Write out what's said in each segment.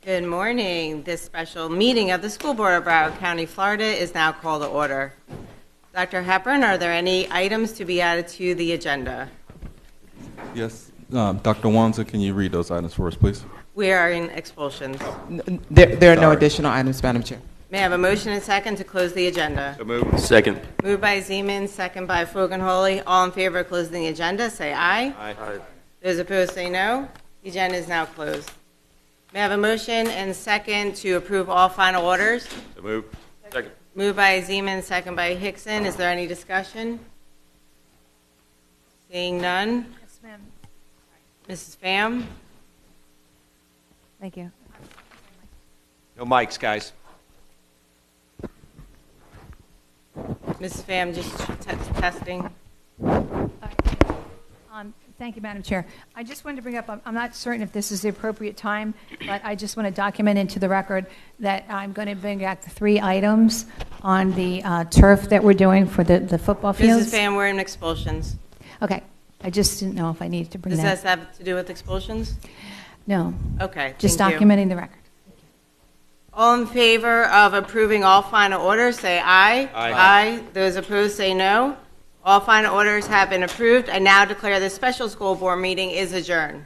Good morning. This special meeting of the School Board of Broward County, Florida is now called to order. Dr. Hepburn, are there any items to be added to the agenda? Yes. Dr. Wanza, can you read those items for us, please? We are in expulsions. There are no additional items, Madam Chair. May I have a motion and second to close the agenda? So moved. Second. Moved by Zeman, second by Fogelholy. All in favor of closing the agenda, say aye. Aye. Those opposed, say no. The agenda is now closed. May I have a motion and second to approve all final orders? So moved. Second. Moved by Zeman, second by Hickson. Is there any discussion? Seeing none. Yes, ma'am. Mrs. Pham? Thank you. No mics, guys. Mrs. Pham, just testing. Thank you, Madam Chair. I just wanted to bring up, I'm not certain if this is the appropriate time, but I just want to document into the record that I'm going to bring back the 3 items on the turf that we're doing for the football fields. Mrs. Pham, we're in expulsions. Okay. I just didn't know if I needed to bring Does that. this have to do with expulsions? No. Okay. Just thank you. documenting the record. All in favor of approving all final orders, say aye. Aye. Those opposed, say no. All final orders have been approved. I now declare this special school board meeting is adjourned.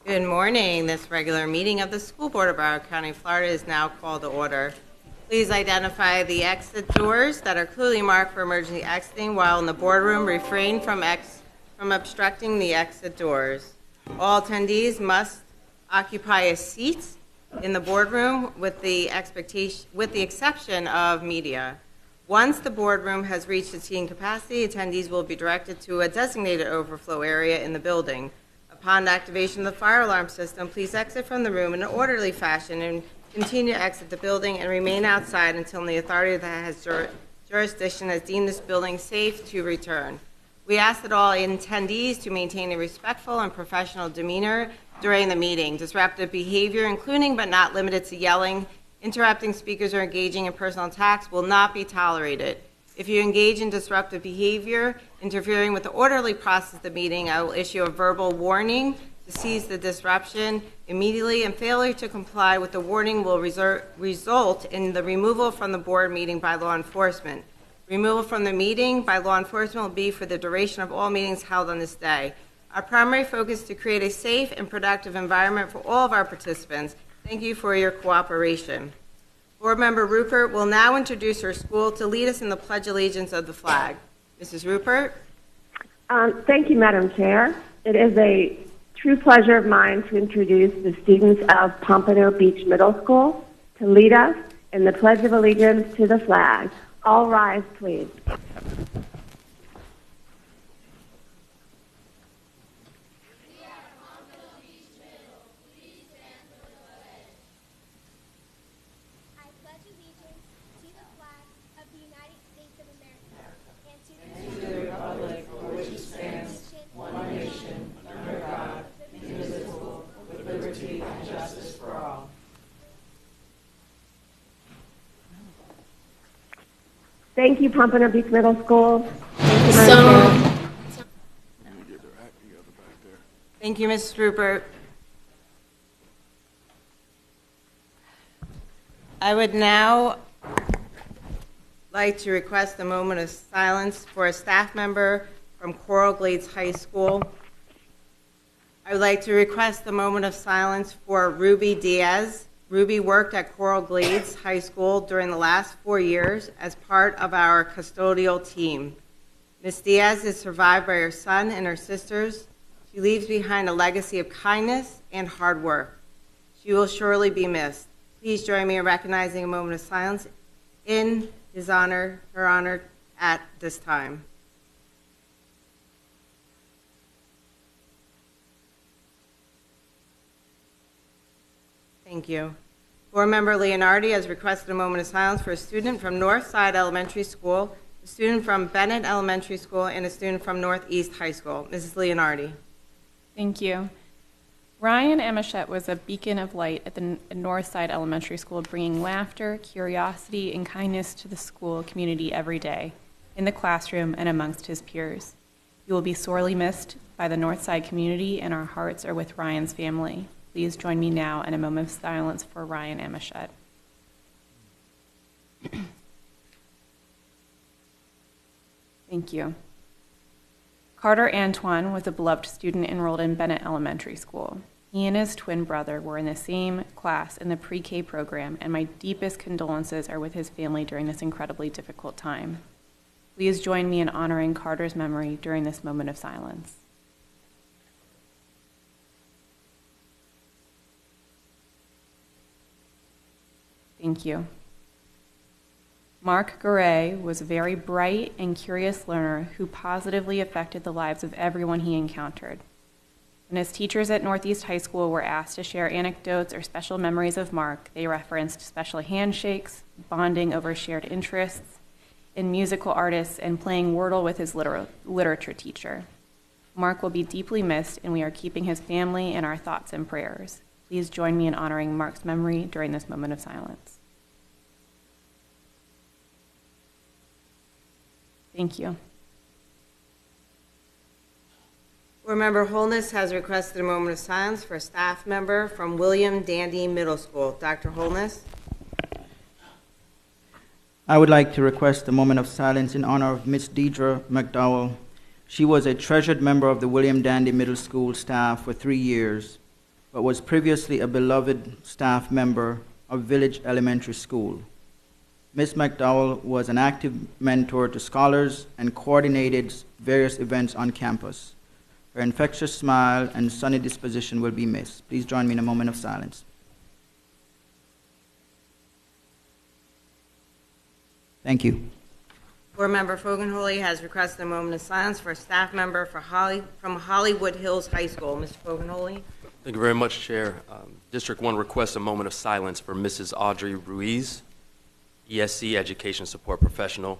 Good morning. This regular meeting of the School Board of Broward County, Florida is now called to order. Please identify the exit doors that are clearly marked for emergency exiting, while in the boardroom refrain from obstructing the exit doors. All attendees must occupy a seat in the boardroom with the exception of media. Once the boardroom has reached its seating capacity, attendees will be directed to a designated overflow area in the building. Upon activation of the fire alarm system, please exit from the room in an orderly fashion and continue to exit the building and remain outside until the authority that has jurisdiction has deemed this building safe to return. We ask that all attendees to maintain a respectful and professional demeanor during the meeting. Disruptive behavior, including but not limited to yelling Interrupting speakers or engaging in personal attacks will not be tolerated. If you engage in disruptive behavior, interfering with the orderly process of the meeting, I will issue a verbal warning to cease the disruption immediately, and failure to comply with the warning will result in the removal from the board meeting by law enforcement. Removal from the meeting by law enforcement will be for the duration of all meetings held on this day. Our primary focus is to create a safe and productive environment for all of our participants. Thank you for your cooperation. Board Member Rupert will now introduce her school to lead us in the Pledge of Allegiance of the flag. Mrs. Rupert? Thank you, Madam Chair. It is a true pleasure of mine to introduce the students of Pompano Beach Middle School to lead us in the Pledge of Allegiance to the flag. All rise, please. Thank you, Pompano Beach Middle School. Thank you, Madam Chair. Thank you, Mrs. Rupert. I would now like to request a moment of silence for a staff member from Coral Glades High School. I would like to request a moment of silence for Ruby Diaz. Ruby worked at Coral Glades High School during the last 4 years as part of our custodial team. Ms. Diaz is survived by her son and her sisters. She leaves behind a legacy of kindness and hard work. She will surely be missed. Please join me in recognizing a moment of silence in his honor, her honor, at this time. Thank you. Board Member Leonardi has requested a moment of silence for a student from Northside Elementary School, a student from Bennett Elementary School, and a student from Northeast High School. Mrs. Leonardi. Thank you. Ryan Amichette was a beacon of light at the Northside Elementary School, bringing laughter, curiosity, and kindness to the school community every day, in the classroom and amongst his peers. He will be sorely missed by the Northside community, and our hearts are with Ryan's family. Please join me now in a moment of silence for Ryan Amichette. Thank you. Carter Antoine was a beloved student enrolled in Bennett Elementary School. He and his twin brother were in the same class in the pre-K program, and my deepest condolences are with his family during this incredibly difficult time. Please join me in honoring Carter's memory during this moment of silence. Thank you. Mark Garay was a very bright and curious learner who positively affected the lives of everyone he encountered. When his teachers at Northeast High School were asked to share anecdotes or special memories of Mark, they referenced special handshakes, bonding over shared interests, in musical artists, and playing Wordle with his literature teacher. Mark will be deeply missed, and we are keeping his family in our thoughts and prayers. Please join me in honoring Mark's memory during this moment of silence. Thank you. Board Member Holness has requested a moment of silence for a staff member from William Dandy Middle School. Dr. Holness. I would like to request a moment of silence in honor of Miss Deidre McDowell. She was a treasured member of the William Dandy Middle School staff for 3 years, but was previously a beloved staff member of Village Elementary School. Ms. McDowell was an active mentor to scholars and coordinated various events on campus. Her infectious smile and sunny disposition will be missed. Please join me in a moment of silence. Thank you. Board Member Fogenholy has requested a moment of silence for a staff member from Hollywood Hills High School. Mr. Fogenholy. Thank you very much, Chair. District 1 requests a moment of silence for Mrs. Audrey Ruiz, ESC Education Support Professional.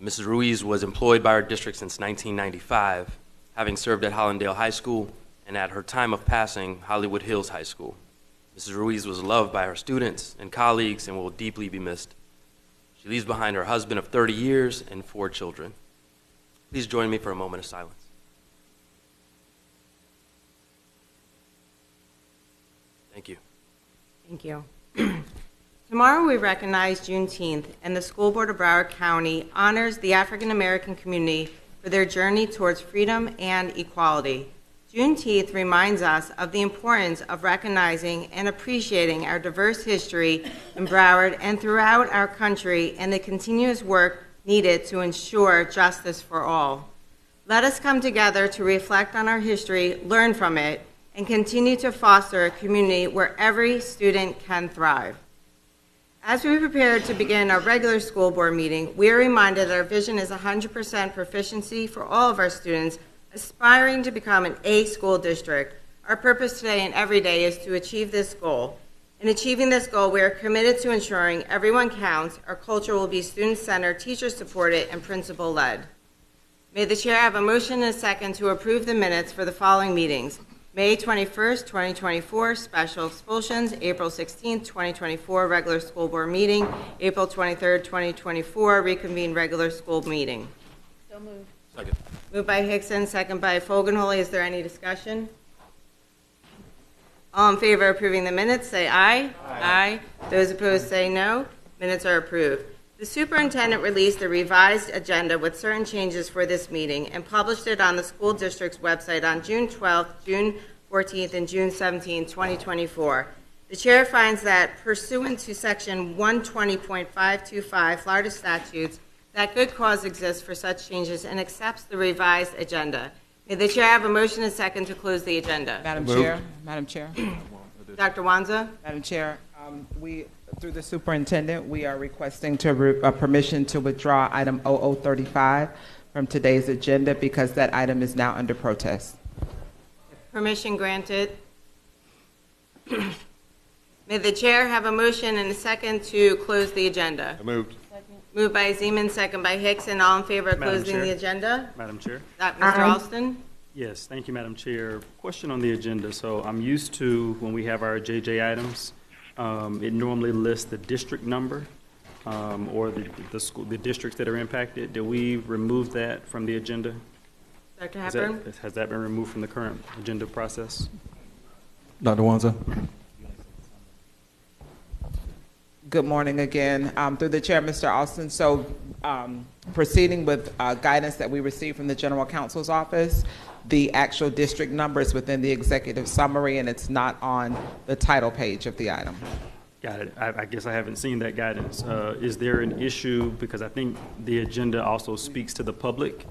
Mrs. Ruiz was employed by our district since 1995, having served at Hollandale High School and at her time of passing, Hollywood Hills High School. Mrs. Ruiz was loved by her students and colleagues and will deeply be missed. She leaves behind her husband of 30 years and 4 children. Please join me for a moment of silence. Thank you. Thank you. Tomorrow we recognize Juneteenth, and the School Board of Broward County honors the African American community for their journey towards freedom and equality. Juneteenth reminds us of the importance of recognizing and appreciating our diverse history in Broward and throughout our country, and the continuous work needed to ensure justice for all. Let us come together to reflect on our history, learn from it, and continue to foster a community where every student can thrive. As we prepare to begin our regular school board meeting, we are reminded that our vision is 100% proficiency for all of our students aspiring to become an A school district. Our purpose today and every day is to achieve this goal. In achieving this goal, we are committed to ensuring everyone counts. Our culture will be student-centered, teacher-supported, and principal-led. May the chair have a motion and a second to approve the minutes for the following meetings. May 21st, 2024, special expulsions. April 16th, 2024, regular school board meeting. April 23rd, 2024, reconvened regular school meeting. So moved. Second. Moved by Hickson, second by Fogelholy. Is there any discussion? All in favor of approving the minutes, say aye. Aye. Those opposed, say no. Minutes are approved. The superintendent released a revised agenda with certain changes for this meeting and published it on the school district's website on June 12th, June 14th, and June 17th, 2024. The chair finds that pursuant to section 120.525 Florida statutes, that good cause exists for such changes and accepts the revised agenda. May the chair have a motion and second to close the agenda. Madam Moved. Chair, Madam Chair, Dr. Wanza? Madam Chair, through the superintendent, we are requesting permission to withdraw item 0035 from today's agenda because that item is now under protest. Permission granted. May the chair have a motion and a second to close the agenda. Moved. Moved by Zeman, second by Hickson. All in favor of Madam closing Chair. the agenda? Madam Chair? Mr. Alston? Yes, thank you, Madam Chair. Question on the agenda. So I'm used to, when we have our JJ items, it normally lists the district number or the districts that are impacted. Did we remove that from the agenda? Dr. Hepburn? Has that been removed from the current agenda process? Dr. Wanza? Good morning again. Through the chair, Mr. Alston. So proceeding with guidance that we received from the General Counsel's office, the actual district number is within the executive summary and it's not on the title page of the item. Got it. I guess I haven't seen that guidance. Is there an issue, because I think the agenda also speaks to the public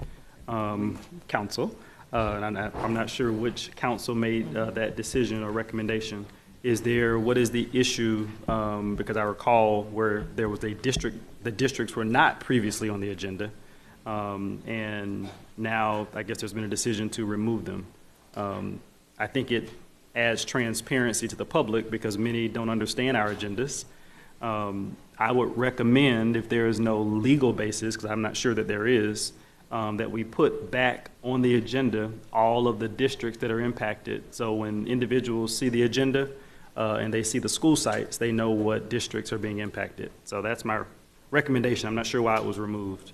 council, and I'm not sure which council made that decision or recommendation. What is the issue, because I recall where there was the districts were not previously on the agenda, and now I guess there's been a decision to remove them. I think it adds transparency to the public because many don't understand our agendas. I would recommend, if there is no legal basis, because I'm not sure that there is, that we put back on the agenda all of the districts that are impacted. So when individuals see the agenda, and they see the school sites, they know what districts are being impacted. So that's my recommendation. I'm not sure why it was removed.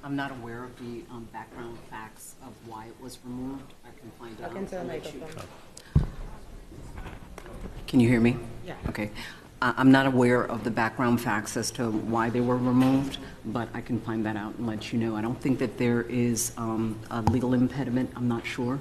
I'm not aware of the background facts of why it was removed. I can find out. I'll let you. Can you hear me? Yeah. Okay. I'm not aware of the background facts as to why they were removed, but I can find that out and let you know. I don't think that there is a legal impediment. I'm not sure.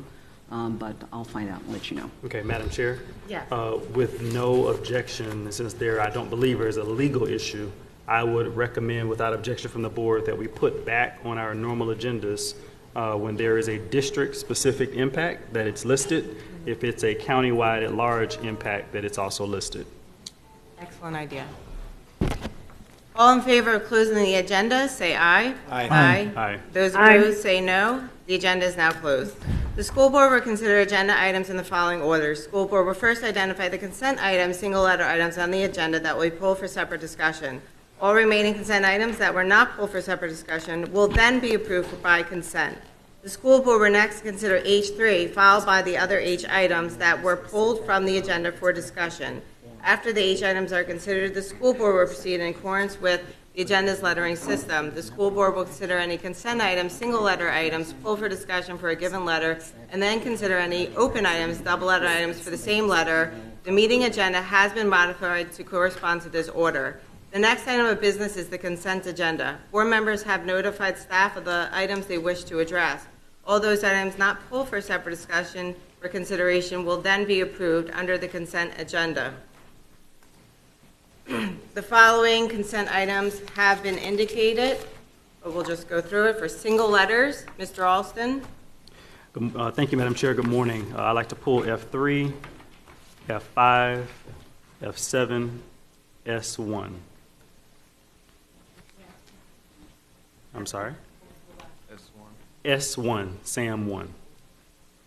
But I'll find out and let you know. Okay, Madam Chair? Yes. With no objection, since I don't believe there is a legal issue, I would recommend without objection from the board that we put back on our normal agendas when there is a district-specific impact, that it's listed. If it's a county-wide at large impact, that it's also listed. Excellent idea. All in favor of closing the agenda, say aye. Aye. Aye. Aye. Those opposed, say no. The agenda is now closed. The school board will consider agenda items in the following order. School board will first identify the consent items, single-letter items on the agenda that will be pulled for separate discussion. All remaining consent items that were not pulled for separate discussion will then be approved by consent. The school board will next consider H3, followed by the other H items that were pulled from the agenda for discussion. After the H items are considered, the school board will proceed in accordance with the agenda's lettering system. The school board will consider any consent items, single letter items, pulled for discussion for a given letter, and then consider any open items, double letter items for the same letter. The meeting agenda has been modified to correspond to this order. The next item of business is the consent agenda. Board members have notified staff of the items they wish to address. All those items not pulled for separate discussion or consideration will then be approved under the consent agenda. The following consent items have been indicated, but we'll just go through it for single letters. Mr. Alston. Thank you, Madam Chair. Good morning. I'd like to pull F3, F5, F7, S1. I'm sorry? S1, Sam 1.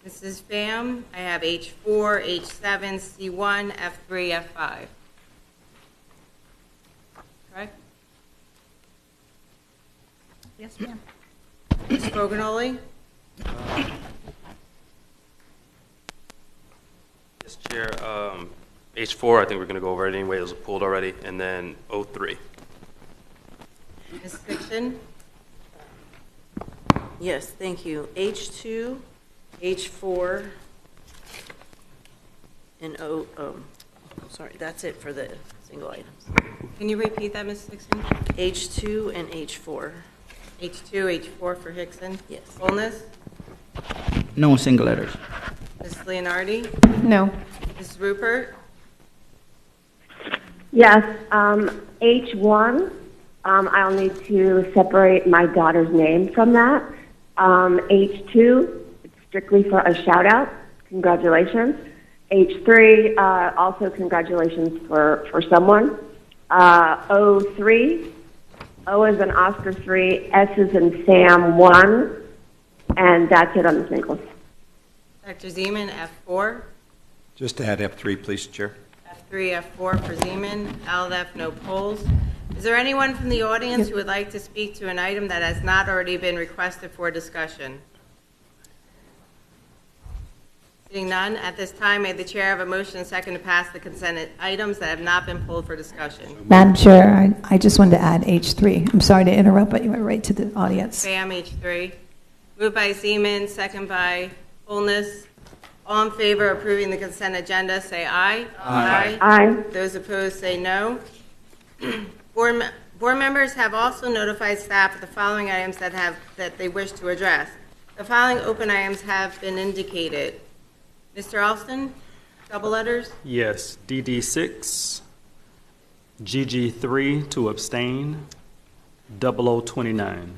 Mrs. Pham, I have H4, H7, C1, F3, F5. Correct? Yes, ma'am. Ms. Fogarty? Yes, Chair. H4, I think we're going to go over it anyway. It was pulled already. And then O3. Ms. Dixon? Yes, thank you. H2, H4, and sorry, that's it for the single items. Can you repeat that, Ms. Dixon? H2 and H4. H2, H4 for Hickson? Yes. Holness? No single letters. Ms. Leonardi? No. Ms. Rupert? Yes, H1, I'll need to separate my daughter's name from that. H2, it's strictly for a shout out. Congratulations. H3, also congratulations for someone. O3, O is in Oscar 3, S is in Sam 1, and that's it on the singles. Dr. Zeman, F4. Just to add F3, please, Chair. F3, F4 for Zeman. LF, no polls. Is there anyone from the audience who would like to speak to an item that has not already been requested for discussion? Seeing none, at this time, may the chair have a motion and second to pass the consent items that have not been pulled for discussion? Madam Chair, I just wanted to add H3. I'm sorry to interrupt, but you went right to the audience. Pham, H3. Moved by Zeman, second by Holness. All in favor of approving the consent agenda, say aye. Aye. Aye. Those opposed, say no. Board members have also notified staff of the following items that they wish to address. The following open items have been indicated. Mr. Alston, double letters? Yes, DD6, GG3 to abstain, 0029.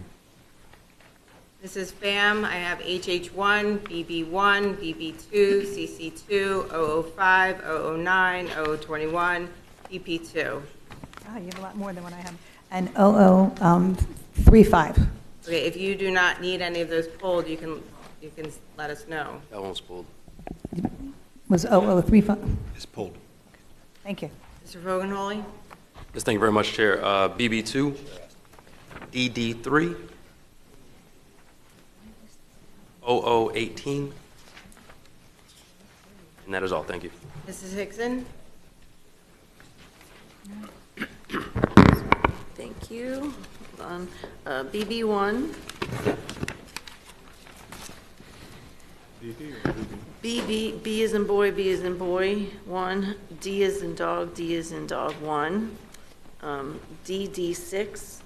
Mrs. Pham, I have HH1, BB1, BB2, CC2, 005, 009, 0021, PP2. Ah, you have a lot more than what I have. And 0035. Okay, if you do not need any of those pulled, you can let us know. That one's pulled. Was 0035? It's pulled. Thank you. Mr. Fogarty? Yes, thank you very much, Chair. BB2, DD3, 0018, and that is all. Thank you. Mrs. Hickson? Thank you. Hold on. BB1. B is in boy, B is in boy, 1. D is in dog, D is in dog, 1. DD6,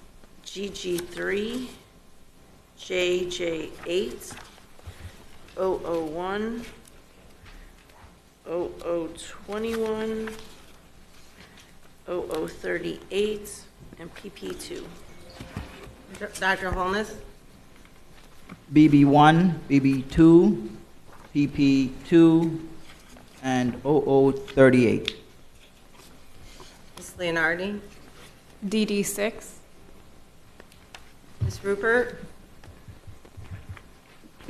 GG3, JJ8, 001, 0021, 0038, and PP2. Dr. Holness? BB1, BB2, PP2, and 0038. Ms. Leonardi? DD6. Ms. Rupert?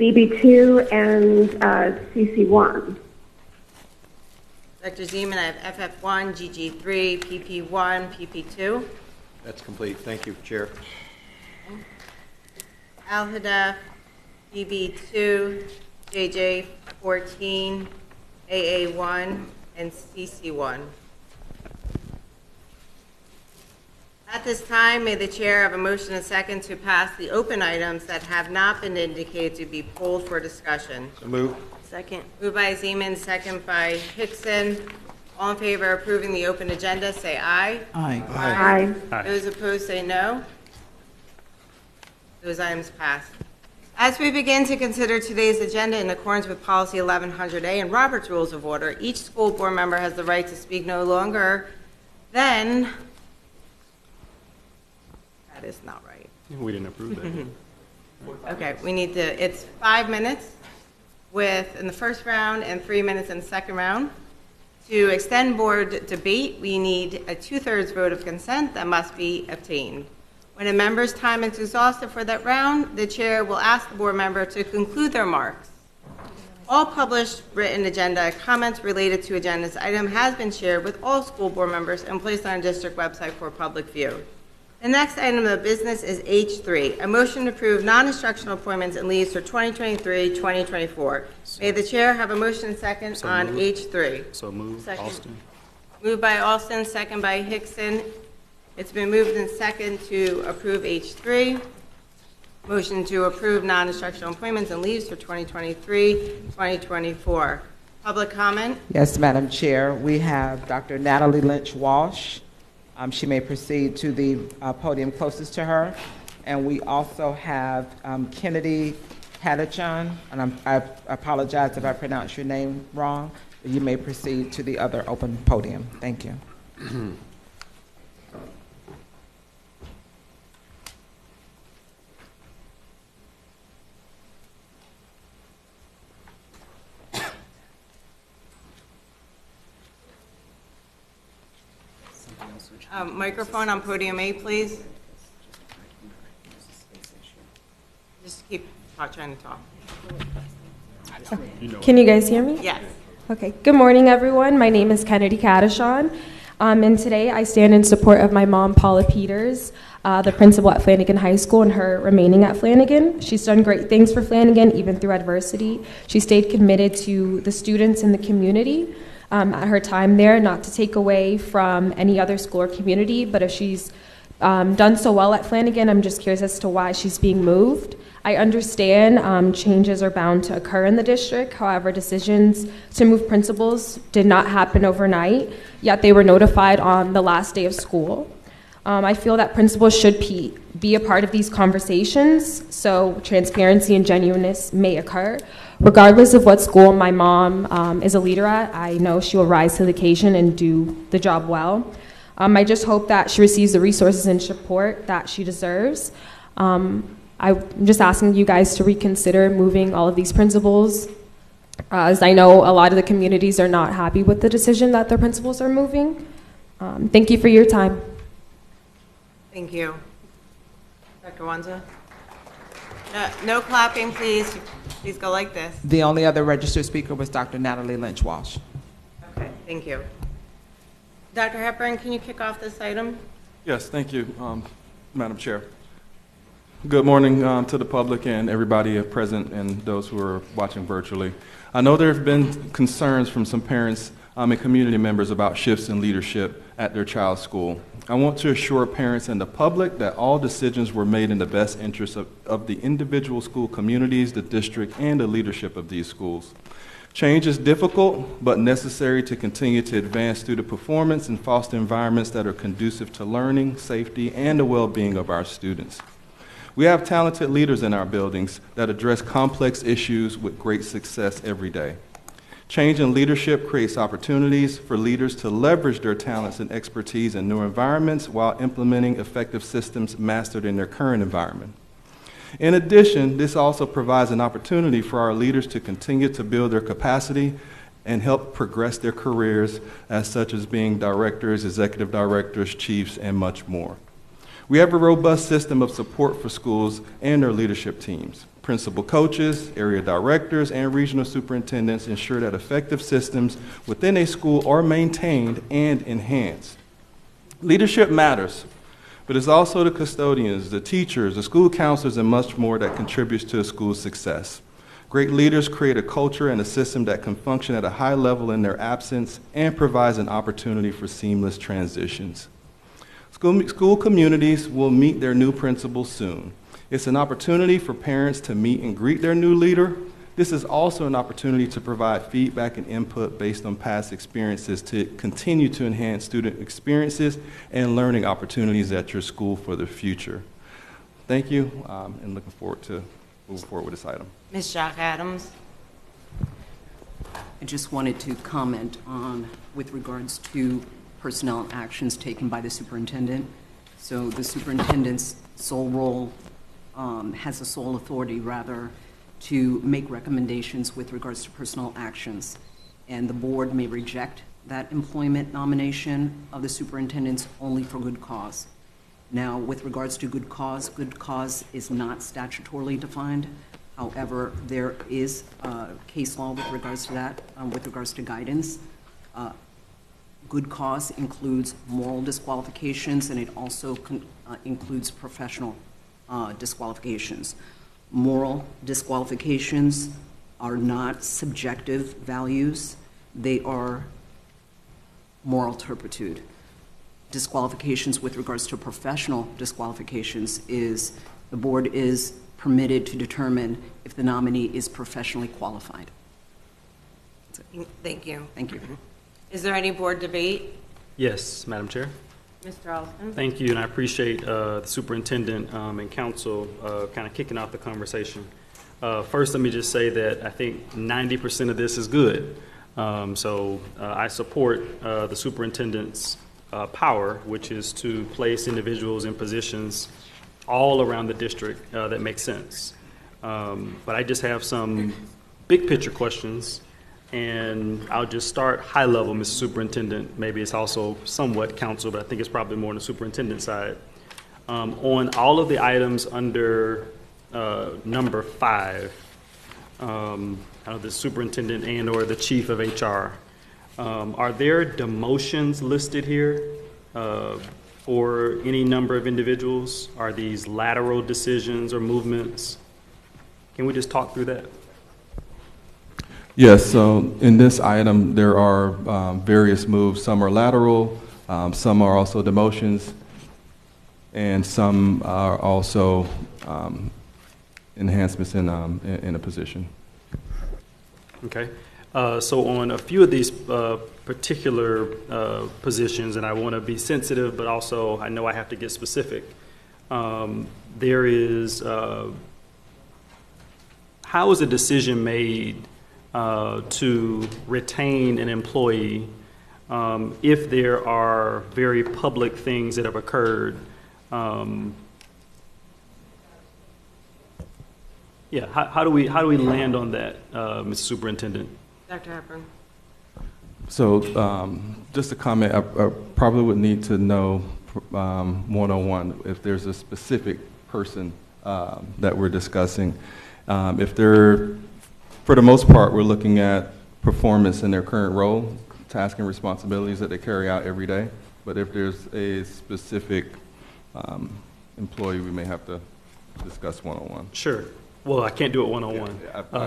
BB2 and CC1. Dr. Zeman, I have FF1, GG3, PP1, PP2. That's complete. Thank you, Chair. Al-Hadaf, BB2, JJ14, AA1, and CC1. At this time, may the chair have a motion and second to pass the open items that have not been indicated to be pulled for discussion. So move. Second. Moved by Zeman, second by Hickson. All in favor of approving the open agenda, say aye. Aye. Aye. Aye. Those opposed, say no. Those items pass. As we begin to consider today's agenda in accordance with Policy 1100A and Robert's Rules of Order, each school board member has the right to speak no longer than... That is not right. We didn't approve that. Okay, we need to, it's 5 minutes in the first round and 3 minutes in the second round. To extend board debate, we need a 2/3 vote of consent that must be obtained. When a member's time is exhausted for that round, the chair will ask the board member to conclude their remarks. All published written agenda comments related to agenda's item has been shared with all school board members and placed on our district website for public view. The next item of business is H3, a motion to approve non-instructional appointments and leaves for 2023-2024. May the chair have a motion and second So on moved. H3. So move, Second. Austin. Moved by Alston, second by Hickson. It's been moved and second to approve H3. Motion to approve non-instructional appointments and leaves for 2023-2024. Public comment? Yes, Madam Chair. We have Dr. Natalie Lynch Walsh. She may proceed to the podium closest to her. And we also have Kennedy Hadachan, and I apologize if I pronounced your name wrong, but you may proceed to the other open podium. Thank you. Microphone on podium A, please. Just keep trying to talk. Can you guys hear me? Yes. Okay. Good morning, everyone. My name is Kennedy Kadashan, and today I stand in support of my mom, Paula Peters, the principal at Flanagan High School, and her remaining at Flanagan. She's done great things for Flanagan, even through adversity. She stayed committed to the students and the community at her time there, not to take away from any other school or community, but if she's done so well at Flanagan, I'm just curious as to why she's being moved. I understand changes are bound to occur in the district. However, decisions to move principals did not happen overnight, yet they were notified on the last day of school. I feel that principals should be a part of these conversations, so transparency and genuineness may occur. Regardless of what school my mom is a leader at, I know she will rise to the occasion and do the job well. I just hope that she receives the resources and support that she deserves. I'm just asking you guys to reconsider moving all of these principals, as I know a lot of the communities are not happy with the decision that their principals are moving. Thank you for your time. Thank you. Dr. Wanza? No clapping, please. Please go like this. The only other registered speaker was Dr. Natalie Lynch Walsh. Okay, thank you. Dr. Hepburn, can you kick off this item? Yes, thank you, Madam Chair. Good morning to the public and everybody present and those who are watching virtually. I know there have been concerns from some parents and community members about shifts in leadership at their child's school. I want to assure parents and the public that all decisions were made in the best interest of the individual school communities, the district, and the leadership of these schools. Change is difficult, but necessary to continue to advance student performance and foster environments that are conducive to learning, safety, and the well-being of our students. We have talented leaders in our buildings that address complex issues with great success every day. Change in leadership creates opportunities for leaders to leverage their talents and expertise in new environments while implementing effective systems mastered in their current environment. In addition, this also provides an opportunity for our leaders to continue to build their capacity and help progress their careers, as such as being directors, executive directors, chiefs, and much more. We have a robust system of support for schools and their leadership teams. Principal coaches, area directors, and regional superintendents ensure that effective systems within a school are maintained and enhanced. Leadership matters, but it's also the custodians, the teachers, the school counselors, and much more that contributes to a school's success. Great leaders create a culture and a system that can function at a high level in their absence and provides an opportunity for seamless transitions. School communities will meet their new principals soon. It's an opportunity for parents to meet and greet their new leader. This is also an opportunity to provide feedback and input based on past experiences to continue to enhance student experiences and learning opportunities at your school for the future. Thank you, and looking forward to moving forward with this item. Ms. Jock Adams. I just wanted to comment on, with regards to personnel actions taken by the superintendent. So the superintendent's sole role has the sole authority, rather, to make recommendations with regards to personnel actions. And the board may reject that employment nomination of the superintendent's only for good cause. Now, with regards to good cause is not statutorily defined. However, there is case law with regards to that, with regards to guidance. Good cause includes moral disqualifications, and it also includes professional disqualifications. Moral disqualifications are not subjective values. They are moral turpitude. Disqualifications with regards to professional disqualifications is the board is permitted to determine if the nominee is professionally qualified. Thank you. Thank you. Is there any board debate? Yes, Madam Chair. Mr. Alston? Thank you, and I appreciate the superintendent and council kind of kicking off the conversation. First, let me just say that I think 90% of this is good. So I support the superintendent's power, which is to place individuals in positions all around the district that make sense. But I just have some big picture questions, and I'll just start high level, Mr. Superintendent. Maybe it's also somewhat council, but I think it's probably more on the superintendent side. On all of the items under number 5, the superintendent and or the chief of HR, are there demotions listed here for any number of individuals? Are these lateral decisions or movements? Can we just talk through that? Yes, so in this item, there are various moves. Some are lateral, some are also demotions, and some are also enhancements in a position. Okay. So on a few of these particular positions, and I want to be sensitive, but also I know I have to get specific, there is, how is a decision made to retain an employee if there are very public things that have occurred? Yeah, how do we land on that, Mr. Superintendent? Dr. Hepburn. So just a comment, I probably would need to know one-on-one if there's a specific person that we're discussing. If they're, for the most part, we're looking at performance in their current role, tasks and responsibilities that they carry out every day. But if there's a specific employee, we may have to discuss one-on-one. Sure. Well, I can't do it one-on-one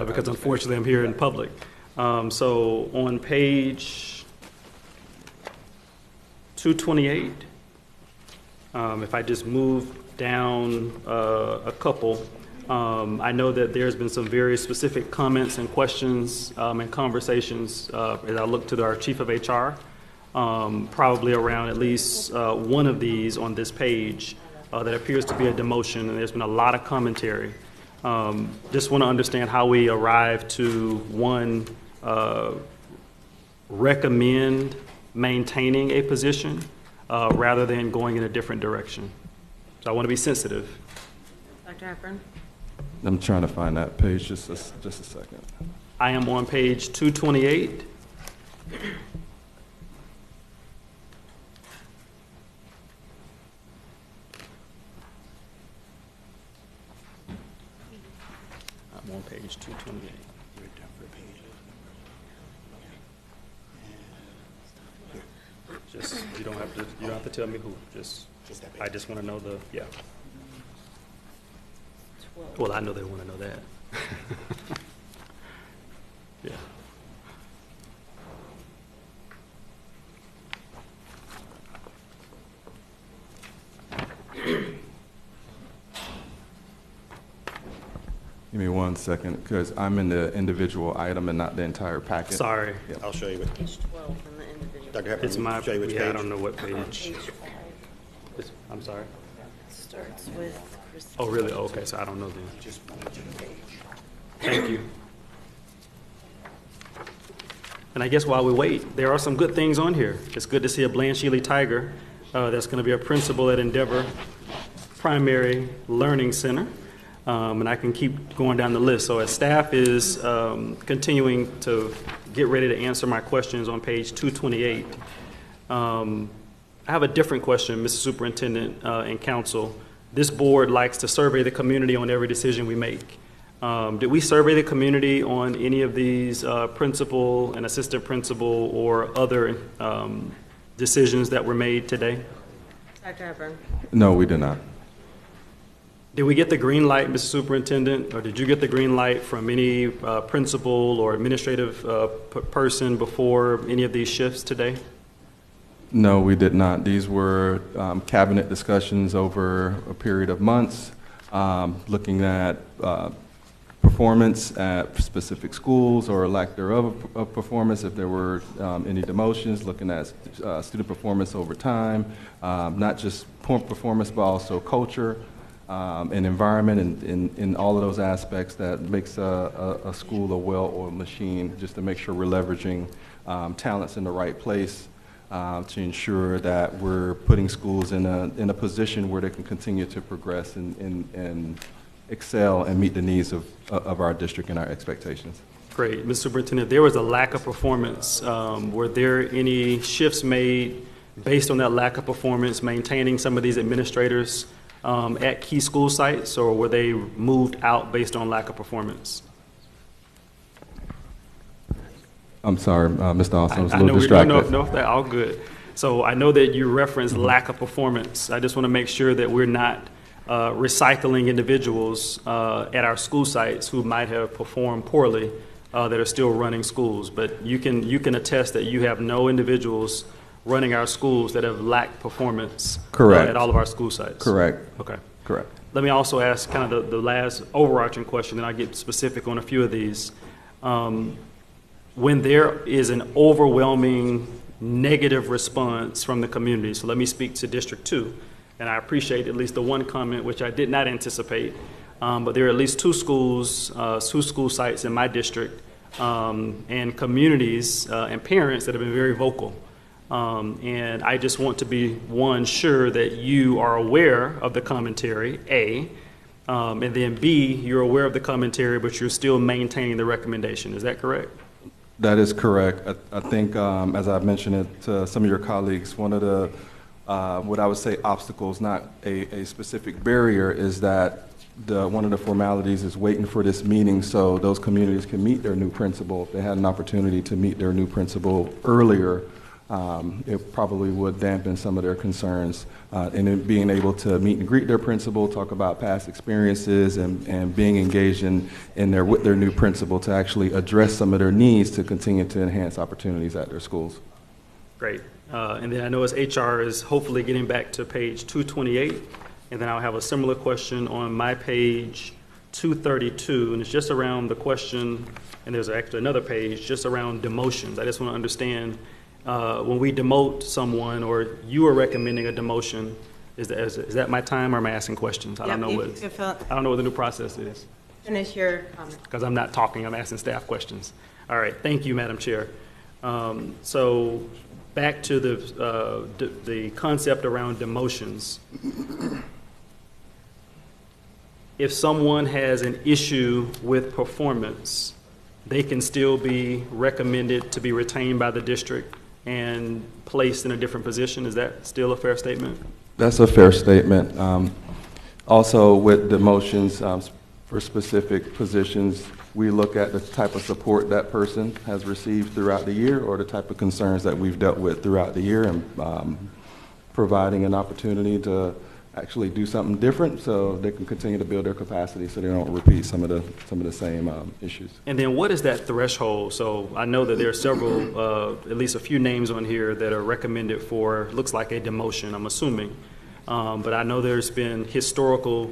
because unfortunately I'm here in public. So on page 228, if I just move down a couple, I know that there's been some very specific comments and questions and conversations as I look to our chief of HR, probably around at least one of these on this page that appears to be a demotion, and there's been a lot of commentary. Just want to understand how we arrive to, one, recommend maintaining a position rather than going in a different direction. So I want to be sensitive. Dr. Hepburn. I'm trying to find that page, just a second. I am on page 228. I'm on page 228. Just, you don't have You don't have to tell me who, I just want to know yeah. Well, I know they want to know that. Yeah. Give me 1 second, because I'm in the individual item and not the entire packet. Sorry. Yeah. I'll show you. Page 12 in the individual. Dr. Hepburn, It's my, show you which yeah, I page. don't know what page. Page 5 I'm sorry. starts with Christine. Oh, really? Oh, okay, so I don't know then. Thank you. And I guess while we wait, there are some good things on here. It's good to see a Blanche Ely Tiger that's going to be a principal at Endeavor Primary Learning Center. And I can keep going down the list. So as staff is continuing to get ready to answer my questions on page 228, I have a different question, Mr. Superintendent and Council. This board likes to survey the community on every decision we make. Did we survey the community on any of these principal and assistant principal or other decisions that were made today? Dr. Hepburn. No, we did not. Did we get the green light, Mr. Superintendent, or did you get the green light from any principal or administrative person before any of these shifts today? No, we did not. These were cabinet discussions over a period of months, looking at performance at specific schools or lack thereof of performance, if there were any demotions, looking at student performance over time, not just performance, but also culture and environment and all of those aspects that makes a school a well-oiled machine, just to make sure we're leveraging talents in the right place to ensure that we're putting schools in a position where they can continue to progress and excel and meet the needs of our district and our expectations. Great. Mr. Superintendent, there was a lack of performance. Were there any shifts made based on that lack of performance, maintaining some of these administrators at key school sites, or were they moved out based on lack of performance? I'm sorry, Mr. Austin, I was a little distracted. No, that's all good. So I know that you referenced lack of performance. I just want to make sure that we're not recycling individuals at our school sites who might have performed poorly that are still running schools. But you can attest that you have no individuals running our schools that have lacked performance at all of our school sites. Correct. Okay. Correct. Let me also ask kind of the last overarching question, and I'll get specific on a few of these. When there is an overwhelming negative response from the community, so let me speak to District 2, and I appreciate at least the one comment which I did not anticipate, but there are at least two school sites in my district and communities and parents that have been very vocal. And I just want to be, one, sure that you are aware of the commentary, A, and then B, you're aware of the commentary, but you're still maintaining the recommendation. Is that correct? That is correct. I think, as I mentioned it to some of your colleagues, one of the, what I would say obstacles, not a specific barrier, is that one of the formalities is waiting for this meeting so those communities can meet their new principal. If they had an opportunity to meet their new principal earlier, it probably would dampen some of their concerns. And then being able to meet and greet their principal, talk about past experiences, and being engaged with their new principal to actually address some of their needs to continue to enhance opportunities at their schools. Great. And then I know as HR is hopefully getting back to page 228, and then I'll have a similar question on my page 232, and it's just around the question, and there's actually another page just around demotions. I just want to understand when we demote someone, or you are recommending a demotion, is that my time, or am I asking questions? I don't know what the new process is. Finish your comment. Because I'm not talking, I'm asking staff questions. All right, thank you, Madam Chair. So back to the concept around demotions. If someone has an issue with performance, they can still be recommended to be retained by the district and placed in a different position. Is that still a fair statement? That's a fair statement. Also, with demotions for specific positions, we look at the type of support that person has received throughout the year, or the type of concerns that we've dealt with throughout the year, and providing an opportunity to actually do something different so they can continue to build their capacity so they don't repeat some of the same issues. And then what is that threshold? So I know that there are several, at least a few names on here that are recommended for, looks like a demotion, I'm assuming. But I know there's been historical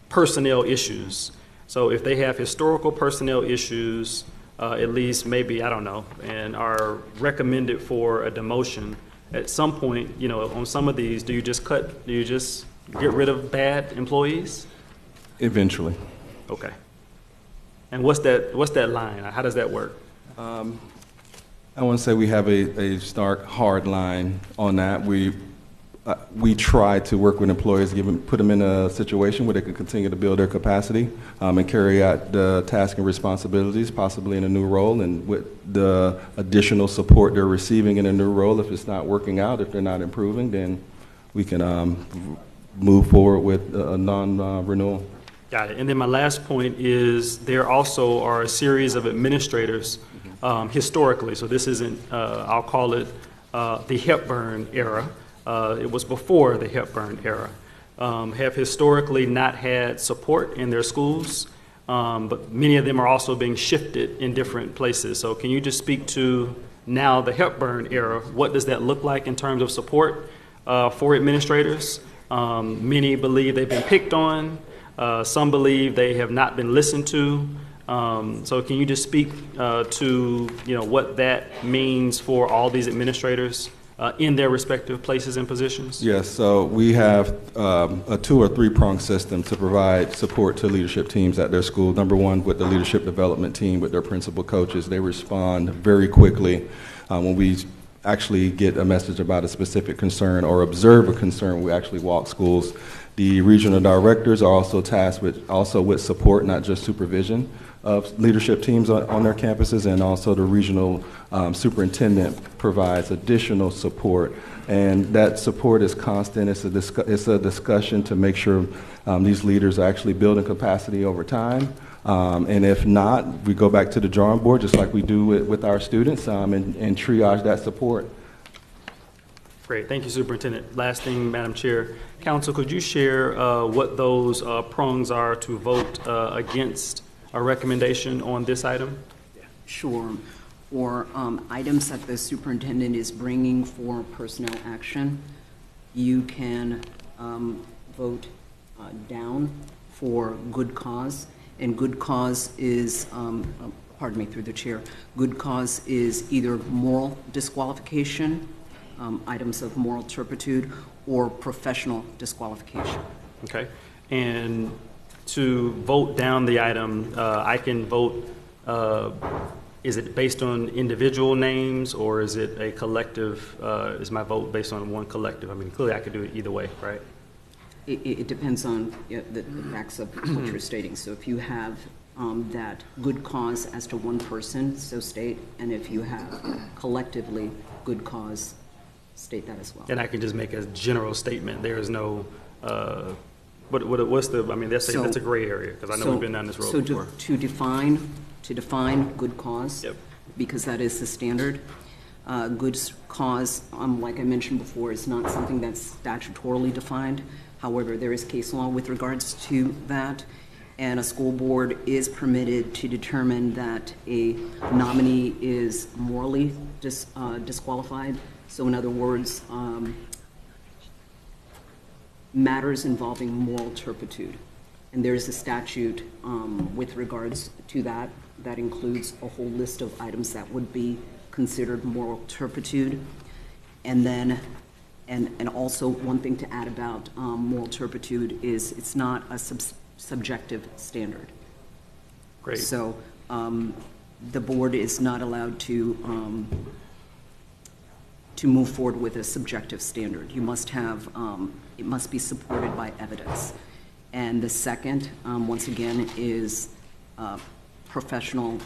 personnel issues. So if they have historical personnel issues, at least maybe, I don't know, and are recommended for a demotion, at some point, you know, on some of these, do you just get rid of bad employees? Eventually. Okay. And what's that line? How does that work? I want to say we have a stark, hard line on that. We try to work with employees, put them in a situation where they can continue to build their capacity and carry out the tasks and responsibilities, possibly in a new role, and with the additional support they're receiving in a new role. If it's not working out, if they're not improving, then we can move forward with a non-renewal. Got it. And then my last point is there also are a series of administrators historically. So this isn't, I'll call it the Hepburn era. It was before the Hepburn era, have historically not had support in their schools, but many of them are also being shifted in different places. So can you just speak to now the Hepburn era? What does that look like in terms of support for administrators? Many believe they've been picked on. Some believe they have not been listened to. So can you just speak to what that means for all these administrators in their respective places and positions? Yes, so we have a 2 or 3 pronged system to provide support to leadership teams at their school. Number one, with the leadership development team, with their principal coaches, they respond very quickly when we actually get a message about a specific concern or observe a concern. We actually walk schools. The regional directors are also tasked with support, not just supervision of leadership teams on their campuses, and also the regional superintendent provides additional support. And that support is constant. It's a discussion to make sure these leaders are actually building capacity over time. And if not, we go back to the drawing board, just like we do with our students, and triage that support. Great. Thank you, Superintendent. Last thing, Madam Chair. Council, could you share what those prongs are to vote against a recommendation on this item? Sure. For items that the superintendent is bringing for personnel action, you can vote down for good cause. And good cause is, pardon me, through the chair, good cause is either moral disqualification, items of moral turpitude, or professional disqualification. Okay. And to vote down the item, I can vote, is it based on individual names, or is it a collective, is my vote based on one collective? I mean, clearly I could do it either way, right? It depends on the facts of what you're stating. So if you have that good cause as to one person, so state, and if you have collectively good cause, state that as well. And I can just make a general statement. There is no, what's the, I mean, that's a gray area, because I know we've been down this road before. So to define good cause, yep, because that is the standard. Good cause, like I mentioned before, is not something that's statutorily defined. However, there is case law with regards to that, and a school board is permitted to determine that a nominee is morally disqualified. So in other words, matters involving moral turpitude. And there is a statute with regards to that that includes a whole list of items that would be considered moral turpitude. And then, and also one thing to add about moral turpitude is it's not a subjective standard. Great. So the board is not allowed to move forward with a subjective standard. You must have, it must be supported by evidence. And the second, once again, is professional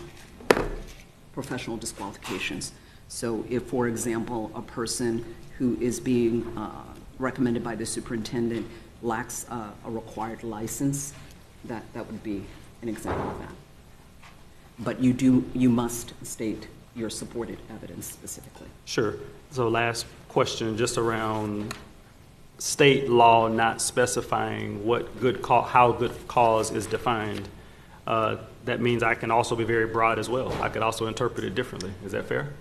disqualifications. So if, for example, a person who is being recommended by the superintendent lacks a required license, that would be an example of that. But you must state your supported evidence specifically. Sure. So last question, just around state law not specifying how good cause is defined. That means I can also be very broad as well. I could also interpret it differently. Is that fair?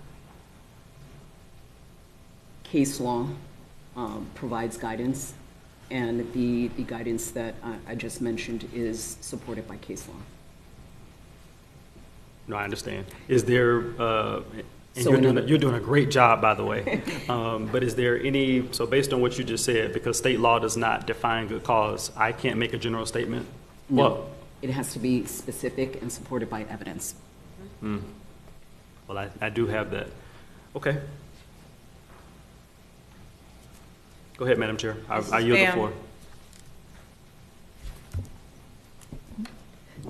Case law provides guidance, and the guidance that I just mentioned is supported by case law. No, I understand. Is there, and So you're doing a great job, by the way, but is there any, so based on what you just said, because state law does not define good cause, I can't make a general statement? No, Well, it has to be specific and supported by evidence. well, I do have that. Okay. Go ahead, Madam Chair. I yield the Ma'am. floor.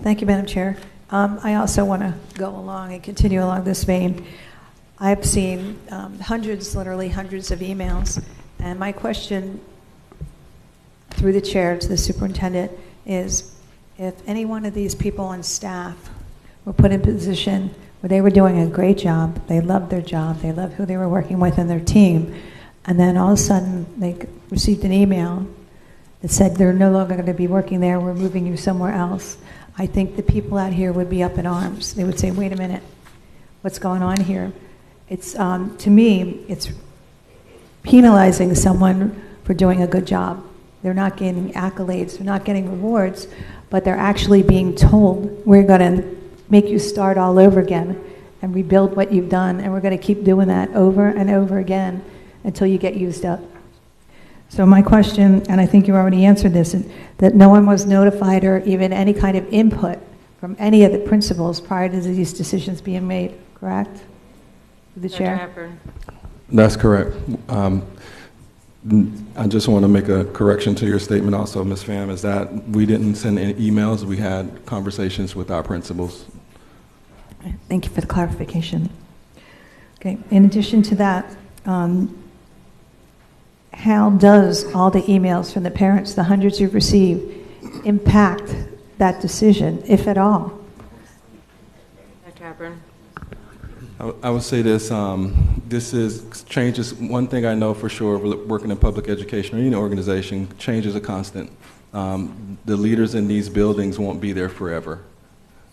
Thank you, Madam Chair. I also want to go along and continue along this vein. I've seen hundreds, literally hundreds of emails, and my question through the chair to the superintendent is, if any one of these people on staff were put in a position where they were doing a great job, they loved their job, they loved who they were working with and their team, and then all of a sudden they received an email that said they're no longer going to be working there, we're moving you somewhere else, I think the people out here would be up in arms. They would say, wait a minute, what's going on here? It's, to me, it's penalizing someone for doing a good job. They're not getting accolades, they're not getting rewards, but they're actually being told, we're going to make you start all over again and rebuild what you've done, and we're going to keep doing that over and over again until you get used up. So my question, and I think you already answered this, that no one was notified or even any kind of input from any of the principals prior to these decisions being made, correct? The Dr. chair? Hepburn. That's correct. I just want to make a correction to your statement also, Ms. Pham, is that we didn't send any emails. We had conversations with our principals. Thank you for the clarification. Okay, in addition to that, how does all the emails from the parents, the hundreds you've received, impact that decision, if at all? Dr. Hepburn. I would say this, changes, one thing I know for sure, working in public education or any organization, change is a constant. The leaders in these buildings won't be there forever.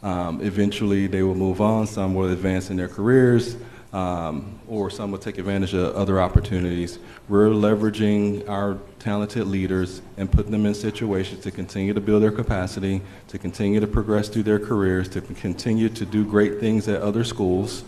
Eventually they will move on, some will advance in their careers, or some will take advantage of other opportunities. We're leveraging our talented leaders and putting them in situations to continue to build their capacity, to continue to progress through their careers, to continue to do great things at other schools,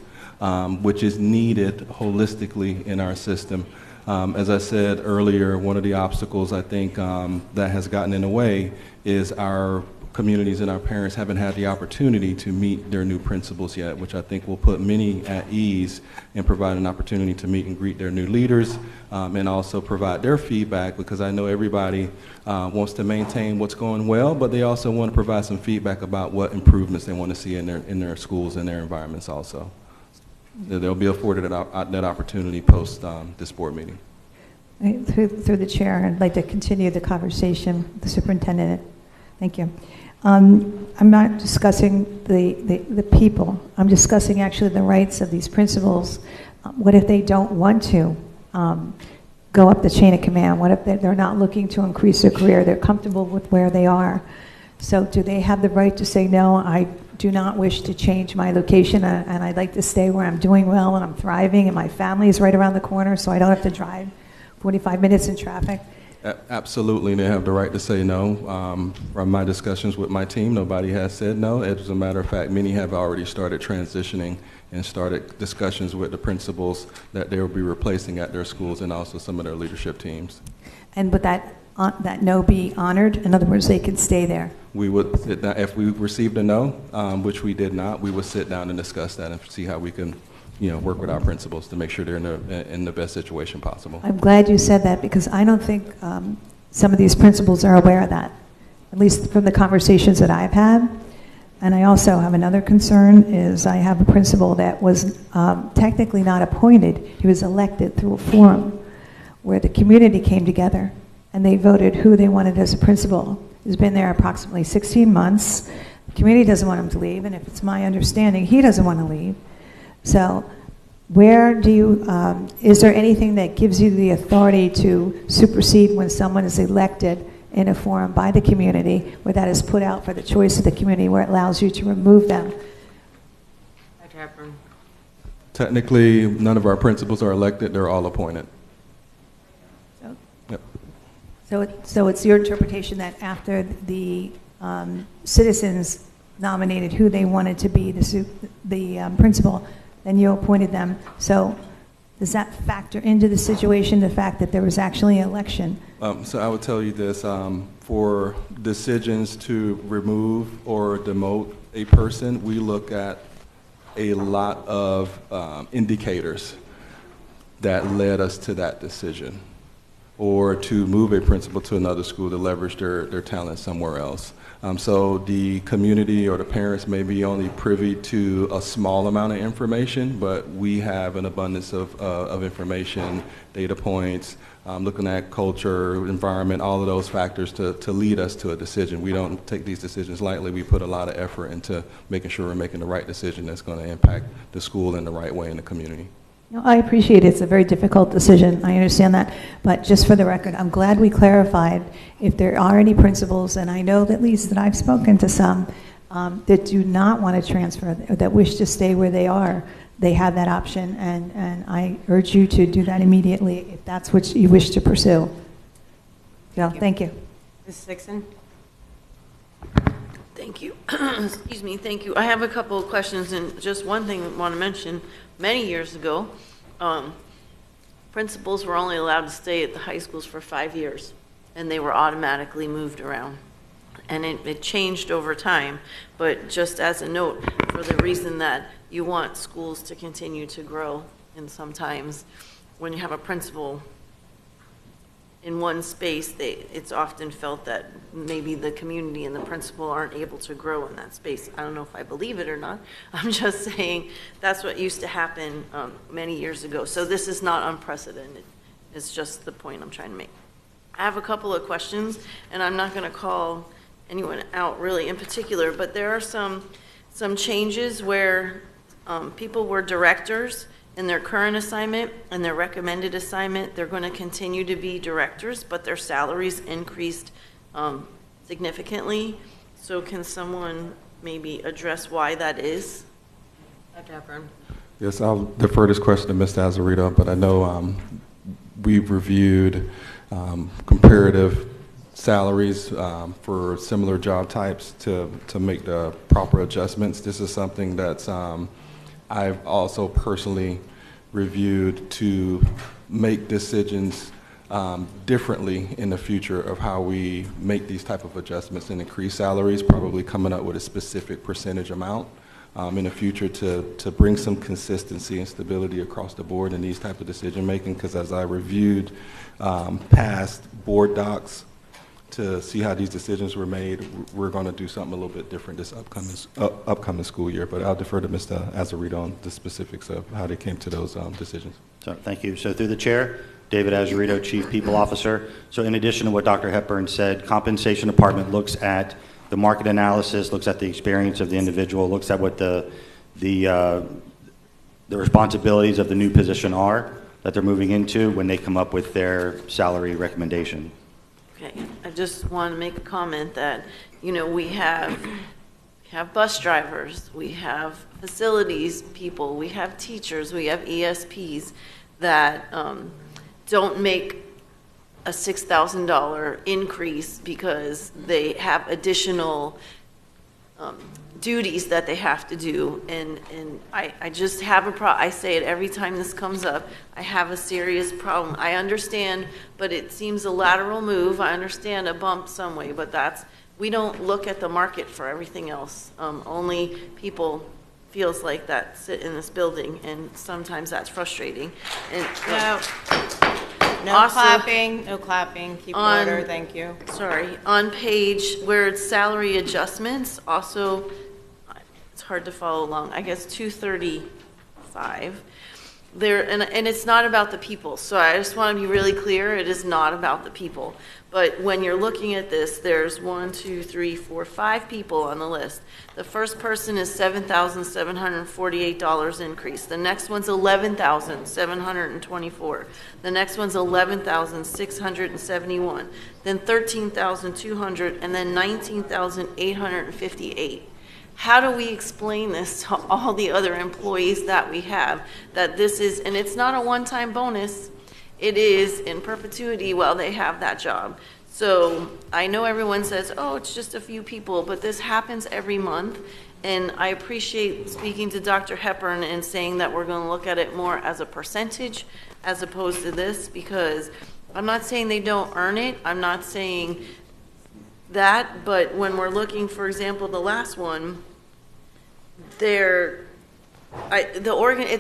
which is needed holistically in our system. As I said earlier, one of the obstacles I think that has gotten in the way is our communities and our parents haven't had the opportunity to meet their new principals yet, which I think will put many at ease and provide an opportunity to meet and greet their new leaders, and also provide their feedback, because I know everybody wants to maintain what's going well, but they also want to provide some feedback about what improvements they want to see in their schools and their environments also. They'll be afforded that opportunity post this board meeting. Through the chair, I'd like to continue the conversation with the superintendent. Thank you. I'm not discussing the people. I'm discussing actually the rights of these principals. What if they don't want to go up the chain of command? What if they're not looking to increase their career? They're comfortable with where they are. So do they have the right to say, no, I do not wish to change my location, and I'd like to stay where I'm doing well and I'm thriving and my family is right around the corner so I don't have to drive 45 minutes in traffic? Absolutely, they have the right to say no. From my discussions with my team, nobody has said no. As a matter of fact, many have already started transitioning and started discussions with the principals that they will be replacing at their schools and also some of their leadership teams. And would that no be honored? In other words, they could stay there? We would sit down, if we received a no, which we did not, we would sit down and discuss that and see how we can work with our principals to make sure they're in the best situation possible. I'm glad you said that, because I don't think some of these principals are aware of that, at least from the conversations that I've had. And I also have another concern, is I have a principal that was technically not appointed. He was elected through a forum where the community came together and they voted who they wanted as a principal. He's been there approximately 16 months. The community doesn't want him to leave, and if it's my understanding, he doesn't want to leave. So where do you, is there anything that gives you the authority to supersede when someone is elected in a forum by the community, where that is put out for the choice of the community, where it allows you to remove them? Dr. Hepburn. Technically, none of our principals are elected, they're all appointed. So, Yep. so it's your interpretation that after the citizens nominated who they wanted to be the principal, then you appointed them. So does that factor into the situation, the fact that there was actually an election? So I would tell you this, for decisions to remove or demote a person, we look at a lot of indicators that led us to that decision, or to move a principal to another school to leverage their talent somewhere else. So the community or the parents may be only privy to a small amount of information, but we have an abundance of information, data points, looking at culture, environment, all of those factors to lead us to a decision. We don't take these decisions lightly. We put a lot of effort into making sure we're making the right decision that's going to impact the school in the right way in the community. No, I appreciate it. It's a very difficult decision. I understand that. But just for the record, I'm glad we clarified if there are any principals, and I know that at least that I've spoken to some that do not want to transfer, or that wish to stay where they are. They have that option, and I urge you to do that immediately if that's what you wish to pursue. So, thank you. Ms. Dixon? Thank you. Excuse me, thank you. I have a couple of questions, and just one thing I want to mention. Many years ago, principals were only allowed to stay at the high schools for 5 years, and they were automatically moved around. And it changed over time, but just as a note, for the reason that you want schools to continue to grow, and sometimes when you have a principal in one space, it's often felt that maybe the community and the principal aren't able to grow in that space. I don't know if I believe it or not. I'm just saying that's what used to happen many years ago. So this is not unprecedented. It's just the point I'm trying to make. I have a couple of questions, and I'm not going to call anyone out really in particular, but there are some changes where people were directors in their current assignment and their recommended assignment. They're going to continue to be directors, but their salaries increased significantly. So can someone maybe address why that is? Dr. Hepburn. Yes, I'll defer this question to Mr. Azarito, but I know we've reviewed comparative salaries for similar job types to make the proper adjustments. This is something that's I've also personally reviewed to make decisions differently in the future of how we make these type of adjustments and increase salaries, probably coming up with a specific percentage amount in the future to bring some consistency and stability across the board in these type of decision making, because as I reviewed past board docs to see how these decisions were made, we're going to do something a little bit different this upcoming school year. But I'll defer to Mr. Azarito on the specifics of how they came to those decisions. So, thank you. So through the chair, David Azarito, Chief People Officer. So in addition to what Dr. Hepburn said, compensation department looks at the market analysis, looks at the experience of the individual, looks at what the responsibilities of the new position are that they're moving into when they come up with their salary recommendation. Okay, I just want to make a comment that, you know, we have bus drivers, we have facilities people, we have teachers, we have ESPs that don't make a $6,000 increase because they have additional duties that they have to do, and I just have a problem. I say it every time this comes up. I have a serious problem. I understand, but it seems a lateral move. I understand a bump some way, but we don't look at the market for everything else. Only people feels like that sit in this building, and sometimes that's frustrating. And No also, clapping, no clapping. Keep order, thank you. Sorry. On page where it's salary adjustments, also, it's hard to follow along. I guess 235, And it's not about the people. So I just want to be really clear, it is not about the people. But when you're looking at this, there's 1, 2, 3, 4, 5 people on the list. The first person is $7,748 increase. The next one's $11,724. The next one's $11,671. Then $13,200, and then $19,858. How do we explain this to all the other employees that we have, that this is, and it's not a one-time bonus, it is in perpetuity while they have that job. So I know everyone says, oh, it's just a few people, but this happens every month, and I appreciate speaking to Dr. Hepburn and saying that we're going to look at it more as a percentage as opposed to this, because I'm not saying they don't earn it, I'm not saying that, but when we're looking, for example, the last one, it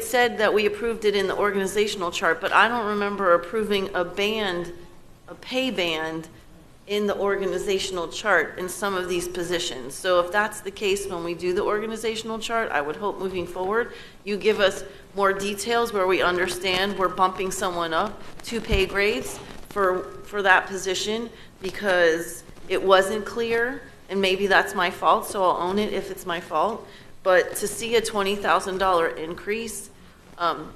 said that we approved it in the organizational chart, but I don't remember approving a pay band in the organizational chart in some of these positions. So if that's the case when we do the organizational chart, I would hope moving forward, you give us more details where we understand we're bumping someone up 2 pay grades for that position, because it wasn't clear, and maybe that's my fault, so I'll own it if it's my fault. But to see a $20,000 increase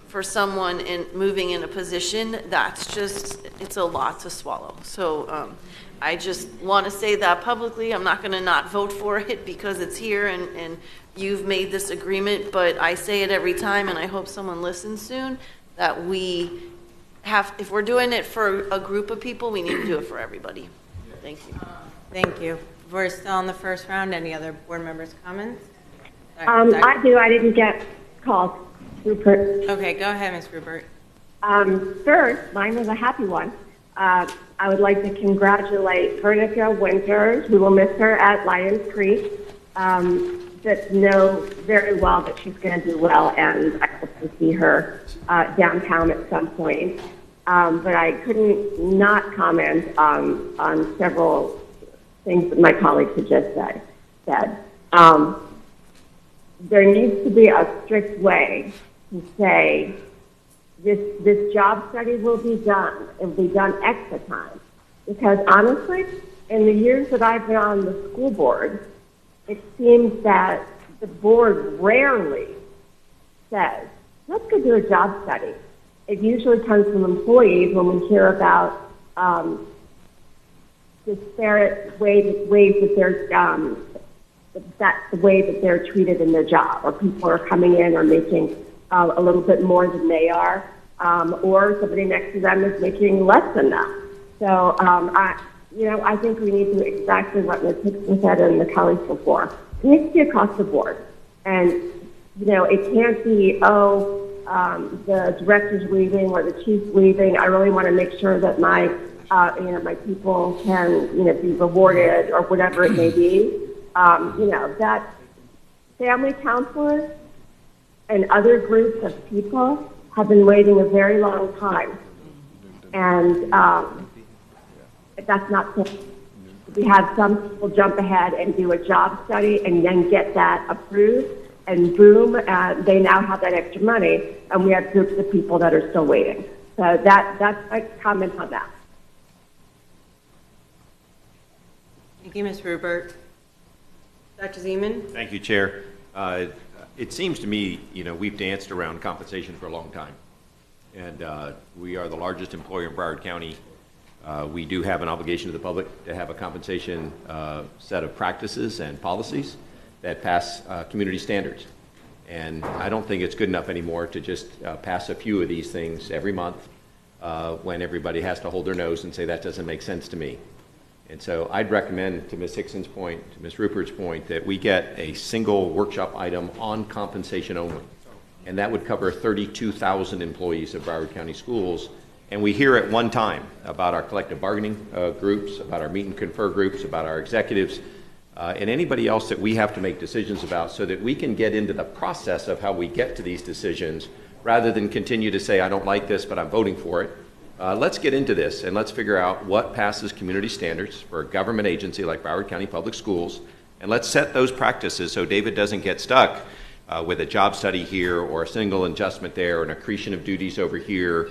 for someone moving in a position, that's just, it's a lot to swallow. So I just want to say that publicly. I'm not going to not vote for it because it's here and you've made this agreement, but I say it every time, and I hope someone listens soon, that if we're doing it for a group of people, we need to do it for everybody. Thank you. Thank you. We're still in the first round. Any other board members' comments? I do. I didn't get called. Rupert. Okay, go ahead, Ms. Rupert. First, mine was a happy one. I would like to congratulate Vernica Winters. We will miss her at Lions Creek. But know very well that she's going to do well, and I hope to see her downtown at some point. But I couldn't not comment on several things that my colleagues had just said. There needs to be a strict way to say this job study will be done. It will be done extra time. Because honestly, in the years that I've been on the school board, it seems that the board rarely says, let's go do a job study. It usually comes from employees when we hear about disparate ways that they're that's the way that they're treated in their job, or people are coming in or making a little bit more than they are, or somebody next to them is making less than them. So I think we need to do exactly what Ms. Hickson said and the colleagues before. It needs to be across the board, and it can't be the director's leaving or the chief's leaving. I really want to make sure that my people can be rewarded or whatever it may be. That family counselors and other groups of people have been waiting a very long time. And that's not fair. We have some people jump ahead and do a job study and then get that approved, and boom, they now have that extra money, and we have groups of people that are still waiting. So that's a comment on that. Thank you, Ms. Rupert. Dr. Zeman? Thank you, Chair. It seems to me, we've danced around compensation for a long time. And we are the largest employer in Broward County. We do have an obligation to the public to have a compensation set of practices and policies that pass community standards. And I don't think it's good enough anymore to just pass a few of these things every month when everybody has to hold their nose and say that doesn't make sense to me. And so I'd recommend, to Ms. Hickson's point, to Ms. Rupert's point, that we get a single workshop item on compensation only. And that would cover 32,000 employees of Broward County Schools. And we hear at one time about our collective bargaining groups, about our meet and confer groups, about our executives, and anybody else that we have to make decisions about, so that we can get into the process of how we get to these decisions rather than continue to say, I don't like this, but I'm voting for it. Let's get into this and let's figure out what passes community standards for a government agency like Broward County Public Schools, and let's set those practices so David doesn't get stuck with a job study here or a single adjustment there or an accretion of duties over here,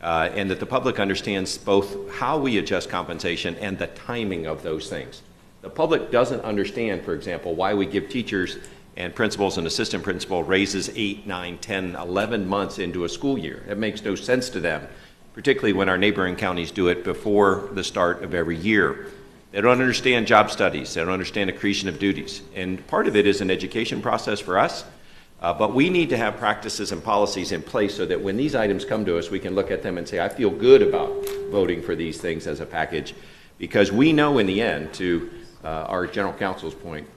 and that the public understands both how we adjust compensation and the timing of those things. The public doesn't understand, for example, why we give teachers and principals and assistant principal raises 8, 9, 10, 11 months into a school year. It makes no sense to them, particularly when our neighboring counties do it before the start of every year. They don't understand job studies. They don't understand accretion of duties. And part of it is an education process for us, but we need to have practices and policies in place so that when these items come to us, we can look at them and say, I feel good about voting for these things as a package, because we know in the end, to our general counsel's point,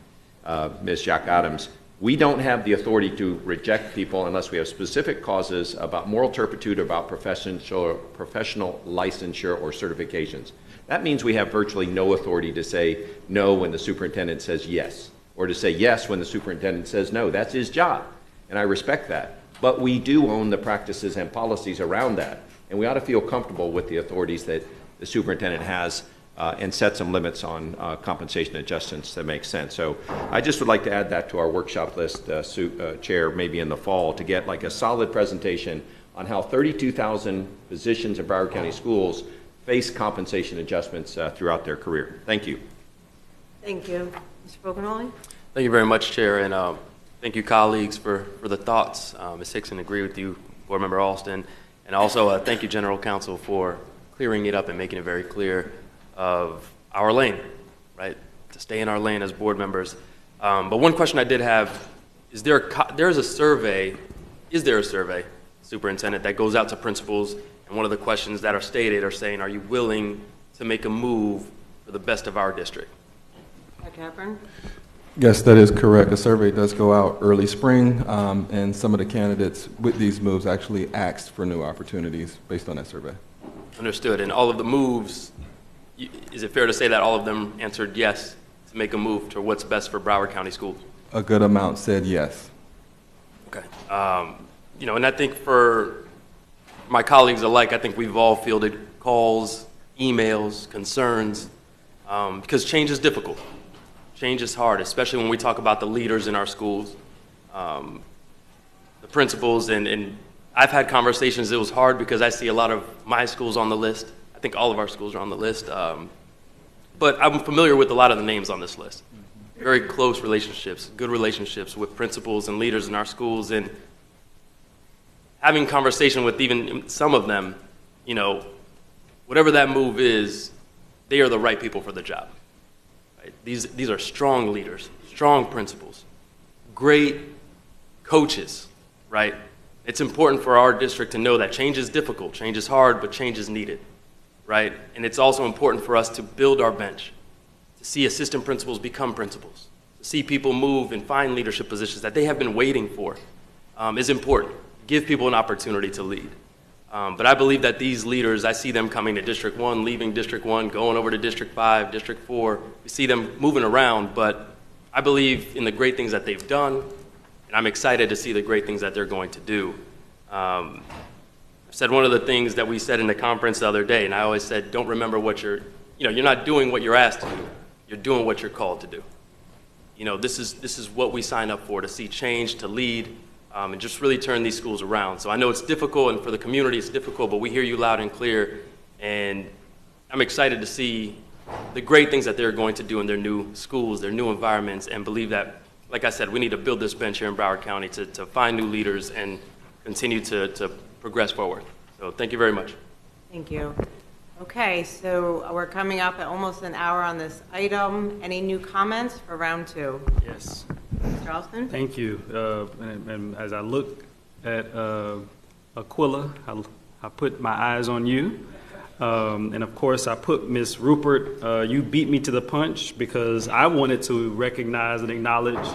Ms. Jack Adams, we don't have the authority to reject people unless we have specific causes about moral turpitude, about professional licensure or certifications. That means we have virtually no authority to say no when the superintendent says yes, or to say yes when the superintendent says no. That's his job, and I respect that. But we do own the practices and policies around that, and we ought to feel comfortable with the authorities that the superintendent has and set some limits on compensation adjustments that make sense. So I just would like to add that to our workshop list, Chair, maybe in the fall, to get like a solid presentation on how 32,000 physicians in Broward County schools face compensation adjustments throughout their career. Thank you. Thank you. Mr. Boganoli? Thank you very much, Chair, and thank you, colleagues, for the thoughts. Ms. Hickson, agree with you, Board Member Alston, and also thank you, General Counsel, for clearing it up and making it very clear of our lane, right? To stay in our lane as board members. But one question I did have, is there a survey, Superintendent, that goes out to principals, and one of the questions that are stated are saying, are you willing to make a move for the best of our district? Dr. Hepburn? Yes, that is correct. A survey does go out early spring, and some of the candidates with these moves actually asked for new opportunities based on that survey. Understood. And all of the moves, is it fair to say that all of them answered yes to make a move to what's best for Broward County schools? A good amount said yes. Okay. And I think for my colleagues alike, I think we've all fielded calls, emails, concerns, because change is difficult. Change is hard, especially when we talk about the leaders in our schools, the principals, and I've had conversations. It was hard because I see a lot of my schools on the list. I think all of our schools are on the list, but I'm familiar with a lot of the names on this list. Very close relationships, good relationships with principals and leaders in our schools, and having conversation with even some of them, whatever that move is, they are the right people for the job. Right? These are strong leaders, strong principals, great coaches, right? It's important for our district to know that change is difficult, change is hard, but change is needed. Right? And it's also important for us to build our bench, to see assistant principals become principals, to see people move and find leadership positions that they have been waiting for is important. Give people an opportunity to lead. But I believe that these leaders, I see them coming to District 1, leaving District 1, going over to District 5, District 4. We see them moving around, but I believe in the great things that they've done, and I'm excited to see the great things that they're going to do. Said one of the things that we said in the conference the other day, and I always said, don't remember what you're not doing what you're asked to do. You're doing what you're called to do. This is what we sign up for, to see change, to lead, and just really turn these schools around. So I know it's difficult, and for the community it's difficult, but we hear you loud and clear, and I'm excited to see the great things that they're going to do in their new schools, their new environments, and believe that, like I said, we need to build this bench here in Broward County to find new leaders and continue to progress forward. So thank you very much. Thank you. Okay, so we're coming up at almost an hour on this item. Any new comments for round two? Yes. Mr. Alston? Thank you. And as I look at Aquila, I put my eyes on you. And of course, I put Ms. Rupert. You beat me to the punch because I wanted to recognize and acknowledge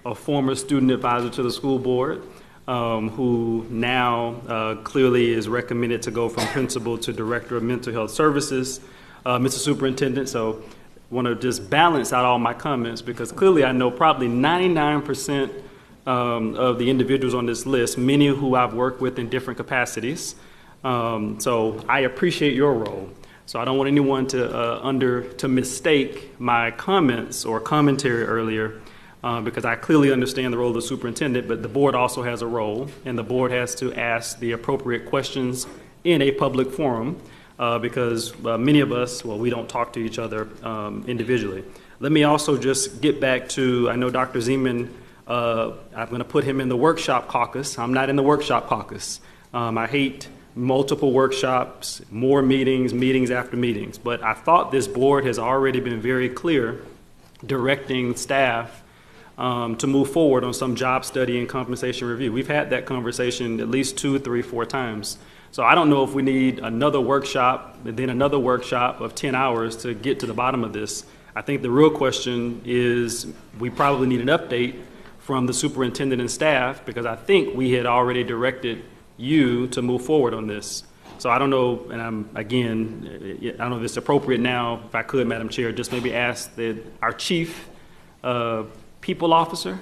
a former student advisor to the school board, who now clearly is recommended to go from principal to director of mental health services, Mr. Superintendent. So I want to just balance out all my comments because clearly I know probably 99% of the individuals on this list, many who I've worked with in different capacities. So I appreciate your role. So I don't want anyone to mistake my comments or commentary earlier because I clearly understand the role of the superintendent, but the board also has a role, and the board has to ask the appropriate questions in a public forum, because many of us, well, we don't talk to each other individually. Let me also just get back to, I know Dr. Zeman, I'm going to put him in the workshop caucus. I'm not in the workshop caucus. I hate multiple workshops, more meetings, meetings after meetings. But I thought this board has already been very clear directing staff to move forward on some job study and compensation review. We've had that conversation at least 2, 3, 4 times. So I don't know if we need another workshop and then another workshop of 10 hours to get to the bottom of this. I think the real question is we probably need an update from the superintendent and staff, because I think we had already directed you to move forward on this. So I don't know, and I don't know if it's appropriate now, if I could, Madam Chair, just maybe ask our chief people officer,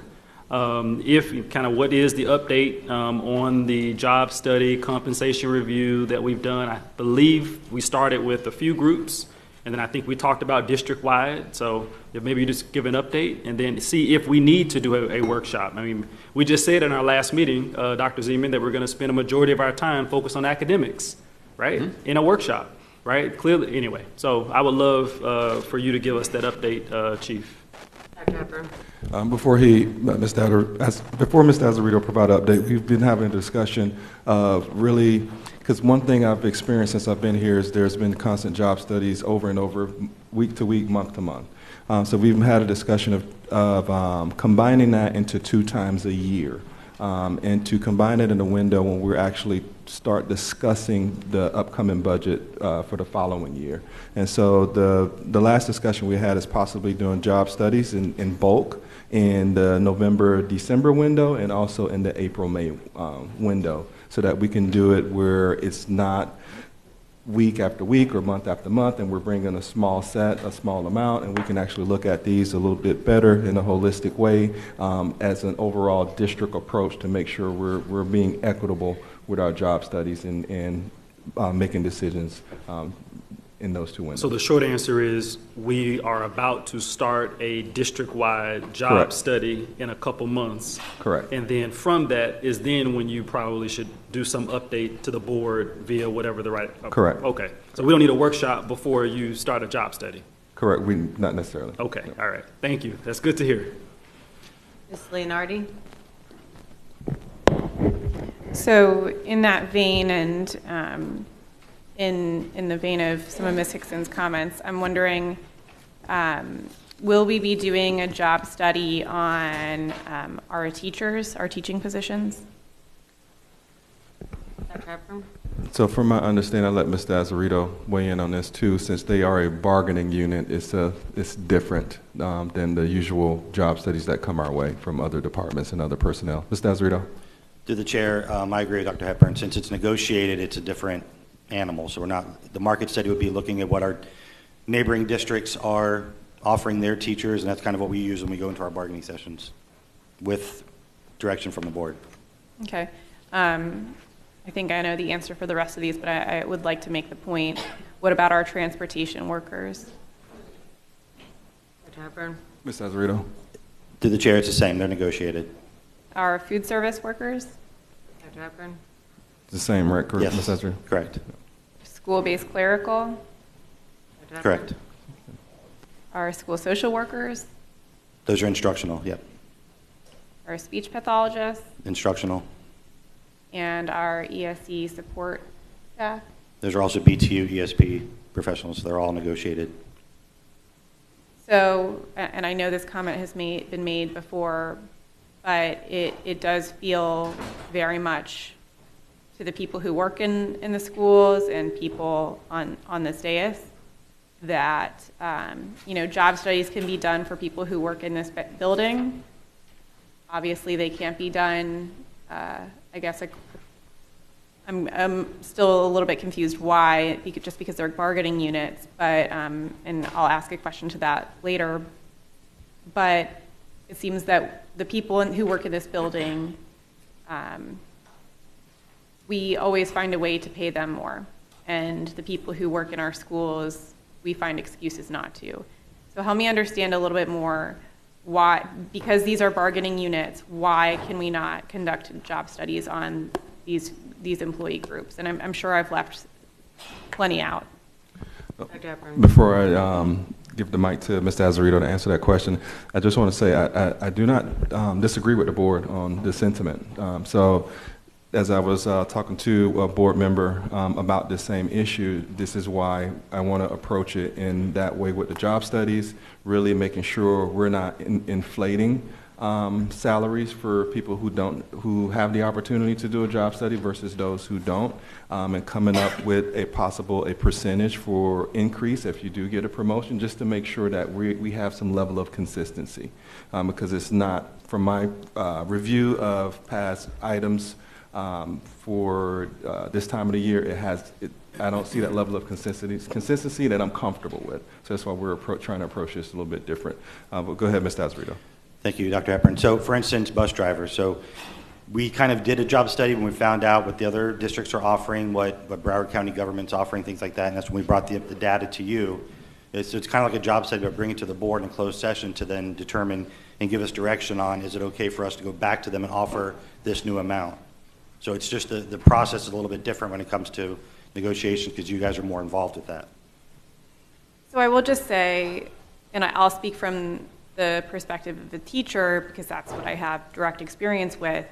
if kind of what is the update on the job study compensation review that we've done. I believe we started with a few groups, and then I think we talked about district-wide. So if maybe you just give an update and then see if we need to do a workshop. I mean, we just said in our last meeting, Dr. Zeman, that we're going to spend a majority of our time focused on academics, right, in a workshop, right? Clearly, anyway. So I would love for you to give us that update, Chief. Dr. Hepburn. Before Mr. Azzarito provide an update, we've been having a discussion of really, because one thing I've experienced since I've been here is there's been constant job studies over and over, week to week, month to month. So we've had a discussion of combining that into 2 times a year, and to combine it in a window when we actually start discussing the upcoming budget for the following year. And so the last discussion we had is possibly doing job studies in bulk in the November-December window and also in the April-May window, so that we can do it where it's not week after week or month after month, and we're bringing a small amount, and we can actually look at these a little bit better in a holistic way as an overall district approach to make sure we're being equitable with our job studies and making decisions in those 2 windows. So the short answer is we are about to start a district-wide job Correct. study in a couple months. Correct. And then from that is then when you probably should do some update to the board via whatever the right. Okay. Correct. Okay. So we don't need a workshop before you start a job study. Correct. Not necessarily. Okay. No. All right. Thank you. That's good to hear. Ms. Leonardi. So in that vein, and in the vein of some of Ms. Hickson's comments, I'm wondering, will we be doing a job study on our teachers, our teaching positions? Dr. Hepburn. So from my understanding, I'll let Mr. Azzarito weigh in on this too, since they are a bargaining unit. It's different than the usual job studies that come our way from other departments and other personnel. Mr. Azzarito. To the chair, I agree with Dr. Hepburn. Since it's negotiated, it's a different animal. So the market study would be looking at what our neighboring districts are offering their teachers, and that's kind of what we use when we go into our bargaining sessions with direction from the board. Okay. I think I know the answer for the rest of these, but I would like to make the point. What about our transportation workers? Dr. Hepburn. Mr. Azzarito. To the chair, it's the same. They're negotiated. Our food service workers? Dr. Hepburn. It's the same, right? Correct, Yes. Ms. Azzarito? Correct. School-based clerical? Dr. Hepburn. Correct. Our school social workers? Those are instructional, yep. Our speech pathologists? Instructional. And our ESE support staff? Those are also BTU, ESP professionals. They're all negotiated. So, and I know this comment has been made before, but it does feel very much to the people who work in the schools and people on this dais that, job studies can be done for people who work in this building. Obviously, they can't be done, I guess, I'm still a little bit confused why, just because they're bargaining units, but, and I'll ask a question to that later, but it seems that the people who work in this building, we always find a way to pay them more, and the people who work in our schools, we find excuses not to. So help me understand a little bit more why, because these are bargaining units, why can we not conduct job studies on these employee groups? And I'm sure I've left plenty out. Before I give the mic to Mr. Azzarito to answer that question, I just want to say I do not disagree with the board on this sentiment. So as I was talking to a board member about this same issue, this is why I want to approach it in that way with the job studies, really making sure we're not inflating salaries for people who have the opportunity to do a job study versus those who don't, and coming up with a percentage for increase if you do get a promotion, just to make sure that we have some level of consistency, because it's not, from my review of past items for this time of the year, I don't see that level of consistency that I'm comfortable with. So that's why we're trying to approach this a little bit different. But go ahead, Mr. Azzarito. Thank you, Dr. Hepburn. So, for instance, bus drivers. So we kind of did a job study when we found out what the other districts are offering, what Broward County government's offering, things like that, and that's when we brought the data to you. It's kind of like a job study, but bring it to the board in closed session to then determine and give us direction on, is it okay for us to go back to them and offer this new amount? So it's just the process is a little bit different when it comes to negotiations, because you guys are more involved with that. So I will just say, and I'll speak from the perspective of the teacher, because that's what I have direct experience with.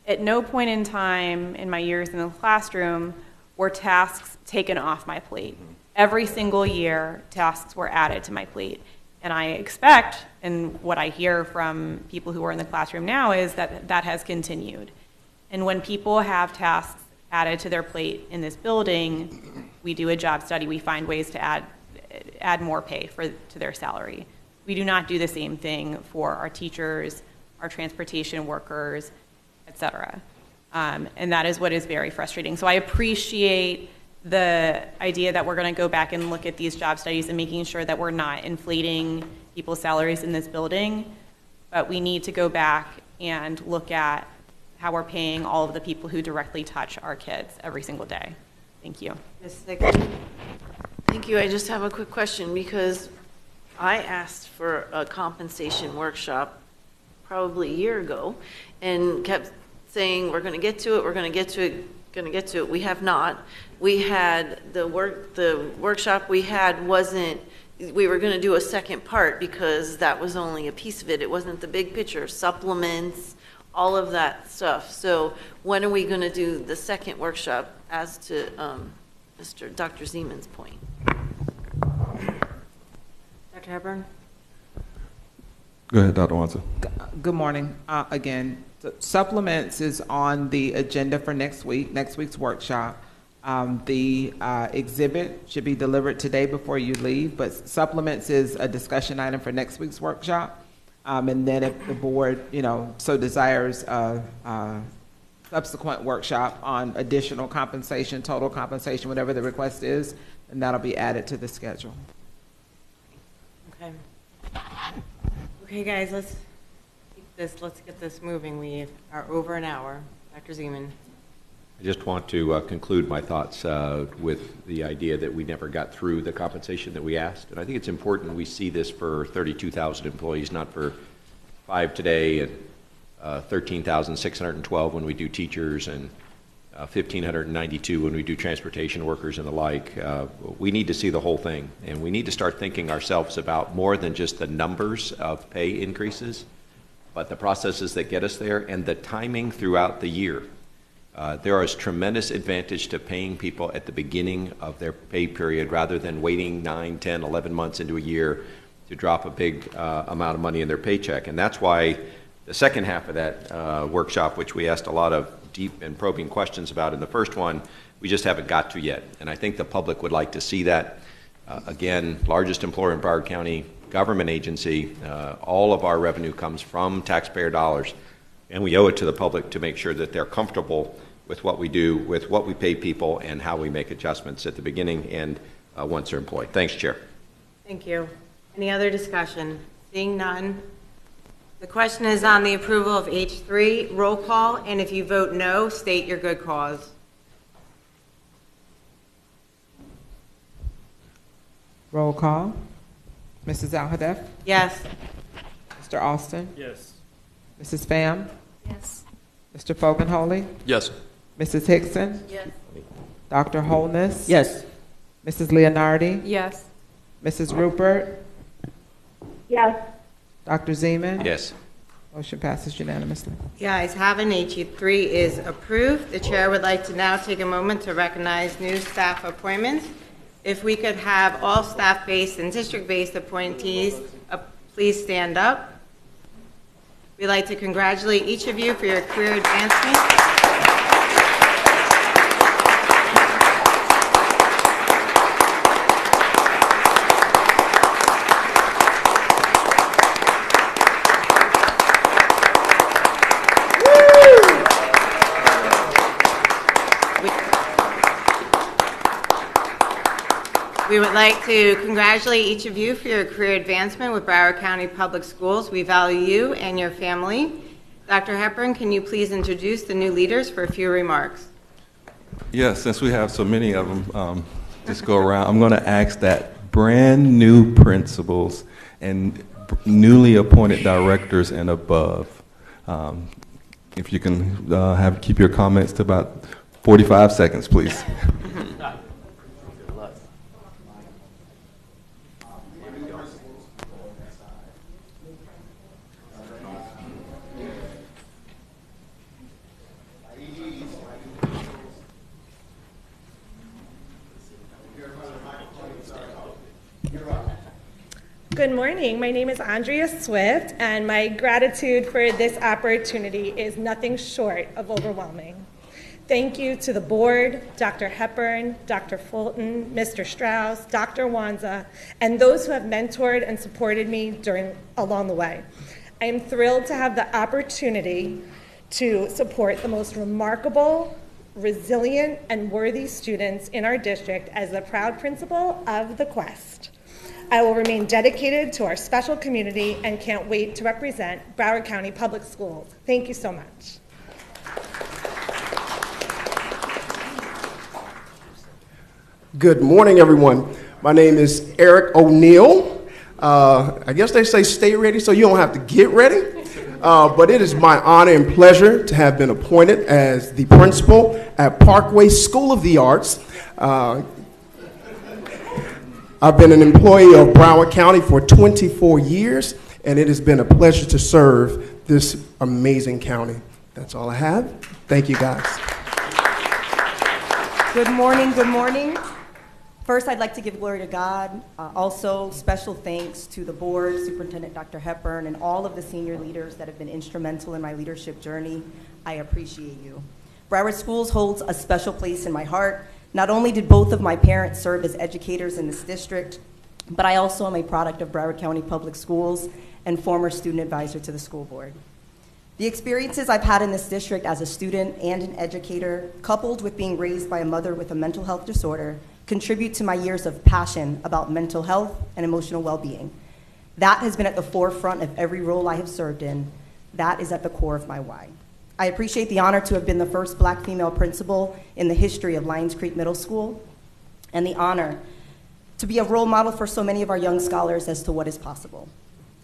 At no point in time in my years in the classroom were tasks taken off my plate. Every single year, tasks were added to my plate. And I expect, and what I hear from people who are in the classroom now, is that that has continued. And when people have tasks added to their plate in this building, we do a job study. We find ways to add more pay to their salary. We do not do the same thing for our teachers, our transportation workers, et cetera. And that is what is very frustrating. So I appreciate the idea that we're going to go back and look at these job studies and making sure that we're not inflating people's salaries in this building, but we need to go back and look at how we're paying all of the people who directly touch our kids every single day. Thank you. Ms. Stickman? Thank you. I just have a quick question, because I asked for a compensation workshop probably a year ago and kept saying, we're going to get to it, we're going to get to it, going to get to it. We have not. We had the workshop we had wasn't, we were going to do a second part because that was only a piece of it. It wasn't the big picture, supplements, all of that stuff. So when are we going to do the second workshop, as to Dr. Zeman's point? Dr. Hepburn? Go ahead, Dr. Watson. Good morning. Again, supplements is on the agenda for next week's workshop. The exhibit should be delivered today before you leave, but supplements is a discussion item for next week's workshop. And then if the board, so desires a subsequent workshop on additional compensation, total compensation, whatever the request is, then that'll be added to the schedule. Okay. Okay, guys, let's get this moving. We are over an hour. Dr. Zeman. I just want to conclude my thoughts with the idea that we never got through the compensation that we asked. And I think it's important we see this for 32,000 employees, not for 5 today and 13,612 when we do teachers and 1,592 when we do transportation workers and the like. We need to see the whole thing, and we need to start thinking ourselves about more than just the numbers of pay increases, but the processes that get us there and the timing throughout the year. There is tremendous advantage to paying people at the beginning of their pay period rather than waiting 9, 10, 11 months into a year to drop a big amount of money in their paycheck. And that's why the second half of that workshop, which we asked a lot of deep and probing questions about in the first one, we just haven't got to yet. And I think the public would like to see that. Again, largest employer in Broward County, government agency, all of our revenue comes from taxpayer dollars. And we owe it to the public to make sure that they're comfortable with what we do, with what we pay people, and how we make adjustments at the beginning and once they're employed. Thanks, Chair. Thank you. Any other discussion? Seeing none. The question is on the approval of H3. Roll call, and if you vote no, state your good cause. Roll call. Mrs. Al-Hadef? Yes. Mr. Austin? Yes. Mrs. Pham? Yes. Mr. Foganholly? Yes. Mrs. Hickson? Yes. Dr. Holness? Yes. Mrs. Leonardi? Yes. Mrs. Rupert? Yes. Dr. Zeman? Yes. Motion passes unanimously. The ayes have it, HE3 is approved. The chair would like to now take a moment to recognize new staff appointments. If we could have all staff-based and district-based appointees, please stand up. We'd like to congratulate each of you for your career advancement. We would like to congratulate each of you for your career advancement with Broward County Public Schools. We value you and your family. Dr. Hepburn, can you please introduce the new leaders for a few remarks? Yes, since we have so many of them, just go around. I'm going to ask that brand new principals and newly appointed directors and above, if you can keep your comments to about 45 seconds, please. Good morning. My name is Andrea Swift, and my gratitude for this opportunity is nothing short of overwhelming. Thank you to the board, Dr. Hepburn, Dr. Fulton, Mr. Strauss, Dr. Wanza, and those who have mentored and supported me along the way. I am thrilled to have the opportunity to support the most remarkable, resilient, and worthy students in our district as the proud principal of the Quest. I will remain dedicated to our special community and can't wait to represent Broward County Public Schools. Thank you so much. Good morning, everyone. My name is Eric O'Neill. I guess they say stay ready so you don't have to get ready. But it is my honor and pleasure to have been appointed as the principal at Parkway School of the Arts. I've been an employee of Broward County for 24 years, and it has been a pleasure to serve this amazing county. That's all I have. Thank you, guys. Good morning, good morning. First, I'd like to give glory to God. Also, special thanks to the board, Superintendent Dr. Hepburn, and all of the senior leaders that have been instrumental in my leadership journey. I appreciate you. Broward Schools holds a special place in my heart. Not only did both of my parents serve as educators in this district, but I also am a product of Broward County Public Schools and former student advisor to the school board. The experiences I've had in this district as a student and an educator, coupled with being raised by a mother with a mental health disorder, contribute to my years of passion about mental health and emotional well-being. That has been at the forefront of every role I have served in. That is at the core of my why. I appreciate the honor to have been the first Black female principal in the history of Lions Creek Middle School, and the honor to be a role model for so many of our young scholars as to what is possible.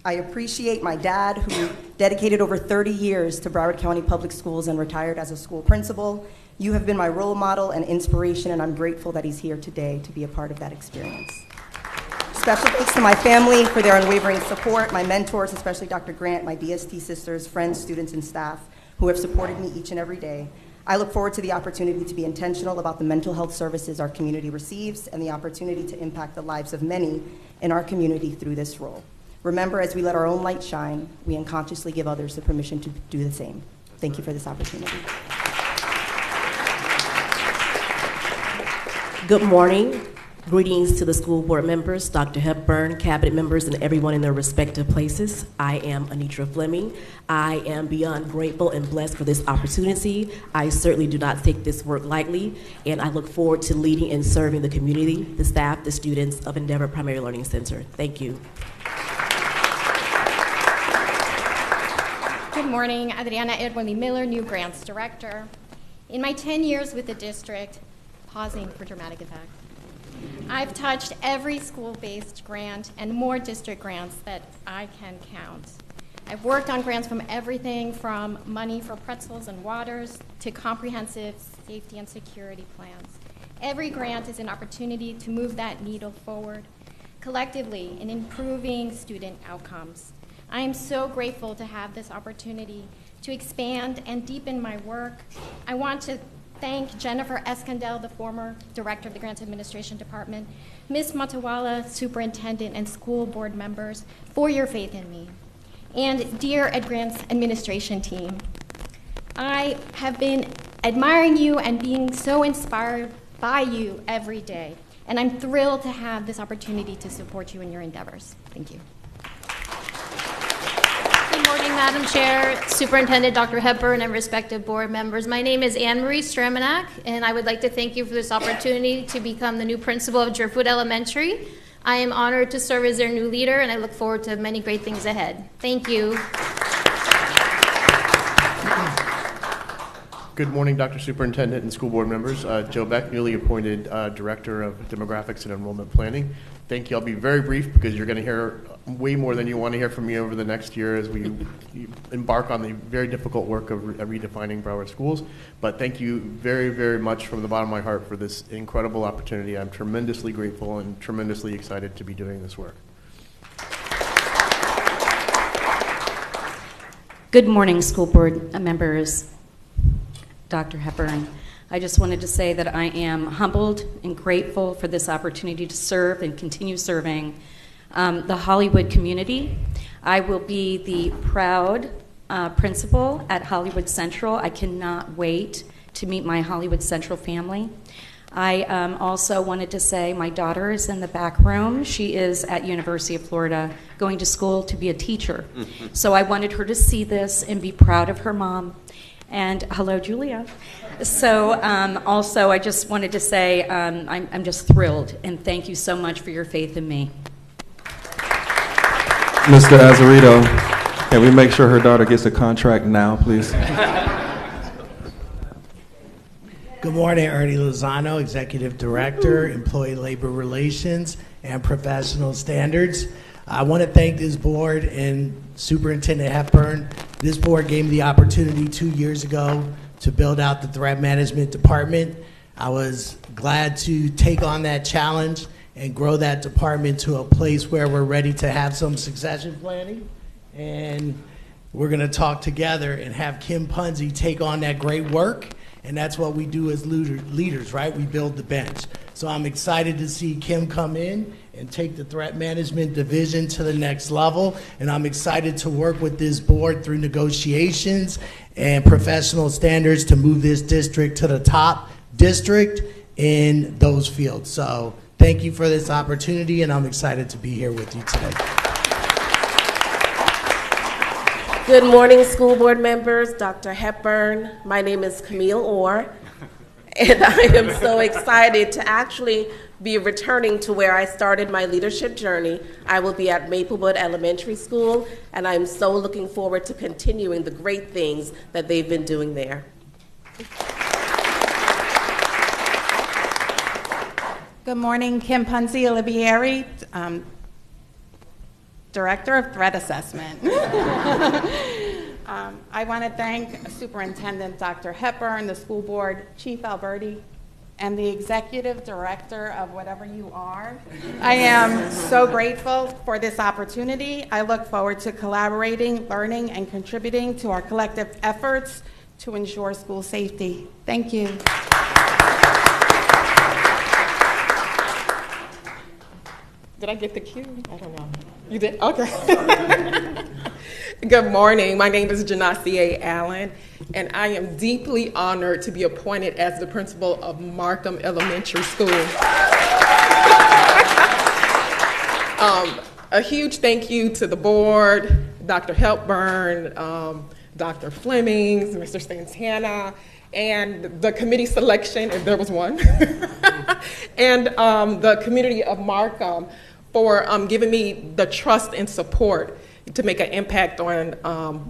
I appreciate my dad, who dedicated over 30 years to Broward County Public Schools and retired as a school principal. You have been my role model and inspiration, and I'm grateful that he's here today to be a part of that experience. Special thanks to my family for their unwavering support, my mentors, especially Dr. Grant, my DST sisters, friends, students, and staff, who have supported me each and every day. I look forward to the opportunity to be intentional about the mental health services our community receives and the opportunity to impact the lives of many in our community through this role. Remember, as we let our own light shine, we unconsciously give others the permission to do the same. Thank you for this opportunity. Good morning. Greetings to the school board members, Dr. Hepburn, cabinet members, and everyone in their respective places. I am Anitra Fleming. I am beyond grateful and blessed for this opportunity. I certainly do not take this work lightly, and I look forward to leading and serving the community, the staff, the students of Endeavor Primary Learning Center. Thank you. Good morning, Adriana Edwin Miller, new grants director. In my 10 years with the district, pausing for dramatic effect, I've touched every school-based grant and more district grants that I can count. I've worked on grants from everything from money for pretzels and waters to comprehensive safety and security plans. Every grant is an opportunity to move that needle forward collectively in improving student outcomes. I am so grateful to have this opportunity to expand and deepen my work. I want to thank Jennifer Escondel, the former director of the Grants Administration Department, Ms. Matawala, superintendent, and school board members for your faith in me. And dear Ed Grants Administration team, I have been admiring you and being so inspired by you every day. And I'm thrilled to have this opportunity to support you in your endeavors. Thank you. Good morning, Madam Chair, Superintendent Dr. Hepburn, and respective board members. My name is Anne-Marie Stramanak, and I would like to thank you for this opportunity to become the new principal of Driftwood Elementary. I am honored to serve as their new leader, and I look forward to many great things ahead. Thank you. Good morning, Dr. Superintendent and school board members. Joe Beck, newly appointed Director of Demographics and Enrollment Planning. Thank you. I'll be very brief because you're going to hear way more than you want to hear from me over the next year as we embark on the very difficult work of redefining Broward schools. But thank you very, very much from the bottom of my heart for this incredible opportunity. I'm tremendously grateful and tremendously excited to be doing this work. Good morning, school board members. Dr. Hepburn, I just wanted to say that I am humbled and grateful for this opportunity to serve and continue serving the Hollywood community. I will be the proud principal at Hollywood Central. I cannot wait to meet my Hollywood Central family. I also wanted to say my daughter is in the back room. She is at University of Florida going to school to be a teacher. So I wanted her to see this and be proud of her mom. And hello, Julia. So also, I just wanted to say I'm just thrilled, and thank you so much for your faith in me. Mr. Azarito, can we make sure her daughter gets a contract now, please? Good morning, Ernie Lozano, Executive Director, Employee Labor Relations and Professional Standards. I want to thank this board and Superintendent Hepburn. This board gave me the opportunity 2 years ago to build out the Threat Management Department. I was glad to take on that challenge and grow that department to a place where we're ready to have some succession planning. And we're going to talk together and have Kim Punzi take on that great work. And that's what we do as leaders, right? We build the bench. So I'm excited to see Kim come in and take the threat management division to the next level. And I'm excited to work with this board through negotiations and professional standards to move this district to the top district in those fields. So thank you for this opportunity, and I'm excited to be here with you today. Good morning, school board members, Dr. Hepburn. My name is Camille Orr, and I am so excited to actually be returning to where I started my leadership journey. I will be at Maplewood Elementary School, and I'm so looking forward to continuing the great things that they've been doing there. Good morning, Kim Punzi Olivieri, Director of Threat Assessment. I want to thank Superintendent Dr. Hepburn, the school board, Chief Alberti, and the executive director of whatever you are. I am so grateful for this opportunity. I look forward to collaborating, learning, and contributing to our collective efforts to ensure school safety. Thank you. Did I get the cue? I don't know. You did? Okay. Good morning. My name is Janasia Allen, and I am deeply honored to be appointed as the principal of Markham Elementary School. A huge thank you to the board, Dr. Hepburn, Dr. Fleming, Mr. Santana, and the committee selection, if there was one, and the community of Markham for giving me the trust and support to make an impact on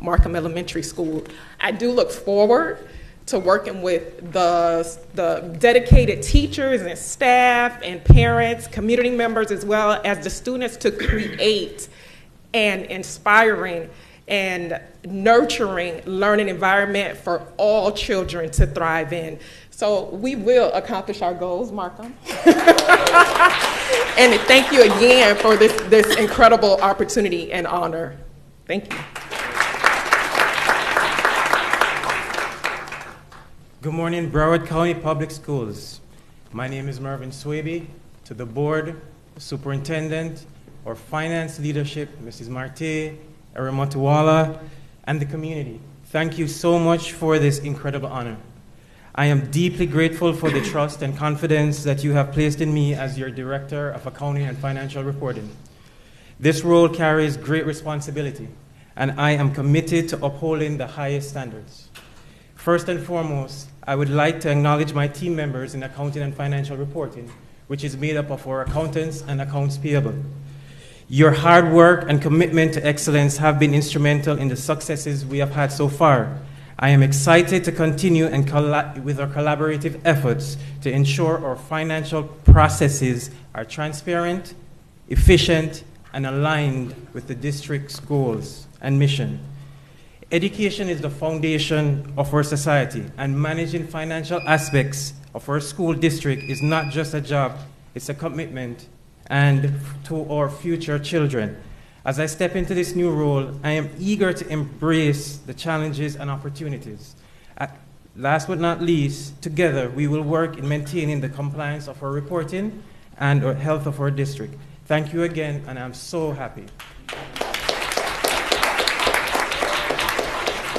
Markham Elementary School. I do look forward to working with the dedicated teachers and staff and parents, community members, as well as the students to create an inspiring and nurturing learning environment for all children to thrive in. So we will accomplish our goals, Markham. And thank you again for this incredible opportunity and honor. Thank you. Good morning, Broward County Public Schools. My name is Mervyn Swaby. To the board, the superintendent, our finance leadership, Mrs. Marte, Eremotuwala, and the community, thank you so much for this incredible honor. I am deeply grateful for the trust and confidence that you have placed in me as your Director of Accounting and Financial Reporting. This role carries great responsibility, and I am committed to upholding the highest standards. First and foremost, I would like to acknowledge my team members in Accounting and Financial Reporting, which is made up of our accountants and accounts payable. Your hard work and commitment to excellence have been instrumental in the successes we have had so far. I am excited to continue and with our collaborative efforts to ensure our financial processes are transparent, efficient, and aligned with the district's goals and mission. Education is the foundation of our society, and managing financial aspects of our school district is not just a job, it's a commitment and to our future children. As I step into this new role, I am eager to embrace the challenges and opportunities. Last but not least, together we will work in maintaining the compliance of our reporting and our health of our district. Thank you again, and I'm so happy.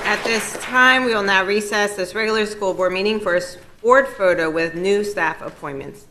At this time, we will now recess this regular school board meeting for a board photo with new staff appointments.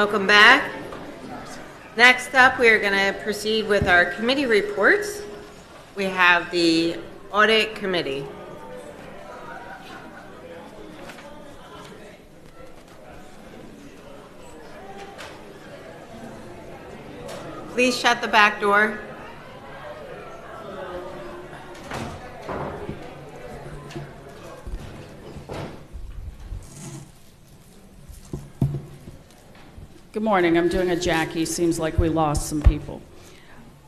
Welcome back. Next up, we are going to proceed with our committee reports. We have the Audit Committee. Please shut the back door. Good morning. I'm doing a Jackie. Seems like we lost some people.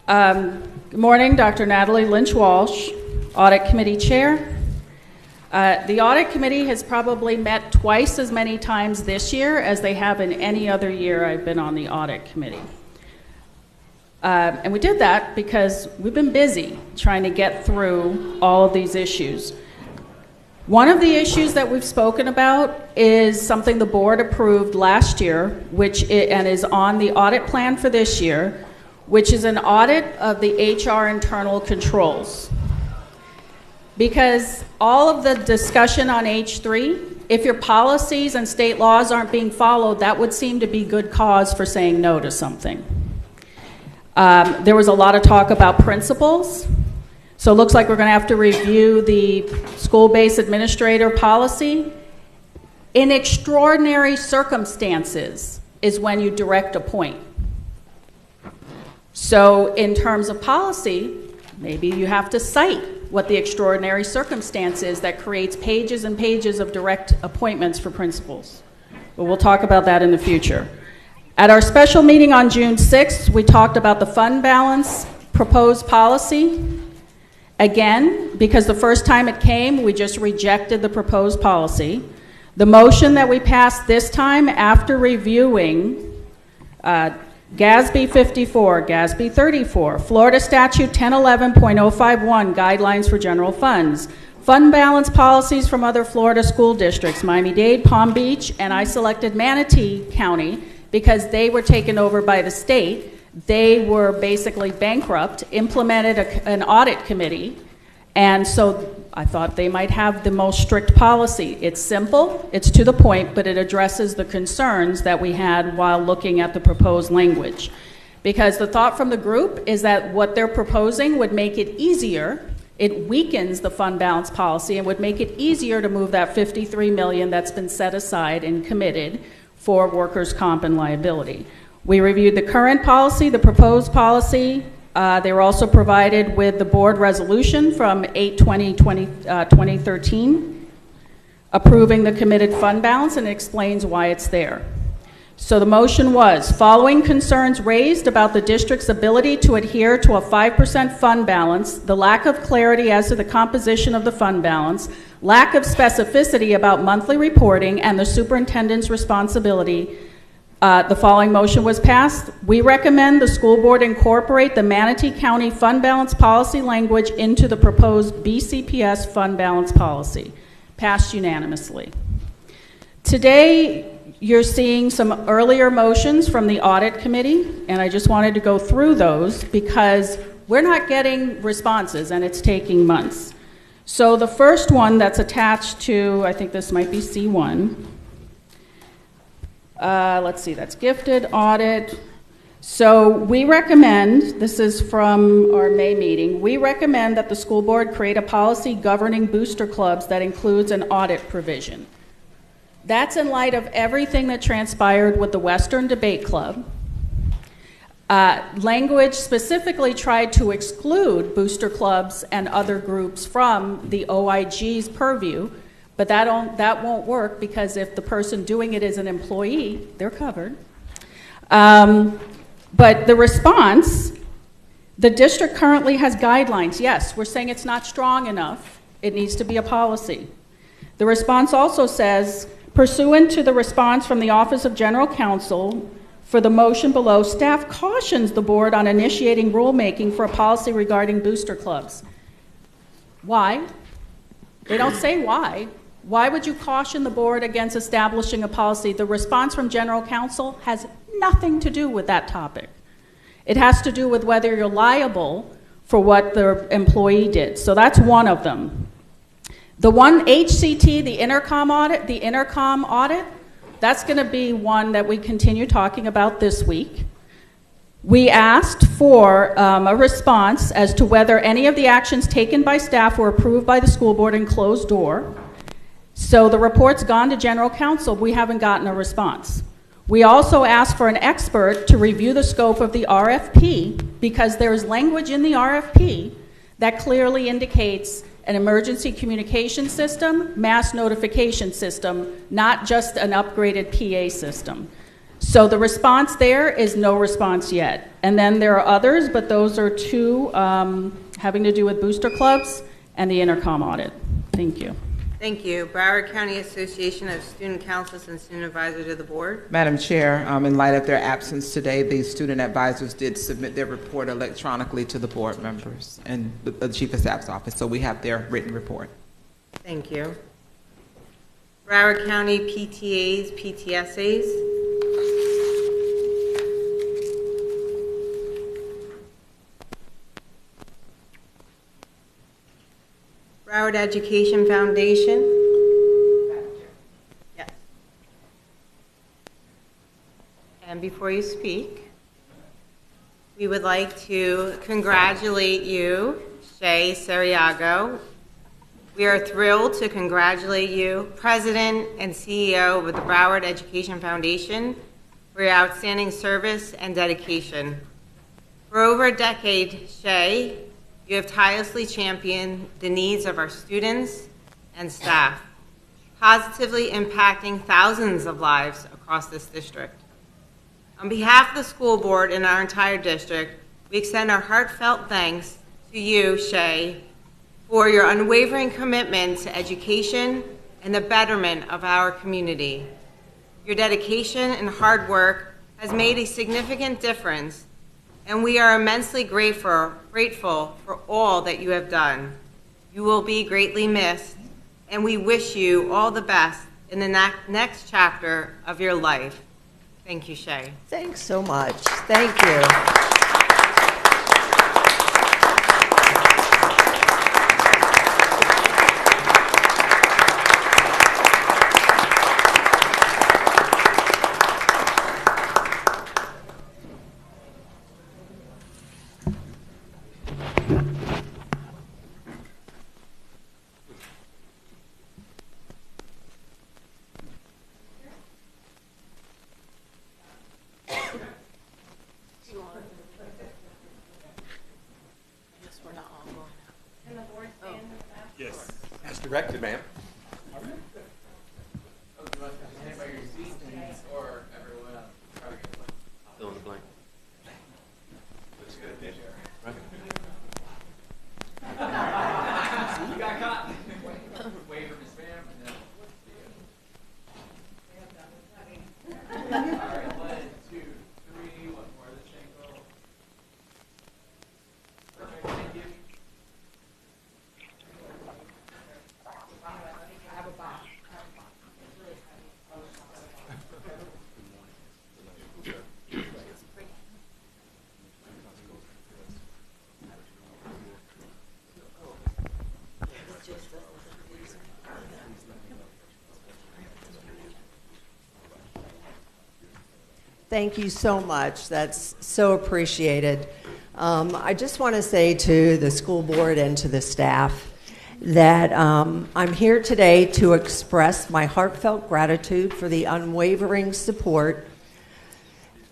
Good morning, Dr. Natalie Lynch-Walsh, Audit Committee Chair. The Audit Committee has probably met twice as many times this year as they have in any other year I've been on the Audit Committee. And we did that because we've been busy trying to get through all of these issues. One of the issues that we've spoken about is something the board approved last year, and is on the audit plan for this year, which is an audit of the HR internal controls. Because all of the discussion on H3, if your policies and state laws aren't being followed, that would seem to be good cause for saying no to something. There was a lot of talk about principals. So it looks like we're going to have to review the school-based administrator policy. In extraordinary circumstances is when you direct appoint. So in terms of policy, maybe you have to cite what the extraordinary circumstance is that creates pages and pages of direct appointments for principals. But we'll talk about that in the future. At our special meeting on June 6th, we talked about the fund balance proposed policy. Again, because the first time it came, we just rejected the proposed policy. The motion that we passed this time, after reviewing GASB 54, GASB 34, Florida Statute 1011.051, Guidelines for General Funds, fund balance policies from other Florida school districts, Miami-Dade, Palm Beach, and I selected Manatee County because they were taken over by the state. They were basically bankrupt, implemented an audit committee, and so I thought they might have the most strict policy. It's simple, it's to the point, but it addresses the concerns that we had while looking at the proposed language. Because the thought from the group is that what they're proposing would make it easier, it weakens the fund balance policy and would make it easier to move that $53 million that's been set aside and committed for workers' comp and liability. We reviewed the current policy, the proposed policy. They were also provided with the board resolution from 8/20/2013, approving the committed fund balance, and it explains why it's there. So the motion was, following concerns raised about the district's ability to adhere to a 5% fund balance, the lack of clarity as to the composition of the fund balance, lack of specificity about monthly reporting, and the superintendent's responsibility, the following motion was passed. We recommend the school board incorporate the Manatee County fund balance policy language into the proposed BCPS fund balance policy. Passed unanimously. Today, you're seeing some earlier motions from the audit committee, and I just wanted to go through those because we're not getting responses and it's taking months. So the first one that's attached to, I think this might be C1. Let's see, that's gifted, audit. So we recommend, this is from our May meeting, we recommend that the school board create a policy governing booster clubs that includes an audit provision. That's in light of everything that transpired with the Western Debate Club. Language specifically tried to exclude booster clubs and other groups from the OIG's purview, but that won't work because if the person doing it is an employee, they're covered. But the response, the district currently has guidelines. Yes, we're saying it's not strong enough. It needs to be a policy. The response also says, pursuant to the response from the Office of General Counsel for the motion below, staff cautions the board on initiating rulemaking for a policy regarding booster clubs. Why? They don't say why. Why would you caution the board against establishing a policy? The response from General Counsel has nothing to do with that topic. It has to do with whether you're liable for what the employee did. So that's one of them. The one HCT, the intercom audit, that's going to be one that we continue talking about this week. We asked for a response as to whether any of the actions taken by staff were approved by the school board in closed door. So the report's gone to general counsel. We haven't gotten a response. We also asked for an expert to review the scope of the RFP because there's language in the RFP that clearly indicates an emergency communication system, mass notification system, not just an upgraded PA system. So the response there is no response yet. And then there are others, but those are two having to do with booster clubs and the intercom audit. Thank you. Thank you. Broward County Association of Student Councils and Student Advisors to the Board. Madam Chair, in light of their absence today, the student advisors did submit their report electronically to the board members and the Chief of Staff's office, so we have their written report. Thank you. Broward County PTAs, PTSAs. Broward Education Foundation. Yes. And before you speak, we would like to congratulate you, Shay Sariago. We are thrilled to congratulate you, President and CEO of the Broward Education Foundation, for your outstanding service and dedication. For over a decade, Shay, you have tirelessly championed the needs of our students and staff, positively impacting thousands of lives across this district. On behalf of the school board and our entire district, we extend our heartfelt thanks to you, Shay, for your unwavering commitment to education and the betterment of our community. Your dedication and hard work has made a significant difference, and we are immensely grateful for all that you have done. You will be greatly missed, and we wish you all the best in the next chapter of your life. Thank you, Shay. Thanks so much. Thank you. Yes. As directed, ma'am. Fill in the blank. Looks good, Dan. Right. You got caught. Wave for Miss Ma'am. All right, 1, 2, 3. One more of this angle. Perfect. Thank you. Thank you so much. That's so appreciated. I just want to say to the school board and to the staff that I'm here today to express my heartfelt gratitude for the unwavering support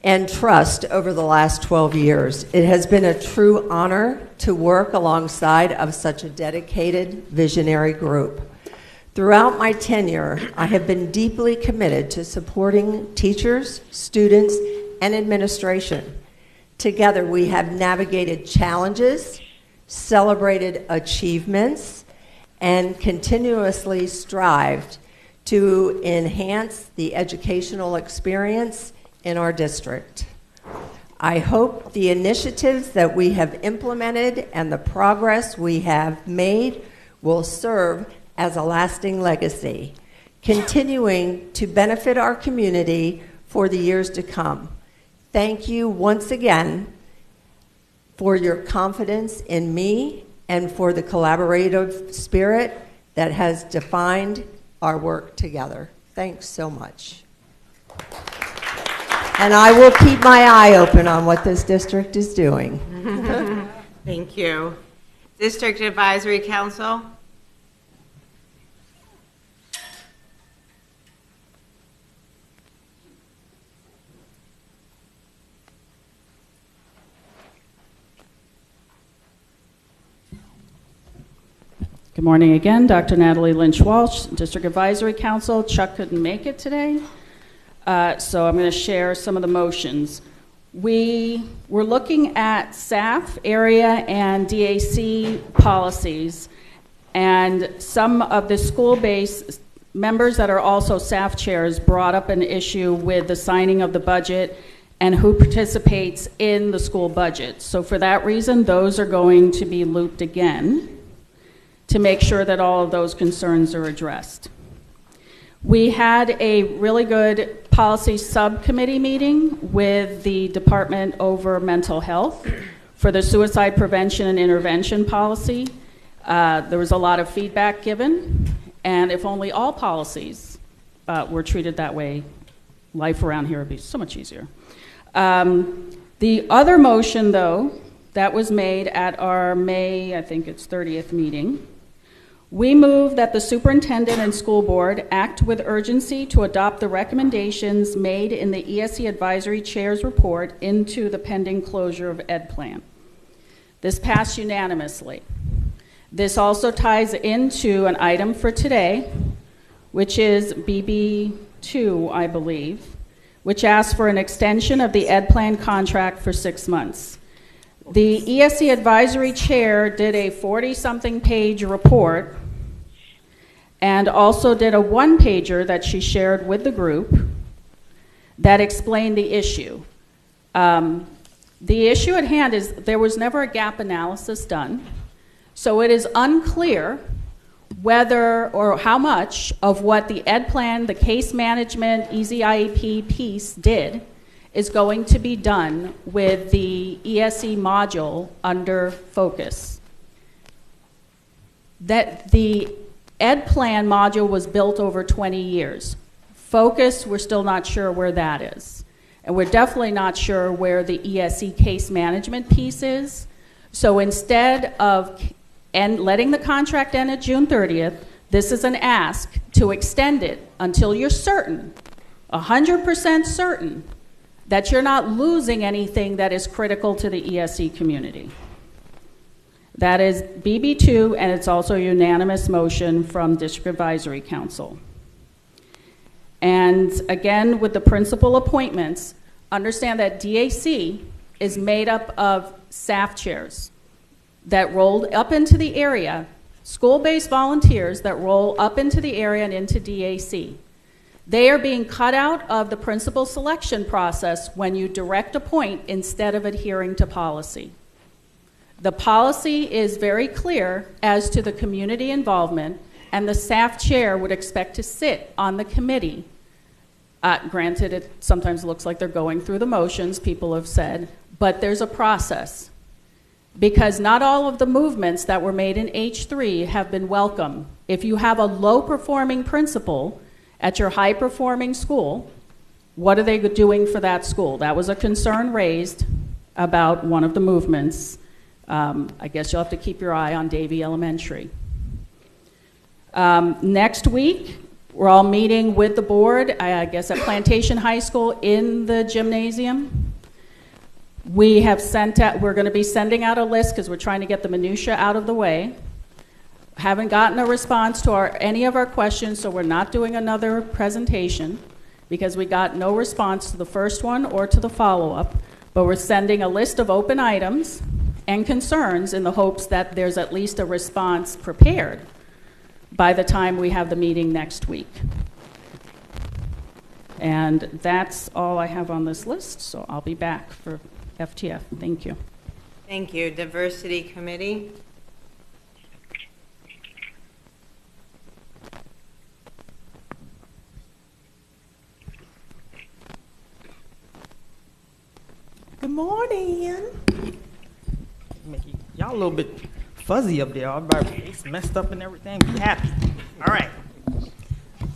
and trust over the last 12 years. It has been a true honor to work alongside of such a dedicated, visionary group. Throughout my tenure, I have been deeply committed to supporting teachers, students, and administration. Together, we have navigated challenges, celebrated achievements, and continuously strived to enhance the educational experience in our district. I hope the initiatives that we have implemented and the progress we have made will serve as a lasting legacy, continuing to benefit our community for the years to come. Thank you once again for your confidence in me and for the collaborative spirit that has defined our work together. Thanks so much. And I will keep my eye open on what this district is doing. Thank you. District Advisory Council. Good morning again, Dr. Natalie Lynch-Walsh, District Advisory Council. Chuck couldn't make it today, so I'm going to share some of the motions. We were looking at SAF area and DAC policies, and some of the school-based members that are also SAF chairs brought up an issue with the signing of the budget and who participates in the school budget. So for that reason, those are going to be looped again to make sure that all of those concerns are addressed. We had a really good policy subcommittee meeting with the Department over Mental Health for the suicide prevention and intervention policy. There was a lot of feedback given, and if only all policies were treated that way, life around here would be so much easier. The other motion, though, that was made at our May, I think it's 30th meeting, we move that the superintendent and school board act with urgency to adopt the recommendations made in the ESE Advisory Chair's report into the pending closure of Ed Plan. This passed unanimously. This also ties into an item for today, which is BB2, I believe, which asks for an extension of the Ed Plan contract for 6 months. The ESE Advisory Chair did a 40-something page report and also did a one-pager that she shared with the group that explained the issue. The issue at hand is there was never a gap analysis done, so it is unclear whether or how much of what the Ed Plan, the case management, Easy IEP piece did is going to be done with the ESE module under focus. That the Ed Plan module was built over 20 years. Focus, we're still not sure where that is. And we're definitely not sure where the ESE case management piece is. So instead of letting the contract end at June 30th, this is an ask to extend it until you're certain, 100% certain, that you're not losing anything that is critical to the ESE community. That is BB2, and it's also a unanimous motion from District Advisory Council. And again, with the principal appointments, understand that DAC is made up of SAF chairs that rolled up into the area, school-based volunteers that roll up into the area and into DAC. They are being cut out of the principal selection process when you direct appoint instead of adhering to policy. The policy is very clear as to the community involvement, and the SAF chair would expect to sit on the committee. Granted, it sometimes looks like they're going through the motions, people have said, but there's a process. Because not all of the movements that were made in H3 have been welcome. If you have a low-performing principal at your high-performing school, what are they doing for that school? That was a concern raised about one of the movements. I guess you'll have to keep your eye on Davie Elementary. Next week, we're all meeting with the board, I guess at Plantation High School in the gymnasium. We have we're going to be sending out a list because we're trying to get the minutia out of the way. Haven't gotten a response to any of our questions, so we're not doing another presentation because we got no response to the first one or to the follow-up, but we're sending a list of open items and concerns in the hopes that there's at least a response prepared by the time we have the meeting next week. And that's all I have on this list, so I'll be back for FTF. Thank you. Thank you. Diversity Committee. Good morning. Make y'all a little bit fuzzy up there. Everybody face messed up and everything. Be happy. All right.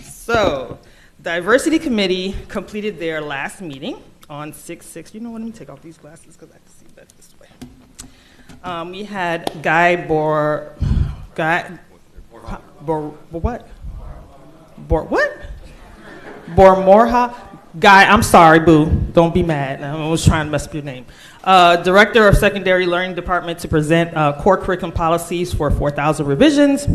So, Diversity Committee completed their last meeting on 6/6. You know what? Let me take off these glasses because I can see better this way. We had Bormorha? Guy, I'm sorry, boo. Don't be mad. I was trying to mess up your name. Director of Secondary Learning Department to present core curriculum policies for 4,000 revisions.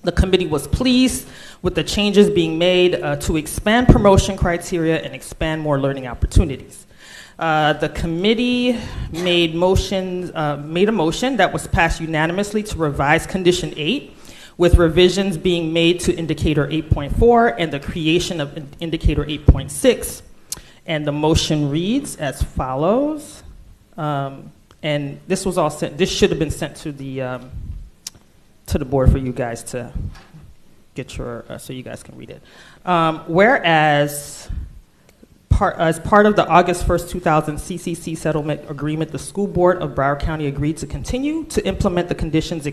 The committee was pleased with the changes being made to expand promotion criteria and expand more learning opportunities. The committee made a motion that was passed unanimously to revise Condition 8, with revisions being made to Indicator 8.4 and the creation of Indicator 8.6. And the motion reads as follows. And this was all sent. This should have been sent to the board for you guys to get your, so you guys can read it. Whereas, as part of the August 1st, 2000 CCC settlement agreement, the school board of Broward County agreed to continue to implement the conditions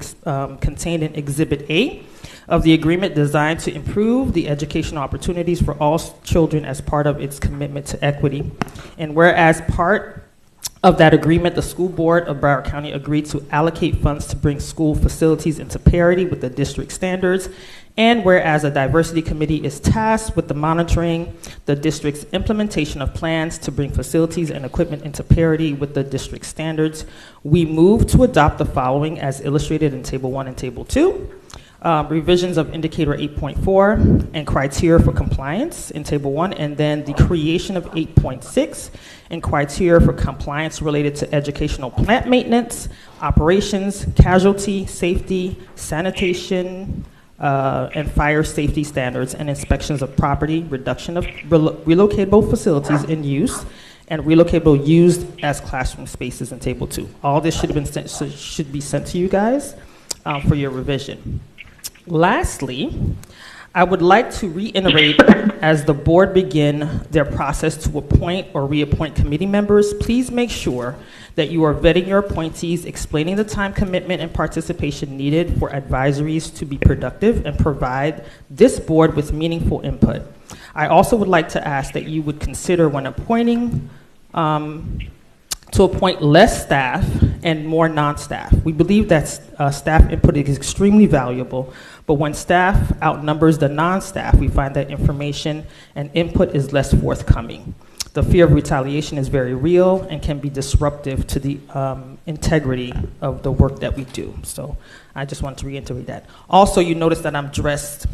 contained in Exhibit A of the agreement designed to improve the educational opportunities for all children as part of its commitment to equity. And whereas part of that agreement, the school board of Broward County agreed to allocate funds to bring school facilities into parity with the district standards. And whereas a diversity committee is tasked with the monitoring the district's implementation of plans to bring facilities and equipment into parity with the district standards, we move to adopt the following as illustrated in Table 1 and Table 2. Revisions of Indicator 8.4 and criteria for compliance in Table 1, and then the creation of 8.6 and criteria for compliance related to educational plant maintenance, operations, casualty, safety, sanitation, and fire safety standards, and inspections of property, reduction of relocatable facilities in use, and relocatable used as classroom spaces in Table 2. All this should be sent to you guys for your revision. Lastly, I would like to reiterate, as the board begin their process to appoint or reappoint committee members, please make sure that you are vetting your appointees, explaining the time commitment and participation needed for advisories to be productive and provide this board with meaningful input. I also would like to ask that you would consider when appointing to appoint less staff and more non-staff. We believe that staff input is extremely valuable, but when staff outnumbers the non-staff, we find that information and input is less forthcoming. The fear of retaliation is very real and can be disruptive to the integrity of the work that we do. So I just want to reiterate that. Also, you notice that I'm dressed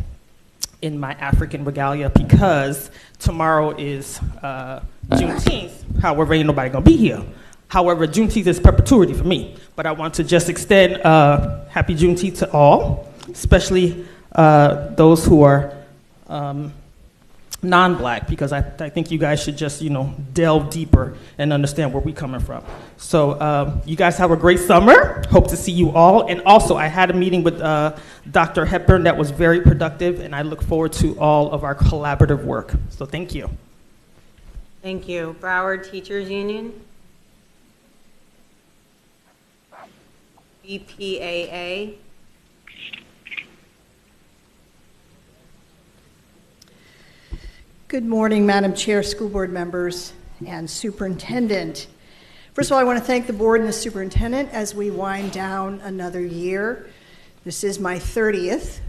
in my African regalia because tomorrow is Juneteenth. However, ain't nobody gonna be here. However, Juneteenth is perpetuity for me. But I want to just extend happy Juneteenth to all, especially those who are non-black, because I think you guys should just, delve deeper and understand where we're coming from. So you guys have a great summer. Hope to see you all. And also, I had a meeting with Dr. Hepburn that was very productive, and I look forward to all of our collaborative work. So thank you. Thank you. Broward Teachers Union. BPAA. Good morning, Madam Chair, school board members, and superintendent. First of all, I want to thank the board and the superintendent as we wind down another year. This is my 30th.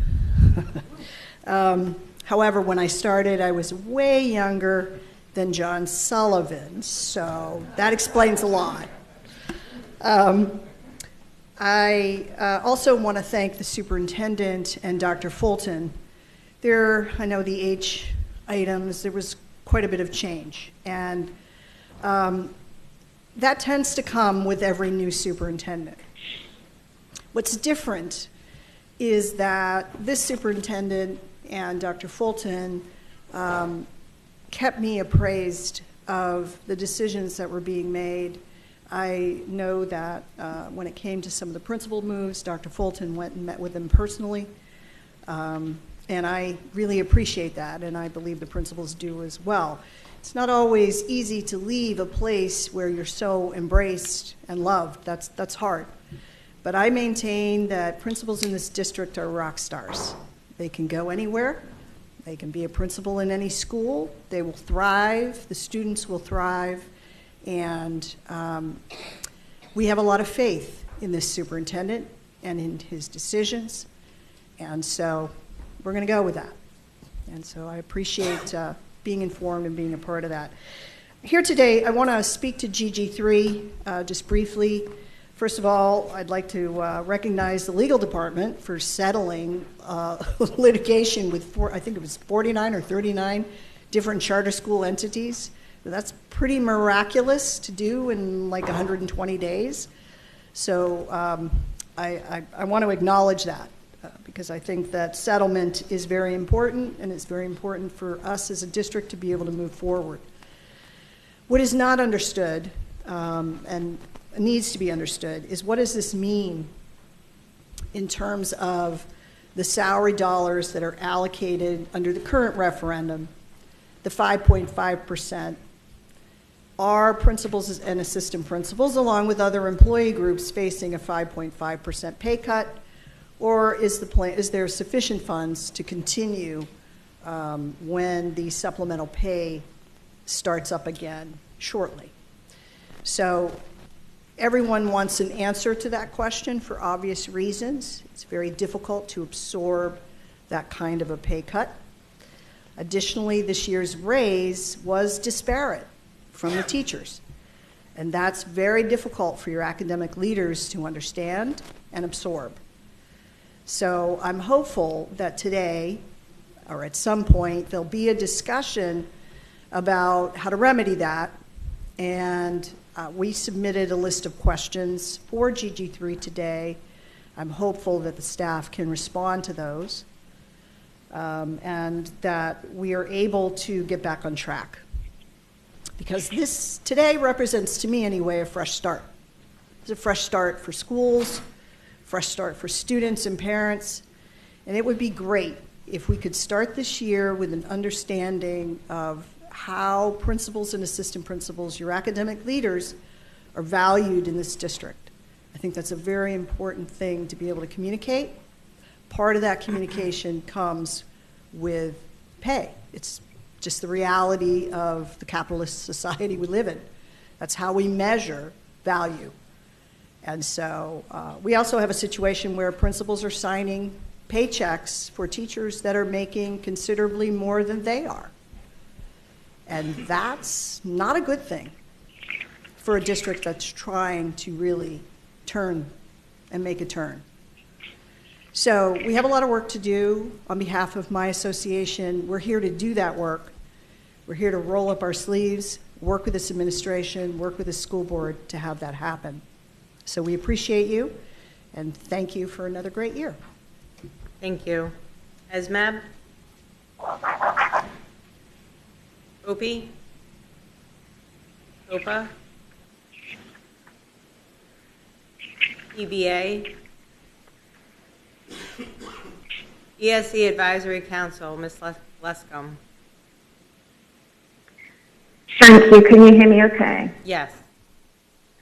However, when I started, I was way younger than John Sullivan, so that explains a lot. I also want to thank the superintendent and Dr. Fulton. I know the H items, there was quite a bit of change, and that tends to come with every new superintendent. What's different is that this superintendent and Dr. Fulton kept me appraised of the decisions that were being made. I know that when it came to some of the principal moves, Dr. Fulton went and met with them personally. And I really appreciate that, and I believe the principals do as well. It's not always easy to leave a place where you're so embraced and loved. That's hard. But I maintain that principals in this district are rock stars. They can go anywhere. They can be a principal in any school. They will thrive. The students will thrive. And we have a lot of faith in this superintendent and in his decisions. And so we're going to go with that. And so I appreciate being informed and being a part of that. Here today, I want to speak to GG3 just briefly. First of all, I'd like to recognize the legal department for settling litigation with, I think it was 49 or 39 different charter school entities. That's pretty miraculous to do in like 120 days. So I want to acknowledge that because I think that settlement is very important, and it's very important for us as a district to be able to move forward. What is not understood and needs to be understood is, what does this mean in terms of the salary dollars that are allocated under the current referendum, the 5.5%? Are principals and assistant principals, along with other employee groups, facing a 5.5% pay cut, or is there sufficient funds to continue when the supplemental pay starts up again shortly? So everyone wants an answer to that question for obvious reasons. It's very difficult to absorb that kind of a pay cut. Additionally, this year's raise was disparate from the teachers, and that's very difficult for your academic leaders to understand and absorb. So I'm hopeful that today, or at some point, there'll be a discussion about how to remedy that, and we submitted a list of questions for GG3 today. I'm hopeful that the staff can respond to those and that we are able to get back on track. Because this today represents, to me anyway, a fresh start. It's a fresh start for schools, fresh start for students and parents, and it would be great if we could start this year with an understanding of how principals and assistant principals, your academic leaders, are valued in this district. I think that's a very important thing to be able to communicate. Part of that communication comes with pay. It's just the reality of the capitalist society we live in. That's how we measure value. And so we also have a situation where principals are signing paychecks for teachers that are making considerably more than they are. And that's not a good thing for a district that's trying to really turn and make a turn. So we have a lot of work to do. On behalf of my association, we're here to do that work. We're here to roll up our sleeves, work with this administration, work with the school board to have that happen. So we appreciate you, and thank you for another great year. Thank you. Esmab? Opie? Opa? EBA? ESE Advisory Council, Ms. Lescombe. Thank you. Can you hear me okay? Yes.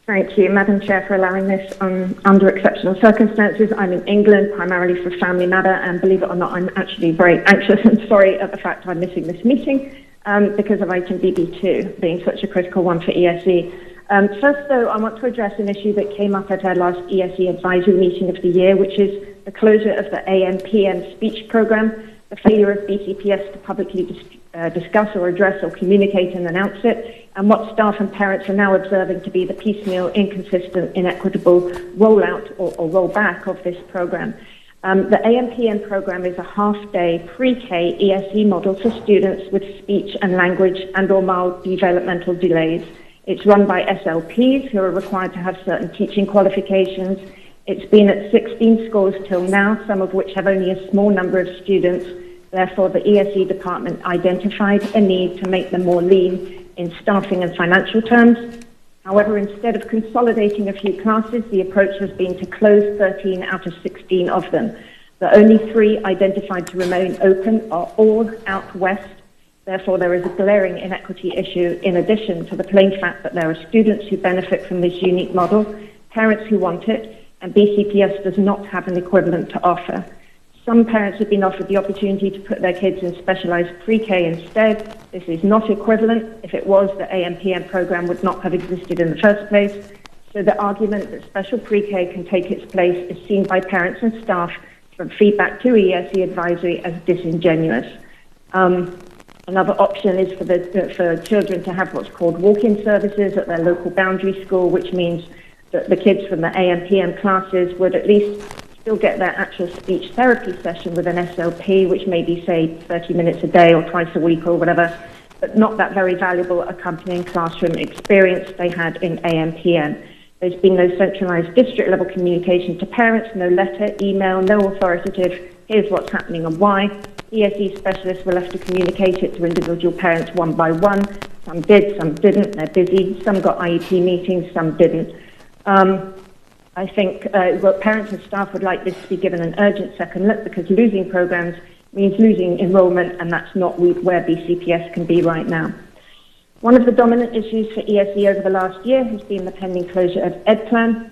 Thank you, Madam Chair, for allowing this under exceptional circumstances. I'm in England, primarily for family matter, and believe it or not, I'm actually very anxious and sorry at the fact I'm missing this meeting because of item BB2 being such a critical one for ESE. First, though, I want to address an issue that came up at our last ESE advisory meeting of the year, which is the closure of the AMPM speech program, the failure of BCPS to publicly discuss or address or communicate and announce it, and what staff and parents are now observing to be the piecemeal, inconsistent, inequitable rollout or rollback of this program. The AMPM program is a half-day pre-K ESE model for students with speech and language and or mild developmental delays. It's run by SLPs who are required to have certain teaching qualifications. It's been at 16 schools till now, some of which have only a small number of students. Therefore, the ESE department identified a need to make them more lean in staffing and financial terms. However, instead of consolidating a few classes, the approach has been to close 13 out of 16 of them. The only 3 identified to remain open are all out west. Therefore, there is a glaring inequity issue in addition to the plain fact that there are students who benefit from this unique model, parents who want it, and BCPS does not have an equivalent to offer. Some parents have been offered the opportunity to put their kids in specialized pre-K instead. This is not equivalent. If it was, the AM/PM program would not have existed in the first place. So the argument that special pre-K can take its place is seen by parents and staff from feedback to ESE advisory as disingenuous. Another option is for children to have what's called walk-in services at their local boundary school, which means that the kids from the AM/PM classes would at least still get their actual speech therapy session with an SLP, which may be, say, 30 minutes a day or twice a week or whatever, but not that very valuable accompanying classroom experience they had in AM/PM. There's been no centralized district-level communication to parents, no letter, email, no authoritative, here's what's happening and why. ESE specialists will have to communicate it to individual parents one by one. Some did, some didn't, they're busy. Some got IEP meetings, some didn't. I think parents and staff would like this to be given an urgent second look, because losing programs means losing enrollment, and that's not where BCPS can be right now. One of the dominant issues for ESE over the last year has been the pending closure of EdPlan,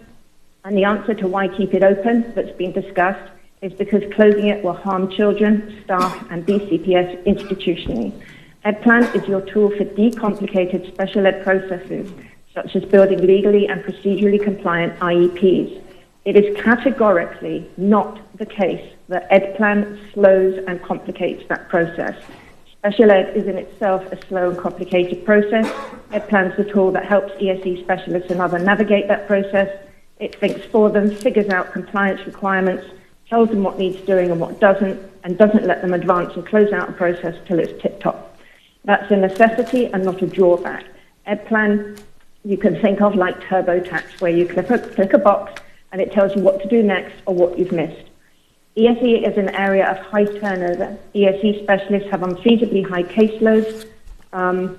and the answer to why keep it open that's been discussed is because closing it will harm children, staff, and BCPS institutionally. EdPlan is your tool for decomplicated special ed processes, such as building legally and procedurally compliant IEPs. It is categorically not the case that EdPlan slows and complicates that process. Special ed is in itself a slow and complicated process. EdPlan is the tool that helps ESE specialists and others navigate that process. It thinks for them, figures out compliance requirements, tells them what needs doing and what doesn't, and doesn't let them advance and close out a process till it's tip-top. That's a necessity and not a drawback. EdPlan you can think of like TurboTax, where you click a box and it tells you what to do next or what you've missed. ESE is an area of high turnover. ESE specialists have unfeasibly high caseloads, and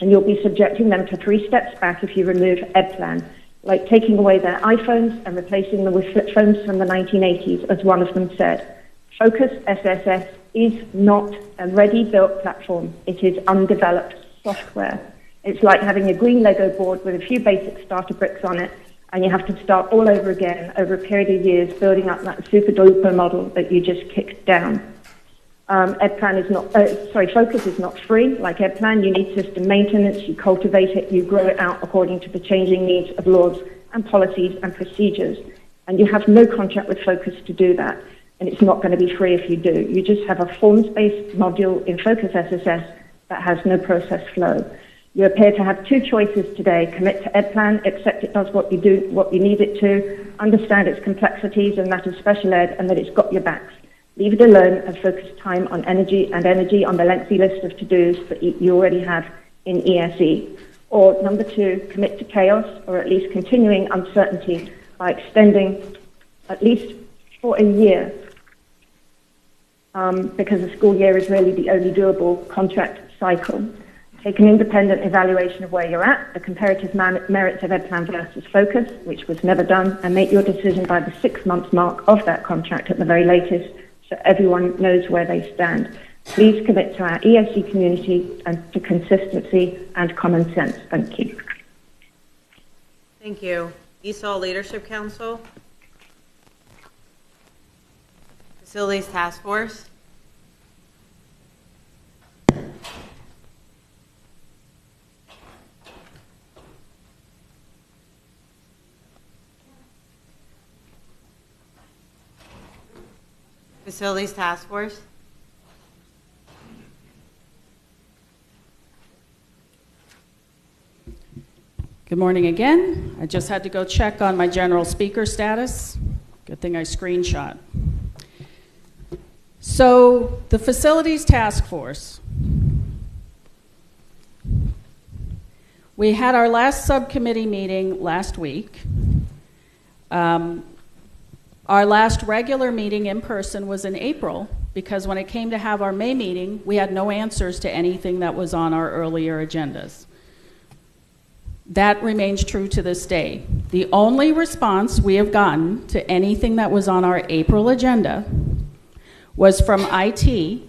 you'll be subjecting them to 3 steps back if you remove EdPlan, like taking away their iPhones and replacing them with flip phones from the 1980s, as one of them said. Focus SSS is not a ready-built platform. It is undeveloped software. It's like having a green Lego board with a few basic starter bricks on it, and you have to start all over again over a period of years, building up that super-duper model that you just kicked down. Focus is not free. Like EdPlan, you need system maintenance, you cultivate it, you grow it out according to the changing needs of laws and policies and procedures. And you have no contract with Focus to do that, and it's not going to be free if you do. You just have a forms-based module in Focus SSS that has no process flow. You appear to have 2 choices today: commit to EdPlan, accept it does what you need it to, understand its complexities and that of special ed, and that it's got your backs. Leave it alone and focus time on energy on the lengthy list of to-dos that you already have in ESE. Or number 2, commit to chaos, or at least continuing uncertainty by extending at least for a year, because the school year is really the only doable contract cycle. Take an independent evaluation of where you're at, the comparative merits of EdPlan versus Focus, which was never done, and make your decision by the 6-month mark of that contract at the very latest, so everyone knows where they stand. Please commit to our ESE community and to consistency and common sense. Thank you. Thank you. ESOL Leadership Council. Facilities Task Force. Facilities Task Force. Good morning again. I just had to go check on my general speaker status. Good thing I screenshot. So the Facilities Task Force. We had our last subcommittee meeting last week. Our last regular meeting in person was in April, because when it came to have our May meeting, we had no answers to anything that was on our earlier agendas. That remains true to this day. The only response we have gotten to anything that was on our April agenda was from IT,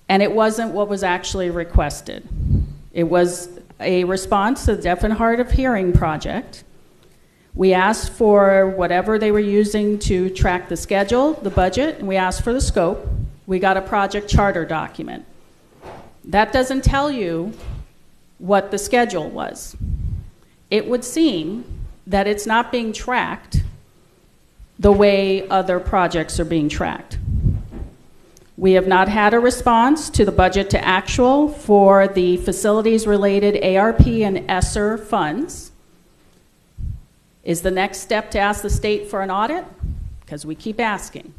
and it wasn't what was actually requested. It was a response to the Deaf and Hard of Hearing project, We asked for whatever they were using to track the schedule, the budget, and we asked for the scope. We got a project charter document. That doesn't tell you what the schedule was. It would seem that it's not being tracked the way other projects are being tracked. We have not had a response to the budget to actual for the facilities-related ARP and ESSER funds. Is the next step to ask the state for an audit? Because we keep asking.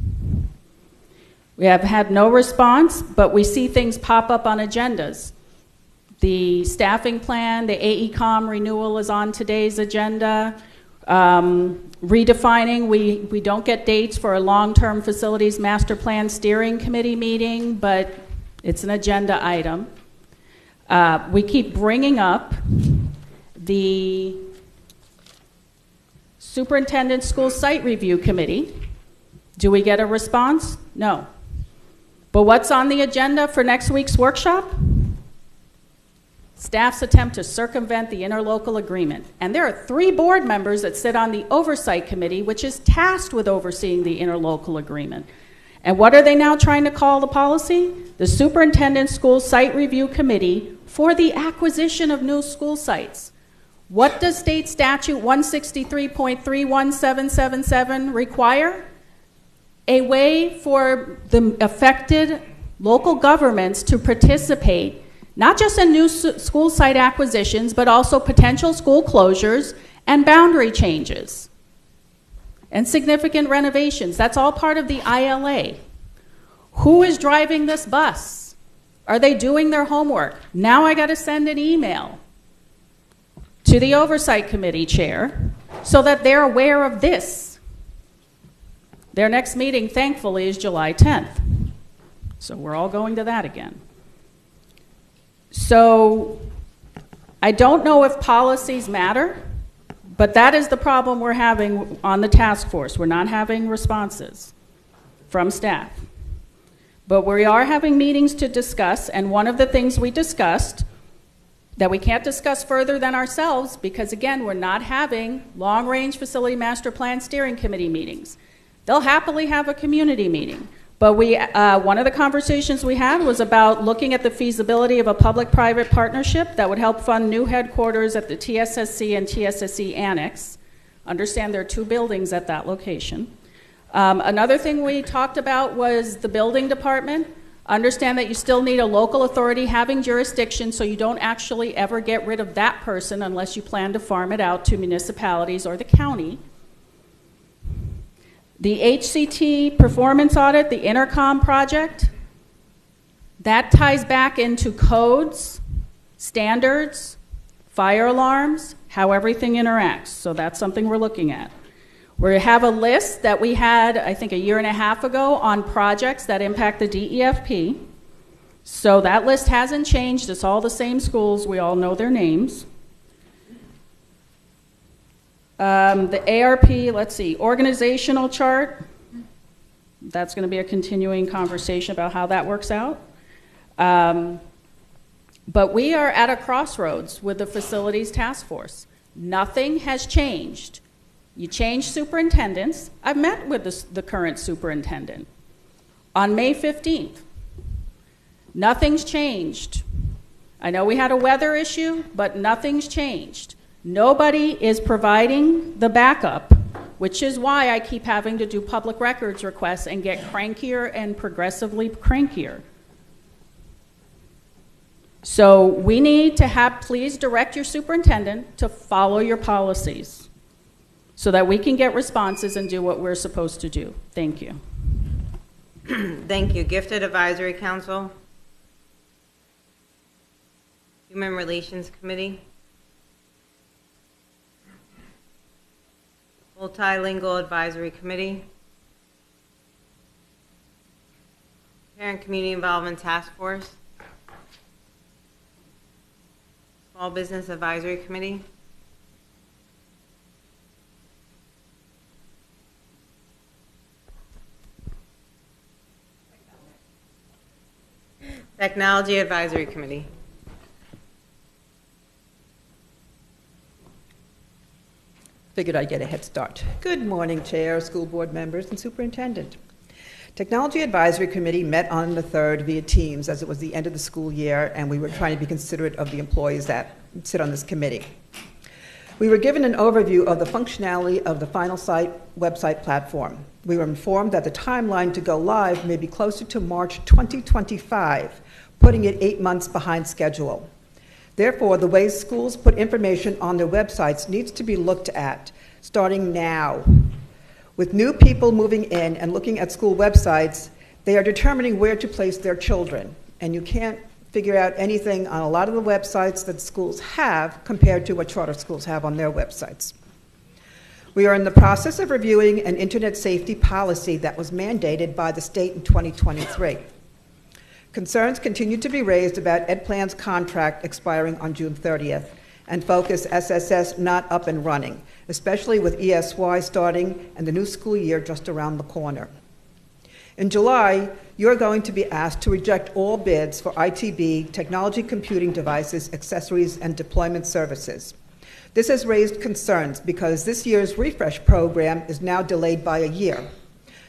We have had no response, but we see things pop up on agendas. The staffing plan, the AECOM renewal is on today's agenda. Redefining, we don't get dates for a long-term facilities master plan steering committee meeting, but it's an agenda item. We keep bringing up the Superintendent School Site Review Committee. Do we get a response? No. But what's on the agenda for next week's workshop? Staff's attempt to circumvent the interlocal agreement. And there are 3 board members that sit on the Oversight Committee, which is tasked with overseeing the interlocal agreement. And what are they now trying to call the policy? The Superintendent School Site Review Committee for the acquisition of new school sites. What does state statute 163.31777 require? A way for the affected local governments to participate not just in new school site acquisitions, but also potential school closures and boundary changes and significant renovations. That's all part of the ILA. Who is driving this bus? Are they doing their homework? Now I got to send an email to the Oversight Committee chair so that they're aware of this. Their next meeting, thankfully, is July 10th. So we're all going to that again. So I don't know if policies matter, but that is the problem we're having on the task force. We're not having responses from staff. But we are having meetings to discuss, and one of the things we discussed that we can't discuss further than ourselves, because again, we're not having long-range facility master plan steering committee meetings. They'll happily have a community meeting. But one of the conversations we had was about looking at the feasibility of a public-private partnership that would help fund new headquarters at the TSSC and TSSC Annex. Understand there are 2 buildings at that location. Another thing we talked about was the building department. Understand that you still need a local authority having jurisdiction, so you don't actually ever get rid of that person unless you plan to farm it out to municipalities or the county. The HCT performance audit, the intercom project, that ties back into codes, standards, fire alarms, how everything interacts. So that's something we're looking at. We have a list that we had, I think, 1.5 years ago on projects that impact the DEFP. So that list hasn't changed. It's all the same schools. We all know their names. The ARP, let's see, organizational chart. That's going to be a continuing conversation about how that works out. But we are at a crossroads with the facilities task force. Nothing has changed. You change superintendents. I've met with the current superintendent on May 15th. Nothing's changed. I know we had a weather issue, but nothing's changed. Nobody is providing the backup, which is why I keep having to do public records requests and get crankier and progressively crankier. So we need to please direct your superintendent to follow your policies so that we can get responses and do what we're supposed to do. Thank you. Thank you. Gifted Advisory Council. Human Relations Committee. Multilingual Advisory Committee. Parent Community Involvement Task Force. Small Business Advisory Committee. Technology Advisory Committee. Figured I'd get a head start. Good morning, Chair, school board members, and Superintendent. Technology Advisory Committee met on the 3rd via Teams as it was the end of the school year, and we were trying to be considerate of the employees that sit on this committee. We were given an overview of the functionality of the final site website platform. We were informed that the timeline to go live may be closer to March 2025, putting it 8 months behind schedule. Therefore, the way schools put information on their websites needs to be looked at, starting now. With new people moving in and looking at school websites, they are determining where to place their children, and you can't figure out anything on a lot of the websites that schools have compared to what charter schools have on their websites. We are in the process of reviewing an internet safety policy that was mandated by the state in 2023. Concerns continue to be raised about EdPlan's contract expiring on June 30th and Focus SSS not up and running, especially with ESY starting and the new school year just around the corner. In July, you're going to be asked to reject all bids for ITB, technology computing devices, accessories, and deployment services. This has raised concerns because this year's refresh program is now delayed by a year.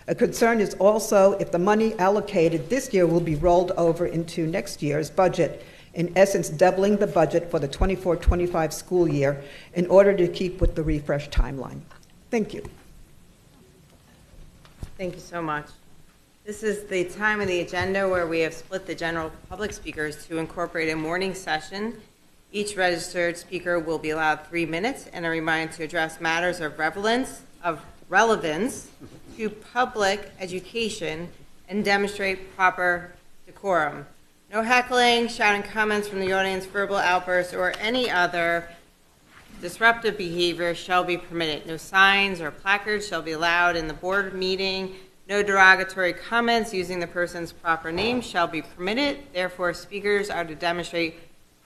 A concern is also if the money allocated this year will be rolled over into next year's budget, in essence doubling the budget for the 24-25 school year in order to keep with the refresh timeline. Thank you. Thank you so much. This is the time of the agenda where we have split the general public speakers to incorporate a morning session. Each registered speaker will be allowed 3 minutes and a reminder to address matters of relevance to public education and demonstrate proper decorum. No heckling, shouting comments from the audience, verbal outbursts, or any other disruptive behavior shall be permitted. No signs or placards shall be allowed in the board meeting. No derogatory comments using the person's proper name shall be permitted. Therefore, speakers are to demonstrate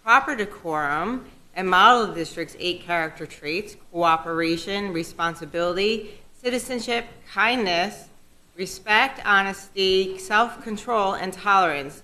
proper decorum and model the district's 8 character traits: cooperation, responsibility, citizenship, kindness, respect, honesty, self-control, and tolerance.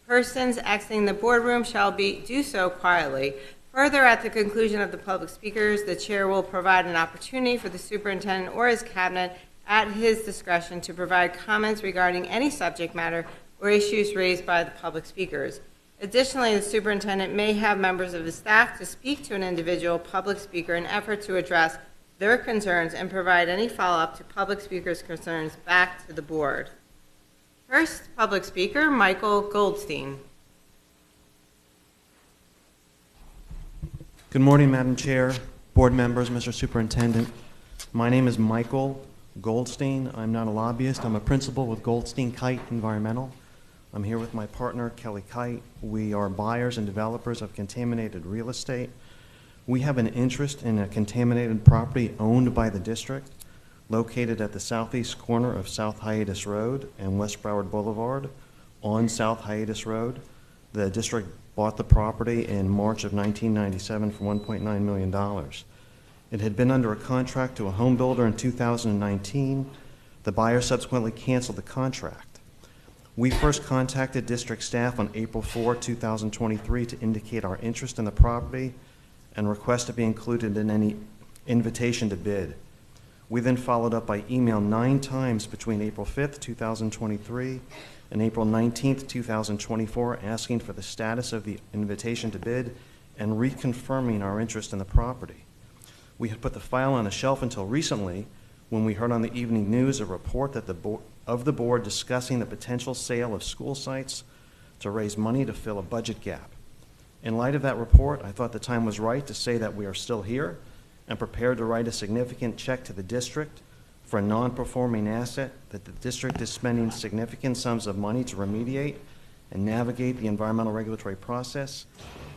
Persons exiting the boardroom shall do so quietly. Further, at the conclusion of the public speakers, the chair will provide an opportunity for the superintendent or his cabinet at his discretion to provide comments regarding any subject matter or issues raised by the public speakers. Additionally, the superintendent may have members of his staff to speak to an individual public speaker in an effort to address their concerns and provide any follow-up to public speakers' concerns back to the board. First public speaker, Michael Goldstein. Good morning, Madam Chair, board members, Mr. Superintendent. My name is Michael Goldstein. I'm not a lobbyist. I'm a principal with Goldstein Kite Environmental. I'm here with my partner, Kelly Kite. We are buyers and developers of contaminated real estate. We have an interest in a contaminated property owned by the district, located at the southeast corner of South Hiatus Road and West Broward Boulevard on South Hiatus Road. The district bought the property in March of 1997 for $1.9 million. It had been under a contract to a home builder in 2019. The buyer subsequently canceled the contract. We first contacted district staff on April 4, 2023 to indicate our interest in the property and request to be included in any invitation to bid. We then followed up by email 9 times between April 5th, 2023 and April 19th, 2024, asking for the status of the invitation to bid and reconfirming our interest in the property. We had put the file on a shelf until recently when we heard on the evening news a report that the board discussing the potential sale of school sites to raise money to fill a budget gap. In light of that report, I thought the time was right to say that we are still here and prepared to write a significant check to the district for a non-performing asset that the district is spending significant sums of money to remediate and navigate the environmental regulatory process,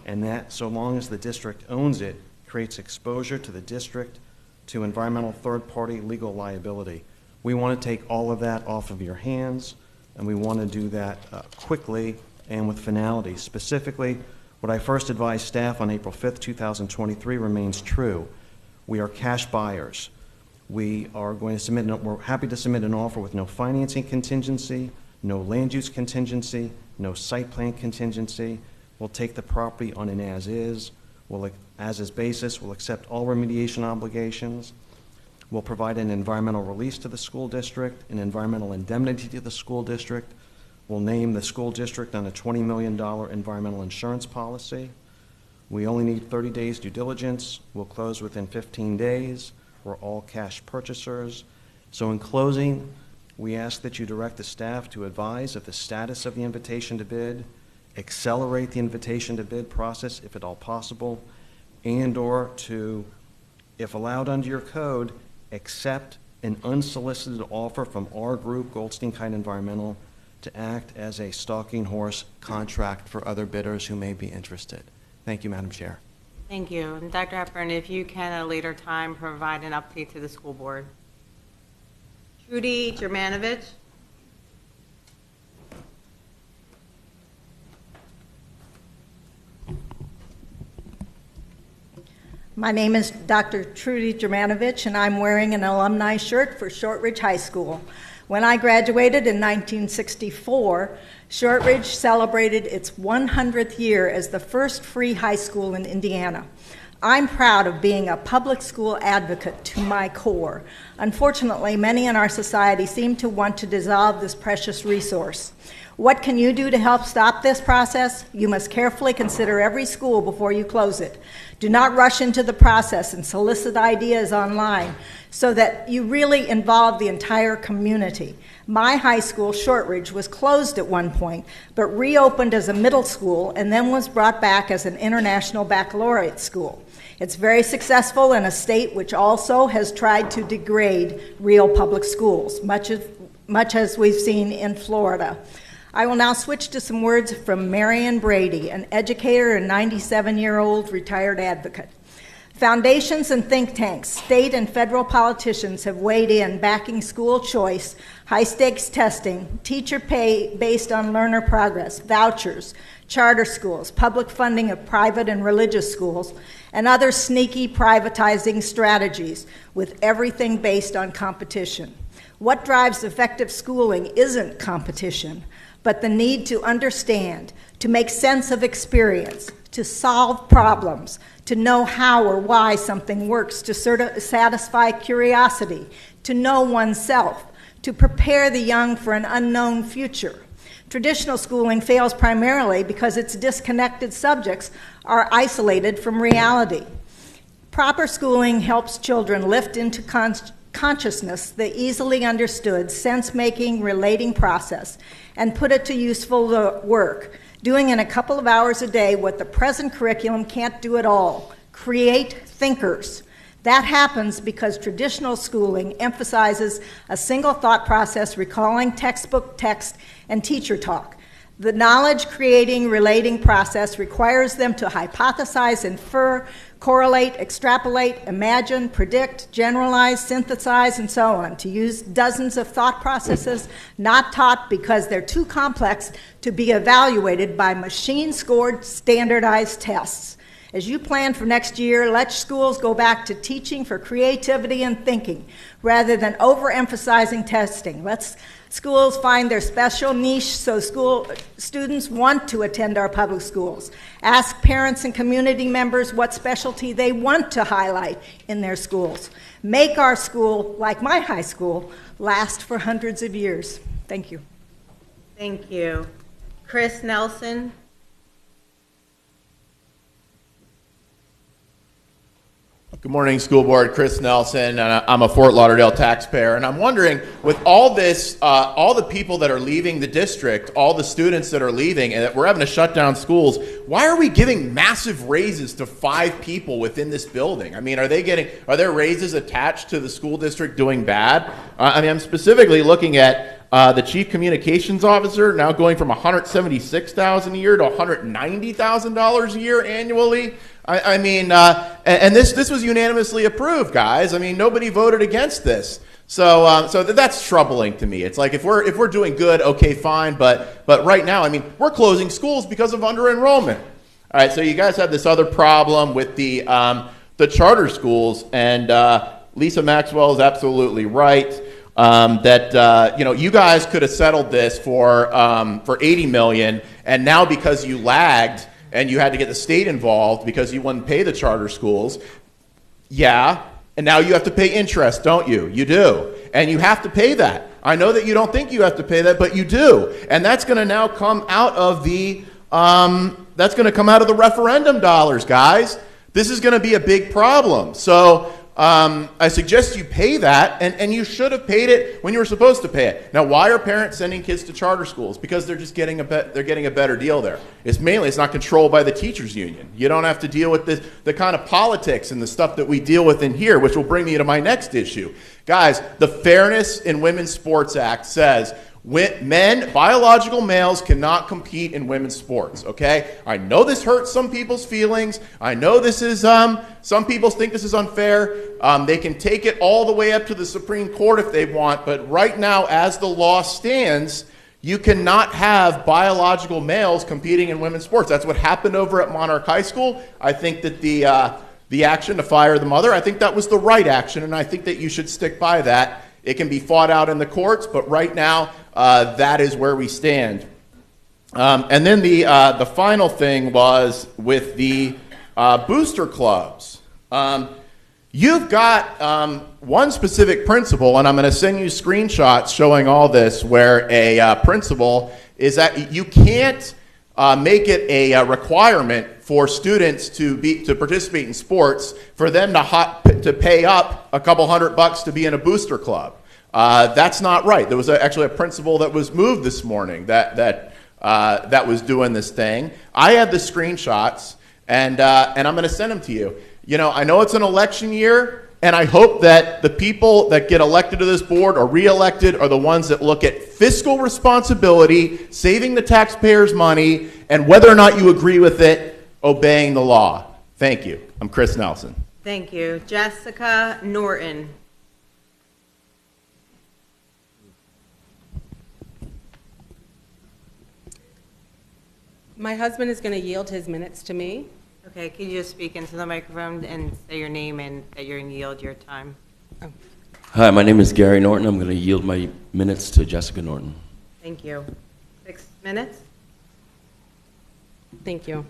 and that so long as the district owns it, creates exposure to the district to environmental third-party legal liability. We want to take all of that off of your hands, and we want to do that quickly and with finality. Specifically, what I first advised staff on April 5th, 2023 remains true. We are cash buyers. We are going to we're happy to submit an offer with no financing contingency, no land use contingency, no site plan contingency. We'll take the property on an as-is basis. We'll accept all remediation obligations. We'll provide an environmental release to the school district, an environmental indemnity to the school district. We'll name the school district on a $20 million environmental insurance policy. We only need 30 days due diligence. We'll close within 15 days. We're all cash purchasers. So in closing, we ask that you direct the staff to advise of the status of the invitation to bid, accelerate the invitation to bid process if at all possible, and/or to, if allowed under your code, accept an unsolicited offer from our group, Goldstein Kite Environmental, to act as a stalking horse contract for other bidders who may be interested. Thank you, Madam Chair. Thank you. And Dr. Hepburn, if you can at a later time provide an update to the school board. Trudy Germanovich. My name is Dr. Trudy Germanovich, and I'm wearing an alumni shirt for Shortridge High School. When I graduated in 1964, Shortridge celebrated its 100th year as the first free high school in Indiana. I'm proud of being a public school advocate to my core. Unfortunately, many in our society seem to want to dissolve this precious resource. What can you do to help stop this process? You must carefully consider every school before you close it. Do not rush into the process and solicit ideas online so that you really involve the entire community. My high school, Shortridge, was closed at one point, but reopened as a middle school and then was brought back as an international baccalaureate school. It's very successful in a state which also has tried to degrade real public schools, much as we've seen in Florida. I will now switch to some words from Marion Brady, an educator and 97-year-old retired advocate. Foundations and think tanks, state and federal politicians have weighed in backing school choice, high-stakes testing, teacher pay based on learner progress, vouchers, charter schools, public funding of private and religious schools, and other sneaky privatizing strategies with everything based on competition. What drives effective schooling isn't competition, but the need to understand, to make sense of experience, to solve problems, to know how or why something works, to satisfy curiosity, to know oneself, to prepare the young for an unknown future. Traditional schooling fails primarily because its disconnected subjects are isolated from reality. Proper schooling helps children lift into consciousness the easily understood sense-making, relating process and put it to useful work, doing in a couple of hours a day what the present curriculum can't do at all: create thinkers. That happens because traditional schooling emphasizes a single thought process, recalling textbook text and teacher talk. The knowledge-creating, relating process requires them to hypothesize, infer, correlate, extrapolate, imagine, predict, generalize, synthesize, and so on, to use dozens of thought processes not taught because they're too complex to be evaluated by machine-scored standardized tests. As you plan for next year, let schools go back to teaching for creativity and thinking rather than overemphasizing testing. Let schools find their special niche so school students want to attend our public schools. Ask parents and community members what specialty they want to highlight in their schools. Make our school, like my high school, last for hundreds of years. Thank you. Thank you. Chris Nelson. Good morning, school board. Chris Nelson, and I'm a Fort Lauderdale taxpayer. And I'm wondering, with all this, all the people that are leaving the district, all the students that are leaving, and that we're having to shut down schools, why are we giving massive raises to 5 people within this building? I mean, are there raises attached to the school district doing bad? I mean, I'm specifically looking at the chief communications officer now going from $176,000 a year to $190,000 a year annually. I mean, and this was unanimously approved, guys. I mean, nobody voted against this. So that's troubling to me. It's like if we're doing good, okay, fine. But right now, I mean, we're closing schools because of under-enrollment. All right. So you guys have this other problem with the charter schools, and Lisa Maxwell is absolutely right. That you guys could have settled this for $80 million, and now because you lagged and you had to get the state involved because you wouldn't pay the charter schools, yeah, And now you have to pay interest, don't you? You do. And you have to pay that. I know that you don't think you have to pay that, but you do. And that's going to now come out of the referendum dollars, guys. This is going to be a big problem. So I suggest you pay that, and you should have paid it when you were supposed to pay it. Now, why are parents sending kids to charter schools? Because they're just getting a better deal there. It's not controlled by the teachers union. You don't have to deal with the kind of politics and the stuff that we deal with in here, which will bring me to my next issue. Guys, the Fairness in Women's Sports Act says biological males cannot compete in women's sports, okay? I know this hurts some people's feelings. I know this is, some people think this is unfair. They can take it all the way up to the Supreme Court if they want, but right now, as the law stands, you cannot have biological males competing in women's sports. That's what happened over at Monarch High School. I think that the action to fire the mother, I think that was the right action, and I think that you should stick by that. It can be fought out in the courts, but right now, that is where we stand. And then the final thing was with the booster clubs. You've got one specific principal, and I'm going to send you screenshots showing all this, where a principal is that you can't make it a requirement for students to participate in sports for them to pay up a couple $100 to be in a booster club. That's not right. There was actually a principal that was moved this morning that was doing this thing. I have the screenshots, and I'm going to send them to you. You know, I know it's an election year, and I hope that the people that get elected to this board or reelected are the ones that look at fiscal responsibility, saving the taxpayers' money, and whether or not you agree with it, obeying the law. Thank you. I'm Chris Nelson. Thank you. Jessica Norton. My husband is going to yield his minutes to me. Okay, can you just speak into the microphone and say your name and that you're going to yield your time? Oh. Hi, my name is Gary Norton. I'm going to yield my minutes to Jessica Norton. Thank you. 6 minutes. Thank you.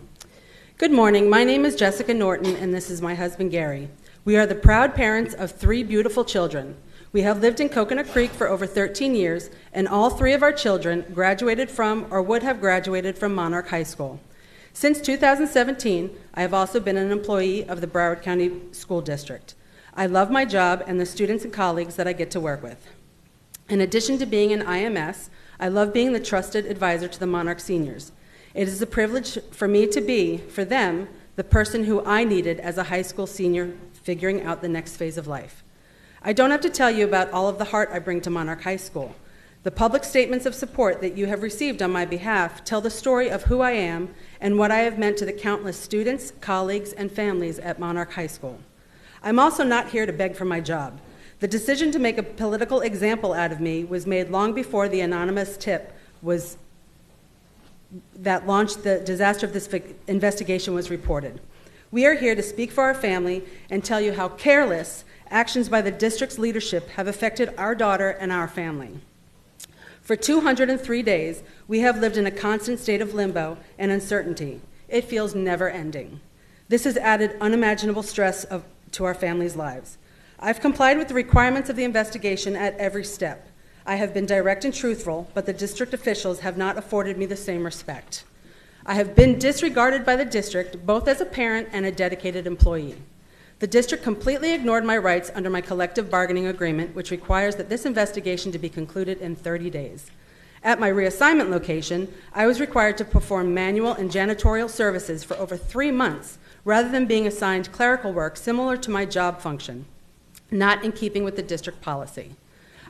Good morning. My name is Jessica Norton, and this is my husband, Gary. We are the proud parents of 3 beautiful children. We have lived in Coconut Creek for over 13 years, and all 3 of our children graduated from or would have graduated from Monarch High School. Since 2017, I have also been an employee of the Broward County School District. I love my job and the students and colleagues that I get to work with. In addition to being an IMS, I love being the trusted advisor to the Monarch seniors. It is a privilege for me to be, for them, the person who I needed as a high school senior figuring out the next phase of life. I don't have to tell you about all of the heart I bring to Monarch High School. The public statements of support that you have received on my behalf tell the story of who I am and what I have meant to the countless students, colleagues, and families at Monarch High School. I'm also not here to beg for my job. The decision to make a political example out of me was made long before the anonymous tip that launched the disaster of this investigation was reported. We are here to speak for our family and tell you how careless actions by the district's leadership have affected our daughter and our family. For 203 days, we have lived in a constant state of limbo and uncertainty. It feels never ending. This has added unimaginable stress to our families' lives. I've complied with the requirements of the investigation at every step. I have been direct and truthful, but the district officials have not afforded me the same respect. I have been disregarded by the district, both as a parent and a dedicated employee. The district completely ignored my rights under my collective bargaining agreement, which requires that this investigation to be concluded in 30 days. At my reassignment location, I was required to perform manual and janitorial services for over 3 months, rather than being assigned clerical work similar to my job function, not in keeping with the district policy.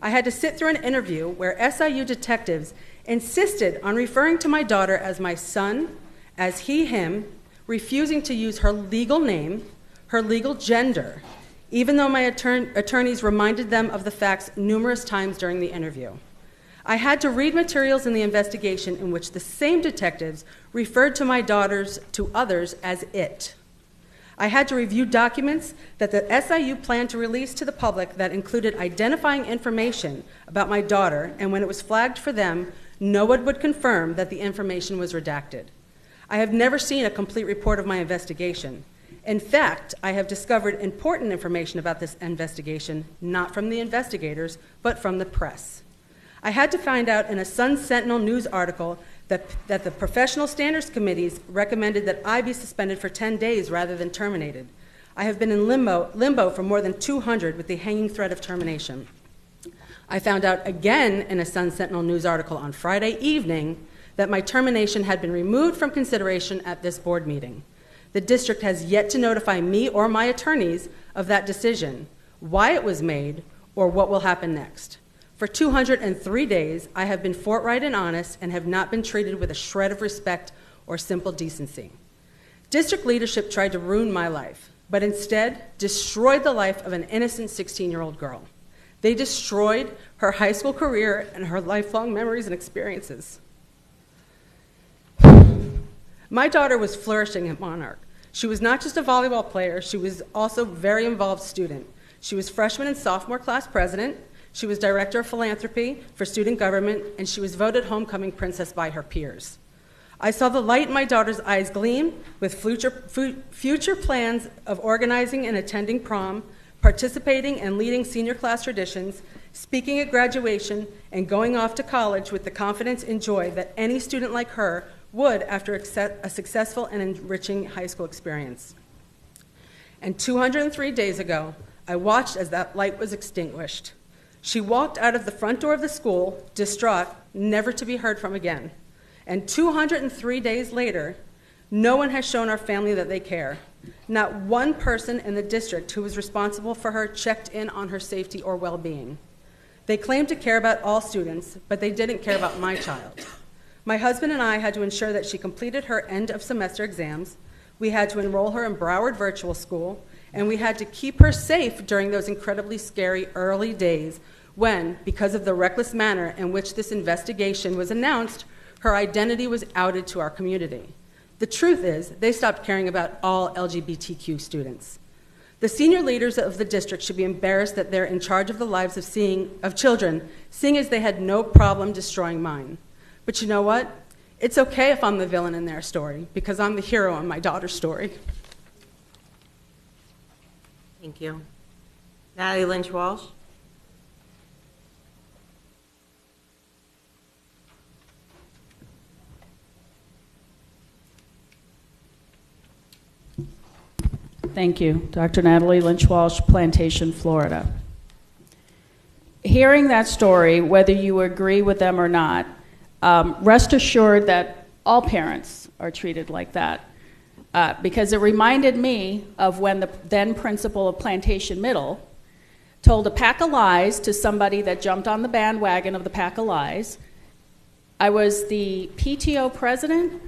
I had to sit through an interview where SIU detectives insisted on referring to my daughter as my son, as he, him, refusing to use her legal name, her legal gender, even though my attorneys reminded them of the facts numerous times during the interview. I had to read materials in the investigation in which the same detectives referred to my daughters to others as it. I had to review documents that the SIU planned to release to the public that included identifying information about my daughter, and when it was flagged for them, no one would confirm that the information was redacted. I have never seen a complete report of my investigation. In fact, I have discovered important information about this investigation, not from the investigators, but from the press. I had to find out in a Sun-Sentinel news article that the Professional Standards Committees recommended that I be suspended for 10 days rather than terminated. I have been in limbo for more than 200 with the hanging threat of termination. I found out again in a Sun-Sentinel news article on Friday evening that my termination had been removed from consideration at this board meeting. The district has yet to notify me or my attorneys of that decision, why it was made, or what will happen next. For 203 days, I have been forthright and honest and have not been treated with a shred of respect or simple decency. District leadership tried to ruin my life, but instead destroyed the life of an innocent 16-year-old girl. They destroyed her high school career and her lifelong memories and experiences. My daughter was flourishing at Monarch. She was not just a volleyball player, she was also a very involved student. She was freshman and sophomore class president, she was director of philanthropy for student government, and she was voted homecoming princess by her peers. I saw the light in my daughter's eyes gleam with future plans of organizing and attending prom, participating and leading senior class traditions, speaking at graduation, and going off to college with the confidence and joy that any student like her would after a successful and enriching high school experience. And 203 days ago, I watched as that light was extinguished. She walked out of the front door of the school, distraught, never to be heard from again. And 203 days later, no one has shown our family that they care. Not one person in the district who was responsible for her checked in on her safety or well-being. They claimed to care about all students, but they didn't care about my child. My husband and I had to ensure that she completed her end of semester exams, we had to enroll her in Broward Virtual School, and we had to keep her safe during those incredibly scary early days when, because of the reckless manner in which this investigation was announced, her identity was outed to our community. The truth is, they stopped caring about all LGBTQ students. The senior leaders of the district should be embarrassed that they're in charge of the lives of children, seeing as they had no problem destroying mine. But you know what? It's okay if I'm the villain in their story, because I'm the hero in my daughter's story. Thank you. Natalie Lynch Walsh. Thank you. Dr. Natalie Lynch Walsh, Plantation, Florida. Hearing that story, whether you agree with them or not, rest assured that all parents are treated like that. Because it reminded me of when the then principal of Plantation Middle told a pack of lies to somebody that jumped on the bandwagon of the pack of lies. I was the PTO president,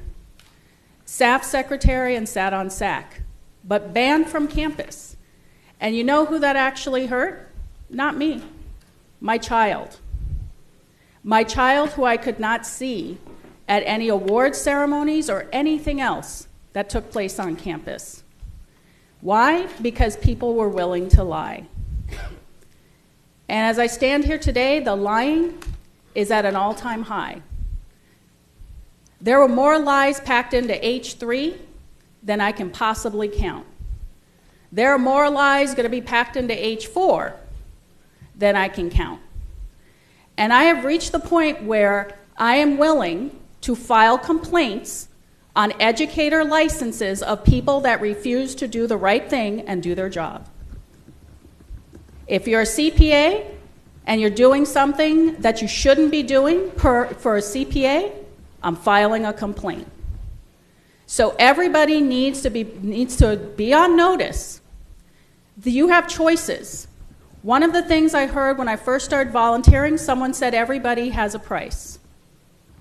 SAF secretary, and sat on SAC, but banned from campus. And you know who that actually hurt? Not me, my child. My child, who I could not see at any award ceremonies or anything else that took place on campus. Why? Because people were willing to lie. And as I stand here today, the lying is at an all-time high. There were more lies packed into H3 than I can possibly count. There are more lies going to be packed into H4 than I can count. And I have reached the point where I am willing to file complaints on educator licenses of people that refuse to do the right thing and do their job. If you're a CPA and you're doing something that you shouldn't be doing for a CPA, I'm filing a complaint. So everybody needs to be on notice. You have choices. One of the things I heard when I first started volunteering, someone said everybody has a price.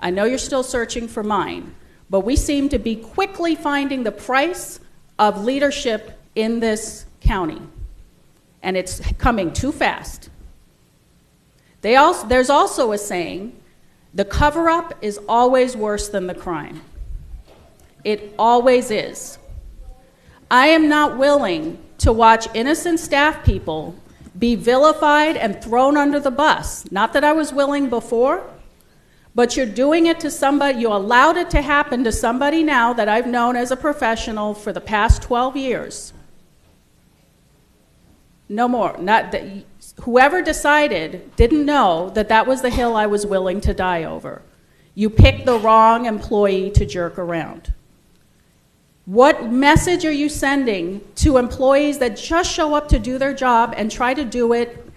I know you're still searching for mine, but we seem to be quickly finding the price of leadership in this county, and it's coming too fast. There's also a saying, the cover-up is always worse than the crime. It always is. I am not willing to watch innocent staff people be vilified and thrown under the bus. Not that I was willing before, But you're doing it to somebody, you allowed it to happen to somebody now that I've known as a professional for the past 12 years. No more. Not that, whoever decided didn't know that that was the hill I was willing to die over. You picked the wrong employee to jerk around. What message are you sending to employees that just show up to do their job and try to do it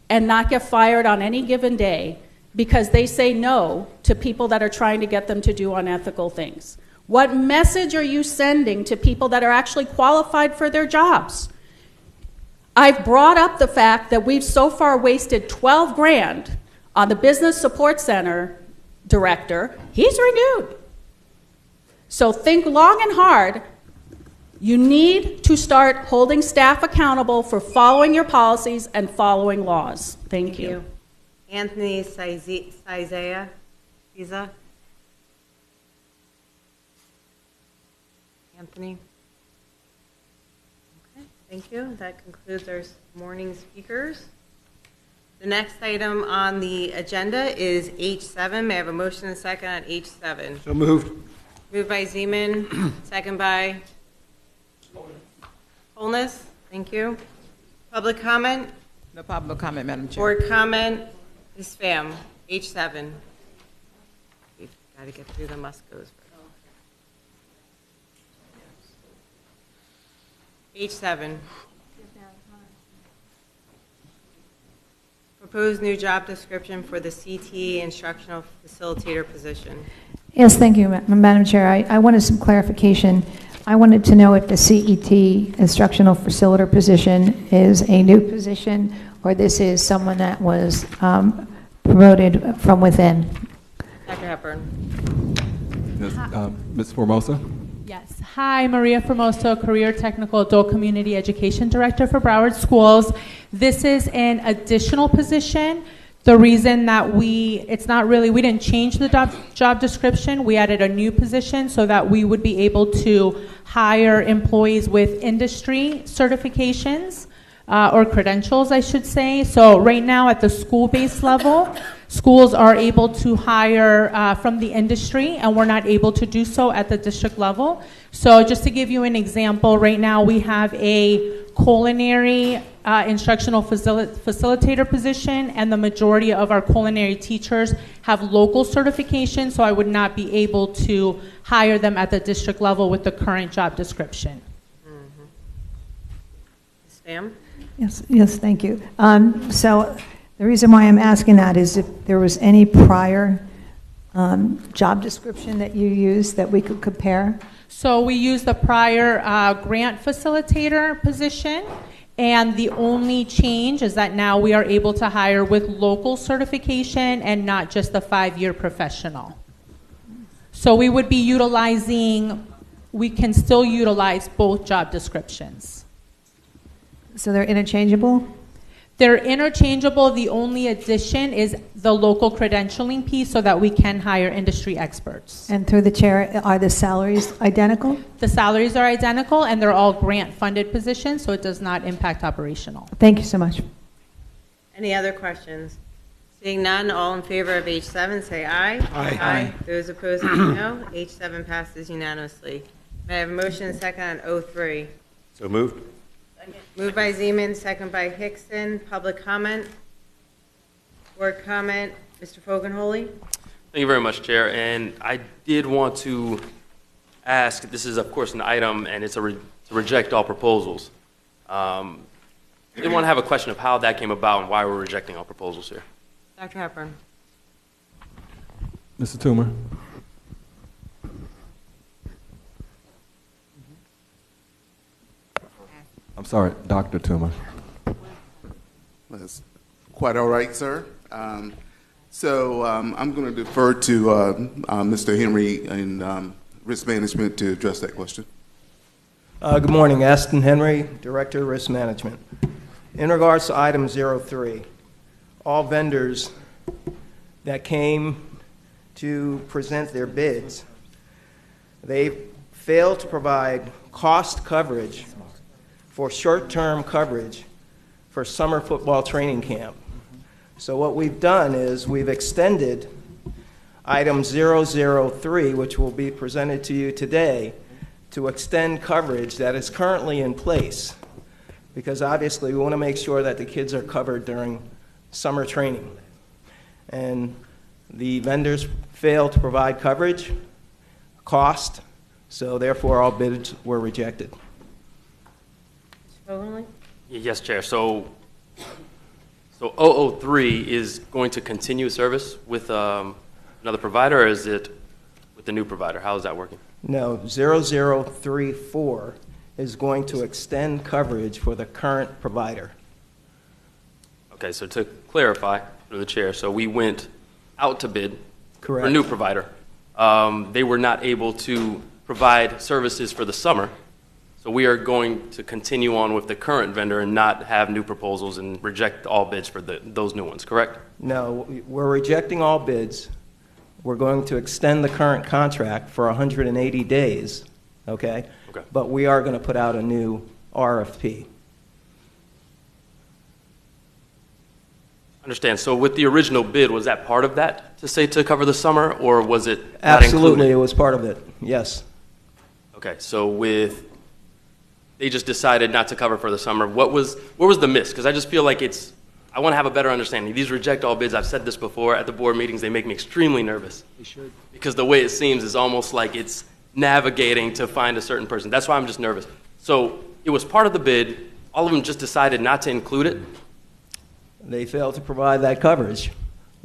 and not get fired on any given day because they say no to people that are trying to get them to do unethical things? What message are you sending to people that are actually qualified for their jobs? I've brought up the fact that we've so far wasted 12 grand on the Business Support Center director. He's renewed. So think long and hard. You need to start holding staff accountable for following your policies and following laws. Thank you. Anthony Siza. Anthony. Okay, thank you. That concludes our morning speakers. The next item on the agenda is H7. May I have a motion and a second on H7? So moved. Moved by Zeman, second by Holness. Thank you. Public comment? No public comment, Madam Chair. Board comment? Ms. Pham, H7. We've got to get through the must-goes. H7. Proposed new job description for the CTE instructional facilitator position. Yes, thank you, Madam Chair. I wanted some clarification. I wanted to know if the CET instructional facilitator position is a new position or this is someone that was promoted from within. Dr. Hepburn. Ms. Formosa? Yes. Hi, Maria Formoso, Career Technical Adult Community Education Director for Broward Schools. This is an additional position. The reason that we didn't change the job description. We added a new position so that we would be able to hire employees with industry certifications or credentials, I should say. So right now at the school-based level, schools are able to hire from the industry, and we're not able to do so at the district level. So just to give you an example, right now we have a culinary instructional facilitator position, and the majority of our culinary teachers have local certification, so I would not be able to hire them at the district level with the current job description. Ms. Pham? Yes, thank you. So the reason why I'm asking that is if there was any prior job description that you used that we could compare. So we used the prior grant facilitator position, and the only change is that now we are able to hire with local certification and not just the 5-year professional. So we would be we can still utilize both job descriptions. So they're interchangeable? They're interchangeable. The only addition is the local credentialing piece so that we can hire industry experts. And through the chair, are the salaries identical? The salaries are identical, and they're all grant-funded positions, so it does not impact operational. Thank you so much. Any other questions? Seeing none, all in favor of H7, say aye. Aye. Aye. Those opposed, say no. H7 passes unanimously. May I have a motion and second on O3? So moved. Moved by Zeman, second by Hickson. Public comment? Board comment? Mr. Fogenholy? Thank you very much, Chair. And I did want to ask, this is of course an item and it's to reject all proposals. I did want to have a question of how that came about and why we're rejecting all proposals here. Dr. Hepburn. Mr. Toomer? I'm sorry, Dr. Toomer. That's quite all right, sir. I'm going to defer to Mr. Henry in risk management to address that question. Good morning, Aston Henry, Director of Risk Management. In regards to item 03, all vendors that came to present their bids, they failed to provide cost coverage for short-term coverage for summer football training camp. So what we've done is we've extended item 003, which will be presented to you today, to extend coverage that is currently in place. Because obviously we want to make sure that the kids are covered during summer training. And the vendors failed to provide coverage, cost, so therefore all bids were rejected. Yes, Chair. So 003 is going to continue service with another provider, or is it with the new provider? How is that working? No, 0034 is going to extend coverage for the current provider. Okay, so to clarify through the chair, so we went out to bid Correct. for a new provider. They were not able to provide services for the summer, so we are going to continue on with the current vendor and not have new proposals and reject all bids for those new ones, correct? No, we're rejecting all bids. We're going to extend the current contract for 180 days, okay? Okay. But we are going to put out a new RFP. Understand. So with the original bid, was that part of that to say to cover the summer, or was it not Absolutely, included? it was part of it, yes. Okay, so they just decided not to cover for the summer. What was the miss? Because I just feel like I want to have a better understanding. These reject all bids, I've said this before at the board meetings, they make me extremely nervous. They should. Because the way it seems is almost like it's navigating to find a certain person. That's why I'm just nervous. So it was part of the bid. All of them just decided not to include it. They failed to provide that coverage.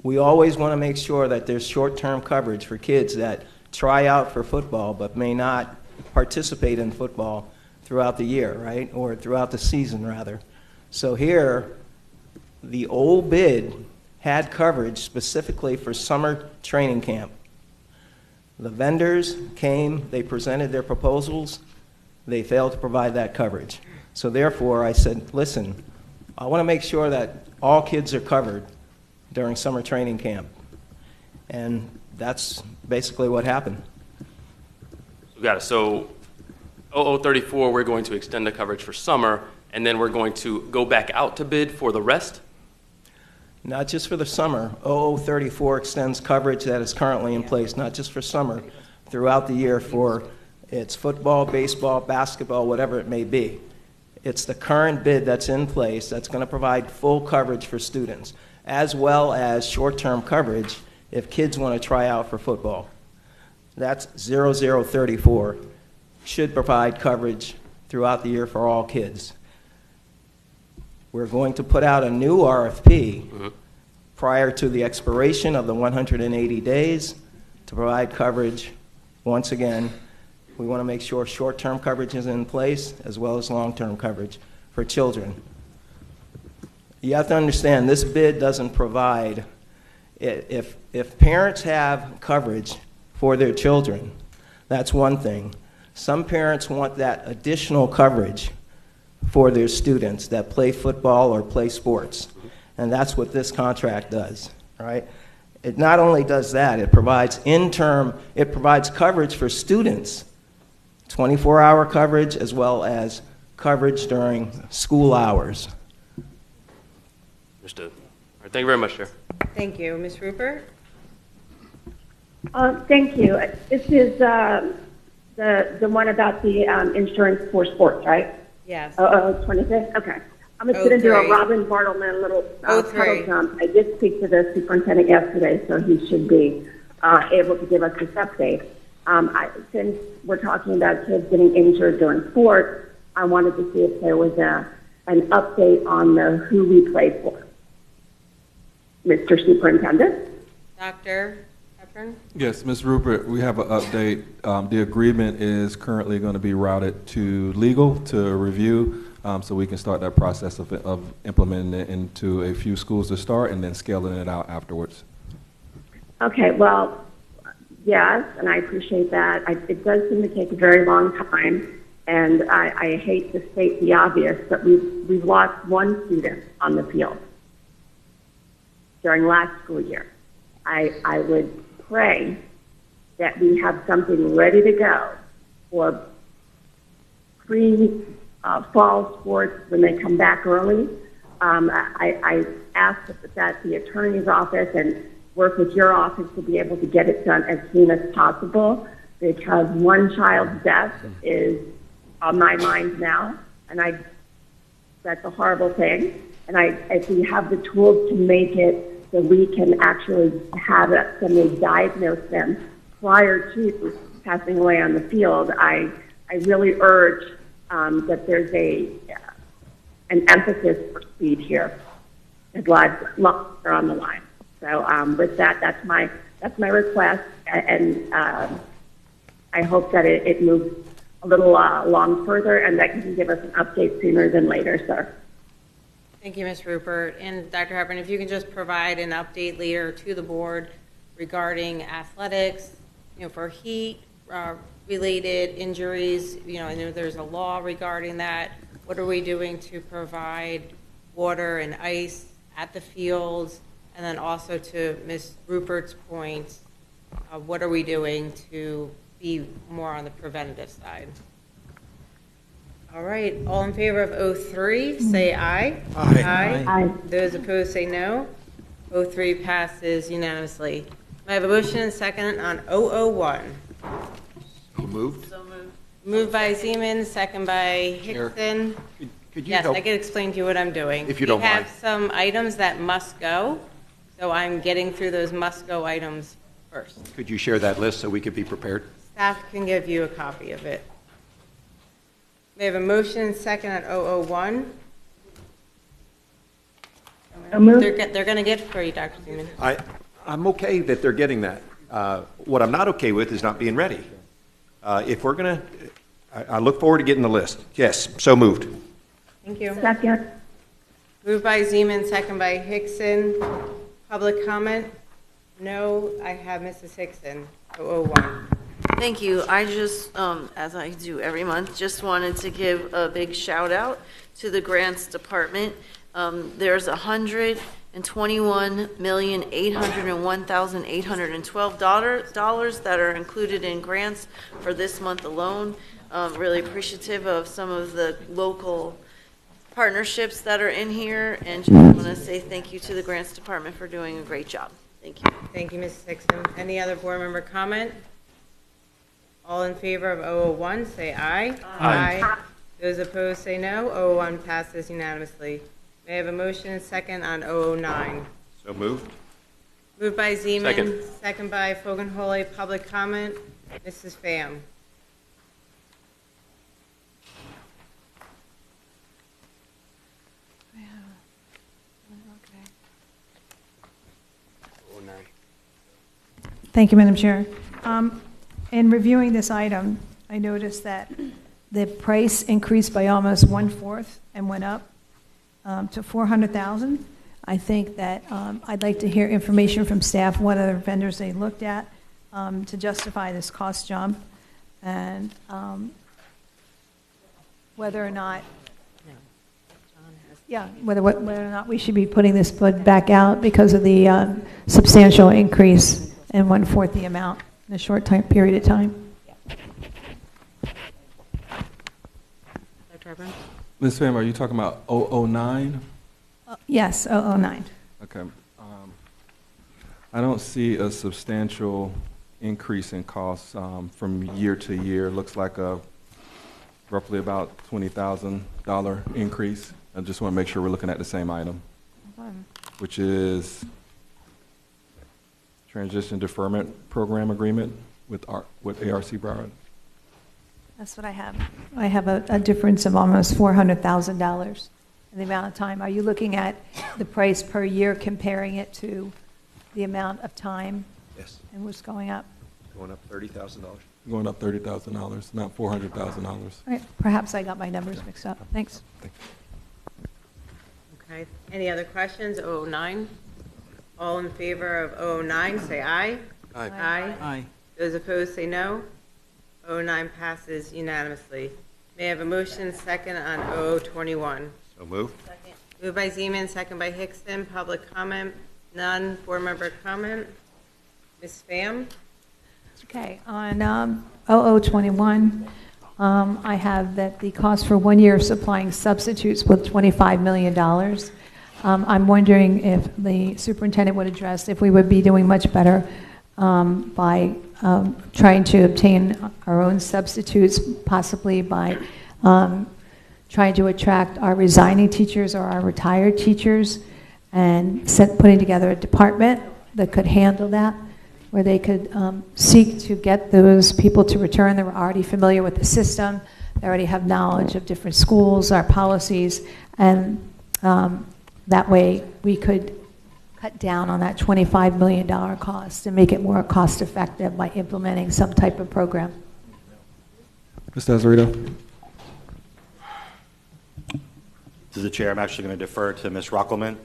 We always want to make sure that there's short-term coverage for kids that try out for football but may not participate in football throughout the year, right? Or throughout the season, rather. So here, the old bid had coverage specifically for summer training camp. The vendors came, they presented their proposals, they failed to provide that coverage. So therefore, I said, listen, I want to make sure that all kids are covered during summer training camp. And that's basically what happened. We got it. So 0034, we're going to extend the coverage for summer, and then we're going to go back out to bid for the rest? Not just for the summer. 0034 extends coverage that is currently in place, not just for summer, throughout the year for its football, baseball, basketball, whatever it may be. It's the current bid that's in place that's going to provide full coverage for students, as well as short-term coverage if kids want to try out for football. That's 0034. Should provide coverage throughout the year for all kids. We're going to put out a new RFP prior to the expiration of the 180 days to provide coverage. Once again, we want to make sure short-term coverage is in place as well as long-term coverage for children. You have to understand, this bid doesn't provide, if parents have coverage for their children, that's one thing. Some parents want that additional coverage for their students that play football or play sports. And that's what this contract does, all right? It not only does that, it provides coverage for students, 24-hour coverage as well as coverage during school hours. Understood. All right, thank you very much, Chair. Thank you. Ms. Rupert? Thank you. This is the one about the insurance for sports, right? Yes. 25th? Okay. I'm just going to do a Robin Bartleman little puddle jump. I did speak to the superintendent yesterday, so he should be able to give us this update. Since we're talking about kids getting injured during sports, I wanted to see if there was an update on who we play for. Mr. Superintendent? Dr. Hepburn? Yes, Ms. Rupert, we have an update. The agreement is currently going to be routed to legal to review, so we can start that process of implementing it into a few schools to start and then scaling it out afterwards. Okay, well, yes, and I appreciate that. It does seem to take a very long time, and I hate to state the obvious, but we've lost one student on the field during last school year. I would pray that we have something ready to go for pre-fall sports when they come back early. I asked that the attorney's office, and work with your office to be able to get it done as soon as possible, because one child's death is on my mind now, and that's a horrible thing. And if we have the tools to make it so we can actually have somebody diagnose them prior to passing away on the field, I really urge that there's an emphasis for speed here. There's lives are on the line. So with that, that's my request, and I hope that it moves a little along further, and that you can give us an update sooner than later, sir. Thank you, Ms. Rupert. And Dr. Harper, if you can just provide an update later to the board regarding athletics, for heat-related injuries, I know there's a law regarding that. What are we doing to provide water and ice at the fields? And then also to Ms. Rupert's point, what are we doing to be more on the preventative side? All right, all in favor of 03, say aye. Aye. Aye. Those opposed, say no. 03 passes unanimously. I have a motion and second on 001. So moved. Moved by Zeman, second by Hickson. Could you Yes, help? I can explain to you what I'm doing. If you don't mind. We have some items that must go, so I'm getting through those must-go items first. Could you share that list so we could be prepared? Staff can give you a copy of it. We have a motion and second on 001. They're going to get it for you, Dr. Zeman. I'm okay that they're getting that. What I'm not okay with is not being ready. If we're going to, I look forward to getting the list. Yes, so moved. Thank you. Second. Moved by Zeman, second by Hickson. Public comment? No, I have Mrs. Hickson, 001. Thank you. I just, as I do every month, just wanted to give a big shout out to the grants department. There's $121,801,812 that are included in grants for this month alone. Really appreciative of some of the local partnerships that are in here, and just want to say thank you to the grants department for doing a great job. Thank you. Thank you, Mrs. Hickson. Any other board member comment? All in favor of 001, say aye. Aye. Those opposed, say no. 001 passes unanimously. May I have a motion and second on 009? So moved. Moved by Zeman, Second. second by Fogenholy. Public comment? Mrs. Pham. Thank you, Madam Chair. In reviewing this item, I noticed that the price increased by almost 1/4 and went up to $400,000. I think that I'd like to hear information from staff, what other vendors they looked at to justify this cost jump, and whether or not, whether or not we should be putting this bid back out because of the substantial increase and 1/4 the amount in a short time period of time. Dr. Harper? Ms. Pham, are you talking about 009? Yes, 009. Okay. I don't see a substantial increase in costs from year to year. It looks like a roughly about $20,000 increase. I just want to make sure we're looking at the same item, which is Transition Deferment Program Agreement with ARC Broward. That's what I have. I have a difference of almost $400,000 in the amount of time. Are you looking at the price per year, comparing it to the amount of time? Yes. And what's going up? Going up $30,000. Going up $30,000, not $400,000. All right, perhaps I got my numbers mixed up. Thanks. Okay. Any other questions? 009? All in favor of 009, say aye. Aye. Aye. Aye. Those opposed, say no. 009 passes unanimously. May I have a motion second on 0021? So moved. Moved by Zeman, second by Hickson. Public comment? None. Board member comment? Ms. Pham? Okay, on 0021, I have that the cost for 1 year of supplying substitutes was $25 million. I'm wondering if the superintendent would address if we would be doing much better by trying to obtain our own substitutes, possibly by trying to attract our resigning teachers or our retired teachers, and putting together a department that could handle that, where they could seek to get those people to return that were already familiar with the system, they already have knowledge of different schools, our policies, and that way we could cut down on that $25 million cost and make it more cost effective by implementing some type of program. Mr. Azarito. To the chair, I'm actually going to defer to Ms. Rockelman.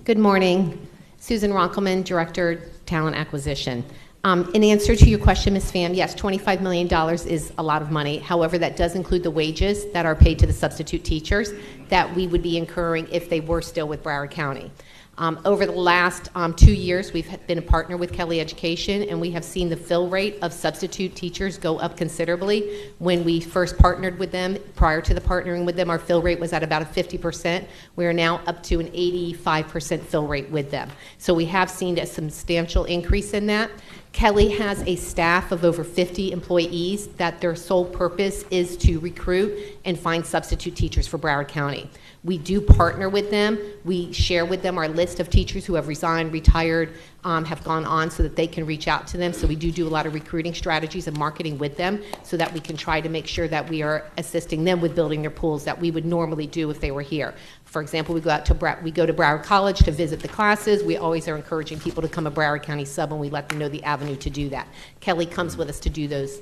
Good morning. Susan Ronkelman, Director, Talent Acquisition. In answer to your question, Ms. Pham, yes, $25 million is a lot of money. However, that does include the wages that are paid to the substitute teachers that we would be incurring if they were still with Broward County. Over the last 2 years, we've been a partner with Kelly Education, and we have seen the fill rate of substitute teachers go up considerably. When we first partnered with them, prior to the partnering with them, our fill rate was at about a 50%. We are now up to an 85% fill rate with them. So we have seen a substantial increase in that. Kelly has a staff of over 50 employees that their sole purpose is to recruit and find substitute teachers for Broward County. We do partner with them. We share with them our list of teachers who have resigned, retired, have gone on, so that they can reach out to them. So we do a lot of recruiting strategies and marketing with them so that we can try to make sure that we are assisting them with building their pools that we would normally do if they were here. For example, we go to Broward College to visit the classes. We always are encouraging people to come to Broward County Sub, and we let them know the avenue to do that. Kelly comes with us to do those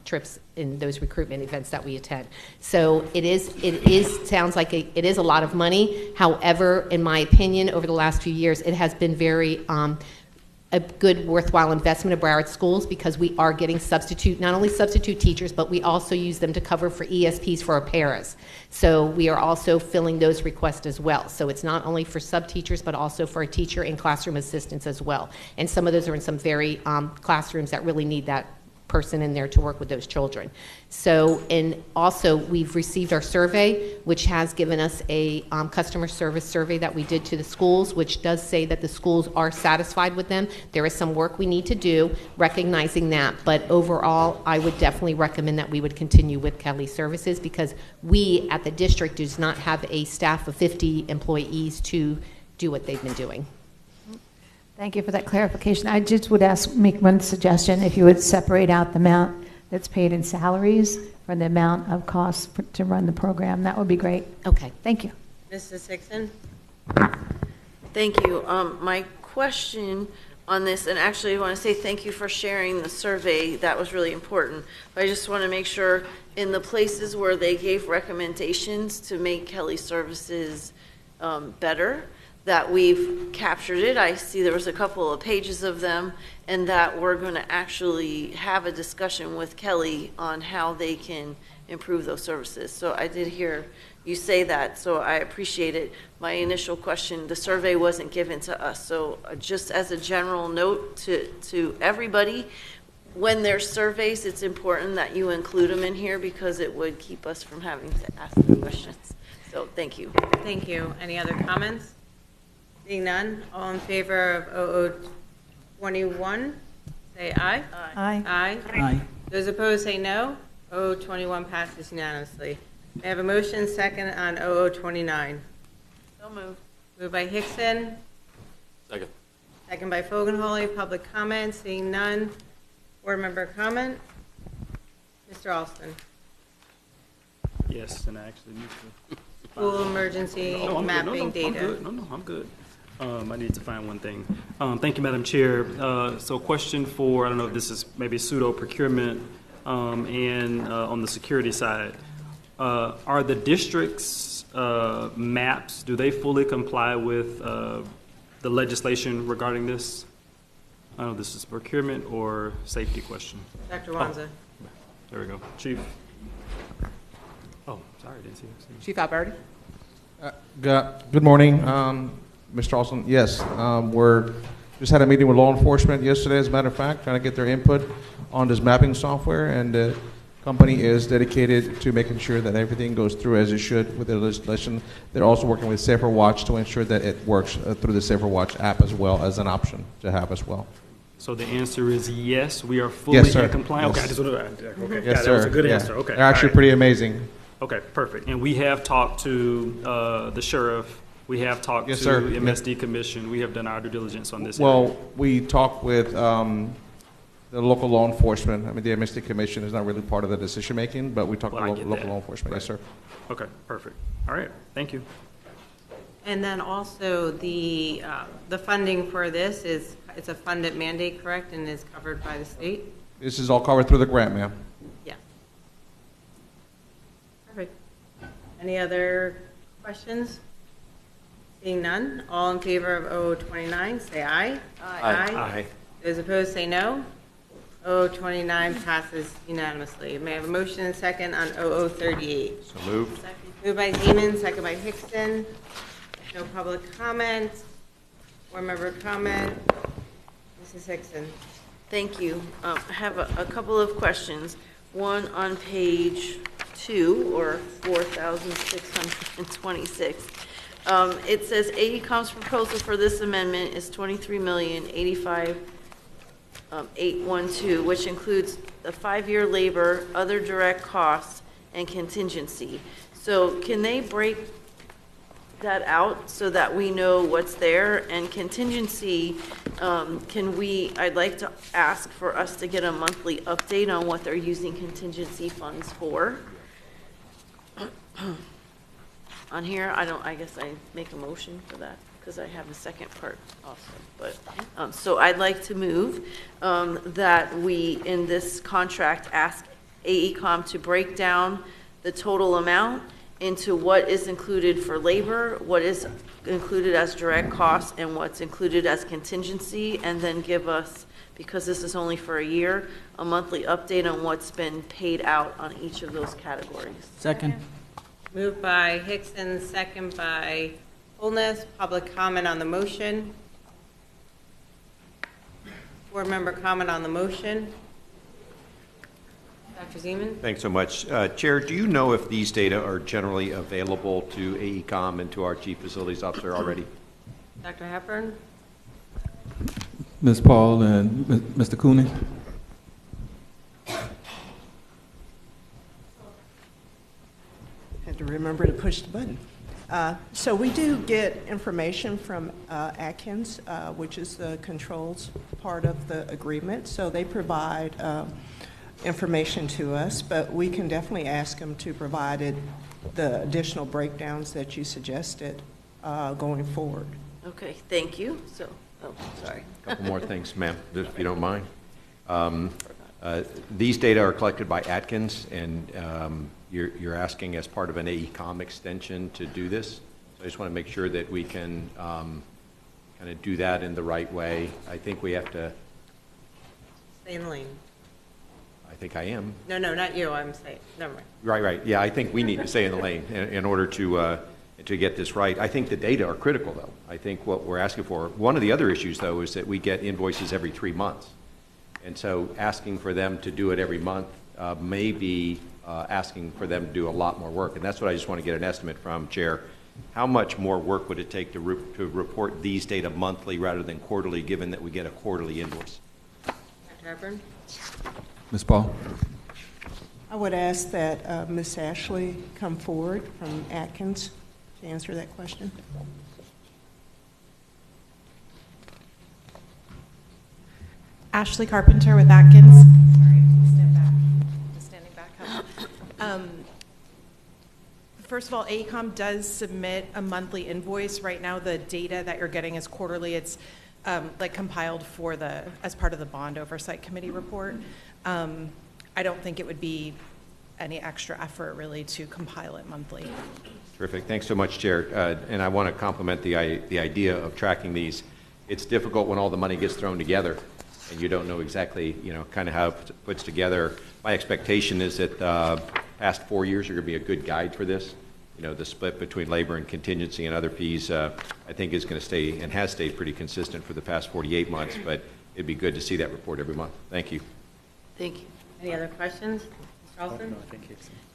trips and those recruitment events that we attend. So it sounds like it is a lot of money. However, in my opinion, over the last few years, it has been very a good, worthwhile investment of Broward schools, because we are getting not only substitute teachers, but we also use them to cover for ESPs for our paras. So we are also filling those requests as well. So it's not only for sub teachers, but also for a teacher and classroom assistants as well. And some of those are in some very classrooms that really need that person in there to work with those children. So, and also we've received our survey, which has given us a customer service survey that we did to the schools, which does say that the schools are satisfied with them. There is some work we need to do, recognizing that, but overall, I would definitely recommend that we would continue with Kelly Services, because we at the district does not have a staff of 50 employees to do what they've been doing. Thank you for that clarification. I just would make one suggestion. If you would separate out the amount that's paid in salaries from the amount of costs to run the program, that would be great. Okay. Thank you. Mrs. Hickson? Thank you. My question on this, and actually I want to say thank you for sharing the survey. That was really important. But I just want to make sure in the places where they gave recommendations to make Kelly Services better, that we've captured it. I see there was a couple of pages of them, and that we're going to actually have a discussion with Kelly on how they can improve those services. So I did hear you say that, so I appreciate it. My initial question, the survey wasn't given to us, so just as a general note to everybody, when there's surveys, it's important that you include them in here, because it would keep us from having to ask the questions. So thank you. Thank you. Any other comments? Seeing none, all in favor of 0021, say aye. Aye. Aye. Aye. Those opposed say no. 0021 passes unanimously. May I have a motion second on 0029? So moved. Moved by Hickson, Second. second by Fogelholy. Public comment, seeing none. Board member comment? Mr. Alston. Yes, and I actually need to. School emergency mapping data. I'm good. I need to find one thing. Thank you, Madam Chair. So question for, I don't know if this is maybe pseudo procurement and on the security side. Are the district's maps, do they fully comply with the legislation regarding this? I don't know if this is procurement or safety question. Dr. Wanza. Oh, there we go. Chief. Oh, sorry, I didn't see you. Chief Alberti. Good morning, Mr. Alston. Yes, we're just had a meeting with law enforcement yesterday, as a matter of fact, trying to get their input on this mapping software, and company is dedicated to making sure that everything goes through as it should with the legislation. They're also working with Safer Watch to ensure that it works through the Safer Watch app as well as an option to have as well. So the answer is yes, we are fully Yes, sir. in compliance. Yes. Okay, I just wanted to, okay, Yes, that sir. was a good Yeah. answer. Okay, They're actually all right. pretty amazing. Okay, perfect. And we have talked to the sheriff. We have talked Yes, to sir. MSD Commission. We have done our due diligence on this. Well, area. we talked with the local law enforcement. I mean, the MSD Commission is not really part of the decision making, but we talked Well, I with get local that. law enforcement. Yes, sir. Okay, perfect. All right, thank you. And then also the funding for this is, it's a funded mandate, correct, and is covered by the state? This is all covered through the grant, ma'am. Yeah. Perfect. Any other questions? Seeing none, all in favor of 0029, say aye. Aye. Those opposed, say no. 0029 passes unanimously. May I have a motion and second on 0038? So moved. Moved by Zeman, second by Hickson. No public comment. Board member comment. Mrs. Hickson. Thank you. I have a couple of questions. One on page 2, or 4,626. It says AECOM's proposal for this amendment is $23,085,812, which includes the 5-year labor, other direct costs, and contingency. So can they break that out so that we know what's there? And contingency, I'd like to ask for us to get a monthly update on what they're using contingency funds for. On here, I guess I make a motion for that, because I have the second part also. But, so I'd like to move that we, in this contract, ask AECOM to break down the total amount into what is included for labor, what is included as direct costs, and what's included as contingency, and then give us, because this is only for a year, a monthly update on what's been paid out on each of those categories. Second. Moved by Hickson, second by Holness. Public comment on the motion. Board member comment on the motion. Dr. Zeman? Thanks so much. Chair, do you know if these data are generally available to AECOM and to our Chief Facilities Officer already? Dr. Hepburn? Ms. Paul and Mr. Cooney? Had to remember to push the button. So we do get information from Atkins, which is the controls part of the agreement. So they provide information to us, but we can definitely ask them to provide the additional breakdowns that you suggested going forward. Okay, thank you. So, sorry. A couple more things, ma'am, if you don't mind. These data are collected by Atkins, and you're asking as part of an AECOM extension to do this. So I just want to make sure that we can kind of do that in the right way. I think we have to. Stay in the lane. I think I am. No, not you. I'm saying, never mind. Right. Yeah, I think we need to stay in the lane in order to get this right. I think the data are critical, though. I think what we're asking for. One of the other issues, though, is that we get invoices every 3 months. And so asking for them to do it every month may be asking for them to do a lot more work. And that's what I just want to get an estimate from, Chair. How much more work would it take to report these data monthly rather than quarterly, given that we get a quarterly invoice? Dr. Hepburn? Ms. Paul? I would ask that Ms. Ashley come forward from Atkins to answer that question. Ashley Carpenter with Atkins. Sorry, stand back. Just standing back up. First of all, AECOM does submit a monthly invoice. Right now, the data that you're getting is quarterly. It's like compiled for as part of the Bond Oversight Committee report. I don't think it would be any extra effort really to compile it monthly. Terrific. Thanks so much, Chair. And I want to compliment the idea of tracking these. It's difficult when all the money gets thrown together and you don't know exactly, kind of how it puts together. My expectation is that past 4 years are going to be a good guide for this. The split between labor and contingency and other fees, I think is going to stay and has stayed pretty consistent for the past 48 months, but it'd be good to see that report every month. Thank you. Thank you. Any other questions? Mr. Carlson?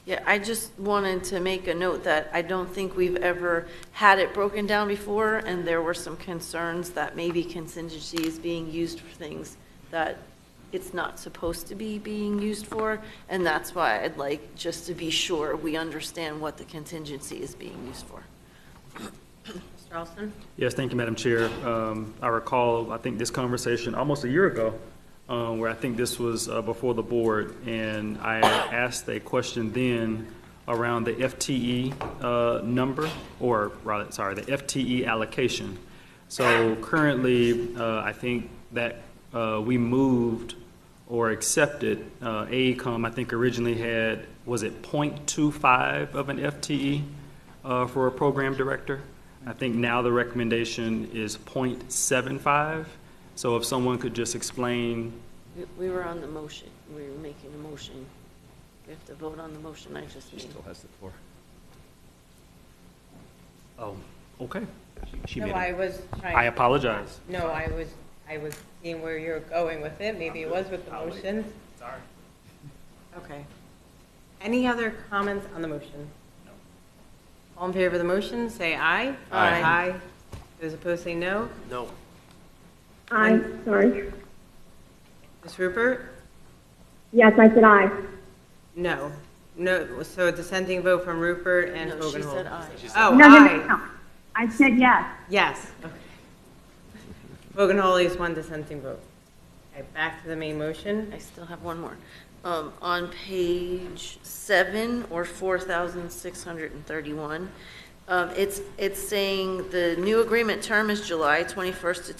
Yeah, I just wanted to make a note that I don't think we've ever had it broken down before, and there were some concerns that maybe contingency is being used for things that it's not supposed to be being used for, and that's why I'd like just to be sure we understand what the contingency is being used for. Mr. Alston? Yes, thank you, Madam Chair. I recall, I think, this conversation almost a year ago, where I think this was before the board, and I asked a question then around the FTE number, or rather, sorry, the FTE allocation. So currently, I think that we moved or accepted, AECOM, I think originally had, was it 0.25 of an FTE for a program director? I think now the recommendation is 0.75. So if someone could just explain. We were on the motion. We were making a motion. We have to vote on the motion I just made. Still has the floor. Oh, okay. She No, made I it. was trying. I apologize. No, I was seeing where you're going with it. Maybe it was with the motion. Sorry. Okay. Any other comments on the motion? No. All in favor of the motion, say aye. Aye. Aye. Those opposed, say no. No. Aye, sorry. Ms. Rupert? Yes, I said aye. No. No, so a dissenting vote from Rupert and No, she Fogelholt. said aye. Oh, No, aye. no. I said yes. Yes. Okay. Fogelholt is one dissenting vote. Okay, back to the main motion. I still have one more. On page 7 or 4,631, it's saying the new agreement term is July 21st to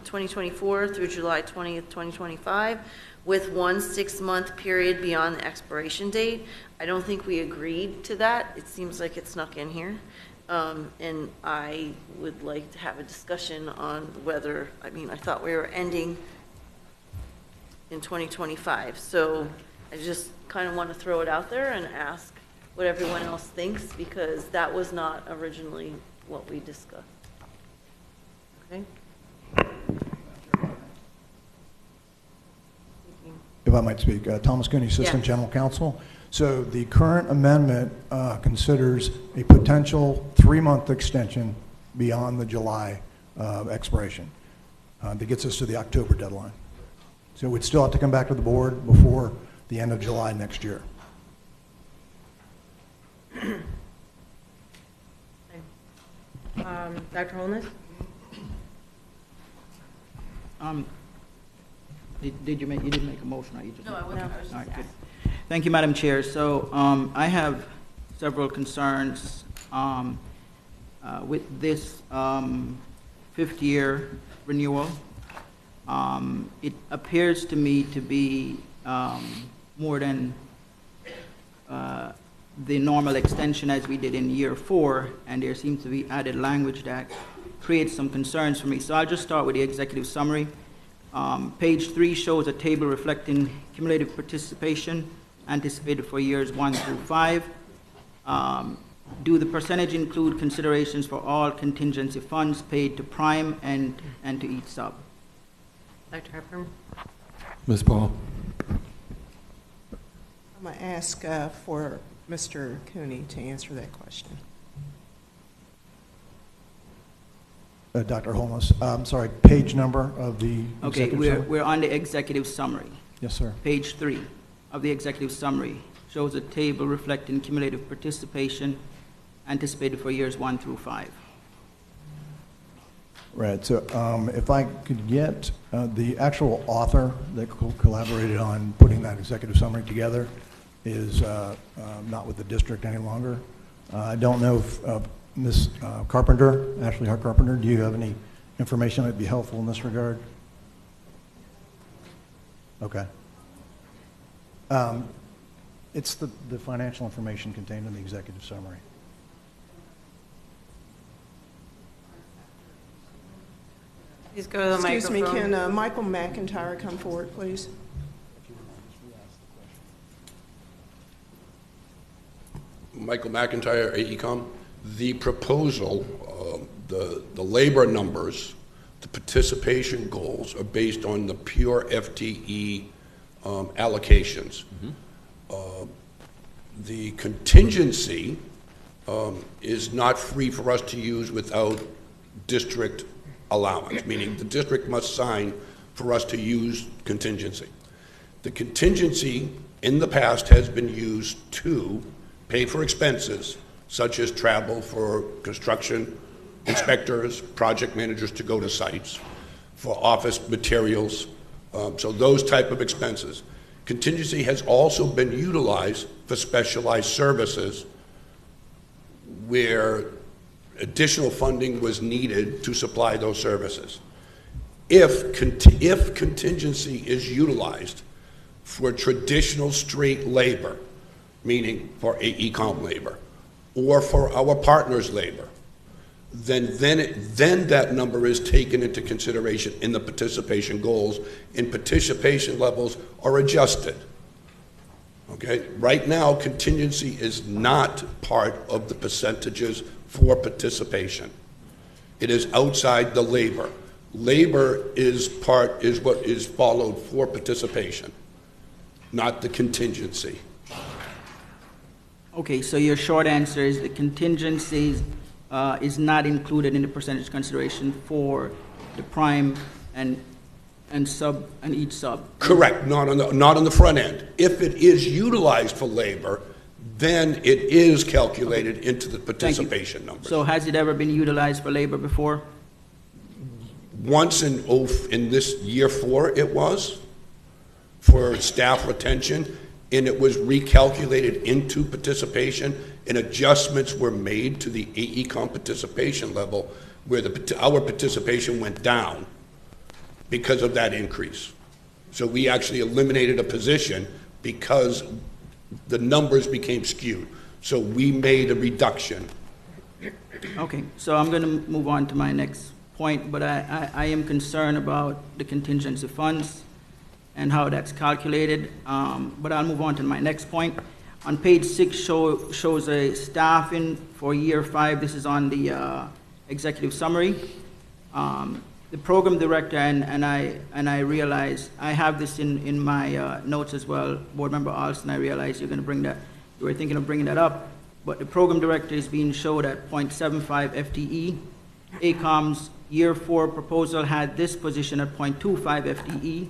2024 through July 20th, 2025, with 1 6-month period beyond the expiration date. I don't think we agreed to that. It seems like it snuck in here. And I would like to have a discussion on whether, I mean, I thought we were ending in 2025. So I just kind of want to throw it out there and ask what everyone else thinks, because that was not originally what we discussed. Okay. If I might speak, Thomas Cooney, Assistant Yes. General Counsel. So the current amendment considers a potential 3-month extension beyond the July expiration. That gets us to the October deadline. So we'd still have to come back to the board before the end of July next year. Dr. Holness? You didn't make a motion, or you just? No, I wasn't. All right, good. Thank you, Madam Chair. So I have several concerns with this 5th-year renewal. It appears to me to be more than the normal extension as we did in year 4, and there seems to be added language that creates some concerns for me. So I'll just start with the executive summary. Page 3 shows a table reflecting cumulative participation anticipated for years 1 through 5. Do the percentage include considerations for all contingency funds paid to prime and to each sub? Dr. Hepburn? Ms. Paul? I'm going to ask for Mr. Cooney to answer that question. Dr. Holmes, I'm sorry, page number of the Okay, executive summary? we're on the executive summary. Yes, sir. Page 3 of the executive summary shows a table reflecting cumulative participation anticipated for years 1 through 5. Right, so if I could get the actual author that collaborated on putting that executive summary together is not with the district any longer. I don't know if Ms. Carpenter, Ashley Hart Carpenter, do you have any information that would be helpful in this regard? Okay. It's the financial information contained in the executive summary. Please go to the Excuse microphone. me, can Michael McIntyre come forward, please? Michael McIntyre, AECOM. The proposal, the labor numbers, the participation goals are based on the pure FTE allocations. The contingency is not free for us to use without district allowance, meaning the district must sign for us to use contingency. The contingency in the past has been used to pay for expenses such as travel for construction inspectors, project managers to go to sites, for office materials, so those type of expenses. Contingency has also been utilized for specialized services where additional funding was needed to supply those services. If contingency is utilized for traditional straight labor, meaning for AECOM labor, or for our partners' labor, then that number is taken into consideration in the participation goals, and participation levels are adjusted. Okay? Right now, contingency is not part of the percentages for participation. It is outside the labor. Labor is what is followed for participation, not the contingency. Okay, so your short answer is the contingencies is not included in the percentage consideration for the prime and sub and each sub. Correct, not on the front end. If it is utilized for labor, then it is calculated into the participation numbers. So has it ever been utilized for labor before? Once in this year 4, it was for staff retention, and it was recalculated into participation, and adjustments were made to the AECOM participation level where our participation went down because of that increase. So we actually eliminated a position because the numbers became skewed. So we made a reduction. Okay, so I'm going to move on to my next point, but I am concerned about the contingency funds and how that's calculated, but I'll move on to my next point. On page 6 shows a staffing for year 5. This is on the executive summary. The program director, and I realize, I have this in my notes as well, Board Member Alston, I realize you were thinking of bringing that up, but the program director is being showed at 0.75 FTE. ACOM's year 4 proposal had this position at 0.25 FTE.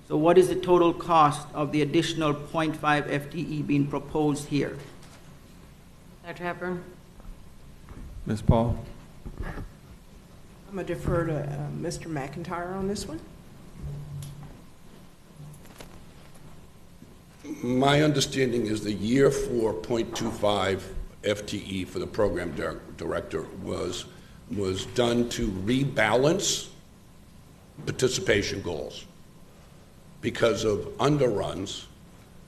So what is the total cost of the additional 0.5 FTE being proposed here? Dr. Hepburn? Ms. Paul? I'm going to defer to Mr. McIntyre on this one. My understanding is the year 4 0.25 FTE for the program director was done to rebalance participation goals because of underruns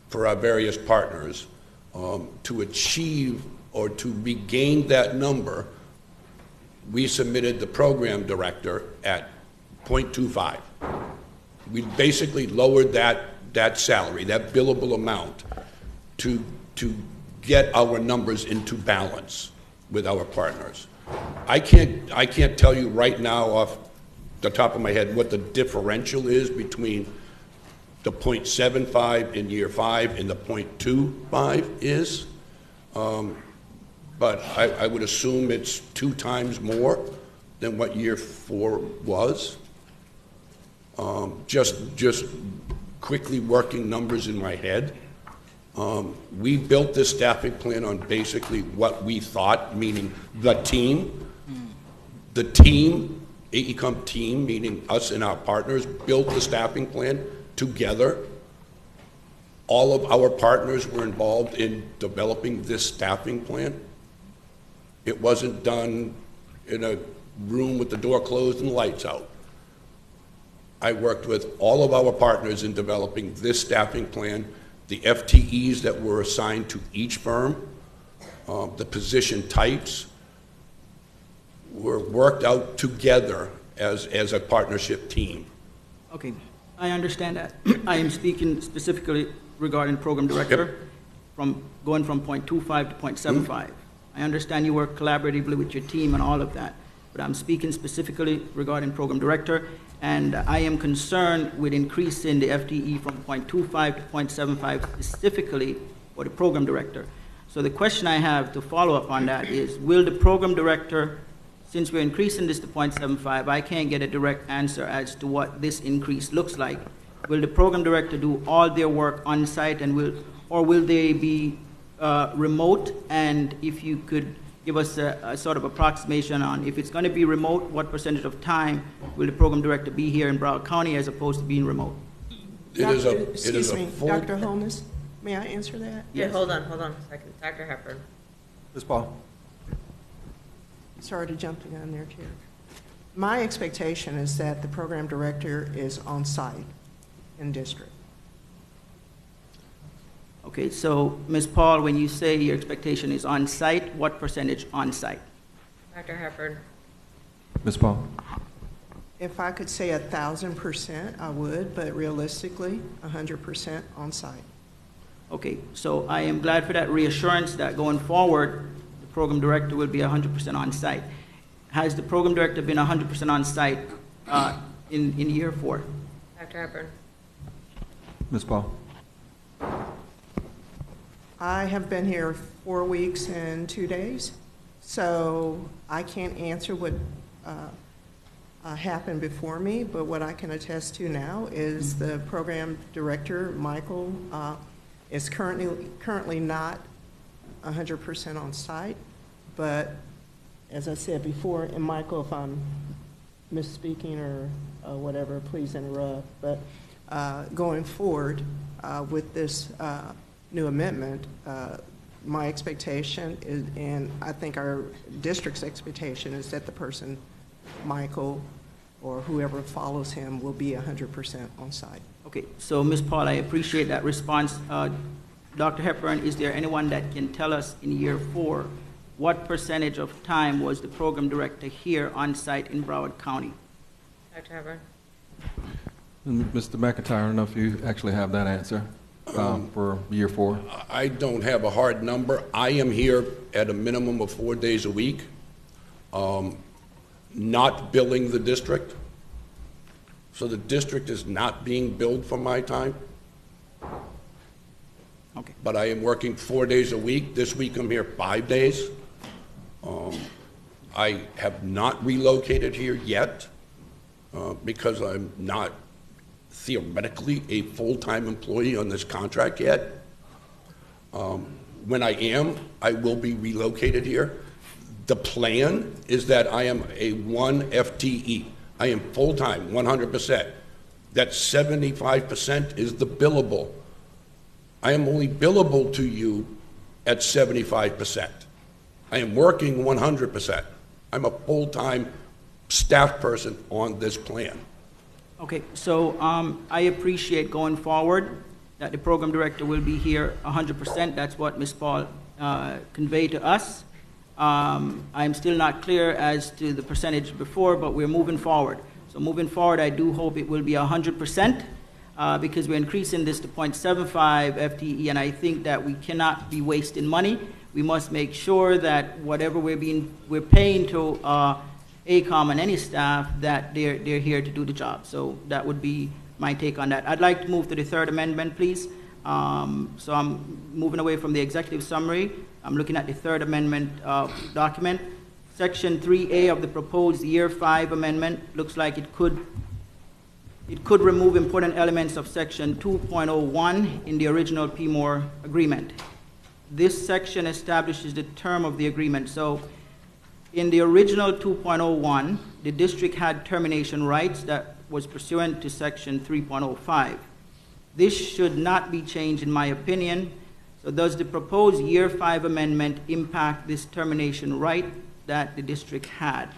for our various partners. To achieve or to regain that number, we submitted the program director at 0.25. We basically lowered that salary, that billable amount, to get our numbers into balance with our partners. I can't tell you right now off the top of my head what the differential is between the 0.75 in year 5 and the 0.25 is. But I would assume it's 2 times more than what year 4 was. Just quickly working numbers in my head. We built this staffing plan on basically what we thought, meaning the team, AECOM team, meaning us and our partners, built the staffing plan together. All of our partners were involved in developing this staffing plan. It wasn't done in a room with the door closed and the lights out. I worked with all of our partners in developing this staffing plan, the FTEs that were assigned to each firm, the position types were worked out together as a partnership team. Okay, I understand that. I am speaking specifically regarding program director, going from 0.25 to 0.75. I understand you work collaboratively with your team and all of that. but I'm speaking specifically regarding program director, and I am concerned with increasing the FTE from 0.25 to 0.75 specifically for the program director. So the question I have to follow up on that is, will the program director, since we're increasing this to 0.75, I can't get a direct answer as to what this increase looks like. Will the program director do all their work on site, and will they be remote? And if you could give us a sort of approximation on, if it's going to be remote, what percentage of time will the program director be here in Broward County as opposed to being remote? Excuse me, Dr. Holness, may I answer that? Yeah, hold on a second. Dr. Hepburn. Ms. Paul. Sorry to jump the gun there, Chair. My expectation is that the program director is on site in district. Okay, so Ms. Paul, when you say your expectation is on site, what percentage on site? Dr. Hepburn. Ms. Paul. If I could say 1,000%, I would, but realistically, 100% on site. Okay, so I am glad for that reassurance that going forward, the program director will be 100% on site. Has the program director been 100% on site in year 4? Dr. Hepburn. Ms. Paul. I have been here 4 weeks and 2 days, so I can't answer what happened before me, but what I can attest to now is the program director, Michael, is currently not 100% on site, but as I said before, and Michael, if I'm misspeaking or whatever, please interrupt, but going forward with this new amendment, my expectation is, and I think our district's expectation is that the person, Michael, or whoever follows him will be 100% on site. Okay, so Ms. Paul, I appreciate that response. Dr. Hepburn, is there anyone that can tell us in year 4 what percentage of time was the program director here on site in Broward County? Dr. Hepburn. Mr. McIntyre, I don't know if you actually have that answer for year 4. I don't have a hard number. I am here at a minimum of 4 days a week, not billing the district. So the district is not being billed for my time. Okay. But I am working 4 days a week. This week I'm here 5 days. I have not relocated here yet because I'm not theoretically a full-time employee on this contract yet. When I am, I will be relocated here. The plan is that I am a 1 FTE. I am full-time, 100%. That 75% is the billable. I am only billable to you at 75%. I am working 100%. I'm a full-time staff person on this plan. Okay, so I appreciate going forward that the program director will be here 100%. That's what Ms. Paul conveyed to us. I'm still not clear as to the percentage before, but we're moving forward. So moving forward, I do hope it will be 100% because we're increasing this to 0.75 FTE, and I think that we cannot be wasting money. We must make sure that whatever we're paying to ACOM and any staff, that they're here to do the job. So that would be my take on that. I'd like to move to the 3rd amendment, please. So I'm moving away from the executive summary. I'm looking at the 3rd amendment document. Section 3A of the proposed year 5 amendment looks like it could remove important elements of section 2.01 in the original PMOR agreement. This section establishes the term of the agreement. So in the original 2.01, the district had termination rights that was pursuant to section 3.05. This should not be changed in my opinion. So does the proposed year 5 amendment impact this termination right that the district had?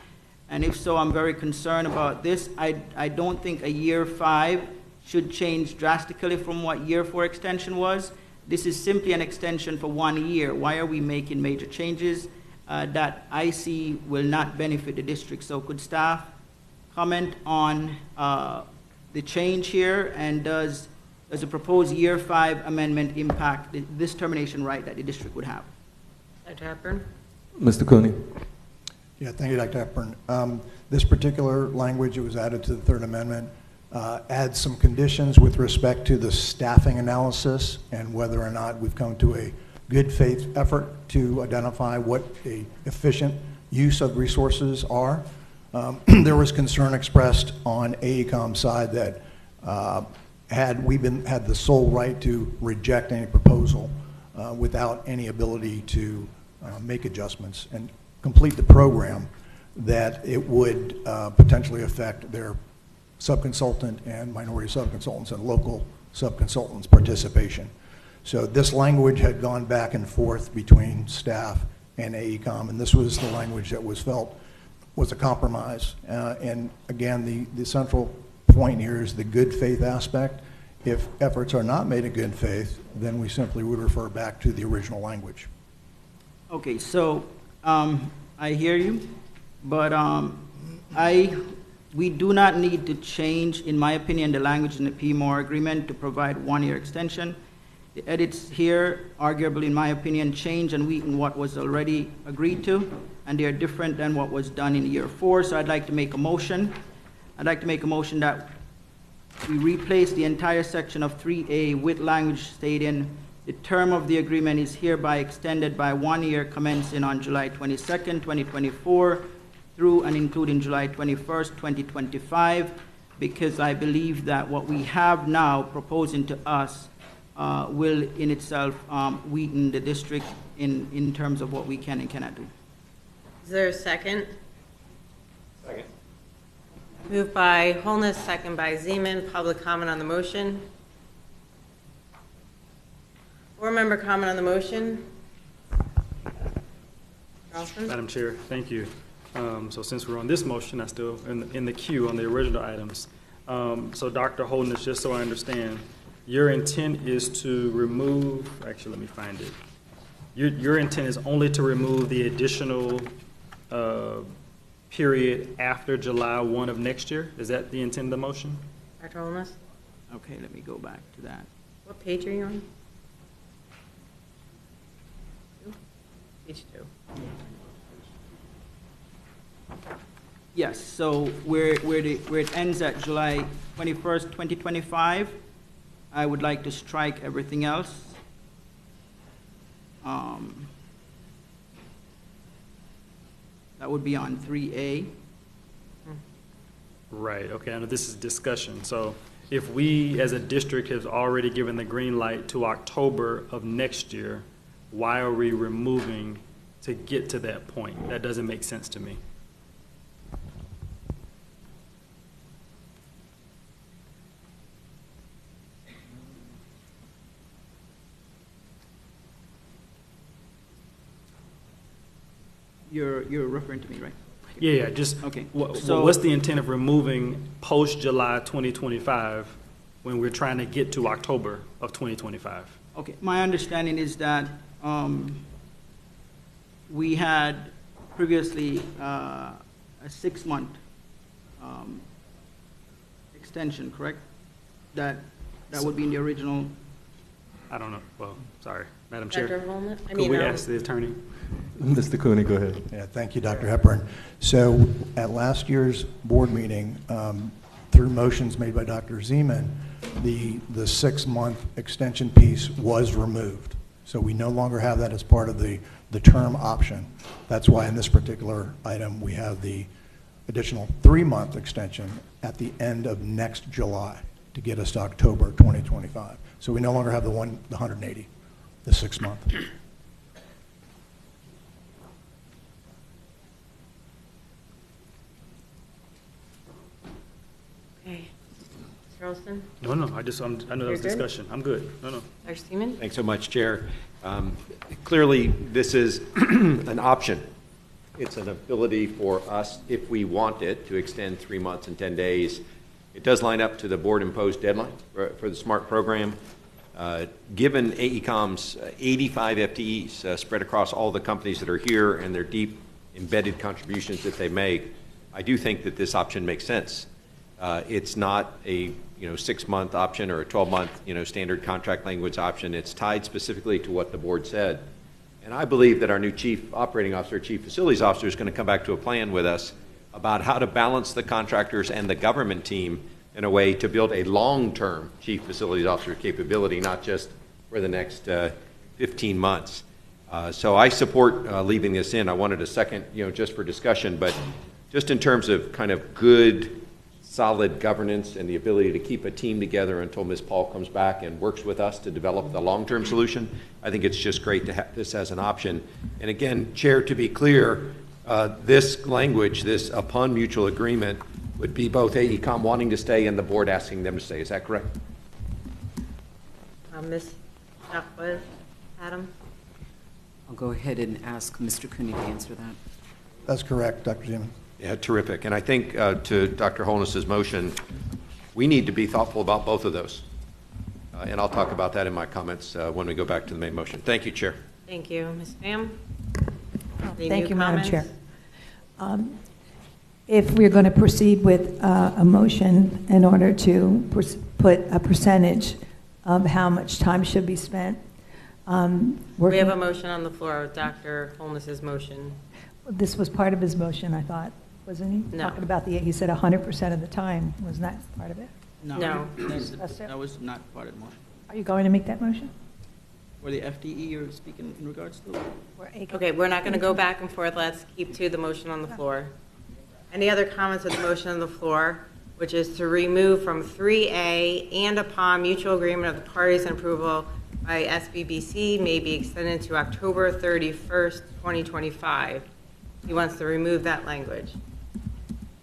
And if so, I'm very concerned about this. I don't think a year 5 should change drastically from what year 4 extension was. This is simply an extension for 1 year. Why are we making major changes that I see will not benefit the district? So could staff comment on the change here, and does the proposed year 5 amendment impact this termination right that the district would have? Dr. Hepburn. Mr. Cooney. Yeah, thank you, Dr. Hepburn. This particular language that was added to the Third Amendment adds some conditions with respect to the staffing analysis and whether or not we've come to a good faith effort to identify what a efficient use of resources are. There was concern expressed on AECOM's side that had we had the sole right to reject any proposal without any ability to make adjustments and complete the program, that it would potentially affect their subconsultant and minority subconsultants and local subconsultants' participation. So this language had gone back and forth between staff and AECOM, and this was the language that was felt was a compromise. And again, the central point here is the good faith aspect. If efforts are not made in good faith, then we simply would refer back to the original language. Okay, so I hear you, but we do not need to change, in my opinion, the language in the PMOR agreement to provide one-year extension. The edits here, arguably, in my opinion, change and weaken what was already agreed to, and they are different than what was done in year 4. So I'd like to make a motion. I'd like to make a motion that we replace the entire section of 3A with language stating the term of the agreement is hereby extended by 1 year commencing on July 22nd, 2024 through and including July 21st, 2025, because I believe that what we have now proposing to us will in itself weaken the district in terms of what we can and cannot do. Is there a second? Second. Moved by Holness, second by Zeman. Public comment on the motion. Board member comment on the motion. Charleston? Madam Chair, thank you. So since we're on this motion, I still in the queue on the original items. So Dr. Holness, just so I understand, your intent is to remove, actually let me find it. Your intent is only to remove the additional period after July 1 of next year? Is that the intent of the motion? Dr. Holness? Okay, let me go back to that. What page are you on? Page 2. Yes, so where it ends at July 21st, 2025, I would like to strike everything else. That would be on 3A. Right, okay, I know this is discussion. So if we as a district have already given the green light to October of next year, why are we removing to get to that point? That doesn't make sense to me. You're referring to me, right? Yeah, just okay. What's the intent of removing post-July 2025 when we're trying to get to October of 2025? Okay, my understanding is that we had previously a 6-month extension, correct? That would be in the original. I don't know. Well, sorry, Madam Chair. Dr. Holness? Could we ask the attorney? Mr. Cooney, go ahead. Yeah, thank you, Dr. Hepburn. So at last year's board meeting, through motions made by Dr. Zeman, the 6-month extension piece was removed. So we no longer have that as part of the term option. That's why in this particular item, we have the additional 3-month extension at the end of next July to get us to October 2025. So we no longer have the 180, the 6-month. Okay. Charleston? No, I know that was You're good? discussion. I'm good. No. Dr. Seaman? Thanks so much, Chair. Clearly, this is an option. It's an ability for us, if we want it, to extend 3 months and 10 days. It does line up to the board-imposed deadline for the SMART program. Given AECOM's 85 FTEs spread across all the companies that are here and their deep embedded contributions that they make, I do think that this option makes sense. It's not a 6-month option or a 12-month standard contract language option. It's tied specifically to what the board said. And I believe that our new chief operating officer, chief facilities officer, is going to come back to a plan with us about how to balance the contractors and the government team in a way to build a long-term chief facilities officer capability, not just for the next 15 months. So I support leaving this in. I wanted a second, just for discussion, but just in terms of kind of good, solid governance and the ability to keep a team together until Ms. Paul comes back and works with us to develop the long-term solution, I think it's just great to have this as an option. And again, Chair, to be clear, this language, this upon mutual agreement, would be both AECOM wanting to stay and the board asking them to stay. Is that correct? Ms. Duckworth, Adam? I'll go ahead and ask Mr. Cooney to answer that. That's correct, Dr. Zeman. Yeah, terrific. And I think to Dr. Holness's motion, we need to be thoughtful about both of those. And I'll talk about that in my comments when we go back to the main motion. Thank you, Chair. Thank you. Ms. Pham? Any Thank new you, Madam comments? Chair. If we're going to proceed with a motion in order to put a percentage of how much time should be spent, We have a motion on the floor, Dr. Holness's motion. This was part of his motion, I thought, wasn't he? No. Talking about he said 100% of the time. Was that part of it? No. That was not part of the motion. Are you going to make that motion? For the FTE you're speaking in regards to? Okay, we're not going to go back and forth. Let's keep to the motion on the floor. Any other comments on the motion on the floor, which is to remove from 3A and upon mutual agreement of the parties and approval by SBBC may be extended to October 31st, 2025. He wants to remove that language.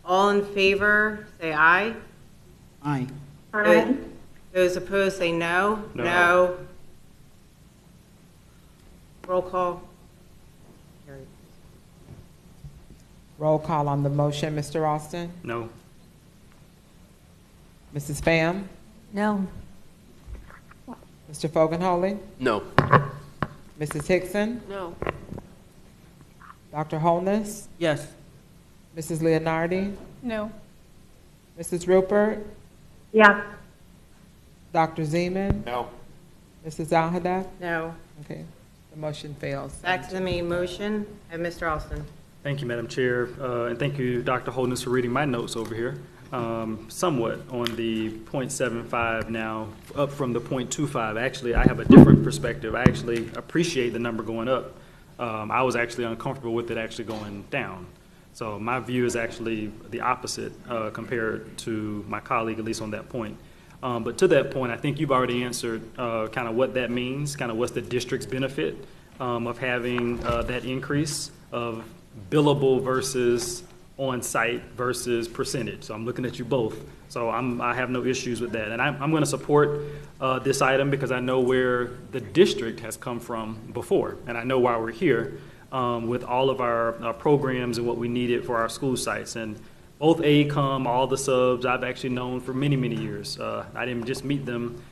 All in favor, say aye. Aye. Aye. Those opposed, say no. No. Roll call. Carried. Roll call on the motion, Mr. Austin? No. Mrs. Pham? No. Mr. Fogelholy? No. Mrs. Hickson? No. Dr. Holness? Yes. Mrs. Leonardi? No. Mrs. Rupert? Yeah. Dr. Zeman? No. Mrs. Al-Haddad? No. Okay, the motion fails. Back to the main motion. And Mr. Alston. Thank you, Madam Chair, and thank you, Dr. Holness, for reading my notes over here. Somewhat on the 0.75 now, up from the 0.25. Actually, I have a different perspective. I actually appreciate the number going up. I was actually uncomfortable with it actually going down. So my view is actually the opposite compared to my colleague, at least on that point. But to that point, I think you've already answered kind of what that means, kind of what's the district's benefit of having that increase of billable versus on-site versus percentage. So I'm looking at you both. So I have no issues with that. And I'm going to support this item because I know where the district has come from before. And I know why we're here with all of our programs and what we needed for our school sites. And both AECOM, all the subs, I've actually known for many, many years. I didn't just meet them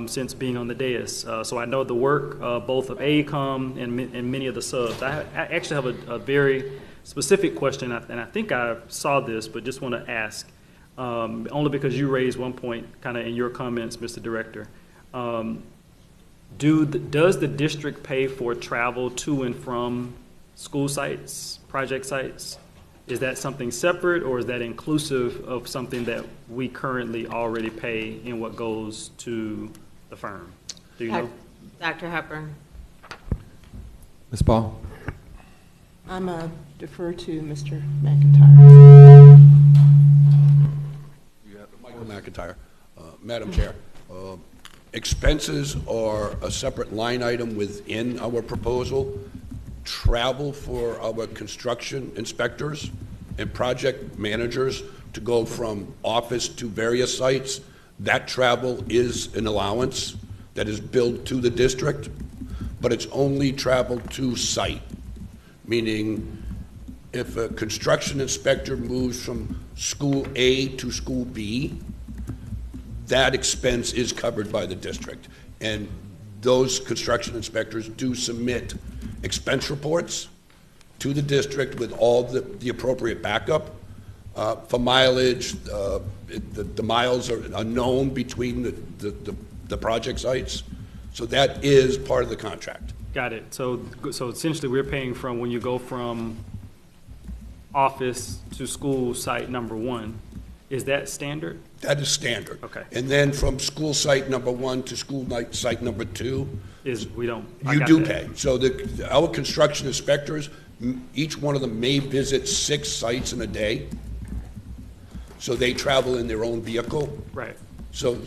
since being on the dais. So I know the work both of AECOM and many of the subs. I actually have a very specific question, and I think I saw this, but just want to ask, only because you raised one point kind of in your comments, Mr. Director. Does the district pay for travel to and from school sites, project sites? Is that something separate, or is that inclusive of something that we currently already pay in what goes to the firm? Do you know? Dr. Hepburn. Ms. Paul? I'm defer to Mr. McIntyre. Michael McIntyre. Madam Chair, expenses are a separate line item within our proposal. Travel for our construction inspectors and project managers to go from office to various sites, that travel is an allowance that is billed to the district, but it's only travel to site, meaning if a construction inspector moves from school A to school B, that expense is covered by the district. And those construction inspectors do submit expense reports to the district with all the appropriate backup. For mileage, the miles are known between the project sites. So that is part of the contract. Got it. So essentially, we're paying from when you go from office to school site number 1. Is that standard? That is standard. Okay. And then from school site number 1 to school site number 2, We don't. I you got do that. pay. So our construction inspectors, each one of them may visit 6 sites in a day. So they travel in their own vehicle. Right. So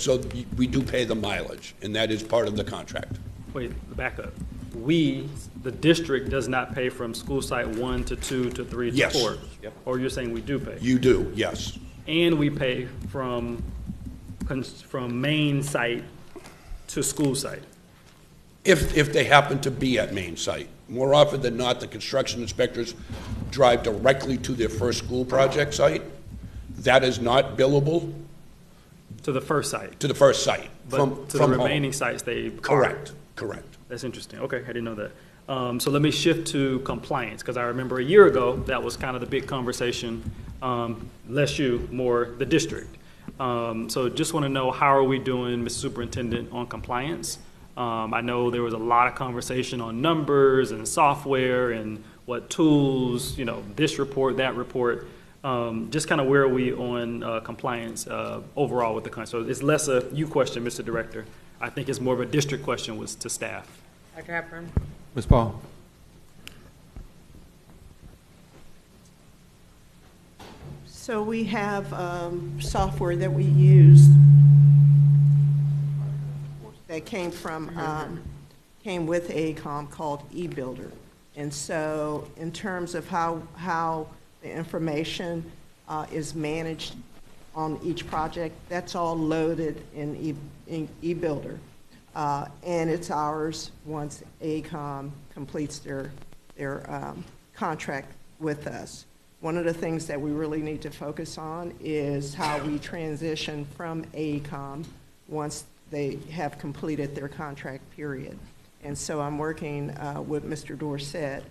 we do pay the mileage, and that is part of the contract. Wait, back up. We, the district, does not pay from school site 1 to 2 to 3 to Yes. 4? Yep. Or you're saying we do pay? You do, yes. And we pay from main site to school site? If they happen to be at main site. More often than not, the construction inspectors drive directly to their first school project site. That is not billable. To the first site? To the first site. But from to the home. remaining sites, they are? Correct, correct. That's interesting. Okay, I didn't know that. So let me shift to compliance, because I remember a year ago, that was kind of the big conversation, less you, more the district. So just want to know, how are we doing, Mr. Superintendent, on compliance? I know there was a lot of conversation on numbers and software and what tools, this report, that report. Just kind of where are we on compliance overall with the country? So it's less a you question, Mr. Director. I think it's more of a district question was to staff. Dr. Hepburn? Ms. Paul? So we have software that we use that came with AECOM called eBuilder. And so in terms of how the information is managed on each project, that's all loaded in eBuilder. And it's ours once AECOM completes their contract with us. One of the things that we really need to focus on is how we transition from AECOM once they have completed their contract period. And so I'm working with Mr. Dorsett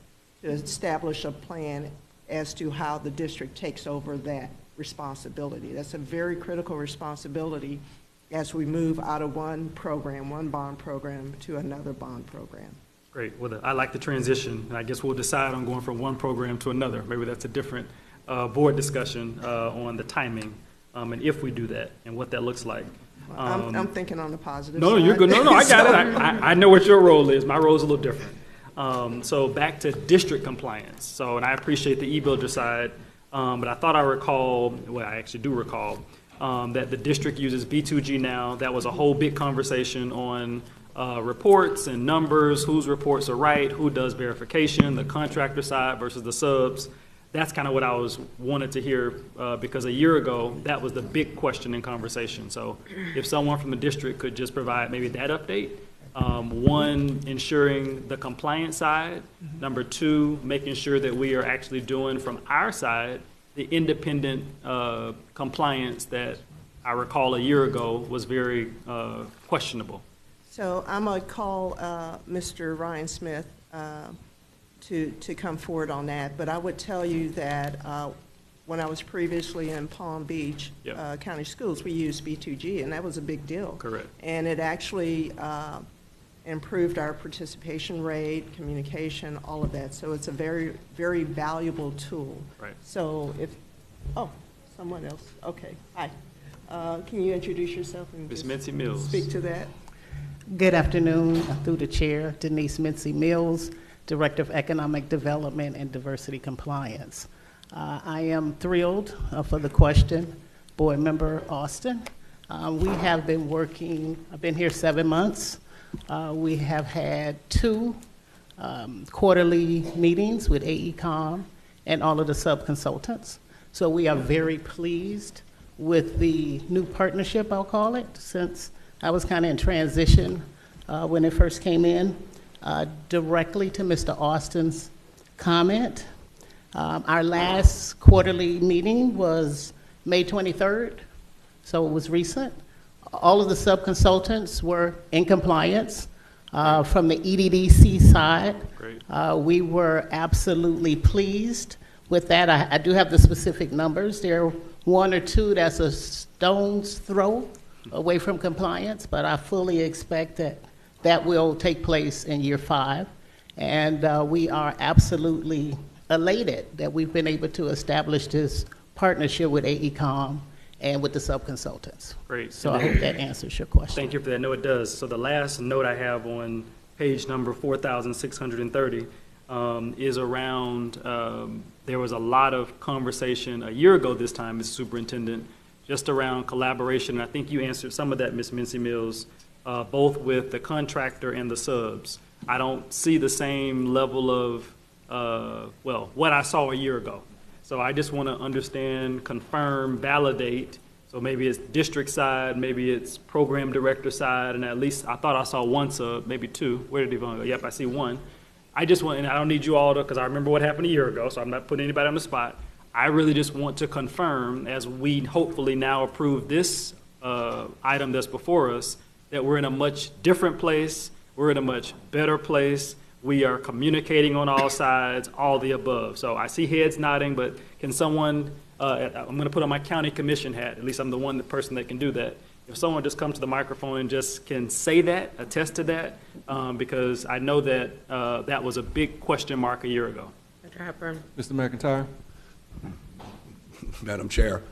to establish a plan as to how the district takes over that responsibility. That's a very critical responsibility as we move out of one program, one bond program, to another bond program. Great. Well, I like the transition, and I guess we'll decide on going from one program to another. Maybe that's a different board discussion on the timing and if we do that and what that looks like. I'm thinking on the positive No, side. you're good. No, I got it. I know what your role is. My role is a little different. So back to district compliance. So, and I appreciate the e-builder side, but I thought I recall, well, I actually do recall, that the district uses B2G now. That was a whole big conversation on reports and numbers, whose reports are right, who does verification, the contractor side versus the subs. That's kind of what I wanted to hear because a year ago, that was the big question in conversation. So if someone from the district could just provide maybe that update. One, ensuring the compliance side. Number two, making sure that we are actually doing from our side the independent compliance that I recall a year ago was very questionable. So I'm going to call Mr. Ryan Smith to come forward on that. But I would tell you that when I was previously in Palm Beach County Schools, we used B2G, and that was a big deal. Correct. And it actually improved our participation rate, communication, all of that. So it's a very, very valuable tool. Right. So someone else. Okay. Hi. Can you introduce yourself and Ms. just Mincy Mills. speak to that? Good afternoon, through the chair, Denise Mincy Mills, Director of Economic Development and Diversity Compliance. I am thrilled for the question, Board Member Austin. We have been working, I've been here 7 months. We have had 2 quarterly meetings with AECOM and all of the sub-consultants. So we are very pleased with the new partnership, I'll call it, since I was kind of in transition when it first came in. Directly to Mr. Austin's comment, our last quarterly meeting was May 23rd, so it was recent. All of the sub-consultants were in compliance. From the EDDC side, we were absolutely pleased with that. I do have the specific numbers. There are 1 or 2 that's a stone's throw away from compliance, but I fully expect that will take place in year 5. And we are absolutely elated that we've been able to establish this partnership with AECOM and with the sub-consultants. Great. So I hope that answers your question. Thank you for that. No, it does. So the last note I have on page number 4,630 is around, there was a lot of conversation a year ago this time, Mr. Superintendent, just around collaboration. And I think you answered some of that, Ms. Mincy Mills, both with the contractor and the subs. I don't see the same level of, what I saw a year ago. So I just want to understand, confirm, validate. So maybe it's district side, maybe it's program director side, and at least I thought I saw one sub, maybe two. Where did Yvonne go? Yep, I see one. I just want, and I don't need you all to, because I remember what happened a year ago, so I'm not putting anybody on the spot. I really just want to confirm, as we hopefully now approve this item that's before us, that we're in a much different place, we're in a much better place, we are communicating on all sides, all the above. So I see heads nodding, but can someone, I'm going to put on my county commission hat, at least I'm the person that can do that. If someone just comes to the microphone and just can say that, attest to that, because I know that that was a big question mark a year ago. Mr. Hepburn. Mr. McIntyre. Madam Chair,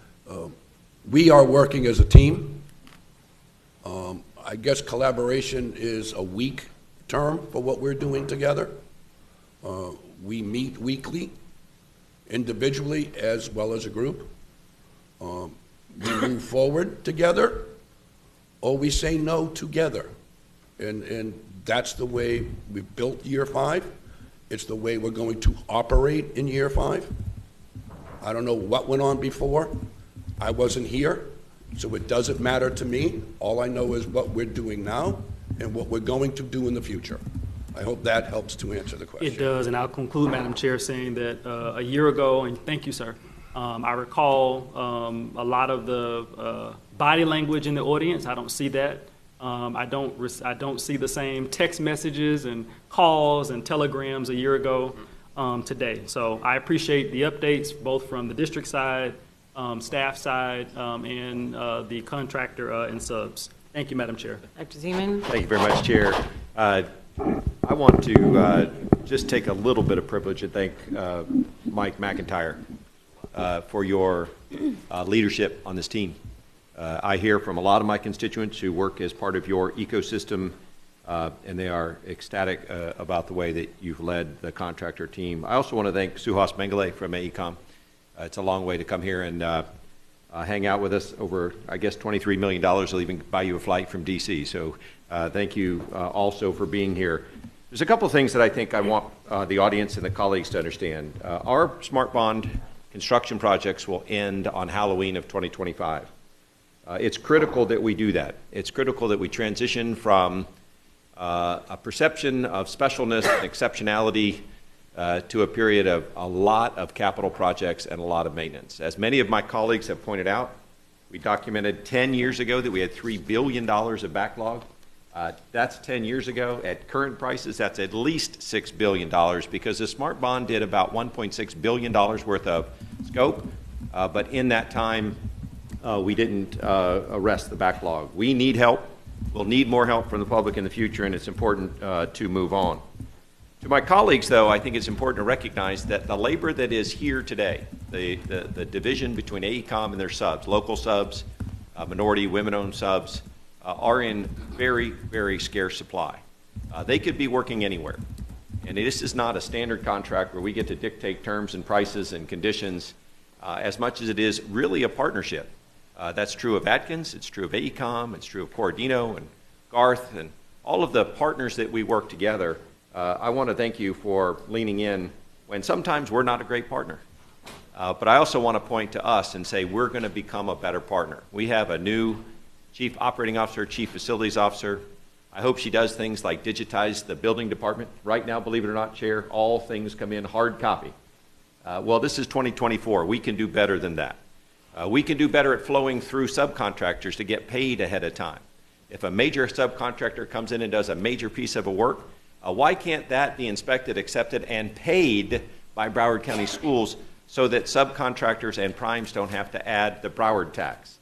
we are working as a team. I guess collaboration is a weak term for what we're doing together. We meet weekly, individually as well as a group. We move forward together, or we say no together. And that's the way we built year 5. It's the way we're going to operate in year 5. I don't know what went on before. I wasn't here, so it doesn't matter to me. All I know is what we're doing now and what we're going to do in the future. I hope that helps to answer the question. It does, and I'll conclude, Madam Chair, saying that a year ago, and thank you, sir, I recall a lot of the body language in the audience. I don't see that. I don't see the same text messages and calls and telegrams a year ago today. So I appreciate the updates, both from the district side, staff side, and the contractor and subs. Thank you, Madam Chair. Dr. Zeman. Thank you very much, Chair. I want to just take a little bit of privilege and thank Mike McIntyre for your leadership on this team. I hear from a lot of my constituents who work as part of your ecosystem, and they are ecstatic about the way that you've led the contractor team. I also want to thank Suhas Mengele from AECOM. It's a long way to come here and hang out with us over, I guess, $23 million. They'll even buy you a flight from D.C. So thank you also for being here. There's a couple of things that I think I want the audience and the colleagues to understand. Our Smart Bond construction projects will end on Halloween of 2025. It's critical that we do that. It's critical that we transition from a perception of specialness and exceptionality to a period of a lot of capital projects and a lot of maintenance. As many of my colleagues have pointed out, we documented 10 years ago that we had $3 billion of backlog. That's 10 years ago. At current prices, that's at least $6 billion because the Smart Bond did about $1.6 billion worth of scope, but in that time, we didn't arrest the backlog. We need help. We'll need more help from the public in the future, and it's important to move on. To my colleagues, though, I think it's important to recognize that the labor that is here today, the division between AECOM and their subs, local subs, minority, women-owned subs, are in very, very scarce supply. They could be working anywhere. And this is not a standard contract where we get to dictate terms and prices and conditions as much as it is really a partnership. That's true of Atkins, it's true of AECOM, it's true of Corradino and Garth and all of the partners that we work together. I want to thank you for leaning in when sometimes we're not a great partner. But I also want to point to us and say we're going to become a better partner. We have a new Chief Operating Officer, Chief Facilities Officer. I hope she does things like digitize the building department. Right now, believe it or not, Chair, all things come in hard copy. Well, this is 2024. We can do better than that. We can do better at flowing through subcontractors to get paid ahead of time. If a major subcontractor comes in and does a major piece of a work, why can't that be inspected, accepted, and paid by Broward County Schools so that subcontractors and primes don't have to add the Broward tax?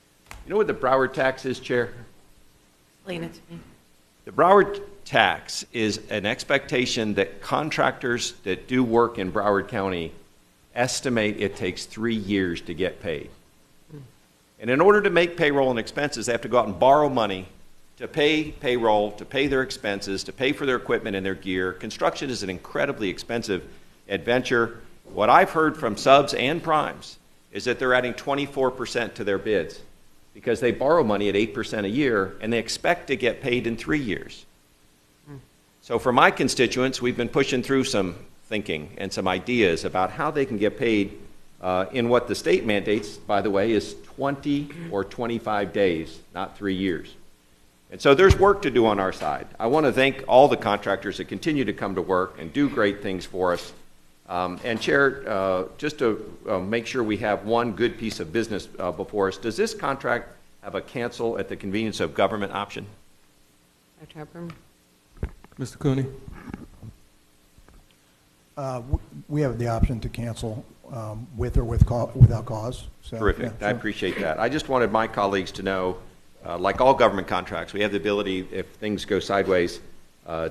You know what the Broward tax is, Chair? Explain it to me. The Broward tax is an expectation that contractors that do work in Broward County estimate it takes 3 years to get paid. And in order to make payroll and expenses, they have to go out and borrow money to pay payroll, to pay their expenses, to pay for their equipment and their gear. Construction is an incredibly expensive adventure. What I've heard from subs and primes is that they're adding 24% to their bids because they borrow money at 8% a year and they expect to get paid in 3 years. So for my constituents, we've been pushing through some thinking and some ideas about how they can get paid in what the state mandates, by the way, is 20 or 25 days, not 3 years. And so there's work to do on our side. I want to thank all the contractors that continue to come to work and do great things for us. And Chair, just to make sure we have one good piece of business before us, does this contract have a cancel at the convenience of government option? Dr. Hepburn? Mr. Cooney? We have the option to cancel with or without cause. So, Terrific. yeah, I appreciate that. I just wanted my colleagues to know, like all government contracts, we have the ability, if things go sideways,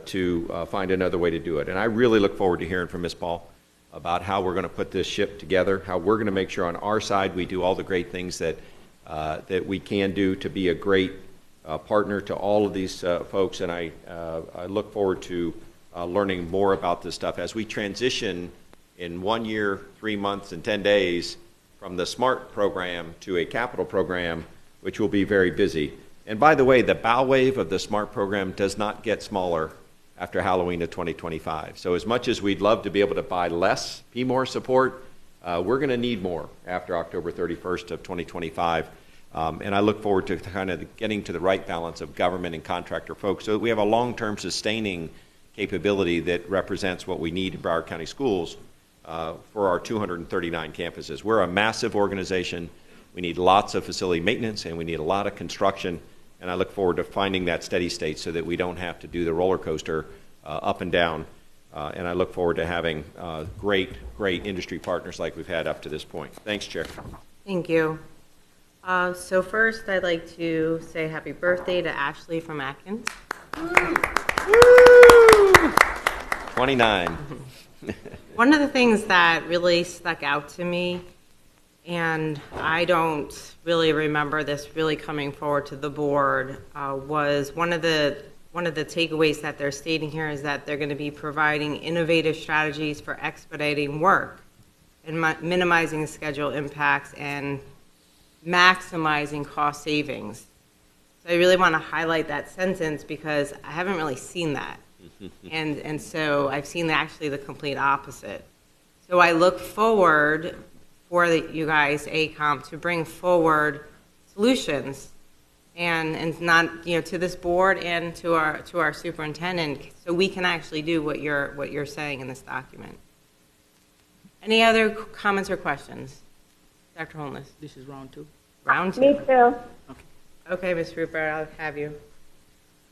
to find another way to do it. And I really look forward to hearing from Ms. Paul about how we're going to put this ship together, how we're going to make sure on our side we do all the great things that, that we can do to be a great partner to all of these folks. And I look forward to learning more about this stuff as we transition in 1 year, 3 months, and 10 days from the SMART program to a capital program, which will be very busy. And by the way, the bow wave of the SMART program does not get smaller after Halloween of 2025. So as much as we'd love to be able to buy less PMOR support, we're going to need more after October 31st of 2025. And I look forward to kind of getting to the right balance of government and contractor folks so that we have a long-term sustaining capability that represents what we need in Broward County Schools for our 239 campuses. We're a massive organization. We need lots of facility maintenance and we need a lot of construction. And I look forward to finding that steady state so that we don't have to do the roller coaster up and down. And I look forward to having great industry partners like we've had up to this point. Thanks, Chair. Thank you. So first, I'd like to say happy birthday to Ashley from Atkins. 29. One of the things that really stuck out to me, and I don't really remember this really coming forward to the board, was one of the takeaways that they're stating here is that they're going to be providing innovative strategies for expediting work and minimizing schedule impacts and maximizing cost savings. So I really want to highlight that sentence because I haven't really seen that. And so I've seen actually the complete opposite. So I look forward for you guys, ACOM, to bring forward solutions and not, to this board and to our superintendent so we can actually do what you're saying in this document. Any other comments or questions? Dr. Holness? This is round two. Round two. Me too. Okay, Ms. Rupert, I'll have you.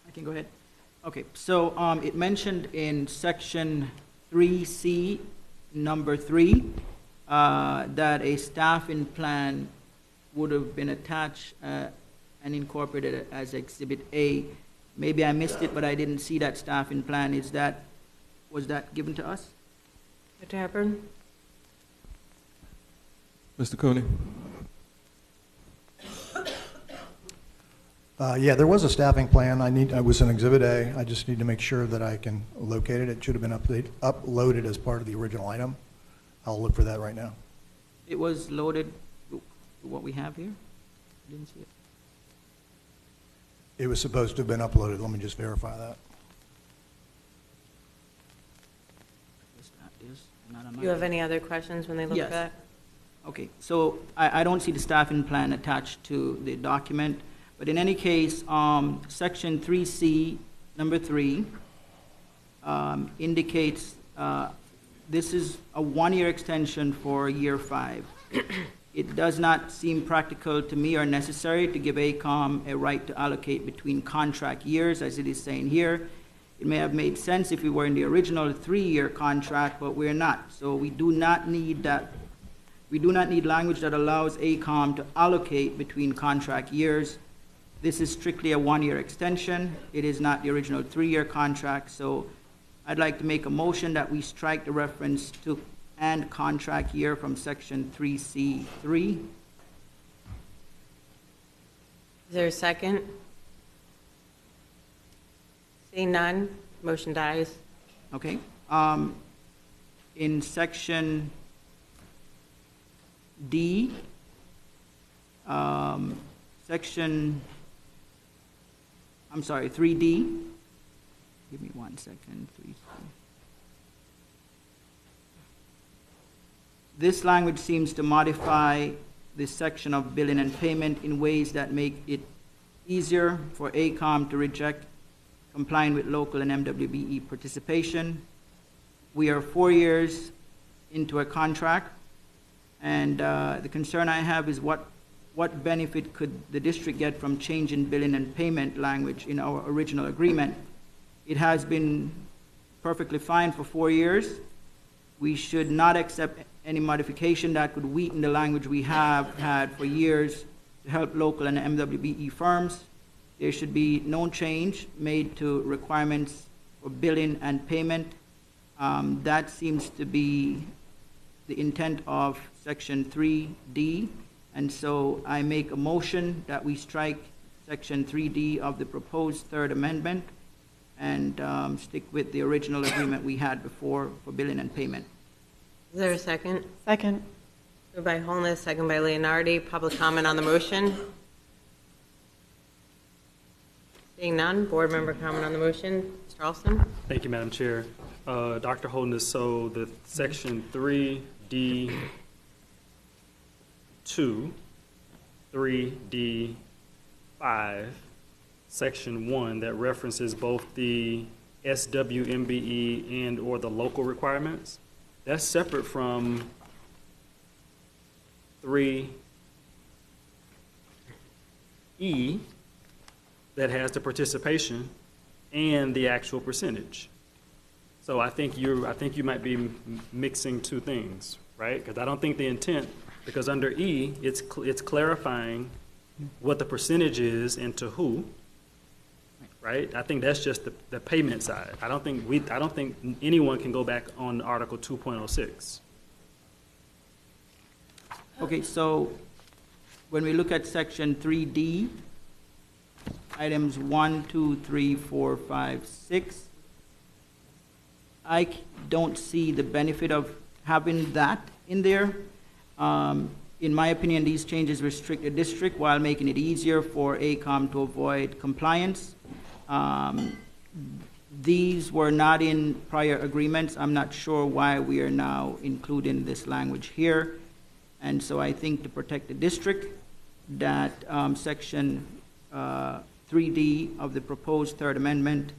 I can go ahead. Okay, so it mentioned in section 3C, number 3, that a staffing plan would have been attached and incorporated as Exhibit A. Maybe I missed it, but I didn't see that staffing plan. Was that given to us? Dr. Hepburn? Mr. Cooney? Yeah, there was a staffing plan. I was in Exhibit A. I just need to make sure that I can locate it. It should have been uploaded as part of the original item. I'll look for that right now. It was loaded with what we have here? I didn't see it. It was supposed to have been uploaded. Let me just verify that. Do you have any other questions when they look Yes. at that? Okay, so I don't see the staffing plan attached to the document, but in any case, section 3C, number 3, indicates this is a 1-year extension for year 5. It does not seem practical to me or necessary to give ACOM a right to allocate between contract years, as it is saying here. It may have made sense if we were in the original 3-year contract, but we're not. So we do not need that. We do not need language that allows ACOM to allocate between contract years. This is strictly a one-year extension. It is not the original three-year contract, so I'd like to make a motion that we strike the reference to "and contract year" from section 3C3. Is there a second? Seeing none, motion dies. Okay. In section D, I'm sorry, 3D. Give me 1 second, 3D. This language seems to modify this section of billing and payment in ways that make it easier for ACOM to reject complying with local and MWBE participation. We are 4 years into a contract, and the concern I have is what benefit could the district get from changing billing and payment language in our original agreement? It has been perfectly fine for 4 years. We should not accept any modification that could weaken the language we have had for years to help local and MWBE firms. There should be no change made to requirements for billing and payment. That seems to be the intent of section 3D, and so I make a motion that we strike section 3D of the proposed third amendment and stick with the original agreement we had before for billing and payment. Is there a second? Second. Moved by Holness, second by Leonardi. Public comment on the motion? Seeing none, board member comment on the motion. Mr. Alston? Thank you, Madam Chair. Dr. Holness, so the section 3D2, 3D5, section 1 that references both the SWMBE and or the local requirements, that's separate from 3E that has the participation and the actual percentage. So I think you might be mixing two things, right? Because I don't think the intent, because under E, it's clarifying what the percentage is and to who, right? I think that's just the payment side. I don't think anyone can go back on Article 2.06. Okay, so when we look at section 3D, items 1, 2, 3, 4, 5, 6, I don't see the benefit of having that in there. In my opinion, these changes restrict the district while making it easier for ACOM to avoid compliance. These were not in prior agreements. I'm not sure why we are now including this language here. And so I think to protect the district, that section 3D of the proposed third amendment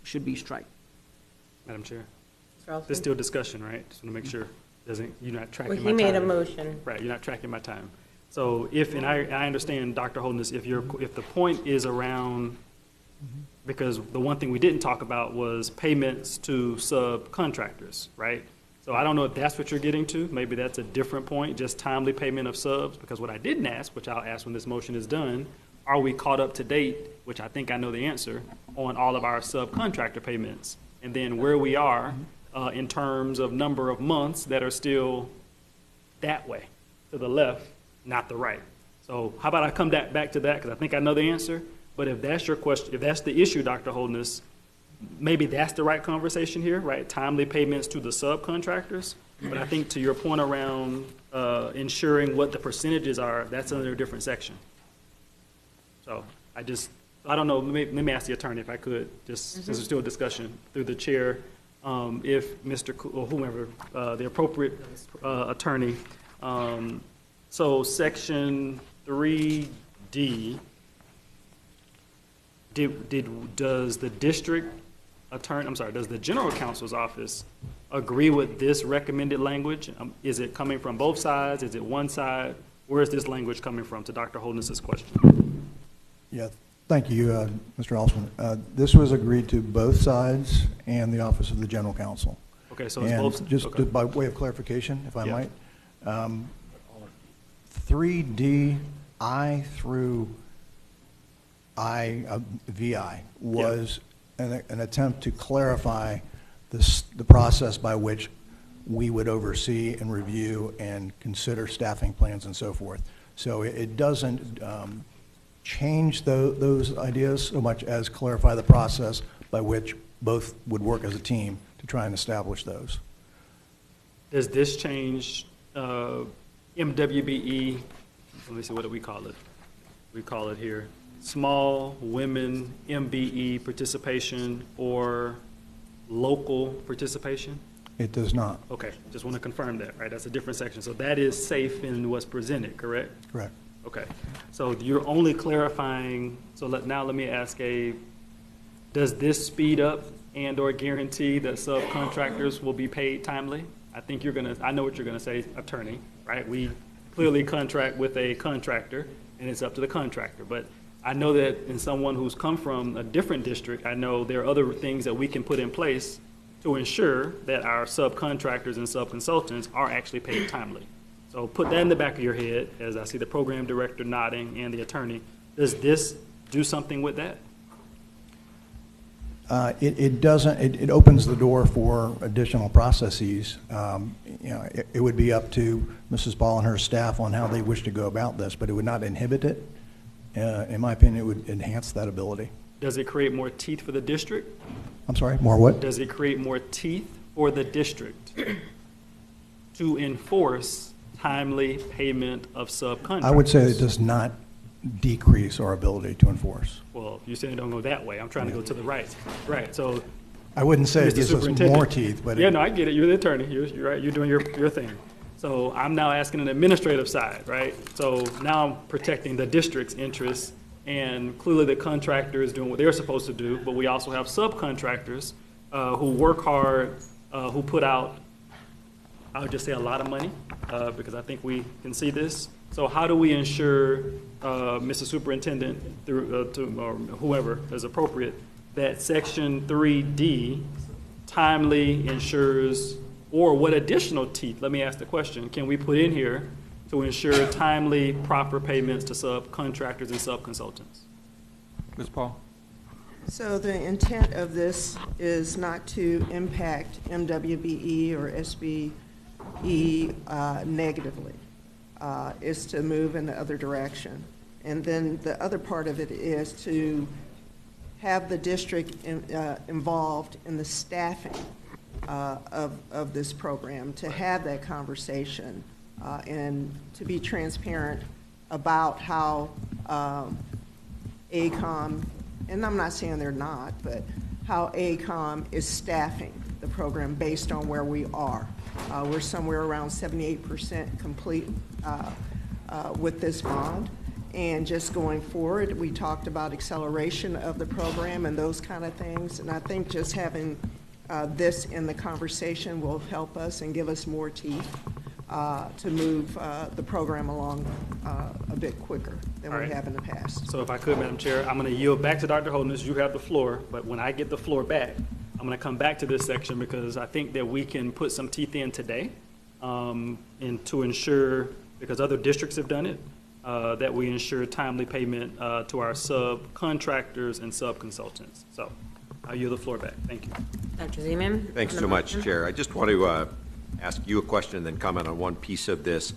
should be struck. Madam Chair, there's still discussion, right? Just want to make sure you're not tracking my time. Well, he made a motion. Right, you're not tracking my time. So and I understand, Dr. Holness, if the point is around, because the one thing we didn't talk about was payments to subcontractors, right? So I don't know if that's what you're getting to. Maybe that's a different point, just timely payment of subs, because what I didn't ask, which I'll ask when this motion is done, are we caught up to date, which I think I know the answer, on all of our subcontractor payments? And then where we are in terms of number of months that are still that way, to the left, not the right. So how about I come back to that, because I think I know the answer. But if that's your question, if that's the issue, Dr. Holness, maybe that's the right conversation here, right? Timely payments to the subcontractors. But I think to your point around ensuring what the percentages are, that's under a different section. So I don't know, let me ask the attorney if I could, just since there's still a discussion through the chair, if Mr. or whomever, the appropriate attorney, so section 3D, does the district attorney, does the general counsel's office agree with this recommended language? Is it coming from both sides? Is it one side? Where is this language coming from, to Dr. Holness's question? Yeah, thank you, Mr. Alston. This was agreed to both sides and the Office of the General Counsel. Okay, so it's and both. Just okay. by way of clarification, if I might, 3D, I through VI was an attempt to clarify the process by which we would oversee and review and consider staffing plans and so forth. So it doesn't change those ideas so much as clarify the process by which both would work as a team to try and establish those. Does this change MWBE? Let me see, what do we call it? We call it here small women MBE participation or local participation? It does not. Okay, just want to confirm that, right? That's a different section. So that is safe in what's presented, correct? Correct. Okay, so you're only clarifying, so now let me ask does this speed up and or guarantee that subcontractors will be paid timely? I think I know what you're gonna say, attorney, right? We clearly contract with a contractor and it's up to the contractor, but I know that in someone who's come from a different district, I know there are other things that we can put in place to ensure that our subcontractors and subconsultants are actually paid timely. So put that in the back of your head as I see the program director nodding and the attorney. Does this do something with that? It doesn't. It opens the door for additional processes. It would be up to Mrs. Ball and her staff on how they wish to go about this, but it would not inhibit it. In my opinion, it would enhance that ability. Does it create more teeth for the district? I'm sorry, more what? Does it create more teeth for the district to enforce timely payment of subcontractors? I would say it does not decrease our ability to enforce. Well, you said don't go that way. I'm trying to go to the right. Right, so. I wouldn't say it gives us more teeth, but. Yeah, no, I get it. You're the attorney. You're right. You're doing your thing. So I'm now asking an administrative side, right? So now I'm protecting the district's interests, and clearly the contractor is doing what they're supposed to do, but we also have subcontractors who work hard, who put out, I would just say, a lot of money, because I think we can see this. So how do we ensure, Mr. Superintendent, or whoever is appropriate, that Section 3D timely ensures, or what additional teeth, let me ask the question, can we put in here to ensure timely, proper payments to subcontractors and subconsultants? Ms. Paul? So the intent of this is not to impact MWBE or SBE negatively. Is to move in the other direction. And then the other part of it is to have the district involved in the staffing of this program, to have that conversation and to be transparent about how ACOM, and I'm not saying they're not, but how ACOM is staffing the program based on where we are. We're somewhere around 78% complete with this bond. And just going forward, we talked about acceleration of the program and those kind of things. And I think just having this in the conversation will help us and give us more teeth to move the program along a bit quicker than we have in the past. So if I could, Madam Chair, I'm going to yield back to Dr. Holdness. You have the floor, but when I get the floor back, I'm going to come back to this section because I think that we can put some teeth in today and to ensure, because other districts have done it, that we ensure timely payment to our subcontractors and subconsultants. So I'll yield the floor back. Thank you. Dr. Zeman? Thanks so much, Chair. I just want to ask you a question and then comment on one piece of this.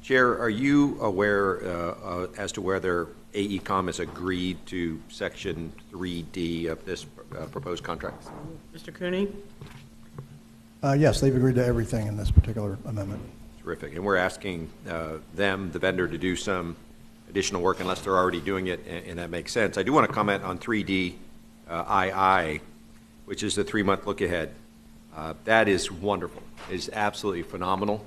Chair, are you aware as to whether AECOM has agreed to Section 3D of this proposed contract? Mr. Cooney? Yes, they've agreed to everything in this particular amendment. Terrific. And we're asking them, the vendor, to do some additional work unless they're already doing it, and that makes sense. I do want to comment on 3D II, which is the 3-month look ahead. That is wonderful. It is absolutely phenomenal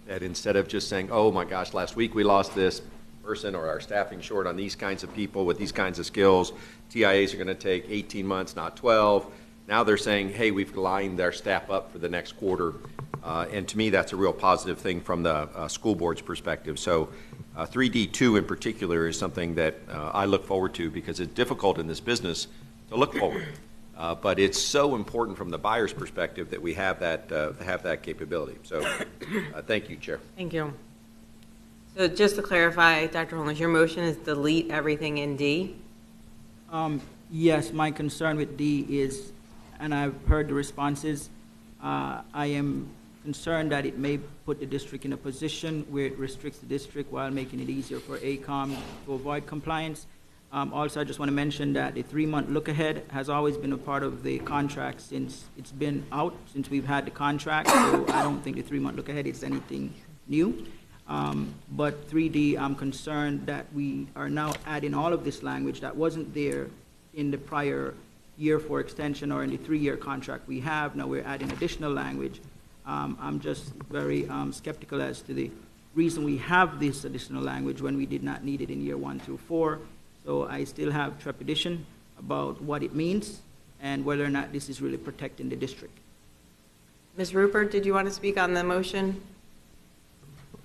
that instead of just saying, oh my gosh, last week we lost this person or our staffing short on these kinds of people with these kinds of skills, TIAs are going to take 18 months, not 12. Now they're saying, hey, we've lined our staff up for the next quarter. And to me, that's a real positive thing from the school board's perspective. So 3D2 in particular is something that I look forward to because it's difficult in this business to look forward. But it's so important from the buyer's perspective that we have that capability. So thank you, Chair. Thank you. So just to clarify, Dr. Holmes, your motion is delete everything in D? Yes, my concern with D is, and I've heard the responses, I am concerned that it may put the district in a position where it restricts the district while making it easier for ACOM to avoid compliance. Also, I just want to mention that the 3-month look-ahead has always been a part of the contract since it's been out, since we've had the contract, so I don't think the 3-month look-ahead is anything new. But 3D, I'm concerned that we are now adding all of this language that wasn't there in the prior year 4 extension or in the 3-year contract we have. Now we're adding additional language. I'm just very skeptical as to the reason we have this additional language when we did not need it in year 1 through 4. So I still have trepidation about what it means and whether or not this is really protecting the district. Ms. Rupert, did you want to speak on the motion?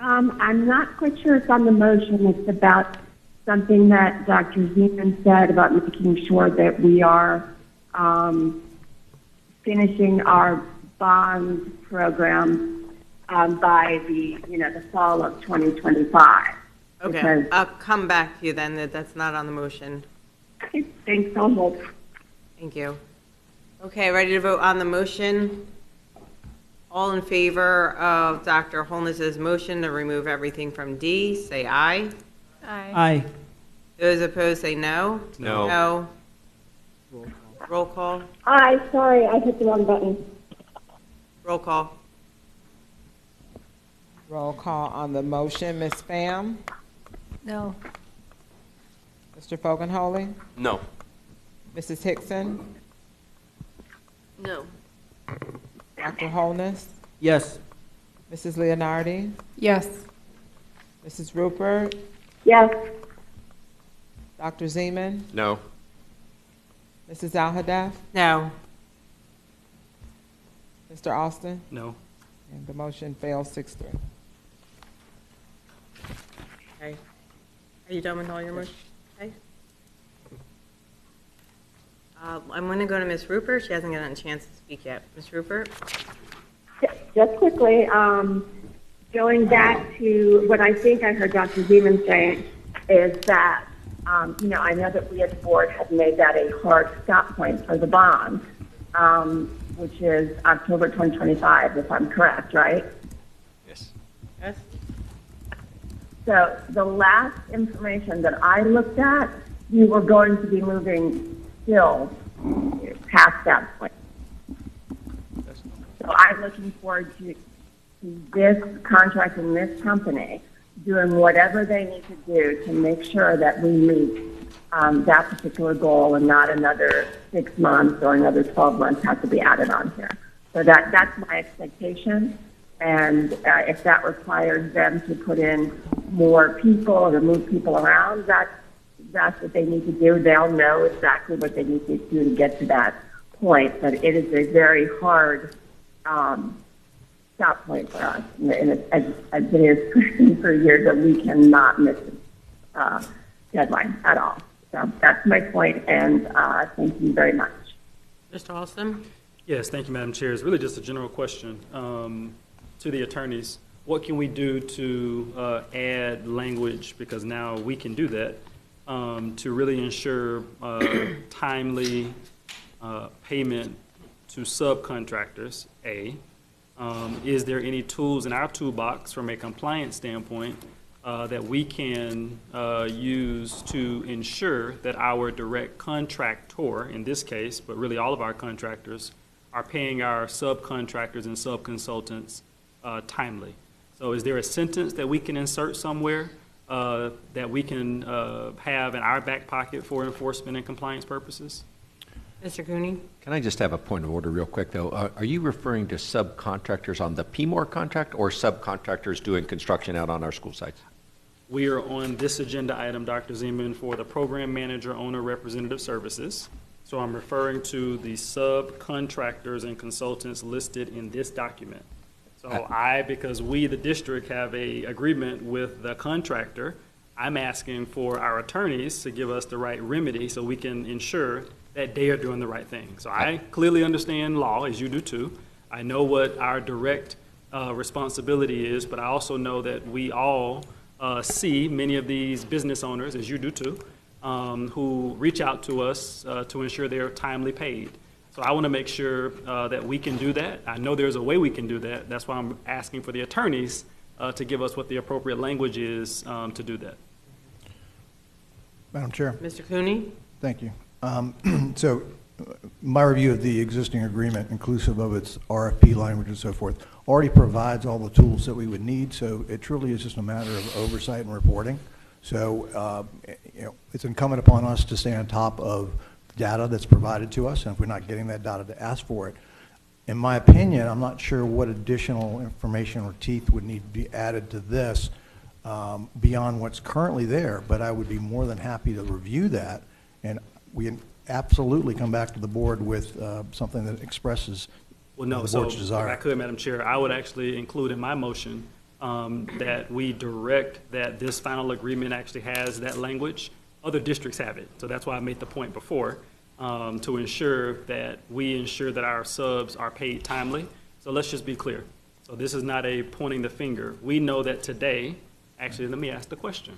I'm not quite sure it's on the motion. It's about something that Dr. Zeman said about making sure that we are finishing our bond program by the fall of 2025. Okay, Because, I'll come back to you then, that's not on the motion. okay, thanks, I'll hold. Thank you. Okay, ready to vote on the motion? All in favor of Dr. Holness's motion to remove everything from D, say aye. Aye. Those opposed, say no. No. No. Roll call. Aye, sorry, I hit the wrong button. Roll call. Roll call on the motion. Ms. Pham? No. Mr. Fogelholy? No. Mrs. Hickson? No. Dr. Holness? Yes. Mrs. Leonardi? Yes. Mrs. Rupert? Yes. Dr. Zeman? No. Mrs. Al-Hadaf? No. Mr. Austin? No. And the motion fails 6-3. Okay. Are you done with all your motions? Okay. I'm going to go to Ms. Rupert. She hasn't gotten a chance to speak yet. Ms. Rupert? Just quickly, going back to what I think I heard Dr. Zeman saying is that, I know that we as a board have made that a hard stop point for the bond, which is October 2025, if I'm correct, right? Yes. Yes. So the last information that I looked at, you were going to be moving still past that point. So I'm looking forward to this contract and this company doing whatever they need to do to make sure that we meet that particular goal and not another 6 months or another 12 months have to be added on here. So that's my expectation. And if that requires them to put in more people or to move people around, that's what they need to do. They'll know exactly what they need to do to get to that point. But it is a very hard stop point for us, as it is for years that we cannot miss the deadline at all. So that's my point, and thank you very much. Mr. Alston? Yes, thank you, Madam Chair. It's really just a general question to the attorneys. What can we do to add language, because now we can do that, to really ensure timely payment to subcontractors, A. Is there any tools in our toolbox from a compliance standpoint that we can use to ensure that our direct contractor, in this case, but really all of our contractors, are paying our subcontractors and subconsultants timely? So is there a sentence that we can insert somewhere that we can have in our back pocket for enforcement and compliance purposes? Mr. Cooney? Can I just have a point of order real quick, though? Are you referring to subcontractors on the PMOR contract or subcontractors doing construction out on our school sites? We are on this agenda item, Dr. Zeman, for the Program Manager Owner Representative Services. So I'm referring to the subcontractors and consultants listed in this document. So because we, the district, have a agreement with the contractor, I'm asking for our attorneys to give us the right remedy so we can ensure that they are doing the right thing. So I clearly understand law, as you do too. I know what our direct responsibility is, but I also know that we all see many of these business owners, as you do too, who reach out to us to ensure they are timely paid. So I want to make sure that we can do that. I know there's a way we can do that. That's why I'm asking for the attorneys to give us what the appropriate language is to do that. Madam Chair. Mr. Cooney? Thank you. So my review of the existing agreement, inclusive of its RFP language and so forth, already provides all the tools that we would need. So it truly is just a matter of oversight and reporting. So it's incumbent upon us to stay on top of data that's provided to us, and if we're not getting that data, to ask for it. In my opinion, I'm not sure what additional information or teeth would need to be added to this beyond what's currently there, but I would be more than happy to review that, and we absolutely come back to the board with something that expresses Well, no, the so board's desire. if I could, Madam Chair, I would actually include in my motion that we direct that this final agreement actually has that language. Other districts have it, so that's why I made the point before, to ensure that we ensure that our subs are paid timely. So let's just be clear. So this is not a pointing the finger. We know that today, actually, let me ask the question.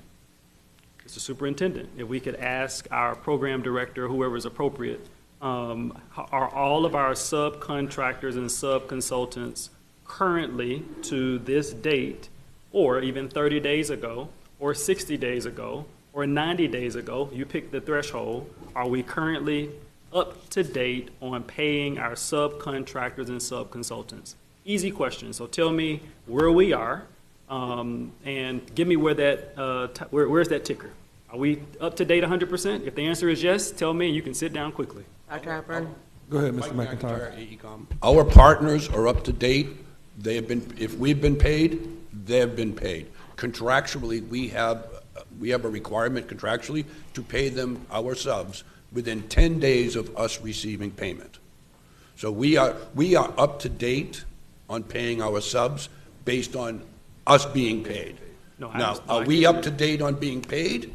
Mr. Superintendent, if we could ask our program director, whoever is appropriate, are all of our subcontractors and sub-consultants currently to this date, or even 30 days ago, or 60 days ago, or 90 days ago, you pick the threshold, are we currently up to date on paying our subcontractors and sub-consultants? Easy question. So tell me where we are, and give me where that, where's that ticker? Are we up to date 100%? If the answer is yes, tell me, and you can sit down quickly. Dr. Hepburn? Go ahead, Mr. McIntyre. AECOM. Our partners are up to date. They have been, if we've been paid, they've been paid. Contractually, we have a requirement contractually to pay them, our subs, within 10 days of us receiving payment. So we are up to date on paying our subs based on us being paid. Now, are we up to date on being paid?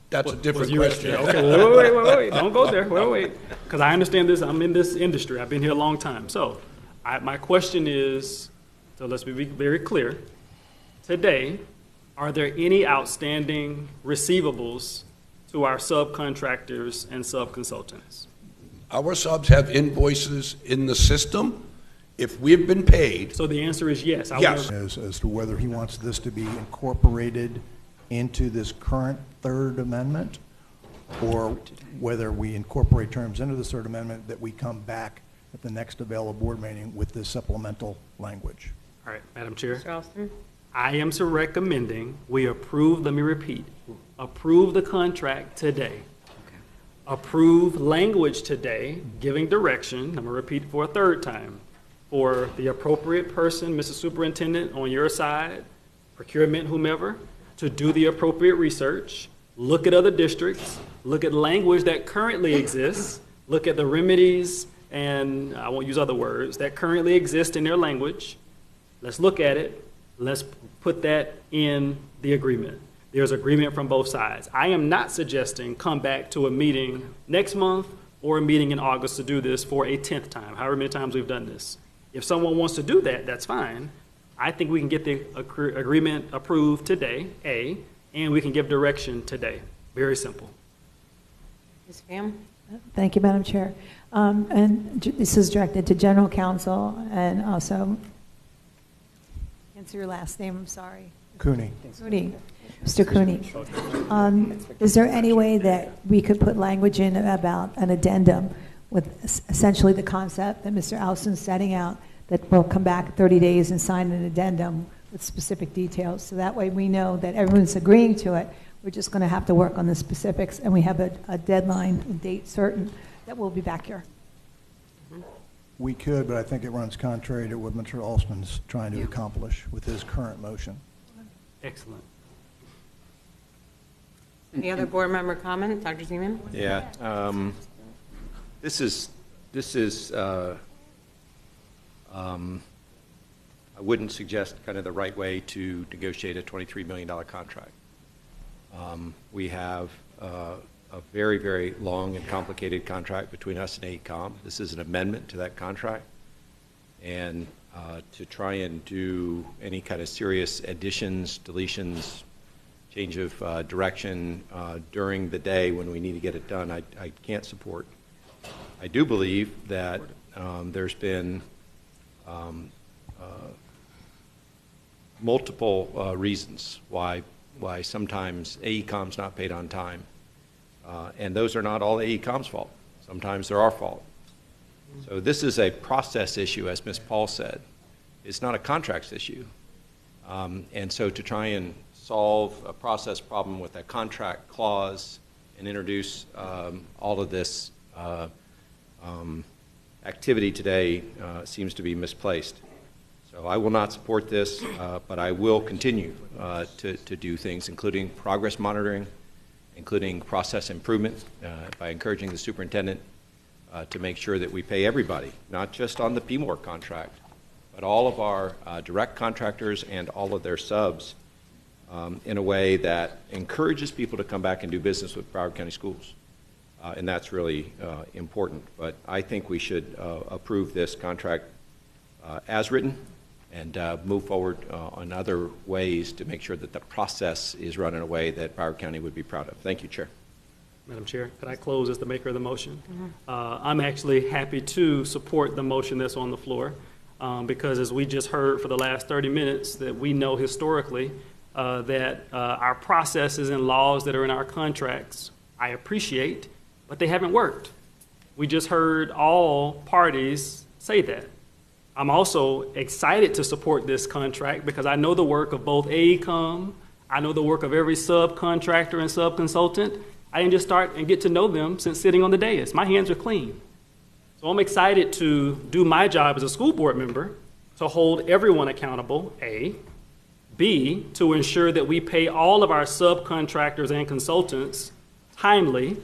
That's a different question. Okay, wait. Don't go there. Wait. Because I understand this. I'm in this industry. I've been here a long time. So my question is, so let's be very clear. Today, are there any outstanding receivables to our subcontractors and sub-consultants? Our subs have invoices in the system. If we've been paid. So the answer is yes. Yes. As to whether he wants this to be incorporated into this current Third Amendment, or whether we incorporate terms into the Third Amendment that we come back at the next available board meeting with this supplemental language. All right, Madam Chair. Mr. Alston? I am recommending we approve, let me repeat, approve the contract today. Approve language today, giving direction, I'm going to repeat for a third time, for the appropriate person, Mr. Superintendent, on your side, procurement, whomever, to do the appropriate research, look at other districts, look at language that currently exists, look at the remedies, and I won't use other words, that currently exist in their language. Let's look at it. Let's put that in the agreement. There's agreement from both sides. I am not suggesting come back to a meeting next month or a meeting in August to do this for a 10th time, however many times we've done this. If someone wants to do that, that's fine. I think we can get the agreement approved today, A, and we can give direction today. Very simple. Ms. Pham? Thank you, Madam Chair. And this is directed to General Counsel and also, answer your last name, I'm sorry. Cooney. Cooney. Mr. Cooney. Is there any way that we could put language in about an addendum with essentially the concept that Mr. Alston's setting out, that we'll come back 30 days and sign an addendum with specific details? So that way we know that everyone's agreeing to it. We're just going to have to work on the specifics, and we have a deadline, a date certain, that we'll be back here. We could, but I think it runs contrary to what Mr. Alston's trying to accomplish with his current motion. Excellent. Any other board member comment? Dr. Zeman? Yeah. This is I wouldn't suggest kind of the right way to negotiate a $23 million contract. We have a very, very long and complicated contract between us and AECOM. This is an amendment to that contract. And to try and do any kind of serious additions, deletions, change of direction during the day when we need to get it done, I can't support. I do believe that there's been multiple reasons why sometimes AECOM's not paid on time. And those are not all AECOM's fault. Sometimes they're our fault. So this is a process issue, as Ms. Paul said. It's not a contracts issue. And so to try and solve a process problem with a contract clause and introduce all of this activity today seems to be misplaced. So I will not support this, but I will continue to do things, including progress monitoring, including process improvement by encouraging the superintendent to make sure that we pay everybody, not just on the PMOR contract, but all of our direct contractors and all of their subs in a way that encourages people to come back and do business with Broward County Schools. And that's really important. But I think we should approve this contract as written and move forward on other ways to make sure that the process is run in a way that Broward County would be proud of. Thank you, Chair. Madam Chair, could I close as the maker of the motion? I'm actually happy to support the motion that's on the floor because as we just heard for the last 30 minutes that we know historically that our processes and laws that are in our contracts, I appreciate, but they haven't worked. We just heard all parties say that. I'm also excited to support this contract because I know the work of both AECOM, I know the work of every subcontractor and subconsultant. I didn't just start and get to know them since sitting on the dais. My hands are clean. So I'm excited to do my job as a school board member to hold everyone accountable, A. B, to ensure that we pay all of our subcontractors and consultants timely.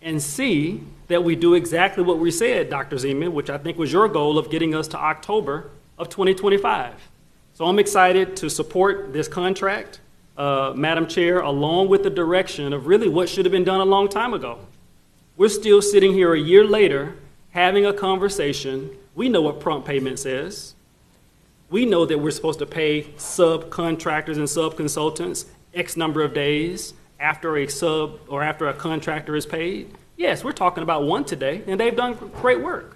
And C, that we do exactly what we said, Dr. Zeman, which I think was your goal of getting us to October of 2025. So I'm excited to support this contract, Madam Chair, along with the direction of really what should have been done a long time ago. We're still sitting here a year later having a conversation. We know what prompt payment says. We know that we're supposed to pay subcontractors and subconsultants X number of days after a sub or after a contractor is paid. Yes, we're talking about one today, and they've done great work.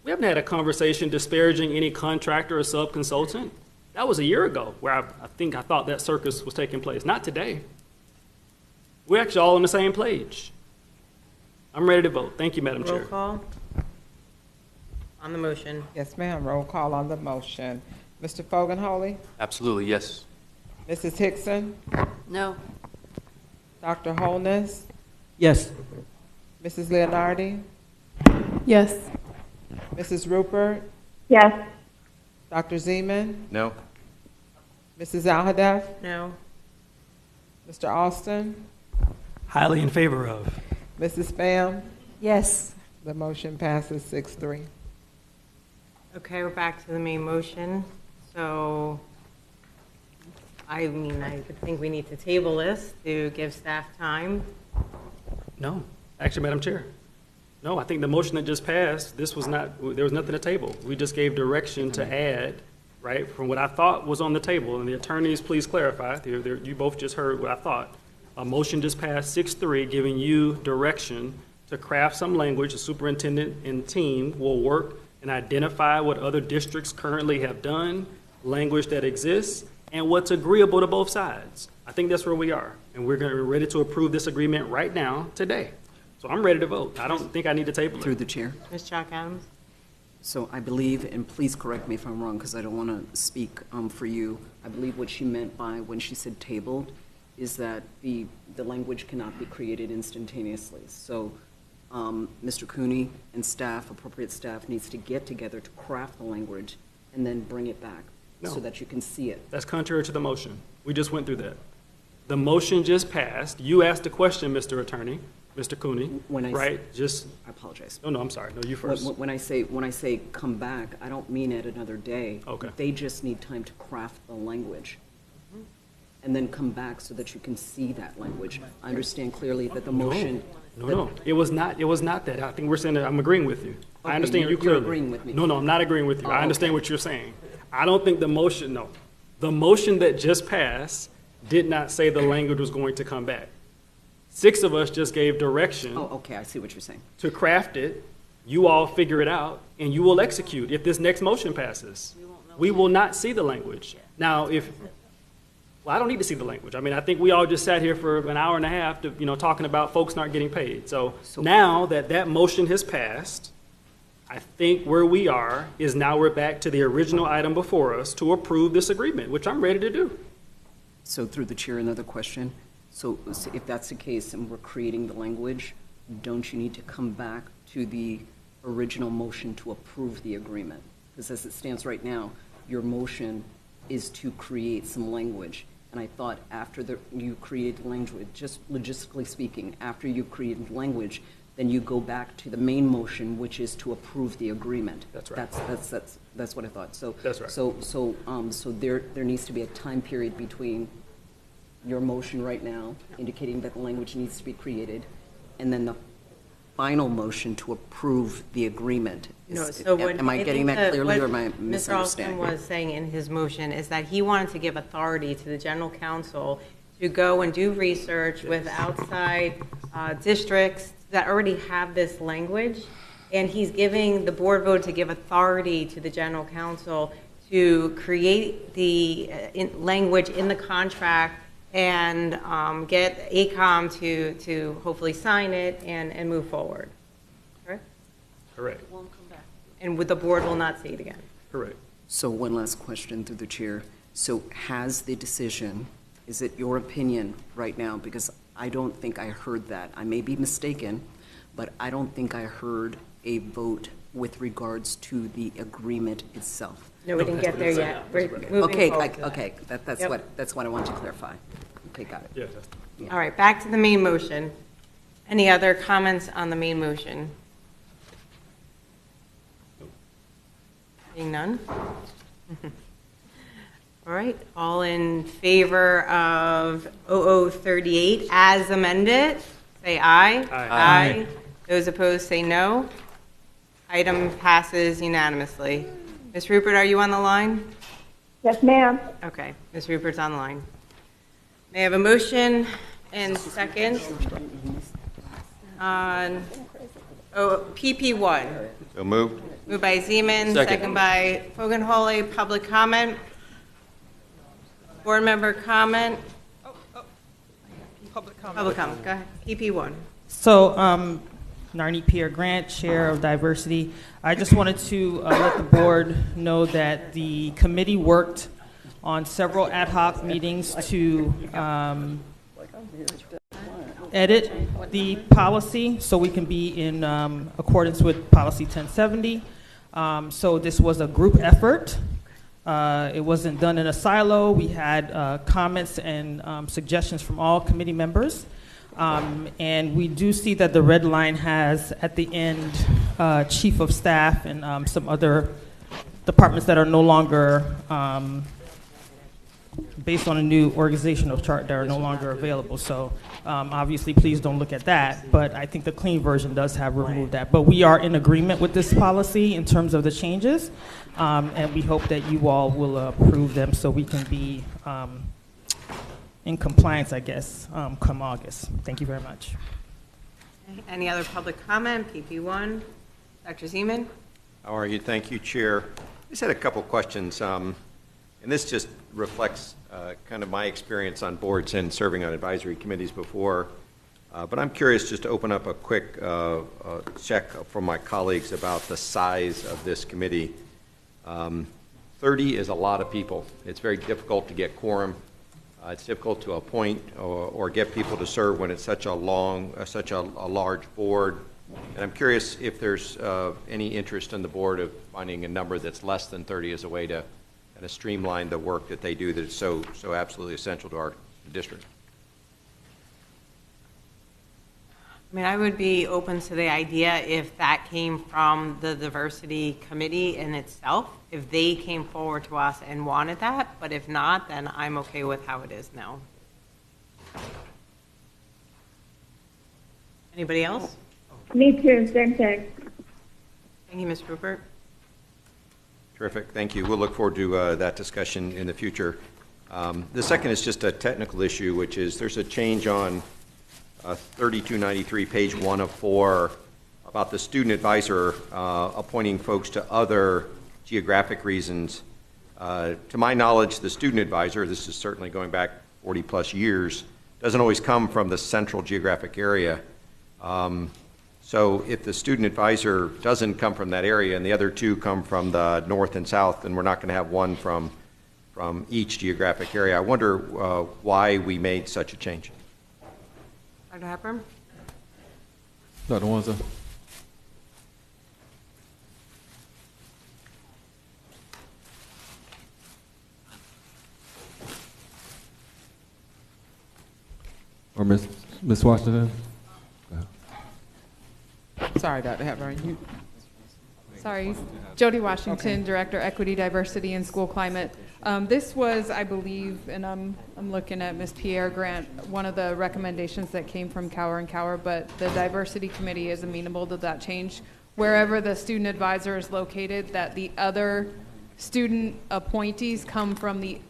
We haven't had a conversation disparaging any contractor or subconsultant. That was a year ago where I thought that circus was taking place. Not today. We're actually all on the same page. I'm ready to vote. Thank you, Madam Chair. Roll call on the motion. Yes, ma'am. Roll call on the motion. Mr. Foganholly? Absolutely, yes. Mrs. Hickson? No. Dr. Holness? Yes. Mrs. Leonardi? Yes. Mrs. Rupert? Yes. Dr. Zeman? No? Mrs. Alhadeff? No. Mr. Austin? Highly in favor of. Mrs. Pham? Yes. The motion passes 6-3. Okay, we're back to the main motion. So, I think we need to table this to give staff time. No, actually, Madam Chair. No, I think the motion that just passed, there was nothing to table. We just gave direction to add, right, from what I thought was on the table. And the attorneys, please clarify. You both just heard what I thought. A motion just passed 6-3, giving you direction to craft some language. The superintendent and team will work and identify what other districts currently have done, language that exists, and what's agreeable to both sides. I think that's where we are. And we're ready to approve this agreement right now, today. So I'm ready to vote. I don't think I need to table it. Through the chair. Ms. Chalk Adams? So I believe, and please correct me if I'm wrong, because I don't want to speak for you. I believe what she meant by when she said tabled is that the language cannot be created instantaneously. So Mr. Cooney and staff, appropriate staff, needs to get together to craft the language and then bring it back so that you can see it. That's contrary to the motion. We just went through that. The motion just passed. You asked a question, Mr. Attorney, Mr. Cooney, right? I apologize. No, I'm sorry. No, you first. When I say come back, I don't mean at another day. Okay. They just need time to craft the language and then come back so that you can see that language. I understand clearly that the motion. No. It was not that. I think we're saying that I'm agreeing with you. Okay, I understand you you're clearly. agreeing with me. No, I'm not agreeing with you. Oh, I understand what you're saying. I don't think the motion that just passed did not say the language was going to come back. 6 of us just gave direction. Oh, okay, I see what you're saying. To craft it, you all figure it out, and you will execute if this next motion passes. We will not see the language. Now, well, I don't need to see the language. I mean, I think we all just sat here for an hour and a half to, talking about folks not getting paid. So now that motion has passed, I think where we are is now we're back to the original item before us to approve this agreement, which I'm ready to do. So through the chair, another question. So if that's the case and we're creating the language, don't you need to come back to the original motion to approve the agreement? Because as it stands right now, your motion is to create some language. And I thought after you created language, just logistically speaking, after you created language, then you go back to the main motion, which is to approve the agreement. That's right. That's what I thought. So that's right. So there needs to be a time period between your motion right now, indicating that the language needs to be created, and then the final motion to approve the agreement. No, so Am I getting that clearly, or am I Mr. Alston misunderstanding? was saying in his motion is that he wanted to give authority to the general counsel to go and do research with outside districts that already have this language, and he's giving the board vote to give authority to the general counsel to create the language in the contract and get ACOM to hopefully sign it and move forward. Correct? Correct. And the board will not see it again. Correct. So one last question through the chair. So has the decision, is it your opinion right now, because I don't think I heard that. I may be mistaken, but I don't think I heard a vote with regards to the agreement itself. No, we didn't get there yet. We're moving forward. Okay, that's what I want to clarify. Okay, got it. All right, back to the main motion. Any other comments on the main motion? Seeing none? All right, all in favor of 0038 as amended, say aye. Aye. Those opposed, say no. Item passes unanimously. Ms. Rupert, are you on the line? Yes, ma'am. Okay, Ms. Rupert's on the line. May I have a motion and second on PP1? So moved. Moved by Zeman, second by Fogenhole. Public comment? Board member comment? Public comment. Public comment, go ahead. PP1. So, Narnie Pierre Grant, Chair of Diversity. I just wanted to let the board know that the committee worked on several ad hoc meetings to edit the policy so we can be in accordance with policy 1070. So this was a group effort. It wasn't done in a silo. We had comments and suggestions from all committee members. And we do see that the red line has at the end chief of staff and some other departments that are no longer based on a new organizational chart that are no longer available. So obviously, please don't look at that. But I think the clean version does have removed that. But we are in agreement with this policy in terms of the changes. And we hope that you all will approve them so we can be in compliance, I guess, come August. Thank you very much. Any other public comment? PP1. Dr. Zeman? How are you? Thank you, Chair. I just had a couple questions, and this just reflects kind of my experience on boards and serving on advisory committees before. But I'm curious just to open up a quick check from my colleagues about the size of this committee. 30 is a lot of people. It's very difficult to get quorum. It's difficult to appoint or get people to serve when it's such a large board. And I'm curious if there's any interest in the board of finding a number that's less than 30 as a way to kind of streamline the work that they do that is so absolutely essential to our district. I mean, I would be open to the idea if that came from the diversity committee in itself, if they came forward to us and wanted that, but if not, then I'm okay with how it is now. Anybody else? Me too, same thing. Thank you, Ms. Rupert. Terrific, thank you. We'll look forward to that discussion in the future. The second is just a technical issue, which is there's a change on 3293, page 1 of 4, about the student advisor appointing folks to other geographic reasons. To my knowledge, the student advisor, this is certainly going back 40 plus years, doesn't always come from the central geographic area. So if the student advisor doesn't come from that area and the other two come from the north and south, then we're not going to have one from each geographic area. I wonder why we made such a change. Dr. Hepburn? Dr. Wanza? Or Ms. Washington? Sorry, Dr. Hepburn. Sorry, Jody Washington, Director, Equity, Diversity, and School Climate. This was, I believe, and I'm looking at Ms. Pierre Grant, one of the recommendations that came from Cower and Cower, but the Diversity Committee is amenable to that change. Wherever the student advisor is located, that the other student appointees come from the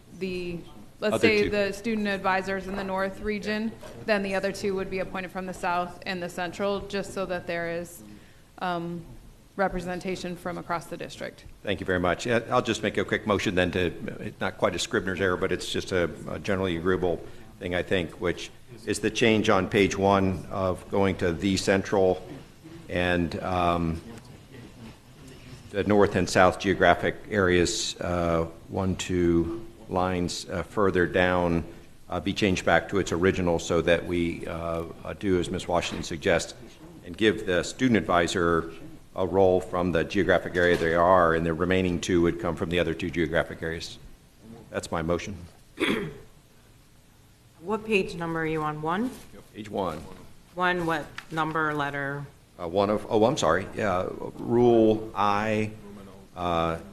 let's Other say two. the student advisors in the north region, then the other two would be appointed from the south and the central, just so that there is representation from across the district. Thank you very much. Yeah, I'll just make a quick motion then to, it's not quite a Scribner's error, but it's just a generally agreeable thing, I think, which is the change on page 1 of going to the central and the north and south geographic areas, 1, 2 lines further down, be changed back to its original so that we do as Ms. Washington suggests and give the student advisor a role from the geographic area they are, and the remaining 2 would come from the other 2 geographic areas. That's my motion. What page number are you on? 1? Page 1. 1, what number, letter? 1 of, oh, I'm sorry. Yeah, Rule I,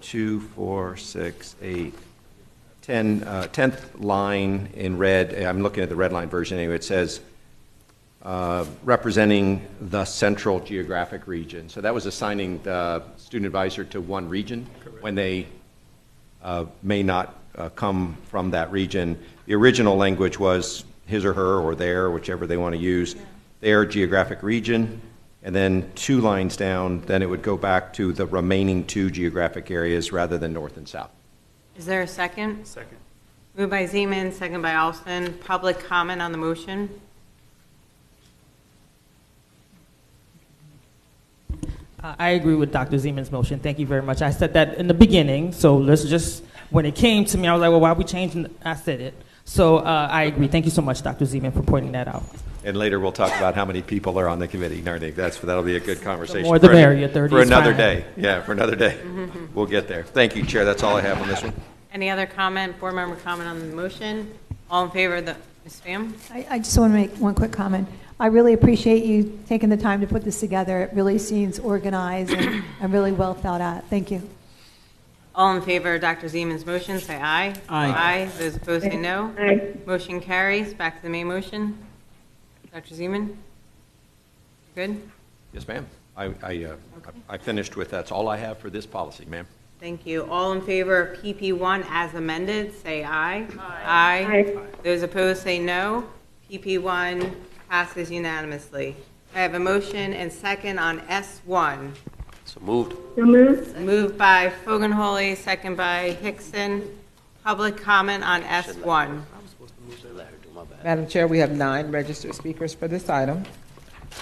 2, 4, 6, 8, 10, 10th line in red. I'm looking at the red line version anyway. It says, representing the central geographic region. So that was assigning the student advisor to one region when they may not come from that region. The original language was his or her or their, whichever they want to use, their geographic region. And then 2 lines down, then it would go back to the remaining 2 geographic areas rather than north and south. Is there a second? Second. Moved by Zeman, second by Alston. Public comment on the motion? I agree with Dr. Zeman's motion. Thank you very much. I said that in the beginning, so let's just, when it came to me, I was like, well, why are we changing? I said it. So I agree. Thank you so much, Dr. Zeman, for pointing that out. And later we'll talk about how many people are on the committee. That'll be a good conversation. The more the merrier, 30 for is another fine. day. Yeah, for another day. We'll get there. Thank you, Chair. That's all I have on this one. Any other comment, board member comment on the motion? All in favor of the, Ms. Pham? I just want to make one quick comment. I really appreciate you taking the time to put this together. It really seems organized and really well thought out. Thank you. All in favor of Dr. Zeman's motion, say aye. Aye. Aye. Those opposed, say no. Aye. Motion carries. Back to the main motion. Dr. Zeman? Good? Yes, ma'am. I finished with that's all I have for this policy, ma'am. Thank you. All in favor of PP1 as amended, say aye. Aye. Those opposed, say no. PP1 passes unanimously. I have a motion and second on S1. So moved. So moved. Moved by Fogenholy, second by Hickson. Public comment on S1. Madam Chair, we have 9 registered speakers for this item.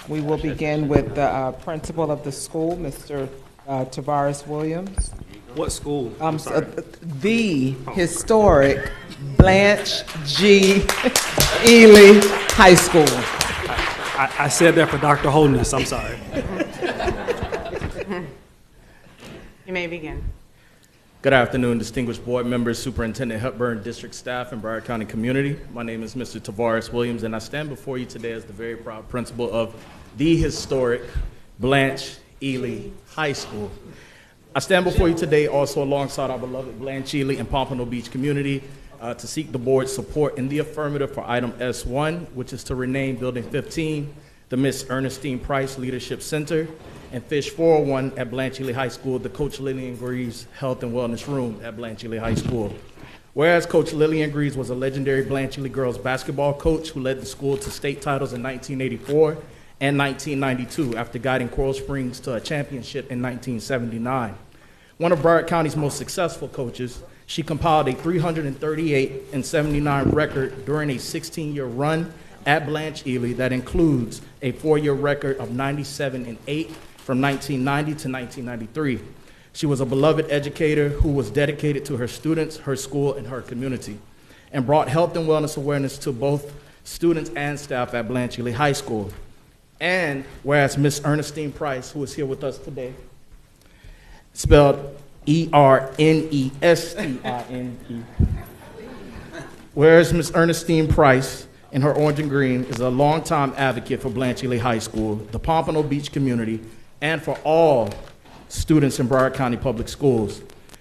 We will begin with the principal of the school, Mr. Tavares Williams. What school? The historic Blanche G. Ely High School. I said that for Dr. Holness. I'm sorry. You may begin. Good afternoon, distinguished board members, Superintendent Hepburn, district staff, and Broward County community. My name is Mr. Tavares Williams, and I stand before you today as the very proud principal of the historic Blanche Ely High School. I stand before you today also alongside our beloved Blanche Ely and Pompano Beach community to seek the board's support in the affirmative for item S1, which is to rename Building 15 the Miss Ernestine Price Leadership Center, and Fish 401 at Blanche Ely High School, the Coach Lillian Greaves Health and Wellness Room at Blanche Ely High School. Whereas Coach Lillian Greaves was a legendary Blanche Ely girls basketball coach who led the school to state titles in 1984 and 1992 after guiding Coral Springs to a championship in 1979. One of Broward County's most successful coaches, she compiled a 338-79 record during a 16-year run at Blanche Ely that includes a 4-year record of 97-8 from 1990 to 1993. She was a beloved educator who was dedicated to her students, her school, and her community, and brought health and wellness awareness to both students and staff at Blanche Ely High School. And whereas Miss Ernestine Price, who is here with us today, spelled E-R-N-E-S-T-I-N-E. Whereas Miss Ernestine Price, in her orange and green, is a longtime advocate for Blanche Ely High School, the Pompano Beach community, and for all students in Broward County Public Schools.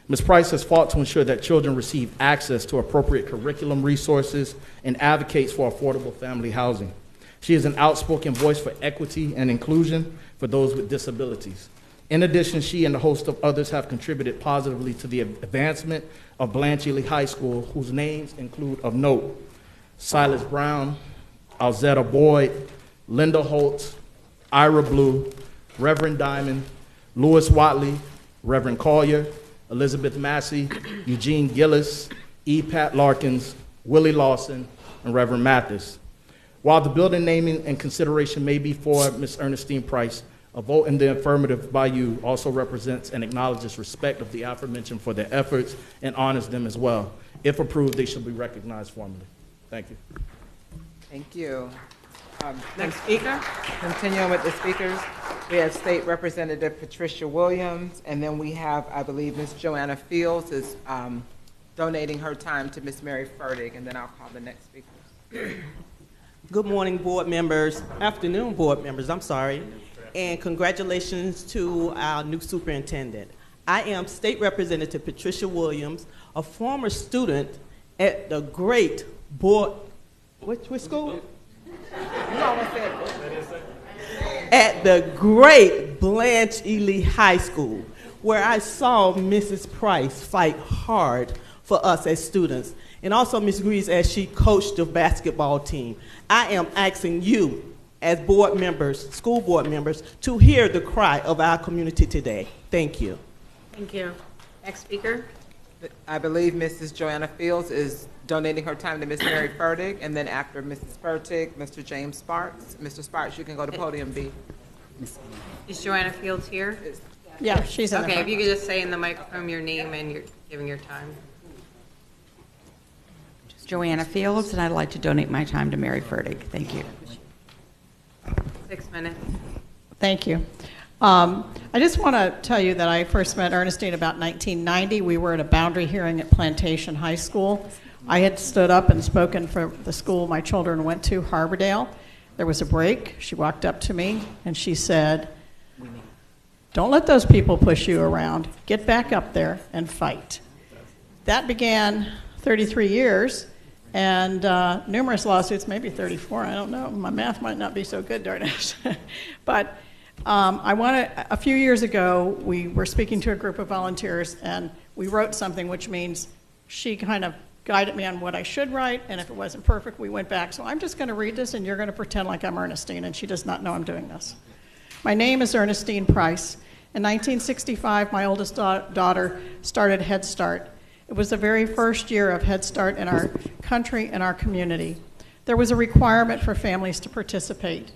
Ms. Price has fought to ensure that children receive access to appropriate curriculum resources and advocates for affordable family housing. She is an outspoken voice for equity and inclusion for those with disabilities. In addition, she and a host of others have contributed positively to the advancement of Blanche Ely High School, whose names include of note Silas Brown, Alzetta Boyd, Linda Holtz, Ira Blue, Reverend Diamond, Louis Watley, Reverend Collier, Elizabeth Massey, Eugene Gillis, E. Pat Larkins, Willie Lawson, and Reverend Mathis. While the building naming and consideration may be for Ms. Ernestine Price, a vote in the affirmative by you also represents and acknowledges respect of the aforementioned for their efforts and honors them as well. If approved, they should be recognized formally. Thank you. Thank you. Next speaker. Continuing with the speakers, we have State Representative Patricia Williams, and then we have, I believe, Ms. Joanna Fields is donating her time to Ms. Mary Fertig, and then I'll call the next speaker. Good morning, board members. Afternoon, board members, I'm sorry. And congratulations to our new superintendent. I am State Representative Patricia Williams, a former student at the great board, which school? At the great Blanche Ely High School, where I saw Mrs. Price fight hard for us as students, and also Ms. Greaves as she coached the basketball team. I am asking you, as board members, school board members, to hear the cry of our community today. Thank you. Thank you. Next speaker. I believe Mrs. Joanna Fields is donating her time to Ms. Mary Fertig, and then after Mrs. Fertig, Mr. James Sparks. Mr. Sparks, you can go to podium B. Is Joanna Fields here? Yeah, she's in the Okay, front. if you could just say in the microphone your name and you're giving your time. Joanna Fields, and I'd like to donate my time to Mary Fertig. Thank you. 6 minutes. Thank you. I just want to tell you that I first met Ernestine about 1990. We were at a boundary hearing at Plantation High School. I had stood up and spoken for the school my children went to, Harbordale. There was a break. She walked up to me and she said, "Don't let those people push you around. Get back up there and fight." That began 33 years and numerous lawsuits, maybe 34, I don't know. My math might not be so good, darn it. But a few years ago, we were speaking to a group of volunteers, and we wrote something, which means she kind of guided me on what I should write, and if it wasn't perfect, we went back. So I'm just going to read this, and you're going to pretend like I'm Ernestine, and she does not know I'm doing this. My name is Ernestine Price. In 1965, my oldest daughter started Head Start. It was the very first year of Head Start in our country and our community. There was a requirement for families to participate.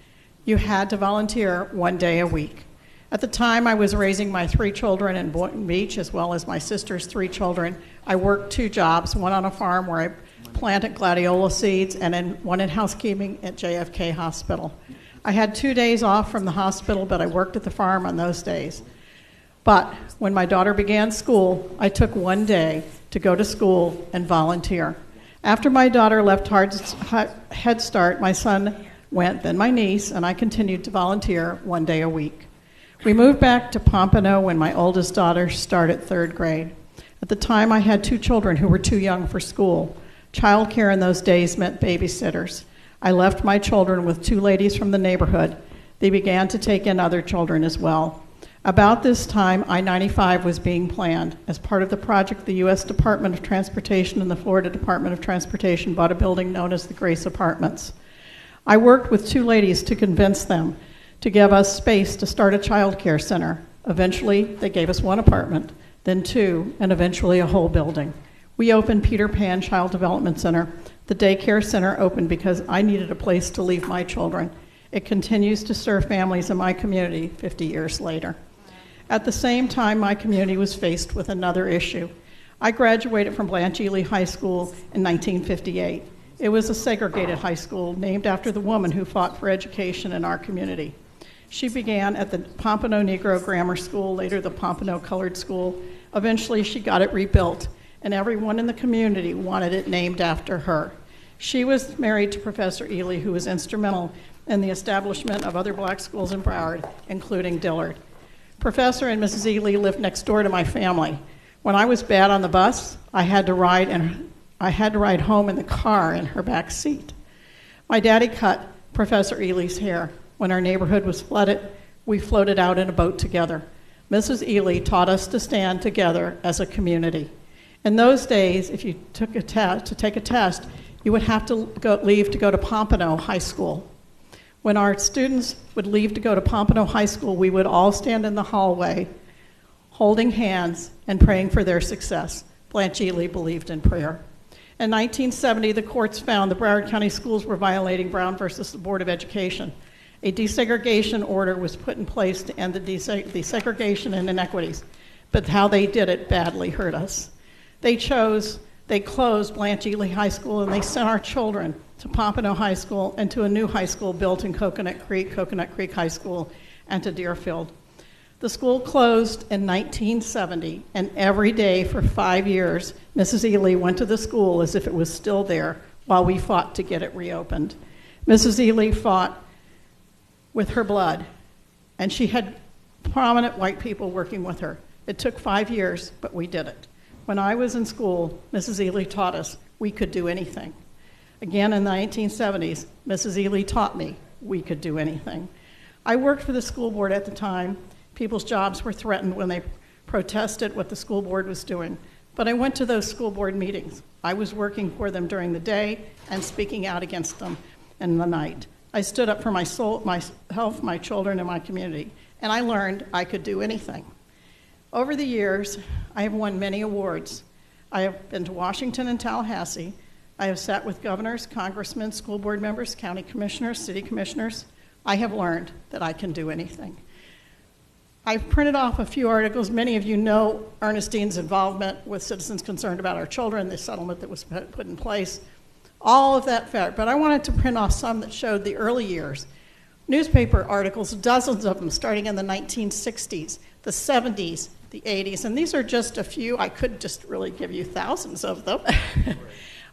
You had to volunteer 1 day a week. At the time, I was raising my 3 children in Boynton Beach, as well as my sister's 3 children. I worked 2 jobs, one on a farm where I planted gladiola seeds, and then one in housekeeping at JFK Hospital. I had 2 days off from the hospital, but I worked at the farm on those days. But when my daughter began school, I took 1 day to go to school and volunteer. After my daughter left Head Start, my son went, then my niece, and I continued to volunteer 1 day a week. We moved back to Pompano when my oldest daughter started 3rd grade. At the time, I had 2 children who were too young for school. Childcare in those days meant babysitters. I left my children with 2 ladies from the neighborhood. They began to take in other children as well. About this time, I-95 was being planned. As part of the project, the U.S. Department of Transportation and the Florida Department of Transportation bought a building known as the Grace Apartments. I worked with two ladies to convince them to give us space to start a child care center. Eventually, they gave us one apartment, then two, and eventually a whole building. We opened Peter Pan Child Development Center. The daycare center opened because I needed a place to leave my children. It continues to serve families in my community 50 years later. At the same time, my community was faced with another issue. I graduated from Blanche Ely High School in 1958. It was a segregated high school named after the woman who fought for education in our community. She began at the Pompano Negro Grammar School, later the Pompano Colored School. Eventually, she got it rebuilt, and everyone in the community wanted it named after her. She was married to Professor Ely, who was instrumental in the establishment of other black schools in Broward, including Dillard. Professor and Mrs. Ely lived next door to my family. When I was bad on the bus, I had to ride home in the car in her back seat. My daddy cut Professor Ely's hair. When our neighborhood was flooded, we floated out in a boat together. Mrs. Ely taught us to stand together as a community. In those days, if you took a test, you would have to leave to go to Pompano High School. When our students would leave to go to Pompano High School, we would all stand in the hallway, holding hands and praying for their success. Blanche Ely believed in prayer. In 1970, the courts found the Broward County schools were violating Brown versus the Board of Education. A desegregation order was put in place to end the desegregation and inequities, but how they did it badly hurt us. They closed Blanche Ely High School, and they sent our children to Pompano High School and to a new high school built in Coconut Creek High School, and to Deerfield. The school closed in 1970, and every day for 5 years, Mrs. Ely went to the school as if it was still there while we fought to get it reopened. Mrs. Ely fought with her blood, and she had prominent white people working with her. It took 5 years, but we did it. When I was in school, Mrs. Ely taught us we could do anything. Again, in the 1970s, Mrs. Ely taught me we could do anything. I worked for the school board at the time. People's jobs were threatened when they protested what the school board was doing. But I went to those school board meetings. I was working for them during the day and speaking out against them in the night. I stood up for my soul, my health, my children, and my community, and I learned I could do anything. Over the years, I have won many awards. I have been to Washington and Tallahassee. I have sat with governors, congressmen, school board members, county commissioners, city commissioners. I have learned that I can do anything. I've printed off a few articles. Many of you know Ernestine's involvement with citizens concerned about our children, the settlement that was put in place, all of that fact. But I wanted to print off some that showed the early years. Newspaper articles, dozens of them, starting in the 1960s, the 70s, the 80s, and these are just a few. I could just really give you thousands of them.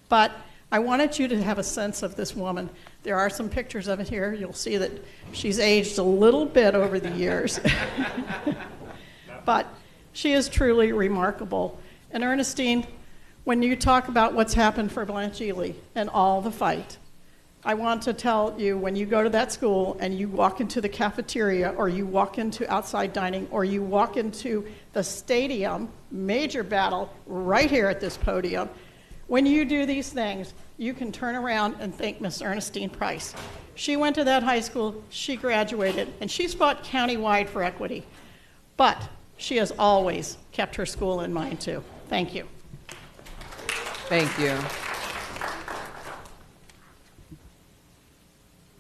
But I wanted you to have a sense of this woman. There are some pictures of it here. You'll see that she's aged a little bit over the years. But she is truly remarkable. And Ernestine, when you talk about what's happened for Blanche Ely and all the fight, I want to tell you, when you go to that school and you walk into the cafeteria, or you walk into outside dining, or you walk into the stadium, major battle right here at this podium, when you do these things, you can turn around and thank Miss Ernestine Price. She went to that high school, she graduated, and she's fought countywide for equity. But she has always kept her school in mind, too. Thank you. Thank you.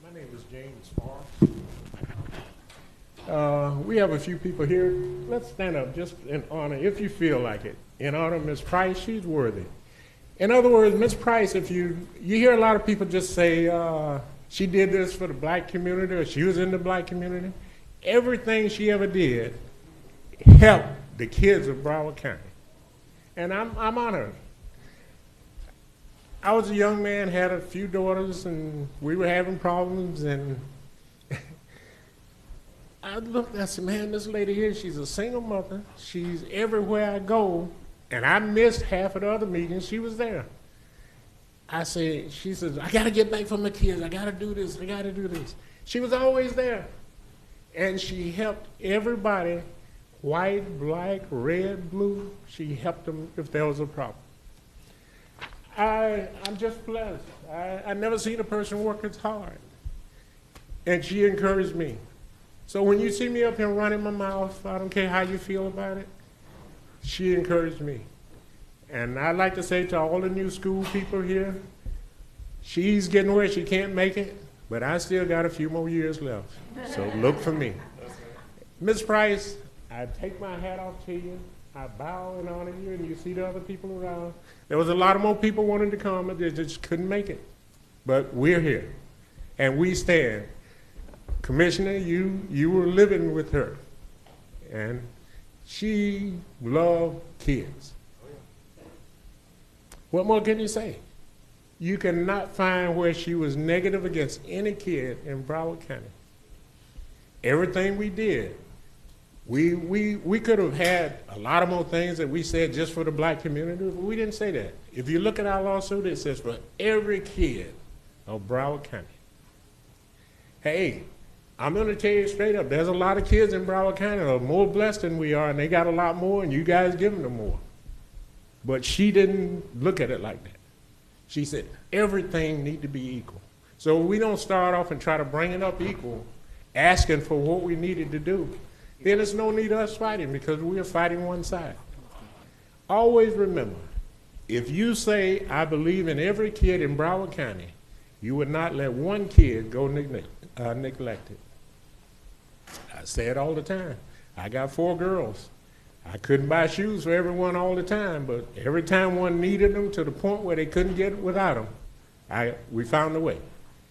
My name is James Farr. We have a few people here. Let's stand up just in honor, if you feel like it. In honor of Ms. Price, she's worthy. In other words, Ms. Price, if you hear a lot of people just say she did this for the black community, or she was in the black community. Everything she ever did helped the kids of Broward County. And I'm honored. I was a young man, had a few daughters, and we were having problems, and I looked, I said, man, this lady here, she's a single mother. She's everywhere I go. And I missed half of the other meetings. She was there. She says, I got to get back for my kids. I got to do this. I got to do this. She was always there. And she helped everybody white, black, red, blue. She helped them if there was a problem. I'm just blessed. I never seen a person work as hard. And she encouraged me. So when you see me up here running my mouth, I don't care how you feel about it, she encouraged me. And I'd like to say to all the new school people here, she's getting where she can't make it, but I still got a few more years left. So look for me. Ms. Price, I take my hat off to you. I bow and honor you, and you see the other people around. There was a lot of more people wanting to come, but they just couldn't make it. But we're here, and we stand. Commissioner, you were living with her, and she loved kids. What more can you say? You cannot find where she was negative against any kid in Broward County. Everything we did, we could have had a lot of more things that we said just for the black community, but we didn't say that. If you look at our lawsuit, it says for every kid of Broward County. Hey, I'm going to tell you straight up, there's a lot of kids in Broward County that are more blessed than we are, and they got a lot more, and you guys giving them more. But she didn't look at it like that. She said, everything need to be equal. So we don't start off and try to bring it up equal, asking for what we needed to do. Then there's no need of us fighting because we are fighting one side. Always remember, if you say, I believe in every kid in Broward County, you would not let one kid go neglected. I say it all the time. I got 4 girls. I couldn't buy shoes for everyone all the time, but every time one needed them to the point where they couldn't get it without them, we found a way.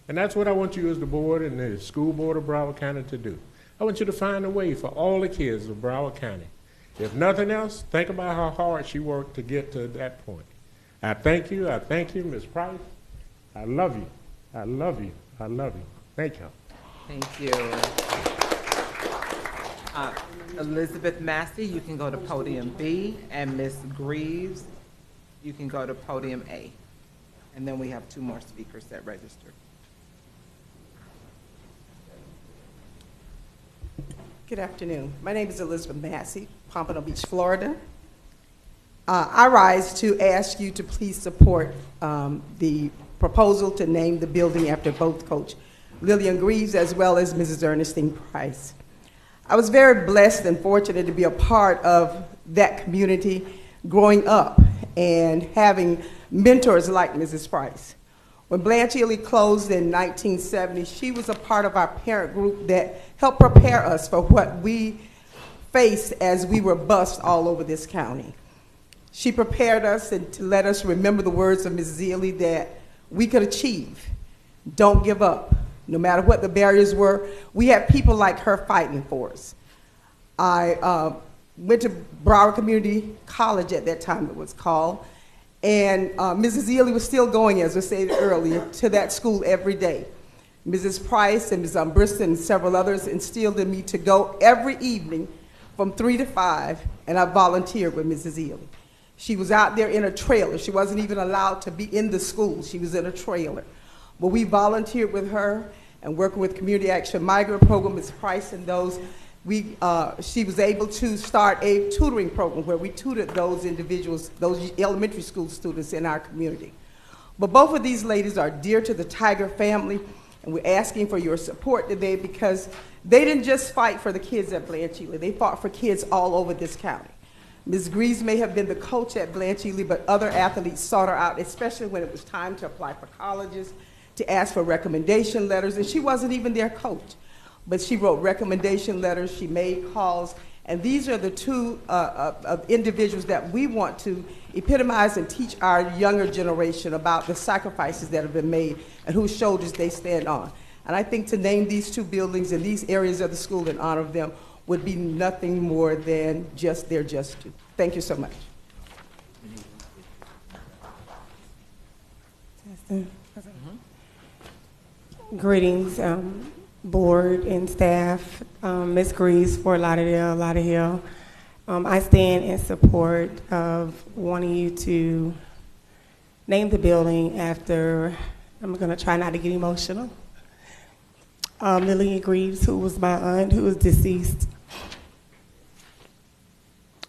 And that's what I want you as the board and the school board of Broward County to do. I want you to find a way for all the kids of Broward County. If nothing else, think about how hard she worked to get to that point. I thank you, Ms. Price. I love you, I love you, I love you. Thank you. Thank you. Elizabeth Massey, you can go to podium B, and Ms. Greaves, you can go to podium A. And then we have 2 more speakers that registered. Good afternoon. My name is Elizabeth Massey, Pompano Beach, Florida. I rise to ask you to please support the proposal to name the building after both Coach Lillian Greaves as well as Mrs. Ernestine Price. I was very blessed and fortunate to be a part of that community growing up and having mentors like Mrs. Price. When Blanche Ely closed in 1970, she was a part of our parent group that helped prepare us for what we faced as we were bused all over this county. She prepared us and to let us remember the words of Mrs. Ely that we could achieve. Don't give up. No matter what the barriers were, we had people like her fighting for us. I went to Broward Community College at that time, it was called, and Mrs. Ely was still going, as I said earlier, to that school every day. Mrs. Price and Ms. Bristol and several others instilled in me to go every evening from 3 to 5, and I volunteered with Mrs. Ely. She was out there in a trailer. She wasn't even allowed to be in the school. She was in a trailer. But we volunteered with her and working with Community Action Migrant Program, Ms. Price and those. She was able to start a tutoring program where we tutored those individuals, those elementary school students in our community. But both of these ladies are dear to the Tiger family, and we're asking for your support today because they didn't just fight for the kids at Blanche Ely. They fought for kids all over this county. Ms. Greaves may have been the coach at Blanche Ely, but other athletes sought her out, especially when it was time to apply for colleges, to ask for recommendation letters, and she wasn't even their coach. But she wrote recommendation letters, she made calls, and these are the 2 individuals that we want to epitomize and teach our younger generation about the sacrifices that have been made and whose shoulders they stand on. And I think to name these 2 buildings in these areas of the school in honor of them would be nothing more than just their just due. Thank you so much. Greetings, board and staff, Ms. Greaves, Fort Lauderdale. I stand in support of wanting you to name the building after, I'm going to try not to get emotional, Lillian Greaves, who was my aunt, who was deceased.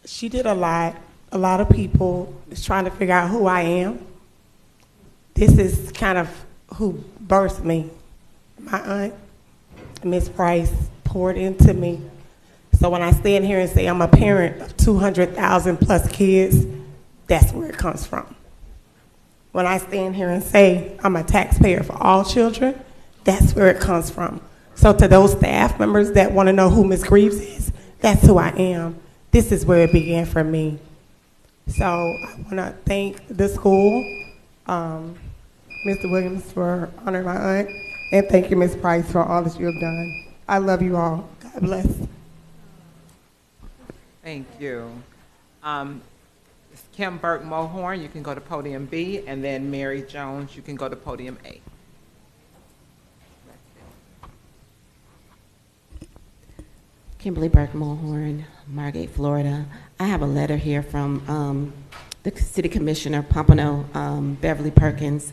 She did a lot. A lot of people is trying to figure out who I am. This is kind of who birthed me. My aunt, Miss Price, poured into me. So when I stand here and say I'm a parent of 200,000 plus kids, that's where it comes from. When I stand here and say I'm a taxpayer for all children, that's where it comes from. So to those staff members that want to know who Ms. Greaves is, that's who I am. This is where it began for me. So I want to thank the school, Mr. Williams for honoring my aunt, and thank you, Ms. Price, for all that you have done. I love you all. God bless. Thank you. Kim Burke Mohorn, you can go to podium B, and then Mary Jones, you can go to podium A. Kimberly Burke Mulhorn, Margate, Florida. I have a letter here from the City Commissioner Pompano Beverly Perkins.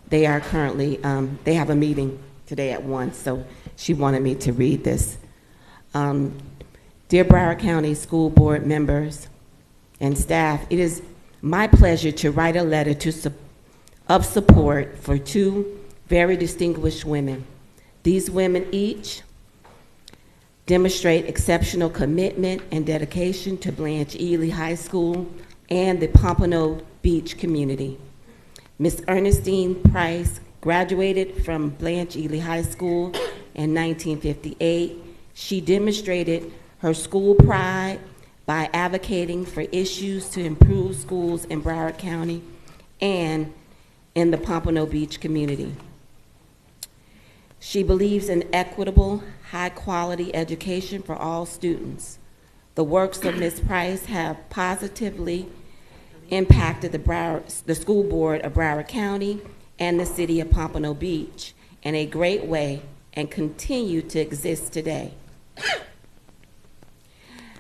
They are currently, they have a meeting today at 1, so she wanted me to read this. Dear Broward County School Board members and staff, it is my pleasure to write a letter of support for 2 very distinguished women. These women each demonstrate exceptional commitment and dedication to Blanche Ely High School and the Pompano Beach community. Ms. Ernestine Price graduated from Blanche Ely High School in 1958. She demonstrated her school pride by advocating for issues to improve schools in Broward County and in the Pompano Beach community. She believes in equitable, high-quality education for all students. The works of Ms. Price have positively impacted the school board of Broward County and the city of Pompano Beach in a great way and continue to exist today.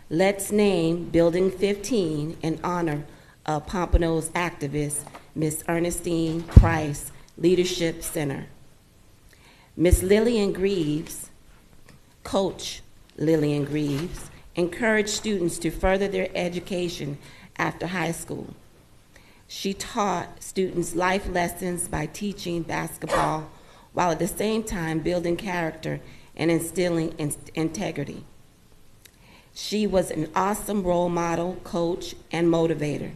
Let's name Building 15 in honor of Pompano's activist, Ms. Ernestine Price Leadership Center. Ms. Lillian Greaves, Coach Lillian Greaves, encouraged students to further their education after high school. She taught students life lessons by teaching basketball while at the same time building character and instilling integrity. She was an awesome role model, coach, and motivator.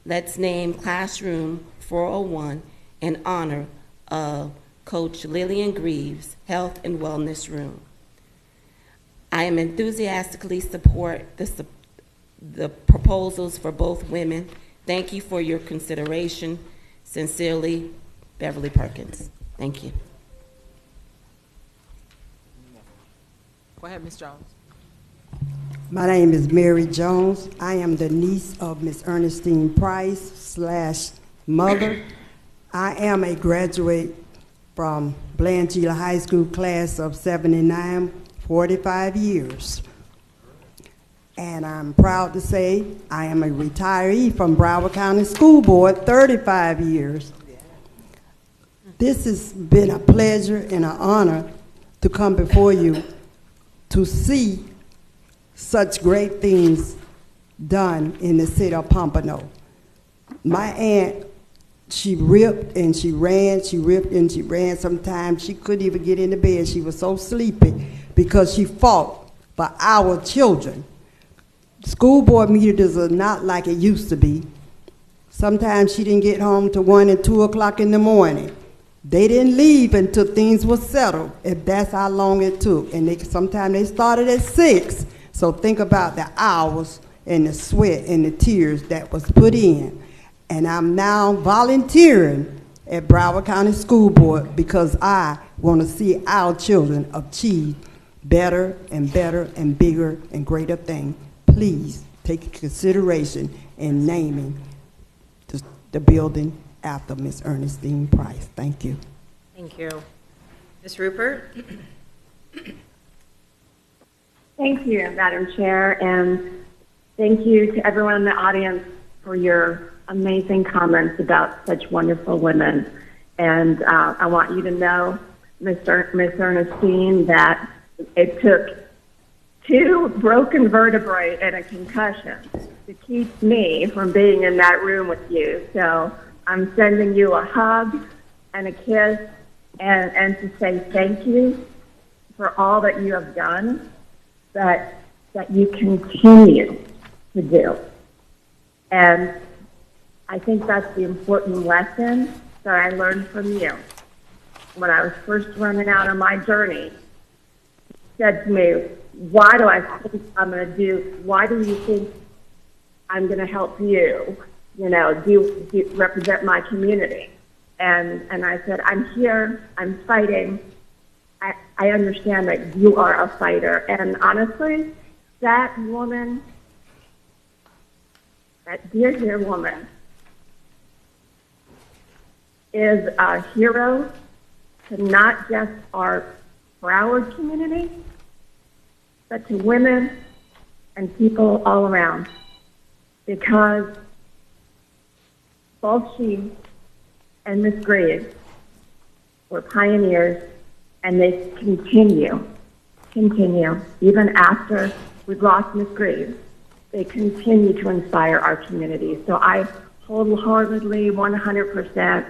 Let's name Classroom 401 in honor of Coach Lillian Greaves' Health and Wellness Room. I am enthusiastically support the proposals for both women. Thank you for your consideration. Sincerely, Beverly Perkins. Thank you. Go ahead, Ms. Jones. My name is Mary Jones. I am the niece of Miss Ernestine Price / mother. I am a graduate from Blanche Ely High School class of 79, 45 years. And I'm proud to say I am a retiree from Broward County School Board, 35 years. This has been a pleasure and an honor to come before you to see such great things done in the city of Pompano. My aunt, she ripped and she ran, she ripped and she ran. Sometimes she couldn't even get into bed. She was so sleepy because she fought for our children. School board meetings are not like it used to be. Sometimes she didn't get home till 1 and 2 o'clock in the morning. They didn't leave until things were settled, if that's how long it took. And sometimes they started at 6. So think about the hours and the sweat and the tears that was put in. And I'm now volunteering at Broward County School Board because I want to see our children achieve better and better and bigger and greater things. Please take consideration in naming the building after Miss Ernestine Price. Thank you. Thank you. Ms. Rupert? Thank you, Madam Chair, and thank you to everyone in the audience for your amazing comments about such wonderful women. And I want you to know, Miss Ernestine, that it took 2 broken vertebrae and a concussion to keep me from being in that room with you. So I'm sending you a hug and a kiss and to say thank you for all that you have done, that you continue to do. And I think that's the important lesson that I learned from you. When I was first running out on my journey, you said to me, why do you think I'm going to help you? You know, do you represent my community? And I said, I'm here, I'm fighting. I understand that you are a fighter. And honestly, that woman, that dear woman, is a hero to not just our Broward community, but to women and people all around. Because both she and Miss Greaves were pioneers, and they continue, even after we've lost Miss Greaves, they continue to inspire our community. So I wholeheartedly, 100%,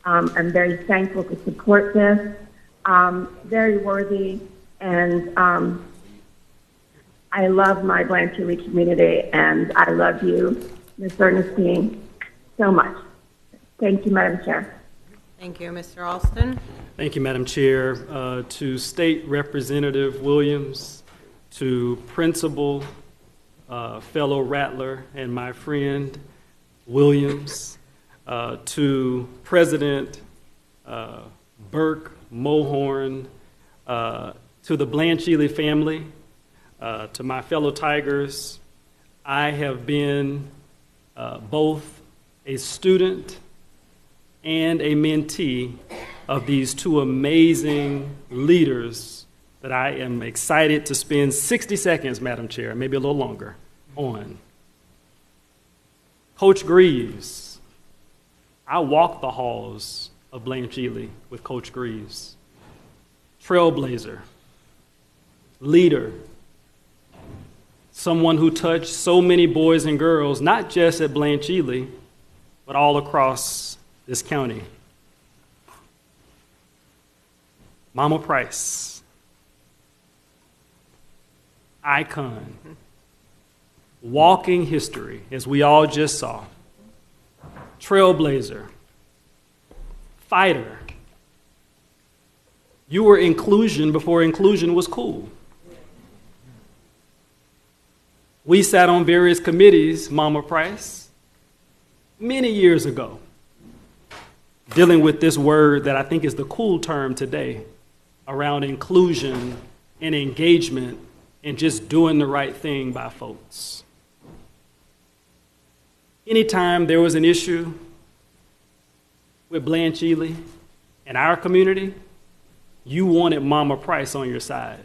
am very thankful to support this, very worthy, and I love my Blanche Ely community, and I love you, Ms. Ernestine, so much. Thank you, Madam Chair. Thank you, Mr. Alston. Thank you, Madam Chair. To State Representative Williams, to Principal, fellow Rattler, and my friend Williams, to President Burke Mohorn, to the Blanche Ely family, to my fellow Tigers, I have been both a student and a mentee of these two amazing leaders that I am excited to spend 60 seconds, Madam Chair, maybe a little longer, on. Coach Greaves. I walked the halls of Blanche Ely with Coach Greaves. Trailblazer, leader, someone who touched so many boys and girls, not just at Blanche Ely, but all across this county. Mama Price, icon, walking history, as we all just saw. Trailblazer, fighter. You were inclusion before inclusion was cool. We sat on various committees, Mama Price, many years ago, dealing with this word that I think is the cool term today around inclusion and engagement and just doing the right thing by folks. Anytime there was an issue with Blanche Ely and our community, you wanted Mama Price on your side.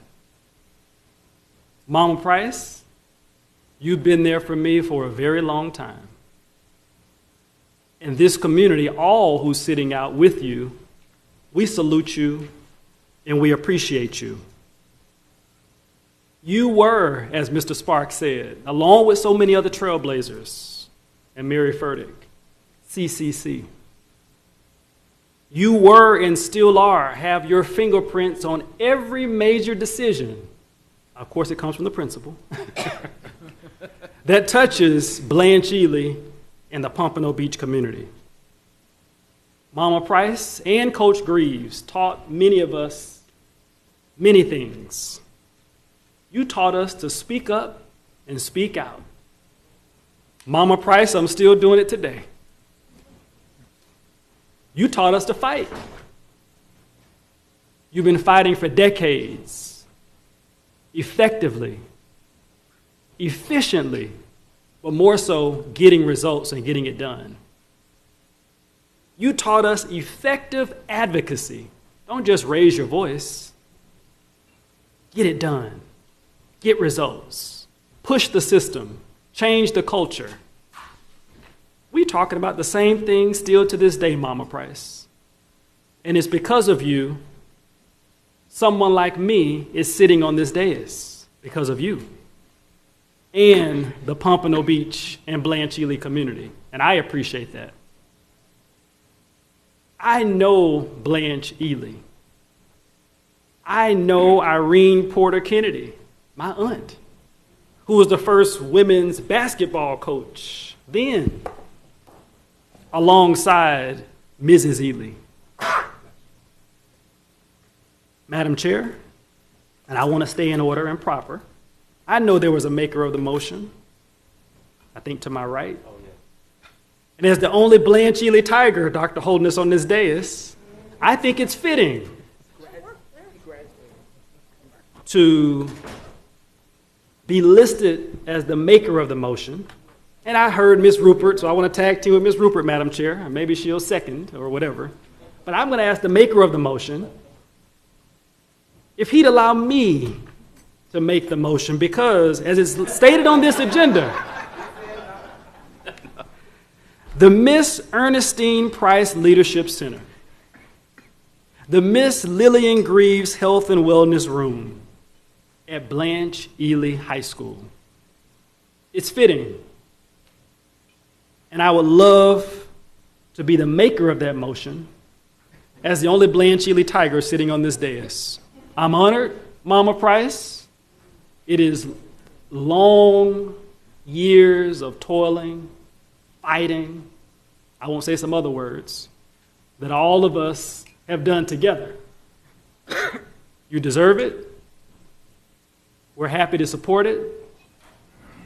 Mama Price, you've been there for me for a very long time. And this community, all who's sitting out with you, we salute you and we appreciate you. You were, as Mr. Sparks said, along with so many other trailblazers, and Mary Furtick, CCC. You were and still are, have your fingerprints on every major decision. Of course, it comes from the principal. That touches Blanche Ely and the Pompano Beach community. Mama Price and Coach Greaves taught many of us many things. You taught us to speak up and speak out. Mama Price, I'm still doing it today. You taught us to fight. You've been fighting for decades, effectively, efficiently, but more so getting results and getting it done. You taught us effective advocacy. Don't just raise your voice. Get it done. Get results. Push the system. Change the culture. We're talking about the same thing still to this day, Mama Price. And it's because of you, someone like me is sitting on this dais, because of you. and the Pompano Beach and Blanche Ely community, and I appreciate that. I know Blanche Ely. I know Irene Porter Kennedy, my aunt, who was the first women's basketball coach then, alongside Mrs. Ely. Madam Chair, and I want to stay in order and proper. I know there was a maker of the motion, I think to my right. And as the only Blanche Ely Tiger, Dr. Holdness, on this dais, I think it's fitting to be listed as the maker of the motion. And I heard Ms. Rupert, so I want to tag team with Ms. Rupert, Madam Chair, and maybe she'll second or whatever. But I'm going to ask the maker of the motion if he'd allow me to make the motion, because as it's stated on this agenda, the Miss Ernestine Price Leadership Center, the Miss Lillian Greaves Health and Wellness Room at Blanche Ely High School. It's fitting. And I would love to be the maker of that motion as the only Blanche Ely Tiger sitting on this dais. I'm honored, Mama Price. It is long years of toiling, fighting, I won't say some other words, that all of us have done together. You deserve it. We're happy to support it.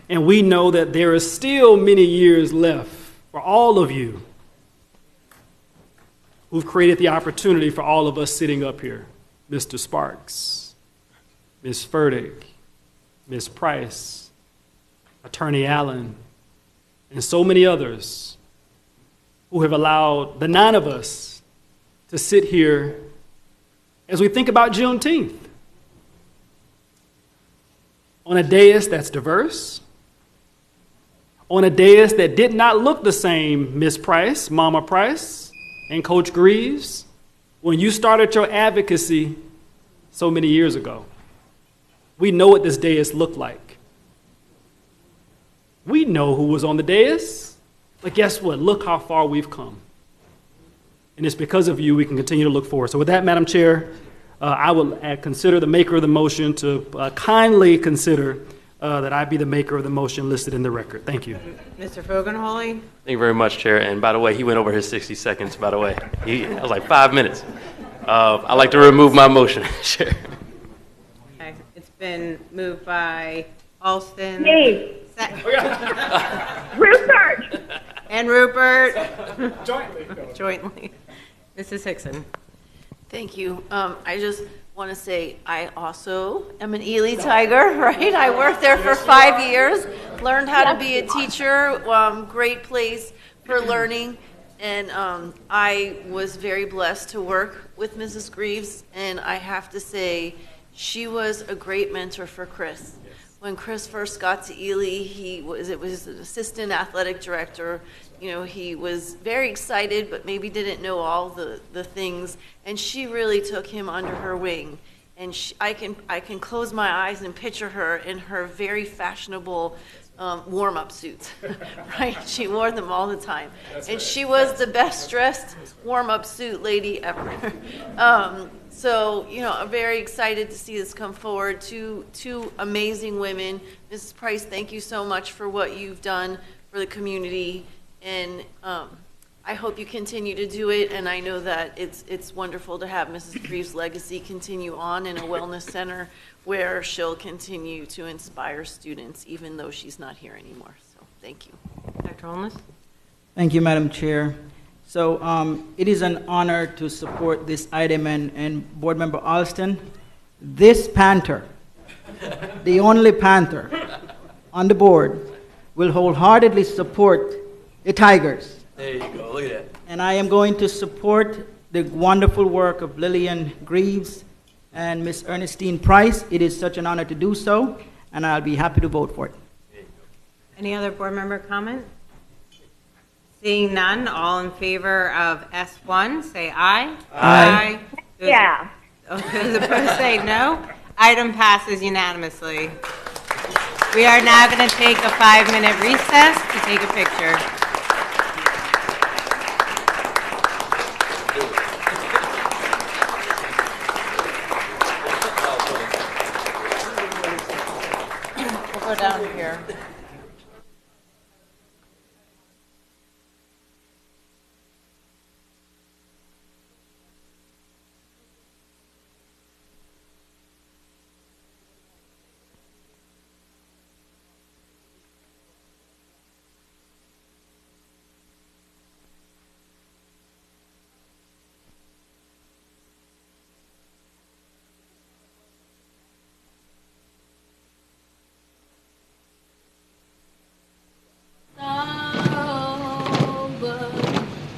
And we know that there are still many years left for all of you who've created the opportunity for all of us sitting up here. Mr. Sparks, Ms. Furtick, Ms. Price, Attorney Allen, and so many others who have allowed the 9 of us to sit here as we think about Juneteenth on a dais that's diverse, on a dais that did not look the same, Ms. Price, Mama Price, and Coach Greaves, when you started your advocacy so many years ago. We know what this dais looked like. We know who was on the dais, but guess what? Look how far we've come. And it's because of you we can continue to look forward. So with that, Madam Chair, I will consider the maker of the motion to kindly consider that I be the maker of the motion listed in the record. Thank you. Mr. Fogenholly? Thank you very much, Chair. And by the way, he went over his 60 seconds, by the way. That was like 5 minutes. I'd like to remove my motion, Chair. Okay. It's been moved by Alston. Me. Rupert. And Rupert. Jointly. Mrs. Hickson. Thank you. I just want to say I also am an Ely Tiger, right? I worked there for 5 years, learned how to be a teacher, great place for learning, and I was very blessed to work with Mrs. Greaves, and I have to say she was a great mentor for Chris. When Chris first got to Ely, it was an assistant athletic director. You know, he was very excited, but maybe didn't know all the things. And she really took him under her wing. And I can close my eyes and picture her in her very fashionable warm-up suits, right? She wore them all the time. And she was the best dressed warm-up suit lady ever. So, you know, I'm very excited to see this come forward. Two amazing women. Mrs. Price, thank you so much for what you've done for the community. And I hope you continue to do it. And I know that it's wonderful to have Mrs. Greaves' legacy continue on in a wellness center where she'll continue to inspire students, even though she's not here anymore. So thank you. Dr. Holness? Thank you, Madam Chair. So it is an honor to support this item, and Board Member Alston, this Panther, the only Panther on the board, will wholeheartedly support the Tigers. There you go, look at that. And I am going to support the wonderful work of Lillian Greaves and Miss Ernestine Price. It is such an honor to do so, and I'll be happy to vote for it. Any other board member comment? Seeing none, all in favor of S1, say aye. Aye. Yeah. Those opposed say no. Item passes unanimously. We are now going to take a 5-minute recess to take a picture. We'll go down here.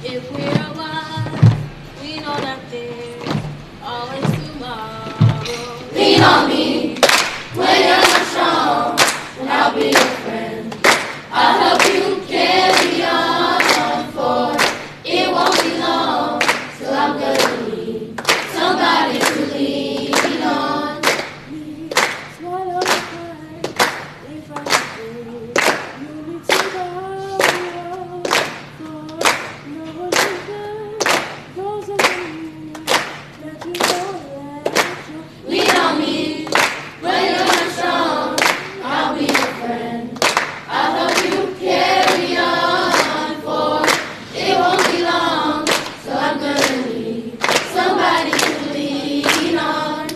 If we're alive, we know that there's always tomorrow. Lean on me when you're not strong, and I'll be your friend. I'll help you carry on, for it won't be long till I'm gonna need somebody to lean on. Swallow the pride, if I could, you need to borrow. Lean on me when you're not strong. I'll be your friend. I'll help you carry on, for it won't be long. So I'm gonna need somebody to lean on.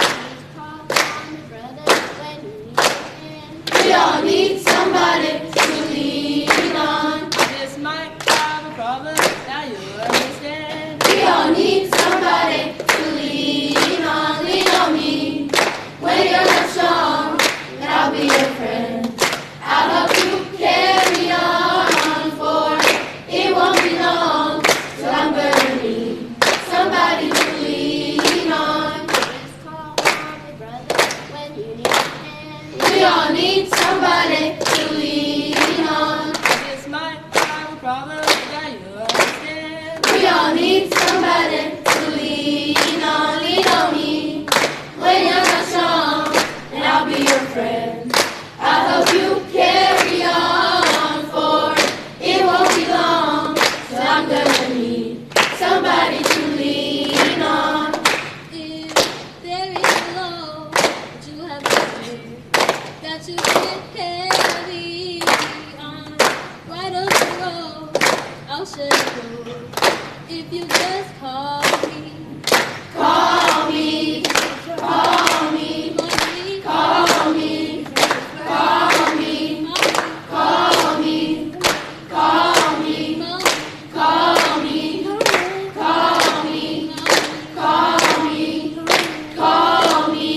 We all need somebody to lean on. This might have a problem, now you understand. We all need somebody to lean on. Lean on me when you're not strong, and I'll be your friend. I'll help you carry on, for it won't be long till I'm gonna need somebody to lean on. We all need somebody to lean on. This might have a problem that you understand. We all need somebody to lean on. Lean on me when you're not strong, and I'll be your friend. I'll help you carry on, for it won't be long till I'm gonna need somebody to lean on. If there is a load that you have to bear, that you get heavy on, right up the road, I'll show you. If you just call me, call me, call me, call me, call me, call me, call me, call me, call me, call me, call me.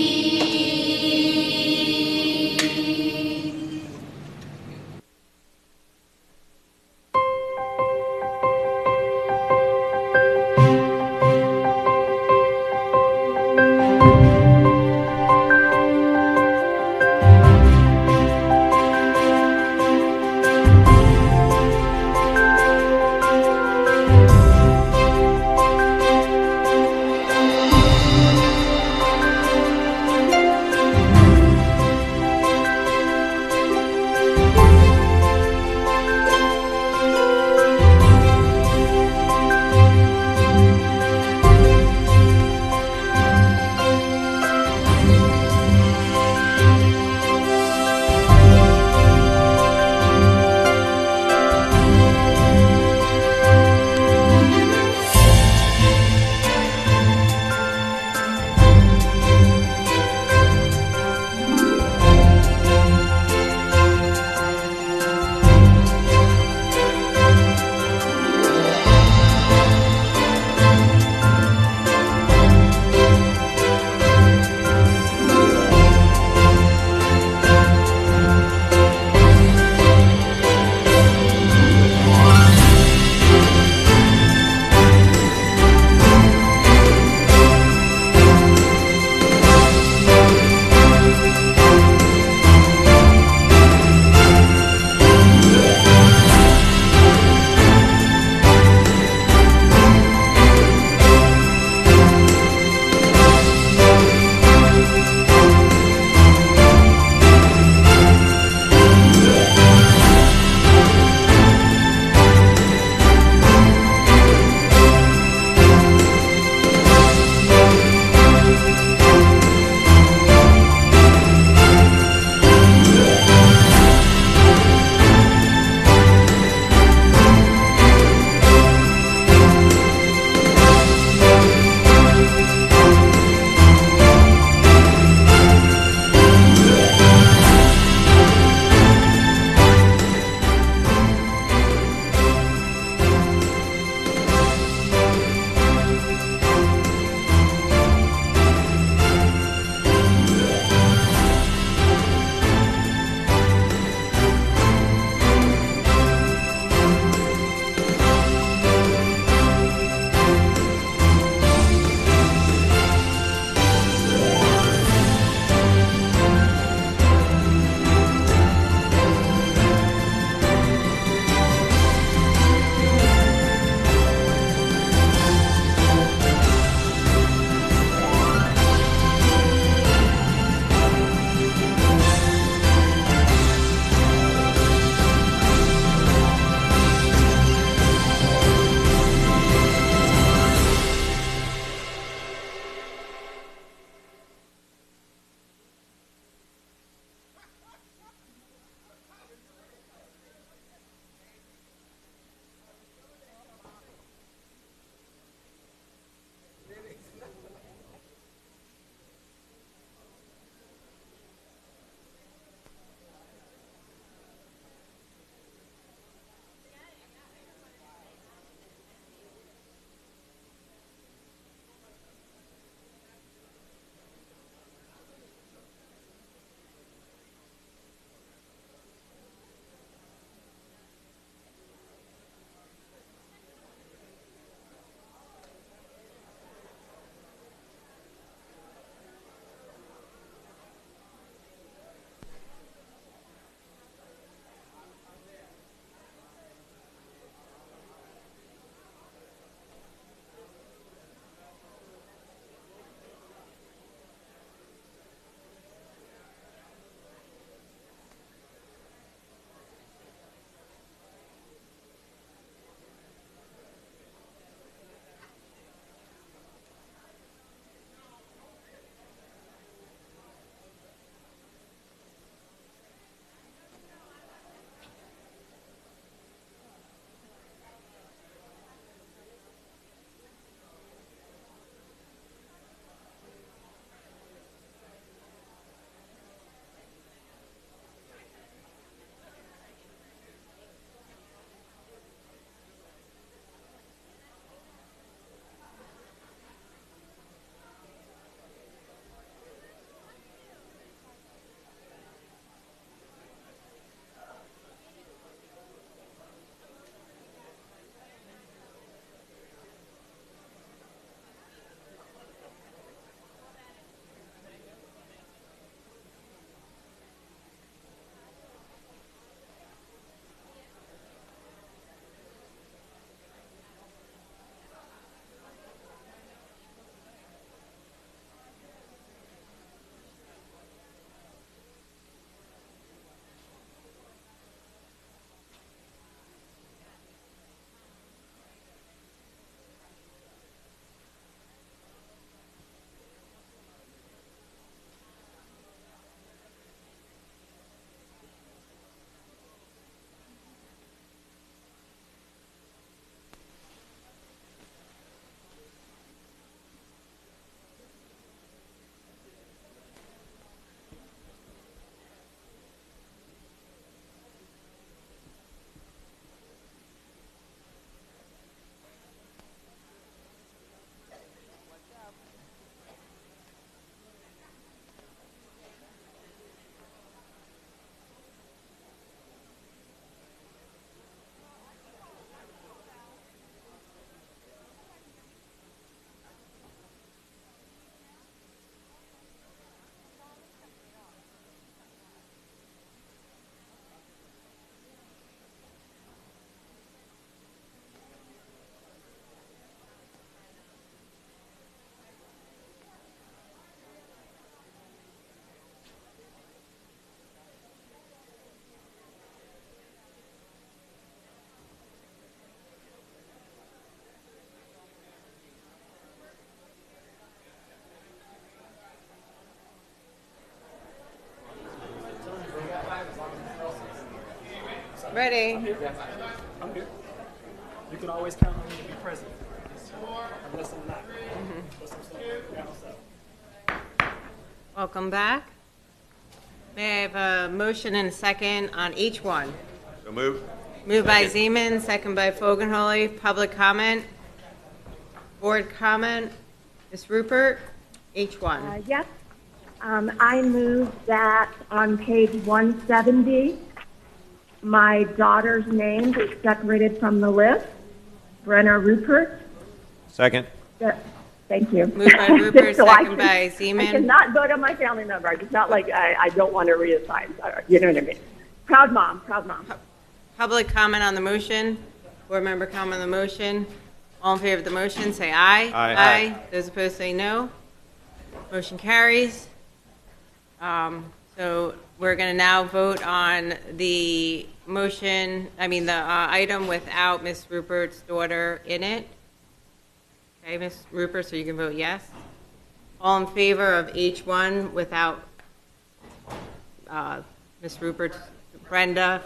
Ready? I'm here. You can always count on me to be present. Unless I'm not. Welcome back. May I have a motion and a second on each one? So moved. Moved by Zeman, second by Fogenholy. Public comment? Board comment? Ms. Rupert? Each one. Yes. I move that on page 170, my daughter's name is separated from the list. Brenna Rupert. Second. Thank you. Moved by Rupert, So second by Zeman. I cannot vote on my family member. It's not like I don't want to reassign. You know what I mean? Proud mom, proud mom. Public comment on the motion. Board member comment on the motion. All in favor of the motion, say aye. Aye. Those opposed, say no. Motion carries. So we're going to now vote on the motion, the item without Ms. Rupert's daughter in it. Okay, Ms. Rupert, so you can vote yes. All in favor of H1 without Ms. Rupert's, Brenda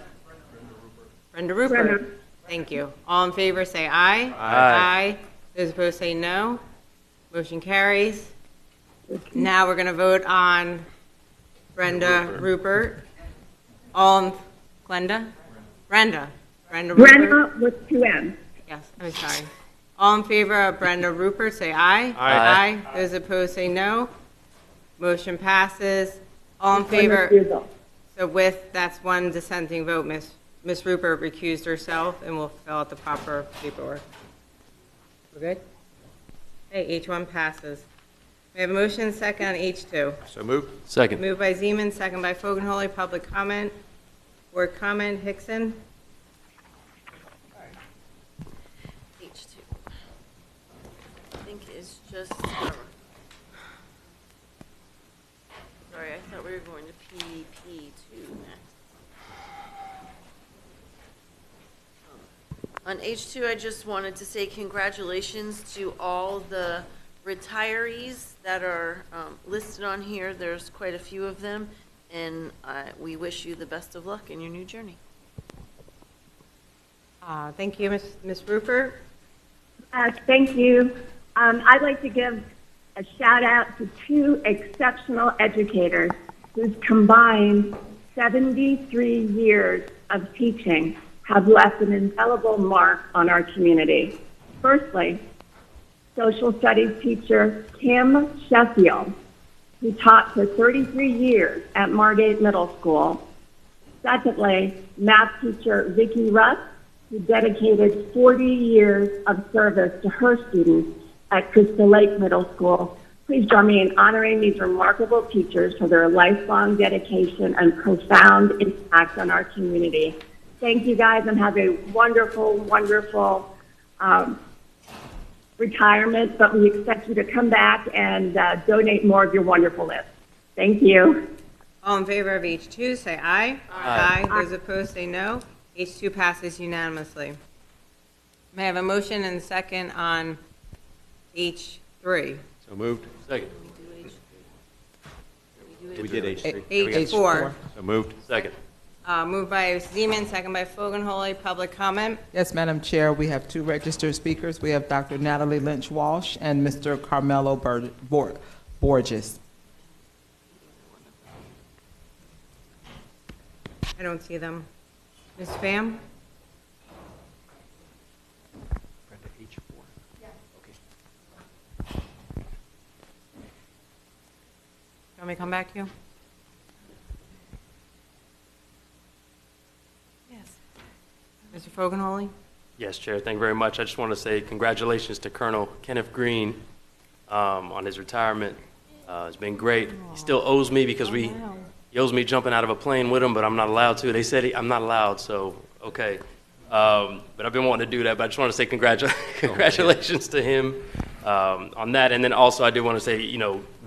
Rupert. Brenda. Thank you. All in favor, say aye. Aye. Those opposed, say no. Motion carries. Now we're going to vote on Brenda Rupert. Brenda Rupert. Brenna with 2 M's. Yes, I'm sorry. All in favor of Brenda Rupert, say aye. Aye. Those opposed, say no. Motion passes. All in favor. So that's one dissenting vote. Ms. Rupert recused herself, and we'll fill out the proper paperwork. We're good? Okay, H1 passes. We have a motion second on H2. So moved. Second. Moved by Zeman, second by Fogenholy. Public comment. Board comment. Hickson. H2. I think it's just, sorry, I thought we were going to PP2 next. On H2, I just wanted to say congratulations to all the retirees that are listed on here. There's quite a few of them, and we wish you the best of luck in your new journey. Thank you, Ms. Rupert. Thank you. I'd like to give a shout out to 2 exceptional educators whose combined 73 years of teaching have left an indelible mark on our community. Firstly, social studies teacher Kim Sheffield, who taught for 33 years at Margate Middle School. Secondly, math teacher Vicki Russ, who dedicated 40 years of service to her students at Crystal Lake Middle School. Please join me in honoring these remarkable teachers for their lifelong dedication and profound impact on our community. Thank you guys, and have a wonderful, wonderful retirement, but we expect you to come back and donate more of your wonderfulness. Thank you. All in favor of H2, say aye. Aye. Those opposed, say no. H2 passes unanimously. May I have a motion and a second on H3? So moved. Second. We did H3. H4. So moved. Second. Moved by Zeman, second by Fogenholy. Public comment. Yes, Madam Chair, we have 2 registered speakers. We have Dr. Natalie Lynch-Walsh and Mr. Carmelo Borges. I don't see them. Ms. Pham? Want me to come back to you? Yes. Mr. Fogenholy? Yes, Chair, thank you very much. I just want to say congratulations to Colonel Kenneth Green on his retirement. It's been great. He still owes me because he owes me jumping out of a plane with him, but I'm not allowed to. They said I'm not allowed, so okay. But I've been wanting to do that, but I just want to say congratulations to him on that. And then also I do want to say,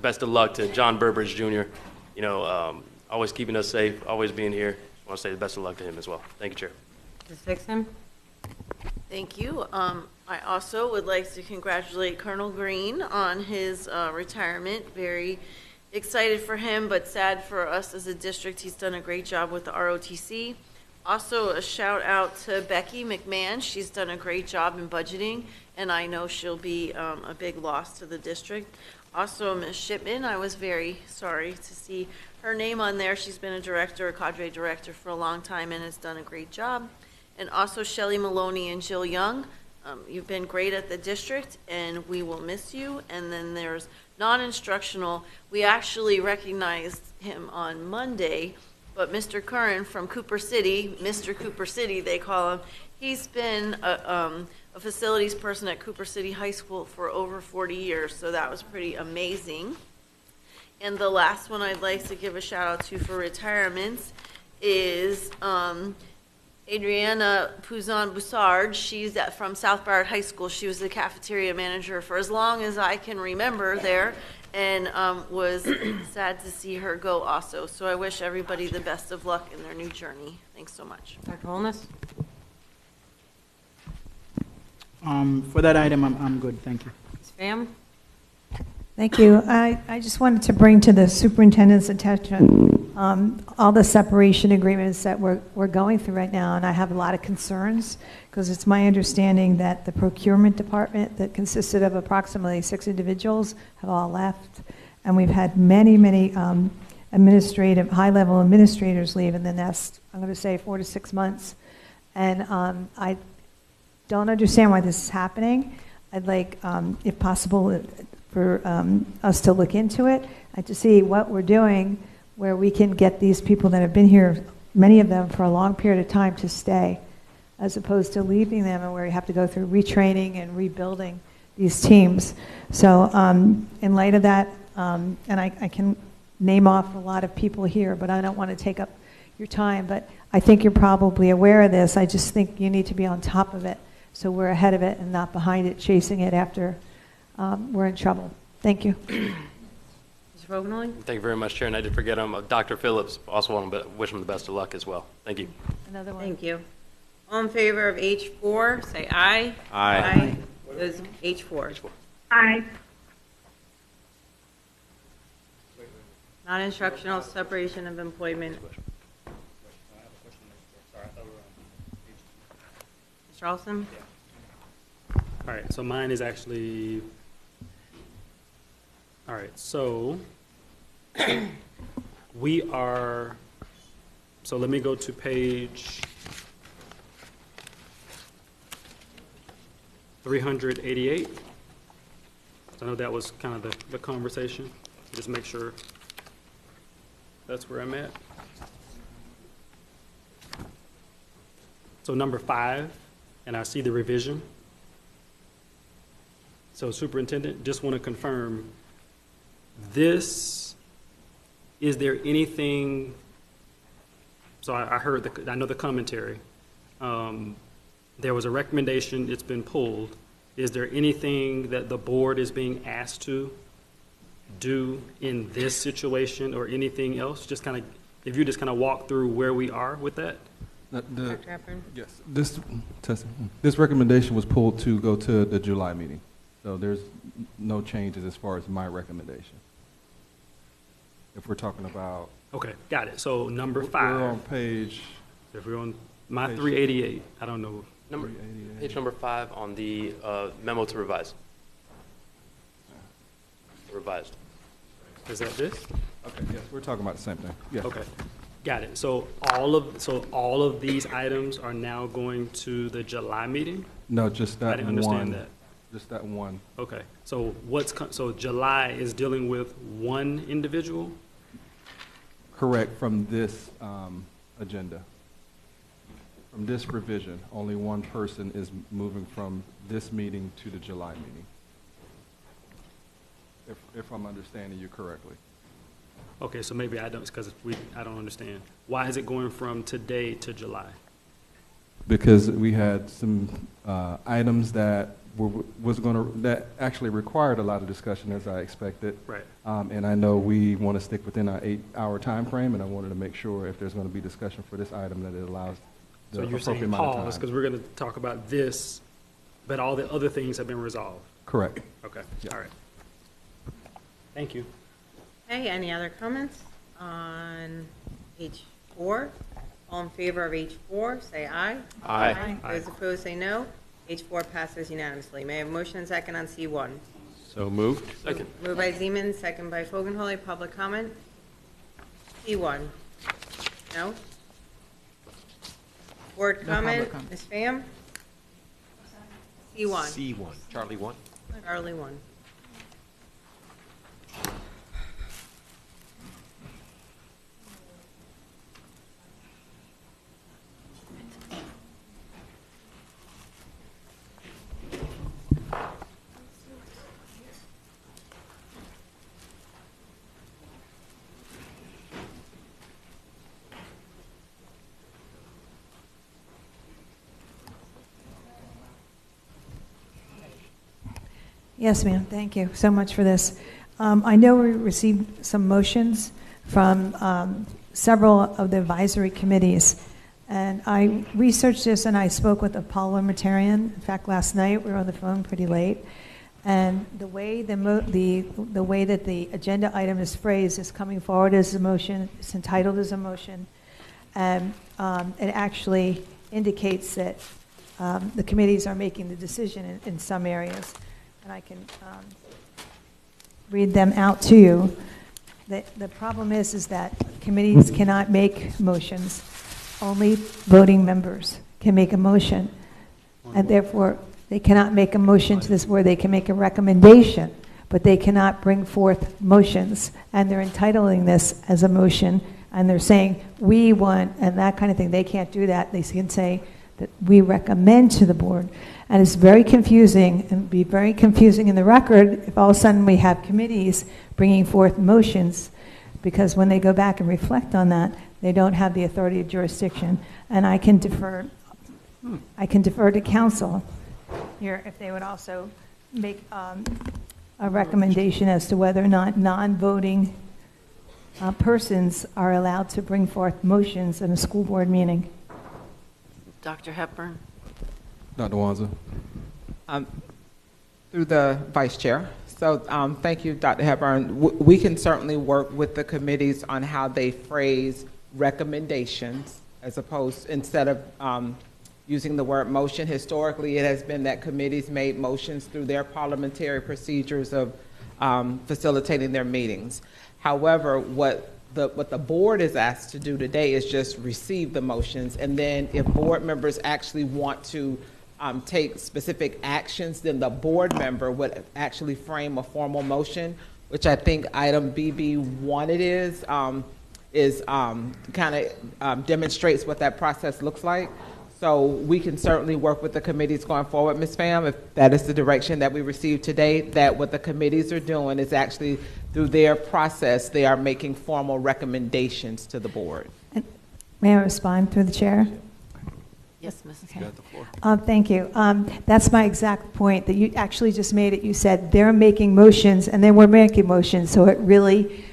best of luck to John Burbridge Jr., always keeping us safe, always being here. I want to say the best of luck to him as well. Thank you, Chair. Ms. Hickson? Thank you. I also would like to congratulate Colonel Green on his retirement. Very excited for him, but sad for us as a district. He's done a great job with the ROTC. Also, a shout out to Becky McMahon. She's done a great job in budgeting, and I know she'll be a big loss to the district. Also, Ms. Shipman, I was very sorry to see her name on there. She's been a cadre director for a long time and has done a great job. And also Shelley Maloney and Jill Young. You've been great at the district, and we will miss you. And then there's non-instructional. We actually recognized him on Monday, but Mr. Curran from Cooper City, Mr. Cooper City, they call him, he's been a facilities person at Cooper City High School for over 40 years, so that was pretty amazing. And the last one I'd like to give a shout out to for retirements is Adriana Pouzon-Boussard. She's from South Broward High School. She was the cafeteria manager for as long as I can remember there, and was sad to see her go also. So I wish everybody the best of luck in their new journey. Thanks so much. Dr. Holness? For that item, I'm good, thank you. Ms. Pham? Thank you. I just wanted to bring to the superintendent's attention all the separation agreements that we're going through right now, and I have a lot of concerns because it's my understanding that the procurement department that consisted of approximately 6 individuals have all left, and we've had many high-level administrators leave in the next, I'm going to say, 4 to 6 months, and I don't understand why this is happening. I'd like, if possible, for us to look into it and to see what we're doing where we can get these people that have been here, many of them for a long period of time, to stay, as opposed to leaving them and where you have to go through retraining and rebuilding these teams. So in light of that, and I can name off a lot of people here, but I don't want to take up your time, but I think you're probably aware of this. I just think you need to be on top of it so we're ahead of it and not behind it, chasing it after we're in trouble. Thank you. Mr. Fogelnolling? Thank you very much, Chair, and I did forget him. Dr. Phillips, also want to wish him the best of luck as well. Thank you. Another one. Thank you. All in favor of H4, say aye. Aye. Those H4. Aye. Non-instructional separation of employment. Mr. Charleston? All right, so mine is actually, all right, so we are, so let me go to page 388. I know that was kind of the conversation. Just make sure that's where I'm at. So number 5, and I see the revision. So Superintendent, just want to confirm, this, is there anything, so I heard, I know the commentary. There was a recommendation, it's been pulled. Is there anything that the board is being asked to do in this situation or anything else? Just kind of, if you just kind of walk through where we are with that? Dr. Hepburn? Yes, this recommendation was pulled to go to the July meeting. So there's no changes as far as my recommendation. If we're talking about. Okay, got it. So number 5. We're on page. If we're on my 388, I don't know. Page number 5 on the memo to revise. Revised. Is that this? Okay, yes, we're talking about the same thing. Yeah. Okay, got it. So all of these items are now going to the July meeting? No, just that one. I didn't understand that. Just that one. Okay, so so July is dealing with one individual? Correct, from this agenda. From this revision, only one person is moving from this meeting to the July meeting. If I'm understanding you correctly. Okay, so maybe I don't, because I don't understand. Why is it going from today to July? Because we had some items that that actually required a lot of discussion, as I expected. Right. And I know we want to stick within our 8-hour time frame, and I wanted to make sure if there's going to be discussion for this item that it allows the So you're appropriate saying amount of time. pause, because we're going to talk about this, but all the other things have been resolved? Correct. Okay, Yeah. all right. Thank you. Okay, any other comments on page 4? All in favor of H4, say aye. Aye. Those opposed, say no. H4 passes unanimously. May I have a motion and second on C1? So moved. Second. Moved by Zeman, second by Fogelholy. Public comment? C1? No? Board No public comment? comment. Ms. Pham? C1? C1. Charlie 1. Charlie 1. Yes, ma'am. Thank you so much for this. I know we received some motions from several of the advisory committees, and I researched this and I spoke with a parliamentarian. In fact, last night we were on the phone pretty late, and the way the way that the agenda item is phrased is coming forward as a motion. It's entitled as a motion, and it actually indicates that the committees are making the decision in some areas. And I can read them out to you. The problem is that committees cannot make motions. Only voting members can make a motion. And therefore, they cannot make a motion to this board. They can make a recommendation, but they cannot bring forth motions. And they're entitling this as a motion, and they're saying, we want, and that kind of thing. They can't do that. They can say that we recommend to the board. And it's very confusing, and be very confusing in the record if all of a sudden we have committees bringing forth motions, because when they go back and reflect on that, they don't have the authority of jurisdiction. And I can defer to council here if they would also make a recommendation as to whether or not non-voting persons are allowed to bring forth motions in a school board meeting. Dr. Hepburn. Dr. Wanza. Through the vice chair. So thank you, Dr. Hepburn. We can certainly work with the committees on how they phrase recommendations as opposed, instead of using the word motion. Historically, it has been that committees made motions through their parliamentary procedures of facilitating their meetings. However, what the board is asked to do today is just receive the motions, and then if board members actually want to take specific actions, then the board member would actually frame a formal motion, which I think item BB1 it is kind of demonstrates what that process looks like. So we can certainly work with the committees going forward, Ms. Pham, if that is the direction that we received today, that what the committees are doing is actually through their process, they are making formal recommendations to the board. May I respond through the chair? Yes, Mrs. Okay. You got the floor. Thank you. That's my exact point, that you actually just made it. You said they're making motions and then we're making motions, so it really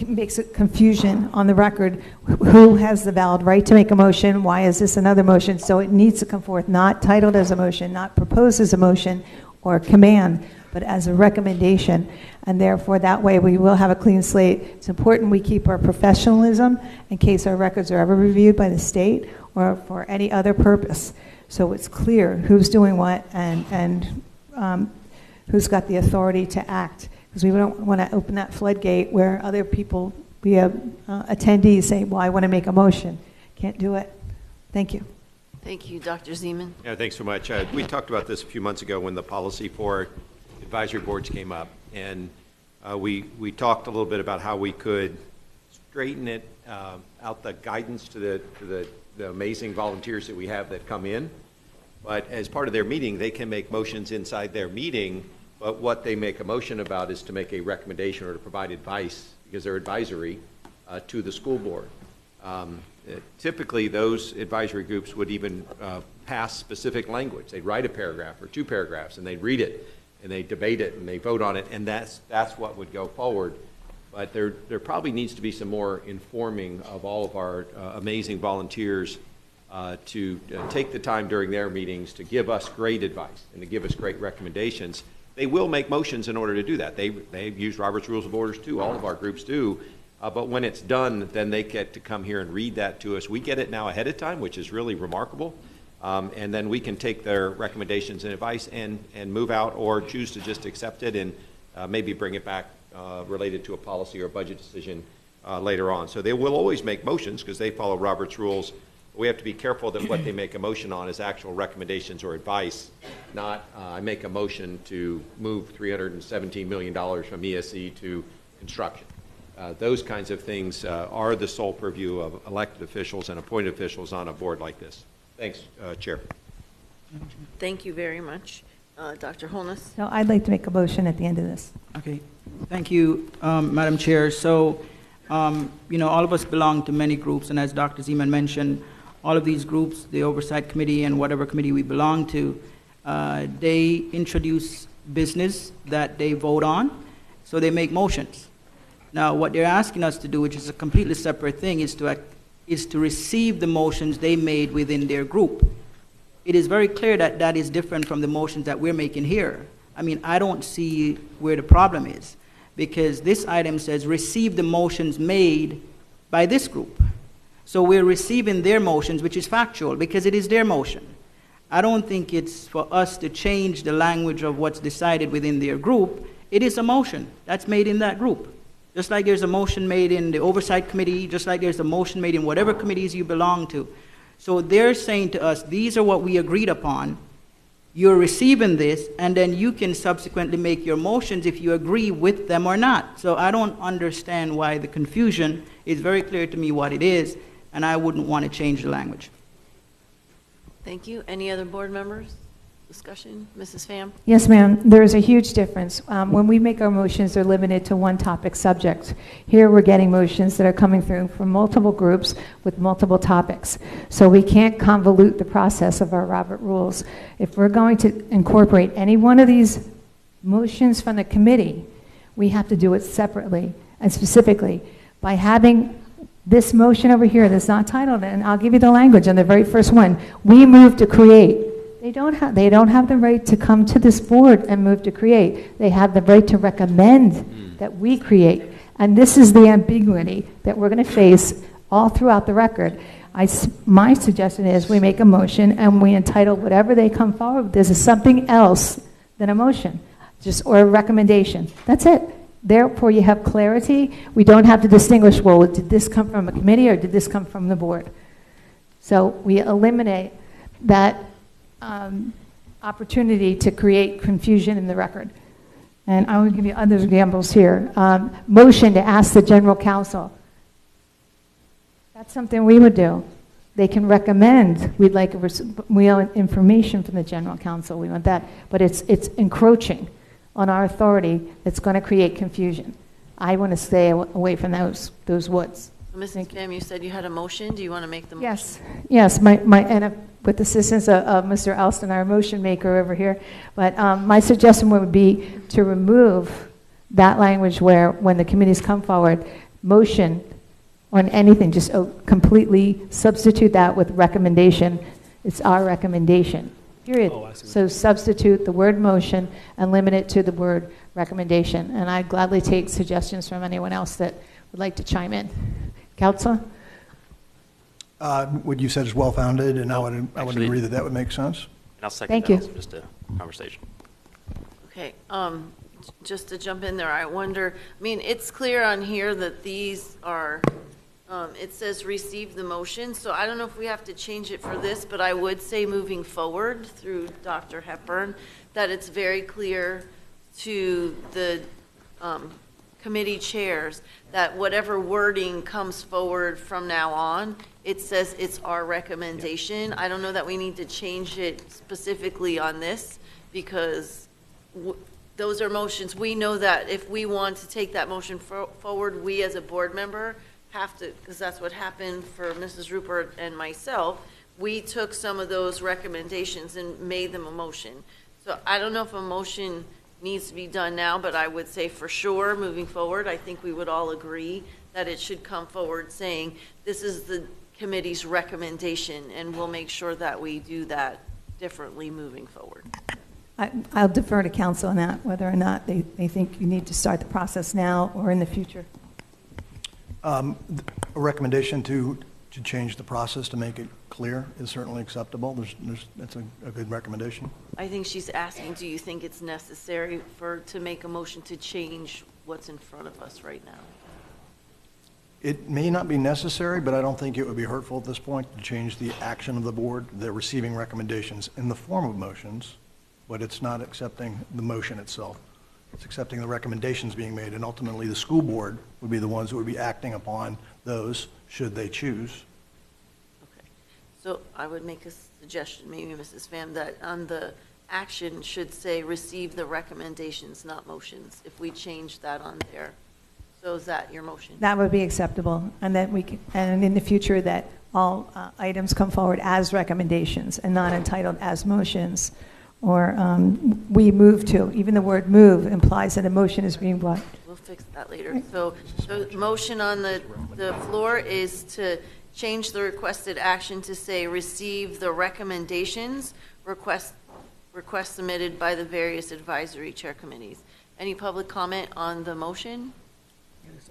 makes a confusion on the record. Who has the valid right to make a motion? Why is this another motion? So it needs to come forth not titled as a motion, not proposed as a motion or a command, but as a recommendation. And therefore, that way we will have a clean slate. It's important we keep our professionalism in case our records are ever reviewed by the state or for any other purpose. So it's clear who's doing what and who's got the authority to act. Because we don't want to open that floodgate where other people, we have attendees say, well, I want to make a motion. Can't do it. Thank you. Thank you, Dr. Zeman. Yeah, thanks so much. We talked about this a few months ago when the policy for advisory boards came up, and we talked a little bit about how we could straighten it out, the guidance to the amazing volunteers that we have that come in. But as part of their meeting, they can make motions inside their meeting, but what they make a motion about is to make a recommendation or to provide advice, because they're advisory, to the school board. Typically, those advisory groups would even pass specific language. They'd write a paragraph or two paragraphs, and they'd read it, and they debate it, and they vote on it, and that's what would go forward. But there probably needs to be some more informing of all of our amazing volunteers to take the time during their meetings to give us great advice and to give us great recommendations. They will make motions in order to do that. They've used Robert's Rules of Orders too. All of our groups do. But when it's done, then they get to come here and read that to us. We get it now ahead of time, which is really remarkable. And then we can take their recommendations and advice and move out, or choose to just accept it and maybe bring it back related to a policy or a budget decision later on. So they will always make motions because they follow Robert's rules. We have to be careful that what they make a motion on is actual recommendations or advice, not I make a motion to move $317 million from ESC to construction. Those kinds of things are the sole purview of elected officials and appointed officials on a board like this. Thanks, Chair. Thank you very much. Dr. Holness? No, I'd like to make a motion at the end of this. Okay, thank you, Madam Chair. So, all of us belong to many groups, and as Dr. Zeman mentioned, all of these groups, the Oversight Committee and whatever committee we belong to, they introduce business that they vote on, so they make motions. Now, what they're asking us to do, which is a completely separate thing, is to receive the motions they made within their group. It is very clear that that is different from the motions that we're making here. I mean, I don't see where the problem is, because this item says receive the motions made by this group. So we're receiving their motions, which is factual, because it is their motion. I don't think it's for us to change the language of what's decided within their group. It is a motion that's made in that group. Just like there's a motion made in the Oversight Committee, just like there's a motion made in whatever committees you belong to. So they're saying to us, these are what we agreed upon. You're receiving this, and then you can subsequently make your motions if you agree with them or not. So I don't understand why the confusion. Is very clear to me what it is, and I wouldn't want to change the language. Thank you. Any other board members? Discussion? Mrs. Pham? Yes, ma'am. There is a huge difference. When we make our motions, they're limited to one topic subject. Here, we're getting motions that are coming through from multiple groups with multiple topics. So we can't convolute the process of our Robert rules. If we're going to incorporate any one of these motions from the committee, we have to do it separately and specifically. By having this motion over here that's not titled, and I'll give you the language on the very first one, we move to create. They don't have the right to come to this board and move to create. They have the right to recommend that we create. And this is the ambiguity that we're going to face all throughout the record. My suggestion is we make a motion and we entitle whatever they come forward with. This is something else than a motion, or a recommendation. That's it. Therefore, you have clarity. We don't have to distinguish, well, did this come from a committee or did this come from the board? So we eliminate that opportunity to create confusion in the record. And I will give you other examples here. Motion to ask the general counsel. That's something we would do. They can recommend, we want information from the general counsel, we want that. But it's encroaching on our authority that's going to create confusion. I want to stay away from those woods. Mrs. Pham, you said you had a motion. Do you want to make the motion? Yes, with the assistance of Mr. Alston, our motion maker over here. But my suggestion would be to remove that language where when the committees come forward, motion on anything, just completely substitute that with recommendation. It's our recommendation, period. So substitute the word motion and limit it to the word recommendation. And I'd gladly take suggestions from anyone else that would like to chime in. Councilor? What you said is well-founded, and I would agree that would make sense. And I'll second Thank that you. also, just a conversation. Okay, just to jump in there, I wonder, it's clear on here that these are, it says receive the motion, so I don't know if we have to change it for this, but I would say moving forward through Dr. Hepburn, that it's very clear to the committee chairs that whatever wording comes forward from now on, it says it's our recommendation. I don't know that we need to change it specifically on this, because those are motions. We know that if we want to take that motion forward, we as a board member have to, because that's what happened for Mrs. Rupert and myself. We took some of those recommendations and made them a motion. So I don't know if a motion needs to be done now, but I would say for sure moving forward, I think we would all agree that it should come forward saying this is the committee's recommendation, and we'll make sure that we do that differently moving forward. I'll defer to council on that, whether or not they think you need to start the process now or in the future. A recommendation to change the process to make it clear is certainly acceptable. That's a good recommendation. I think she's asking, do you think it's necessary to make a motion to change what's in front of us right now? It may not be necessary, but I don't think it would be hurtful at this point to change the action of the board. They're receiving recommendations in the form of motions, but it's not accepting the motion itself. It's accepting the recommendations being made, and ultimately the school board would be the ones who would be acting upon those should they choose. Okay. So I would make a suggestion, maybe Mrs. Pham, that on the action should say receive the recommendations, not motions, if we change that on there. So is that your motion? That would be acceptable, and that we can, and in the future that all items come forward as recommendations and not entitled as motions, or we move to. Even the word move implies that a motion is being brought. We'll fix that later. So the motion on the floor is to change the requested action to say receive the recommendations, request submitted by the various advisory chair committees. Any public comment on the motion?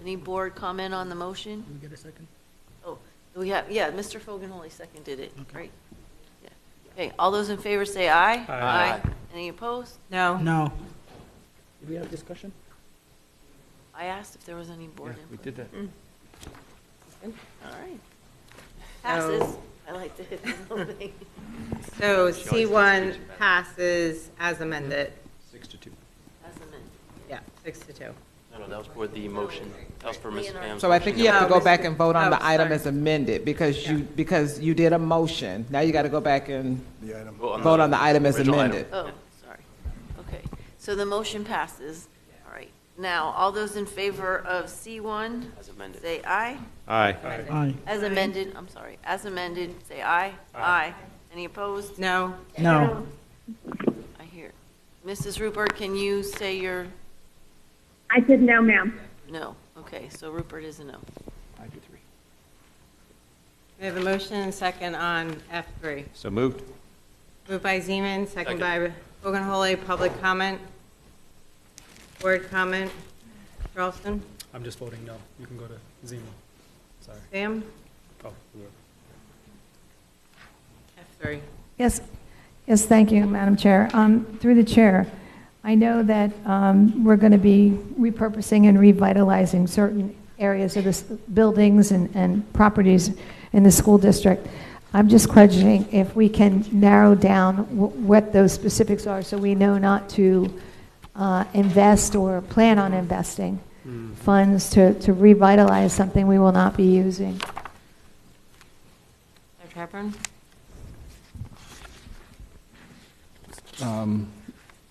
Any board comment on the motion? Can we get a second? Oh, we have, yeah, Mr. Foganholly seconded it, right? Yeah. Okay, all those in favor say aye. Aye. Any opposed? No. No. Did we have a discussion? I asked if there was any board input. We did that. All right. Passes. I like to hit the little thing. So C1 passes as amended. 6-2. As amended. Yeah, 6-2. No, that was for the motion. That was for Ms. Pham's So I think motion. you have to go Oh, back and vote on oh, the item sorry. as amended, because you did a motion. Now you got to go back and vote on the item as Original item. amended. Oh, sorry. Okay, so the motion passes. All right. Now, all those in favor of C1, As amended. say aye. Aye. Aye. As amended, I'm sorry, as amended, say aye. Aye. Any opposed? No. No. I hear. Mrs. Rupert, can you say your I said no, ma'am. no? Okay, so Rupert is a no. 5-3. We have a motion and second on F3. So moved. Moved by Zeman, second by Foganholly. Public comment? Board comment? Charleston? I'm just voting no. You can go to Zima. Sorry. Sam? Oh, you were. F3. Yes, thank you, Madam Chair. Through the chair, I know that we're going to be repurposing and revitalizing certain areas of the buildings and properties in the school district. I'm just questioning if we can narrow down what those specifics are so we know not to invest or plan on investing funds to revitalize something we will not be using. Dr. Hepburn?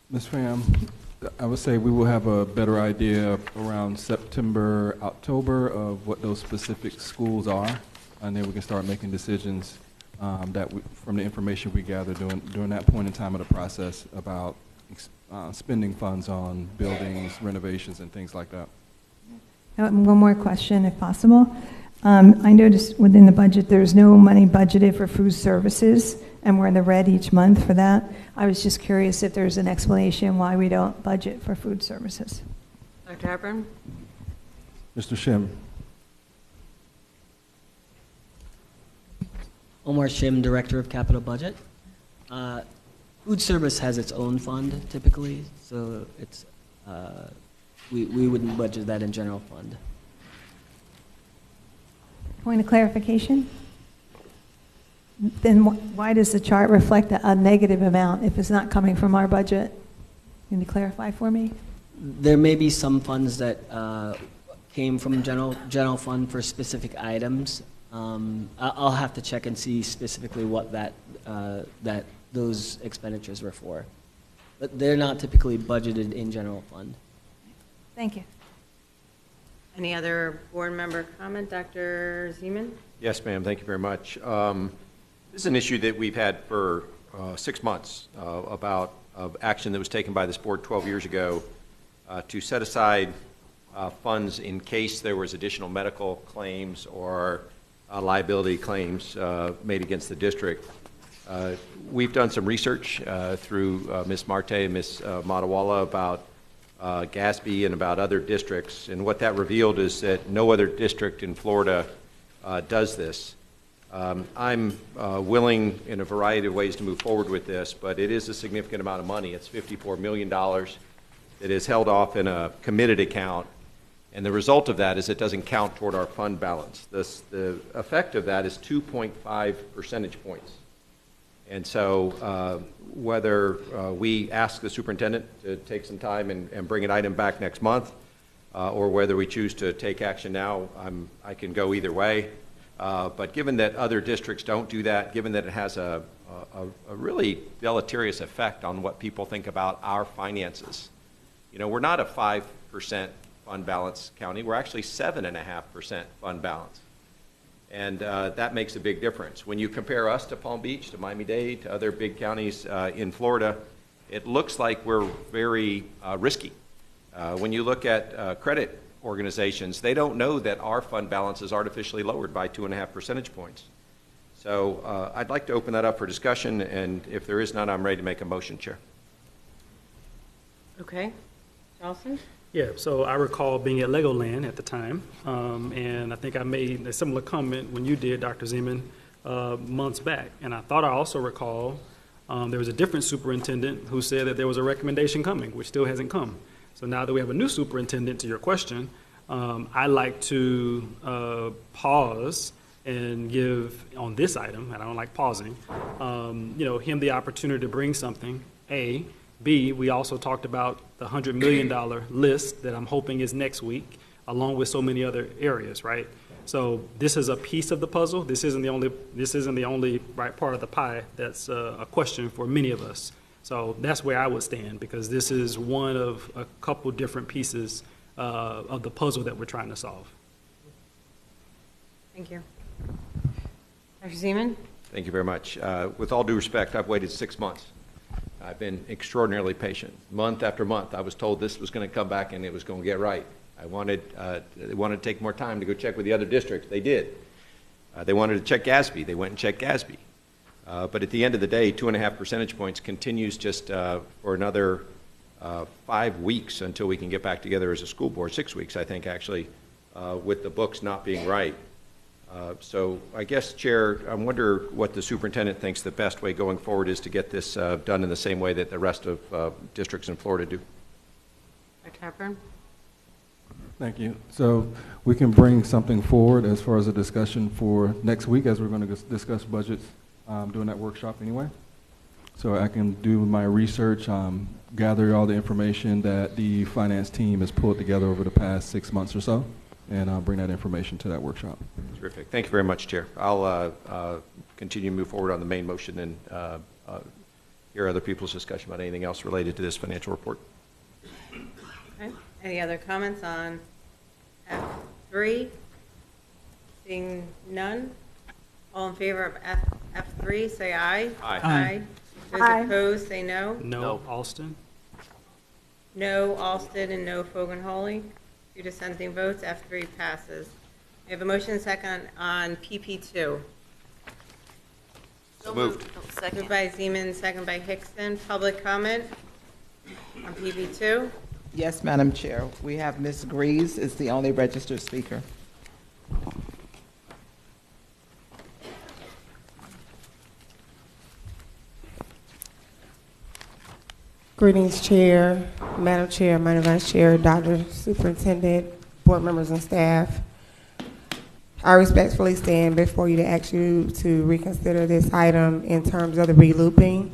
Ms. Pham, I would say we will have a better idea around September, October of what those specific schools are, and then we can start making decisions from the information we gather during that point in time of the process about spending funds on buildings, renovations, and things like that. One more question, if possible. I noticed within the budget, there's no money budgeted for food services, and we're in the red each month for that. I was just curious if there's an explanation why we don't budget for food services. Dr. Hepburn? Mr. Shim. Omar Shim, Director of Capital Budget. Food service has its own fund typically, so it's we wouldn't budget that in general fund. Point of clarification? Then why does the chart reflect a negative amount if it's not coming from our budget? Can you clarify for me? There may be some funds that came from general fund for specific items. I'll have to check and see specifically what that those expenditures were for. But they're not typically budgeted in general fund. Thank you. Any other board member comment? Dr. Zeman? Yes, ma'am. Thank you very much. This is an issue that we've had for 6 months about action that was taken by this board 12 years ago to set aside funds in case there was additional medical claims or liability claims made against the district. We've done some research through Ms. Marte and Ms. Matawala about Gatsby and about other districts, and what that revealed is that no other district in Florida does this. I'm willing in a variety of ways to move forward with this, but it is a significant amount of money. It's $54 million that is held off in a committed account, and the result of that is it doesn't count toward our fund balance. The effect of that is 2.5 percentage points. And so whether we ask the superintendent to take some time and bring an item back next month, or whether we choose to take action now, I can go either way. But given that other districts don't do that, given that it has a really deleterious effect on what people think about our finances, you know, we're not a 5% fund balance county. We're actually 7.5% fund balance. And that makes a big difference. When you compare us to Palm Beach, to Miami-Dade, to other big counties in Florida, it looks like we're very risky. When you look at credit organizations, they don't know that our fund balance is artificially lowered by 2.5 percentage points. So I'd like to open that up for discussion, and if there is none, I'm ready to make a motion, Chair. Okay. Charleston? Yeah, so I recall being at Legoland at the time, and I think I made a similar comment when you did, Dr. Zeman, months back. And I thought I also recall there was a different superintendent who said that there was a recommendation coming, which still hasn't come. So now that we have a new superintendent, to your question, I like to pause and give on this item, and I don't like pausing, him the opportunity to bring something, A. B, we also talked about the $100 million list that I'm hoping is next week, along with so many other areas, right? So this is a piece of the puzzle. This isn't the only right part of the pie. That's a question for many of us. So that's where I would stand, because this is one of a couple different pieces of the puzzle that we're trying to solve. Thank you. Dr. Zeman? Thank you very much. With all due respect, I've waited 6 months. I've been extraordinarily patient. Month after month, I was told this was going to come back and it was going to get right. They wanted to take more time to go check with the other districts. They did. They wanted to check Gatsby. They went and checked Gatsby. But at the end of the day, 2.5 percentage points continues just for another 5 weeks until we can get back together as a school board. 6 weeks, I think, actually, with the books not being right. So I guess, Chair, I wonder what the superintendent thinks the best way going forward is to get this done in the same way that the rest of districts in Florida do. Dr. Hepburn? Thank you. So we can bring something forward as far as a discussion for next week, as we're going to discuss budgets during that workshop anyway. So I can do my research, gather all the information that the finance team has pulled together over the past 6 months or so, and I'll bring that information to that workshop. Terrific. Thank you very much, Chair. I'll continue to move forward on the main motion and hear other people's discussion about anything else related to this financial report. Okay. Any other comments on F3? Seeing none? All in favor of F3, say aye. Aye. Aye. Those opposed, say no. No, Alston. No, Alston, and no, Fogan-Hawley. 2 dissenting votes, F3 passes. We have a motion and second on PP2. So moved. Second. Moved by Zeman, second by Hickson. Public comment on PP2? Yes, Madam Chair. We have Ms. Greaves is the only registered speaker. Greetings, Chair, Madam Chair, Minor Vice Chair, Dr. Superintendent, board members and staff. I respectfully stand before you to ask you to reconsider this item in terms of the relooping.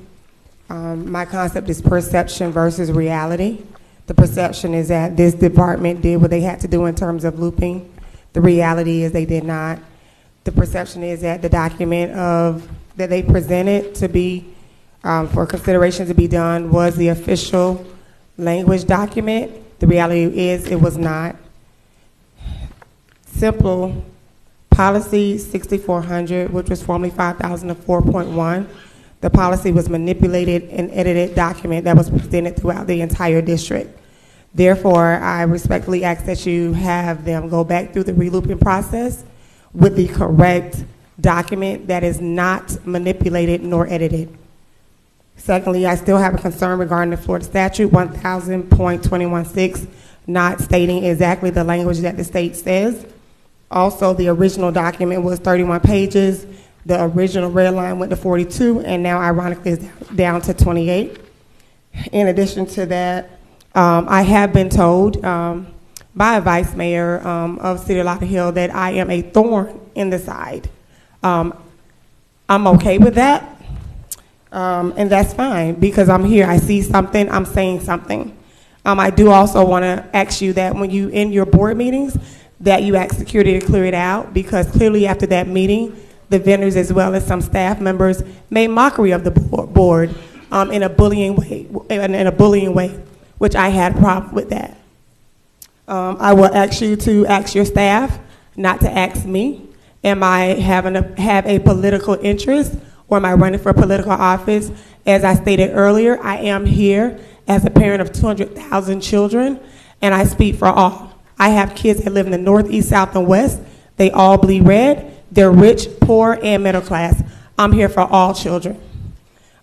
My concept is perception versus reality. The perception is that this department did what they had to do in terms of looping. The reality is they did not. The perception is that the document that they presented to be for consideration to be done was the official language document. The reality is it was not. Simple policy 6400, which was formerly 5004.1. The policy was manipulated and edited document that was presented throughout the entire district. Therefore, I respectfully ask that you have them go back through the relooping process with the correct document that is not manipulated nor edited. Secondly, I still have a concern regarding the Florida statute 1000.216, not stating exactly the language that the state says. Also, the original document was 31 pages. The original red line went to 42, and now ironically is down to 28. In addition to that, I have been told by a vice mayor of City of Lauderhill that I am a thorn in the side. I'm okay with that, and that's fine because I'm here. I see something, I'm saying something. I do also want to ask you that when you in your board meetings, that you ask security to clear it out, because clearly after that meeting, the vendors as well as some staff members made mockery of the board in a bullying way, which I had a problem with that. I will ask you to ask your staff not to ask me, am I have a political interest, or am I running for political office? As I stated earlier, I am here as a parent of 200,000 children, and I speak for all. I have kids that live in the North, East, South, and West. They all bleed red. They're rich, poor, and middle class. I'm here for all children.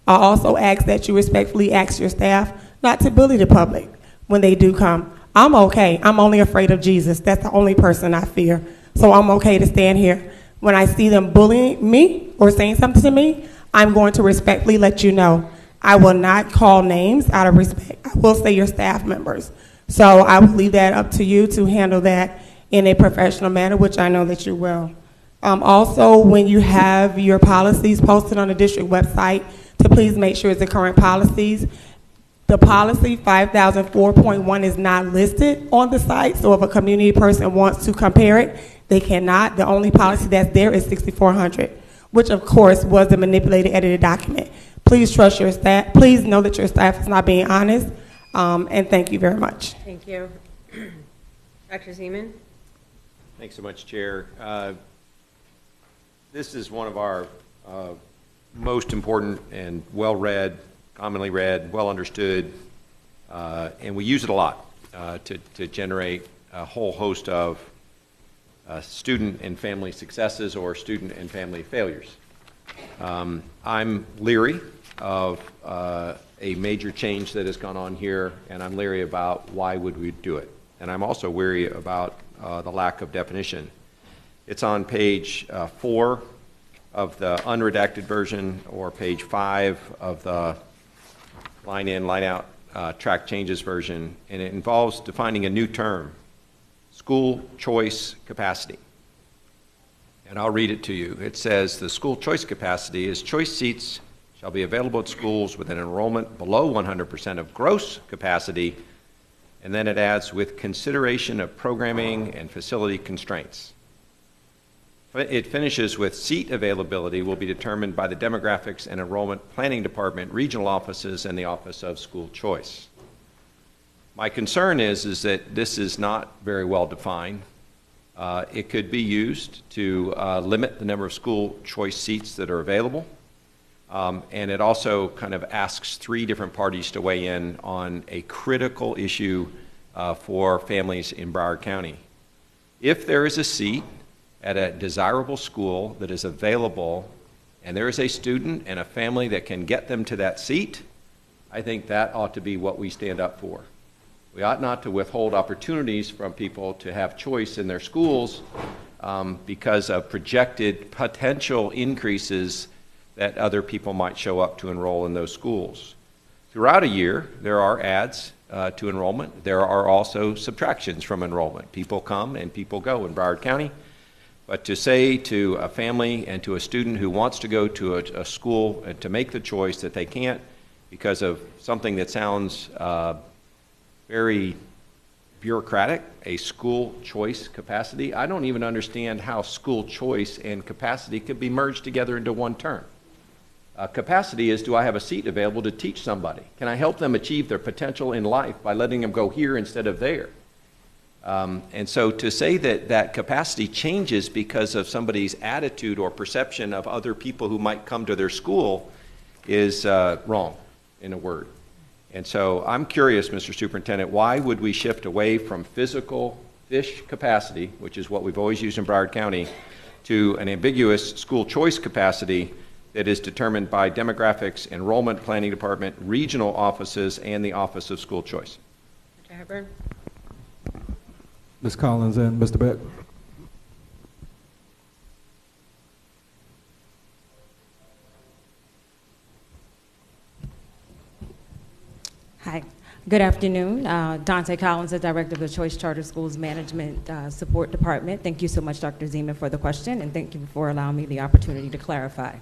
I also ask that you respectfully ask your staff not to bully the public when they do come. I'm okay. I'm only afraid of Jesus. That's the only person I fear. So I'm okay to stand here. When I see them bullying me or saying something to me, I'm going to respectfully let you know. I will not call names out of respect. I will say your staff members. So I will leave that up to you to handle that in a professional manner, which I know that you will. Also, when you have your policies posted on the district website, to please make sure it's the current policies. The policy 5004.1 is not listed on the site, so if a community person wants to compare it, they cannot. The only policy that's there is 6400, which of course was the manipulated, edited document. Please trust your staff. Please know that your staff is not being honest, and thank you very much. Thank you. Dr. Zeman? Thanks so much, Chair. This is one of our most important and well-read, commonly read, well understood, and we use it a lot to generate a whole host of student and family successes or student and family failures. I'm leery of a major change that has gone on here, and I'm leery about why would we do it. And I'm also weary about the lack of definition. It's on page 4 of the unredacted version, or page 5 of the line in, line out track changes version, and it involves defining a new term, school choice capacity. And I'll read it to you. It says the school choice capacity is choice seats shall be available at schools with an enrollment below 100% of gross capacity, and then it adds with consideration of programming and facility constraints. It finishes with seat availability will be determined by the Demographics and Enrollment Planning Department, regional offices, and the Office of School Choice. My concern is that this is not very well defined. It could be used to limit the number of school choice seats that are available. And it also kind of asks 3 different parties to weigh in on a critical issue for families in Broward County. If there is a seat at a desirable school that is available, and there is a student and a family that can get them to that seat, I think that ought to be what we stand up for. We ought not to withhold opportunities from people to have choice in their schools because of projected potential increases that other people might show up to enroll in those schools. Throughout a year, there are adds to enrollment. There are also subtractions from enrollment. People come and people go in Broward County. But to say to a family and to a student who wants to go to a school and to make the choice that they can't because of something that sounds very bureaucratic, a school choice capacity, I don't even understand how school choice and capacity could be merged together into one term. Capacity is, do I have a seat available to teach somebody? Can I help them achieve their potential in life by letting them go here instead of there? And so to say that that capacity changes because of somebody's attitude or perception of other people who might come to their school is wrong, in a word. And so I'm curious, Mr. Superintendent, why would we shift away from physical fish capacity, which is what we've always used in Broward County, to an ambiguous school choice capacity that is determined by demographics, enrollment planning department, regional offices, and the Office of School Choice. Mr. Hepburn? Ms. Collins and Mr. Beck. Hi, good afternoon. Dante Collins, the Director of the Choice Charter Schools Management Support Department. Thank you so much, Dr. Zeman, for the question, and thank you for allowing me the opportunity to clarify.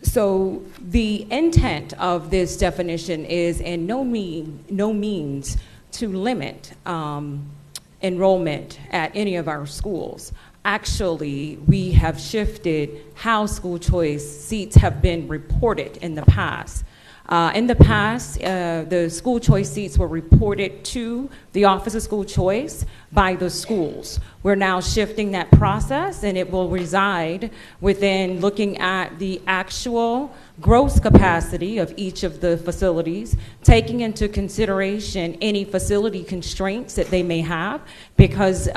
So the intent of this definition is in no means to limit enrollment at any of our schools. Actually, we have shifted how school choice seats have been reported in the past. In the past, the school choice seats were reported to the Office of School Choice by the schools. We're now shifting that process, and it will reside within looking at the actual gross capacity of each of the facilities, taking into consideration any facility constraints that they may have, because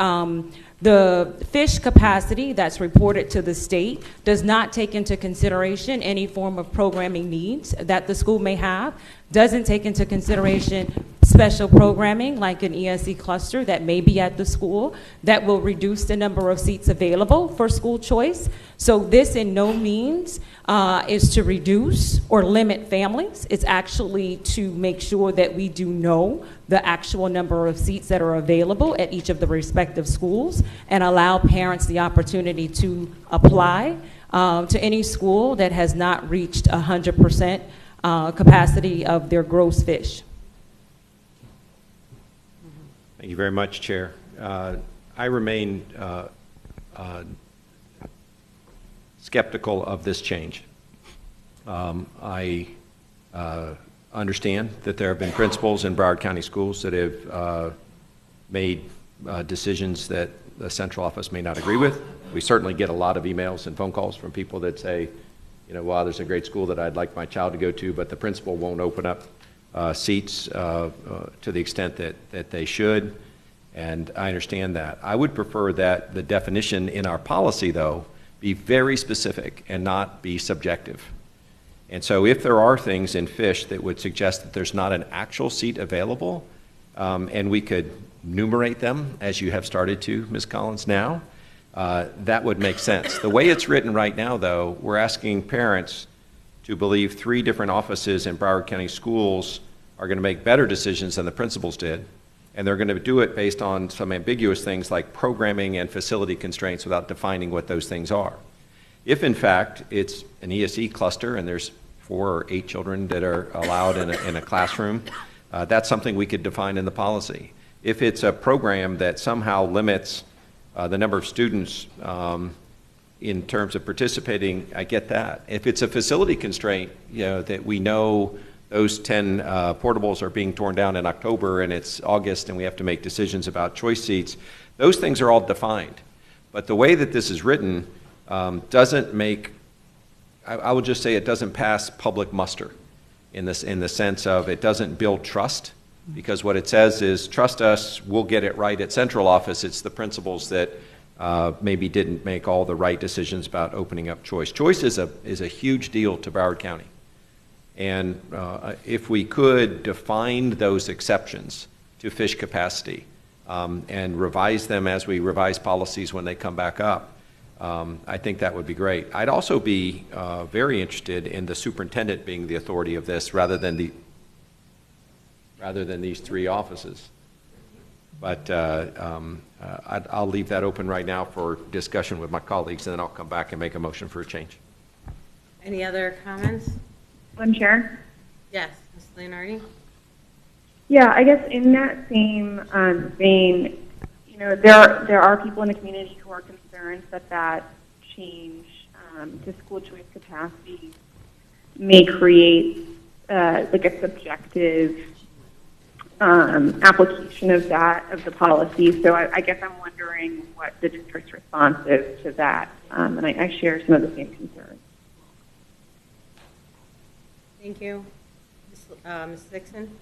the fish capacity that's reported to the state does not take into consideration any form of programming needs that the school may have, doesn't take into consideration special programming like an ESE cluster that may be at the school that will reduce the number of seats available for school choice. So this in no means is to reduce or limit families. It's actually to make sure that we do know the actual number of seats that are available at each of the respective schools and allow parents the opportunity to apply to any school that has not reached 100% capacity of their gross fish. Thank you very much, Chair. I remain skeptical of this change. I understand that there have been principals in Broward County schools that have made decisions that the central office may not agree with. We certainly get a lot of emails and phone calls from people that say, you know, wow, there's a great school that I'd like my child to go to, but the principal won't open up seats to the extent that they should, and I understand that. I would prefer that the definition in our policy, though, be very specific and not be subjective. And so if there are things in fish that would suggest that there's not an actual seat available, and we could numerate them, as you have started to, Ms. Collins, now, that would make sense. The way it's written right now, though, we're asking parents to believe 3 different offices in Broward County schools are going to make better decisions than the principals did, and they're going to do it based on some ambiguous things like programming and facility constraints without defining what those things are. If, in fact, it's an ESE cluster and there's 4 or 8 children that are allowed in a classroom, that's something we could define in the policy. If it's a program that somehow limits the number of students in terms of participating, I get that. If it's a facility constraint, you know, that we know those 10 portables are being torn down in October and it's August and we have to make decisions about choice seats, those things are all defined. But the way that this is written doesn't make, I would just say it doesn't pass public muster in the sense of it doesn't build trust, because what it says is, trust us, we'll get it right at central office. It's the principals that maybe didn't make all the right decisions about opening up choice. Choice is a huge deal to Broward County. And if we could define those exceptions to fish capacity and revise them as we revise policies when they come back up, I think that would be great. I'd also be very interested in the superintendent being the authority of this rather than these 3 offices. But I'll leave that open right now for discussion with my colleagues, and then I'll come back and make a motion for a change. Any other comments? Madam Chair? Yes, Ms. Leonardi? Yeah, I guess in that same vein, you know, there are people in the community who are concerned that change to school choice capacity may create like a subjective application of the policy. So I guess I'm wondering what the district's response is to that, and I share some of the same concerns. Thank you. Ms. Dixon?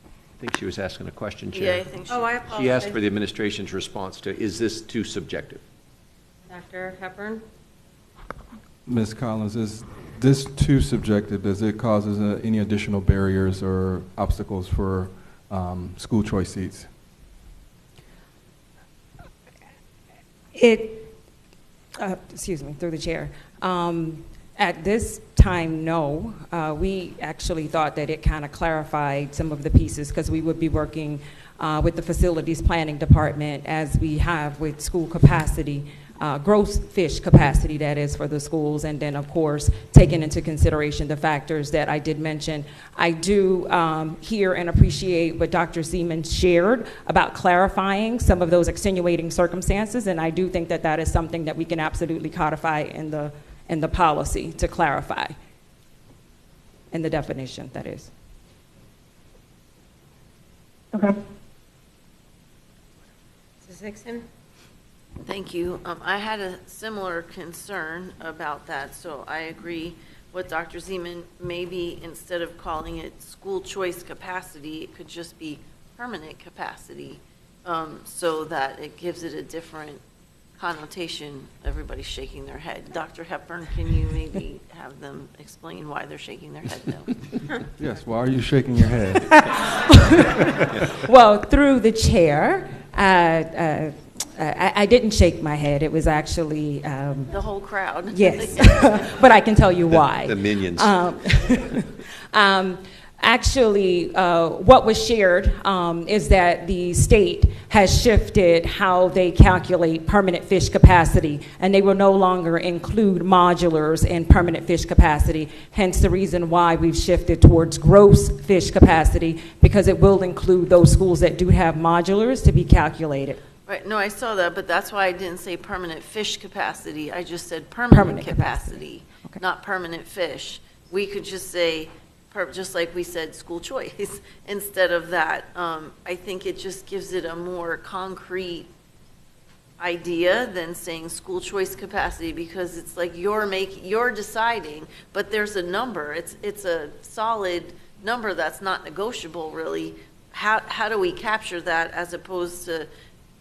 I think she was asking a question, Chair. Yeah, I think I apologize. She asked for the administration's response to, is this too subjective? Dr. Hepburn? Ms. Collins, is this too subjective? Does it cause any additional barriers or obstacles for school choice seats? Excuse me, through the chair. At this time, no. We actually thought that it kind of clarified some of the pieces because we would be working with the facilities planning department as we have with school capacity, gross fish capacity, that is, for the schools, and then, of course, taking into consideration the factors that I did mention. I do hear and appreciate what Dr. Seaman shared about clarifying some of those extenuating circumstances, and I do think that that is something that we can absolutely codify in the policy to clarify, in the definition, that is. Okay. Mrs. Hickson? Thank you. I had a similar concern about that, so I agree with Dr. Zeman. Maybe instead of calling it school choice capacity, it could just be permanent capacity, so that it gives it a different connotation. Everybody's shaking their head. Dr. Hepburn, can you maybe have them explain why they're shaking their head no? Yes, why are you shaking your head? Well, through the chair, I didn't shake my head. It was actually The whole crowd. Yes, but I can tell you why. The minions. Actually, what was shared is that the state has shifted how they calculate permanent fish capacity, and they will no longer include modulars in permanent fish capacity, hence the reason why we've shifted towards gross fish capacity, because it will include those schools that do have modulars to be calculated. Right, no, I saw that, but that's why I didn't say permanent fish capacity. I just said permanent capacity, Okay. not permanent fish. We could just say, just like we said, school choice, instead of that. I think it just gives it a more concrete idea than saying school choice capacity, because it's like you're deciding, but there's a number. It's a solid number that's not negotiable, really. How do we capture that as opposed to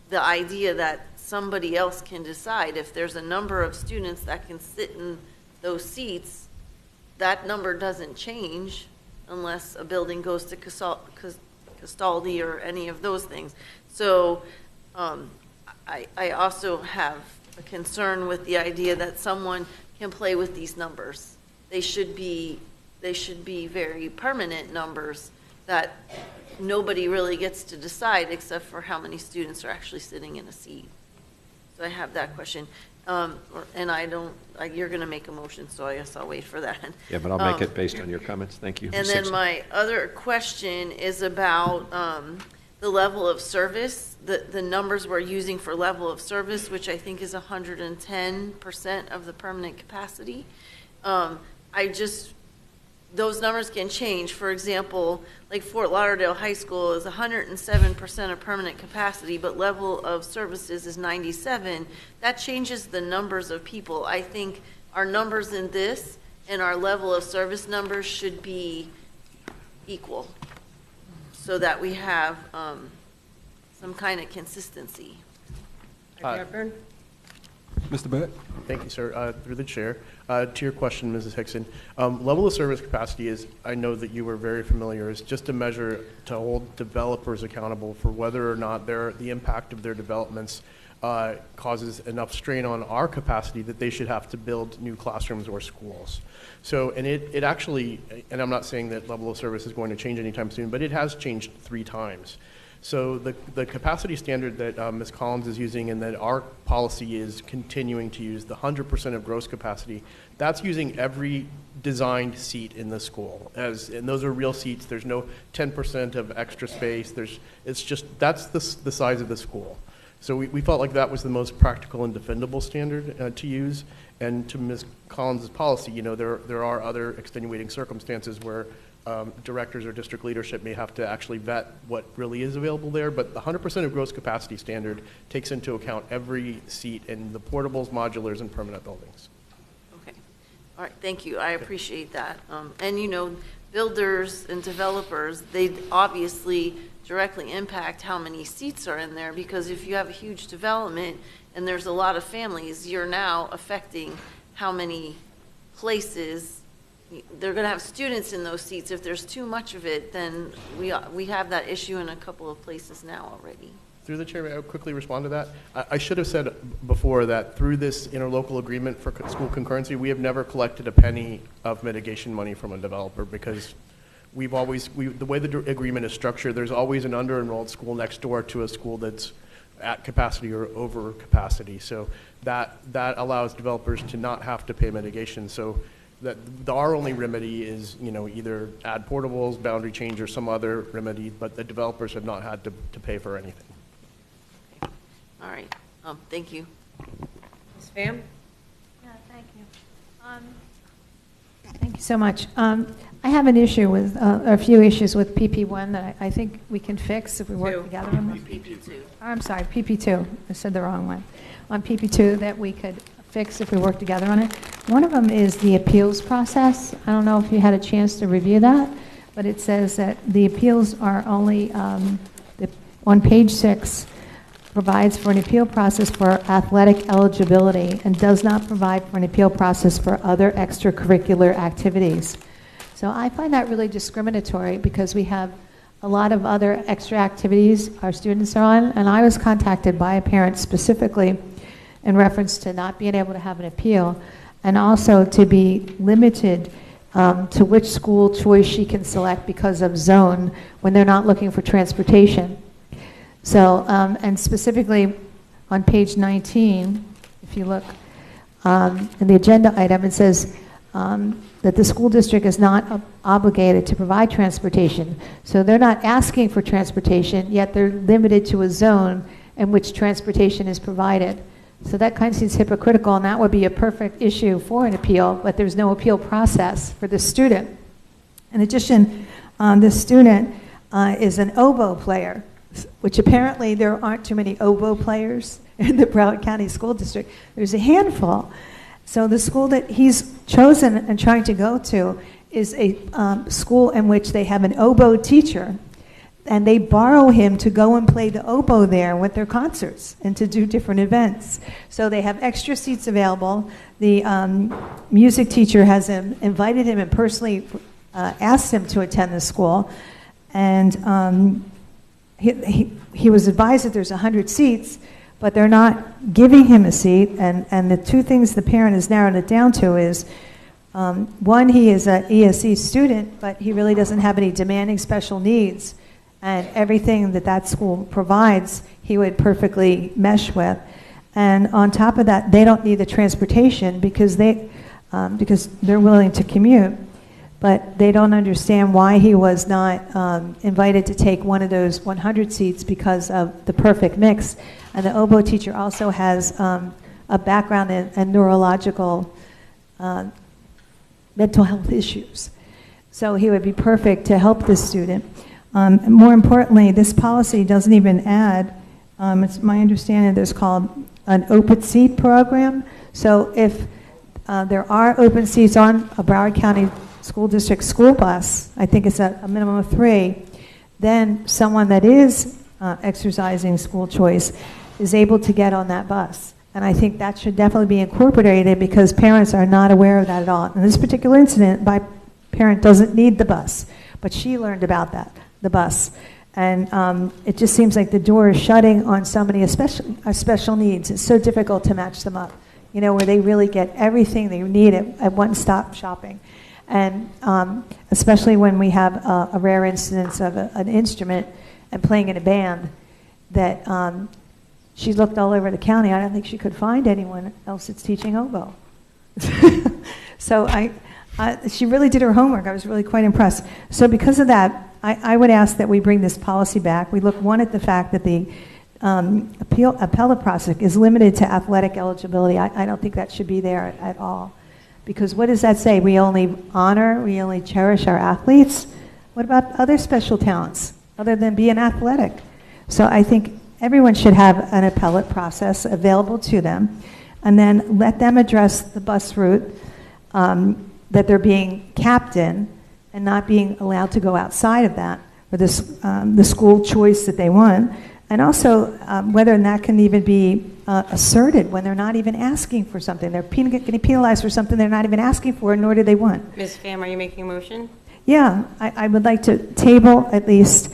the idea that somebody else can decide? If there's a number of students that can sit in those seats, that number doesn't change unless a building goes to Castaldi or any of those things. So I also have a concern with the idea that someone can play with these numbers. They should be very permanent numbers that nobody really gets to decide except for how many students are actually sitting in a seat. So I have that question. And you're going to make a motion, so I guess I'll wait for that. Yeah, but I'll make it based on your comments. Thank you. And then my other question is about the level of service, the numbers we're using for level of service, which I think is 110% of the permanent capacity. Those numbers can change. For example, like Fort Lauderdale High School is 107% of permanent capacity, but level of services is 97. That changes the numbers of people. I think our numbers in this and our level of service numbers should be equal, so that we have some kind of consistency. Hepburn? Mr. Bennett? Thank you, sir. Through the chair. To your question, Mrs. Hickson, level of service capacity is, I know that you were very familiar, is just a measure to hold developers accountable for whether or not the impact of their developments causes enough strain on our capacity that they should have to build new classrooms or schools. So, and it actually, and I'm not saying that level of service is going to change anytime soon, but it has changed 3 times. So the capacity standard that Ms. Collins is using and that our policy is continuing to use, the 100% of gross capacity, that's using every designed seat in the school. And those are real seats. There's no 10% of extra space. It's just, that's the size of the school. So we felt like that was the most practical and defendable standard to use. And to Ms. Collins' policy, there are other extenuating circumstances where directors or district leadership may have to actually vet what really is available there, but the 100% of gross capacity standard takes into account every seat in the portables, modulars, and permanent buildings. Okay. All right, thank you. I appreciate that. And builders and developers, they obviously directly impact how many seats are in there, because if you have a huge development and there's a lot of families, you're now affecting how many places, they're going to have students in those seats. If there's too much of it, then we have that issue in a couple of places now already. Through the chair, may I quickly respond to that? I should have said before that through this interlocal agreement for school concurrency, we have never collected a penny of mitigation money from a developer because we've always, the way the agreement is structured, there's always an under-enrolled school next door to a school that's at capacity or over capacity. So that allows developers to not have to pay mitigation. So that our only remedy is, either add portables, boundary change, or some other remedy, but the developers have not had to pay for anything. All right. Thank you. Ms. Pham? Yeah, thank you. Thank you so much. I have an issue with, a few issues with PP1 that I think we can fix if we work together on this. PP2. I'm sorry, PP2. I said the wrong one. On PP2 that we could fix if we work together on it. One of them is the appeals process. I don't know if you had a chance to review that, but it says that the appeals are only, on page 6, provides for an appeal process for athletic eligibility and does not provide for an appeal process for other extracurricular activities. So I find that really discriminatory because we have a lot of other extra activities our students are on, and I was contacted by a parent specifically in reference to not being able to have an appeal and also to be limited to which school choice she can select because of zone when they're not looking for transportation. So, and specifically on page 19, if you look in the agenda item, it says that the school district is not obligated to provide transportation. So they're not asking for transportation, yet they're limited to a zone in which transportation is provided. So that kind of seems hypocritical, and that would be a perfect issue for an appeal, but there's no appeal process for the student. In addition, this student is an oboe player, which apparently there aren't too many oboe players in the Broward County School District. There's a handful. So the school that he's chosen and trying to go to is a school in which they have an oboe teacher, and they borrow him to go and play the oboe there with their concerts and to do different events. So they have extra seats available. The music teacher has invited him and personally asked him to attend the school, and he was advised that there's 100 seats, but they're not giving him a seat, and the two things the parent has narrowed it down to is, one, he is an ESE student, but he really doesn't have any demanding special needs, and everything that school provides, he would perfectly mesh with. And on top of that, they don't need the transportation because they're willing to commute. But they don't understand why he was not invited to take one of those 100 seats because of the perfect mix. And the oboe teacher also has a background in neurological mental health issues. So he would be perfect to help this student. More importantly, this policy doesn't even add, it's my understanding there's called an open seat program. So if there are open seats on a Broward County School District school bus, I think it's a minimum of 3, then someone that is exercising school choice is able to get on that bus. And I think that should definitely be incorporated because parents are not aware of that at all. In this particular incident, my parent doesn't need the bus, but she learned about the bus. And it just seems like the door is shutting on somebody, special needs. It's so difficult to match them up, where they really get everything they need at one-stop shopping. And especially when we have a rare instance of an instrument and playing in a band that she looked all over the county. I don't think she could find anyone else that's teaching oboe. So she really did her homework. I was really quite impressed. So because of that, I would ask that we bring this policy back. We look, one, at the fact that the appellate process is limited to athletic eligibility. I don't think that should be there at all. Because what does that say? We only honor, we only cherish our athletes? What about other special talents other than being athletic? So I think everyone should have an appellate process available to them, and then let them address the bus route that they're being capped in and not being allowed to go outside of that, or the school choice that they want, And also, whether that can even be asserted when they're not even asking for something. They're getting penalized for something they're not even asking for, nor do they want. Ms. Pham, are you making a motion? Yeah, I would like to table at least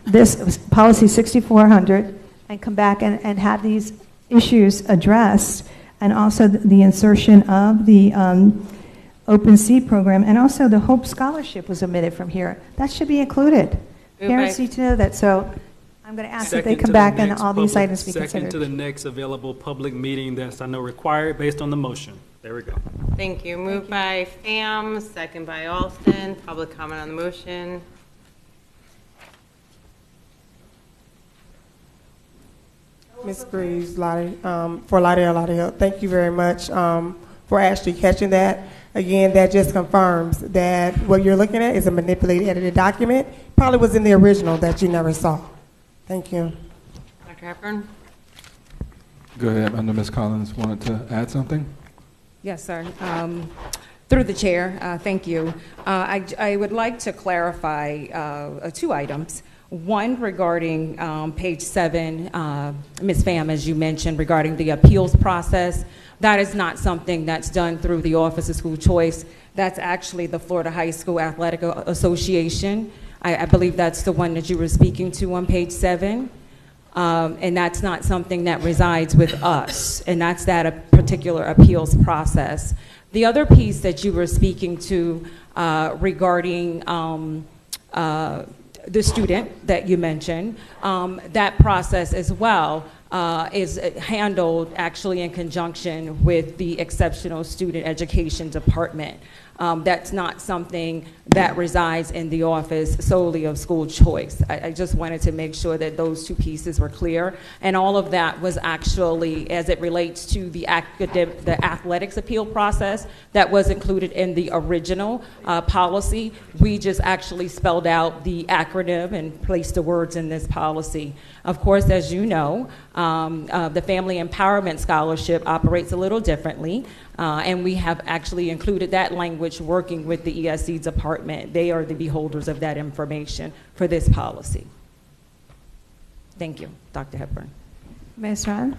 this policy 6400 and come back and have these issues addressed, and also the insertion of the Open Seat program, and also the Hope Scholarship was omitted from here. That should be included. Parents need to know that, so I'm going to ask that they come back and all these items be considered. Second to the next available public meeting that's, I know, required based on the motion. There we go. Thank you. Moved by Pham, second by Alston. Public comment on the motion. Ms. Greaves, for Lauderdale, thank you very much for actually catching that. Again, that just confirms that what you're looking at is a manipulated, edited document. Probably was in the original that you never saw. Thank you. Dr. Hepburn? Go ahead. I know Ms. Collins wanted to add something. Yes, sir. Through the chair, thank you. I would like to clarify 2 items. One regarding page 7, Ms. Pham, as you mentioned, regarding the appeals process. That is not something that's done through the Office of School Choice. That's actually the Florida High School Athletic Association. I believe that's the one that you were speaking to on page 7. And that's not something that resides with us, and that's that a particular appeals process. The other piece that you were speaking to regarding the student that you mentioned, that process as well is handled actually in conjunction with the Exceptional Student Education Department. That's not something that resides in the office solely of school choice. I just wanted to make sure that those 2 pieces were clear. And all of that was actually, as it relates to the athletics appeal process, that was included in the original policy. We just actually spelled out the acronym and placed the words in this policy. Of course, as you know, the Family Empowerment Scholarship operates a little differently. And we have actually included that language working with the ESC department. They are the beholders of that information for this policy. Thank you, Dr. Hepburn. Ms. Rand?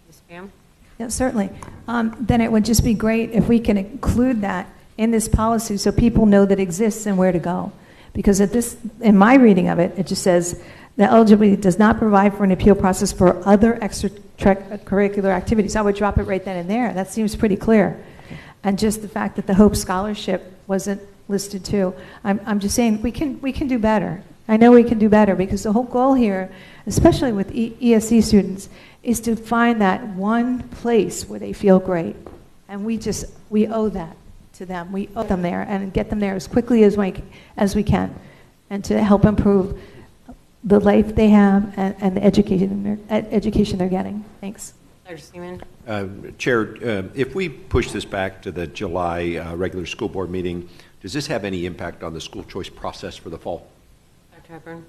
Ms. Pham? Yeah, certainly. Then it would just be great if we can include that in this policy so people know that it exists and where to go. Because in my reading of it, it just says that eligibility does not provide for an appeal process for other extracurricular activities. I would drop it right then and there. That seems pretty clear. And just the fact that the Hope Scholarship wasn't listed too. I'm just saying we can do better. I know we can do better, because the whole goal here, especially with ESC students, is to find that one place where they feel great. And we owe that to them. We owe them there and get them there as quickly as we can, and to help improve the life they have and the education they're getting. Thanks. Dr. Seaman? Chair, if we push this back to the July regular school board meeting, does this have any impact on the school choice process for the fall? Dr. Hepburn?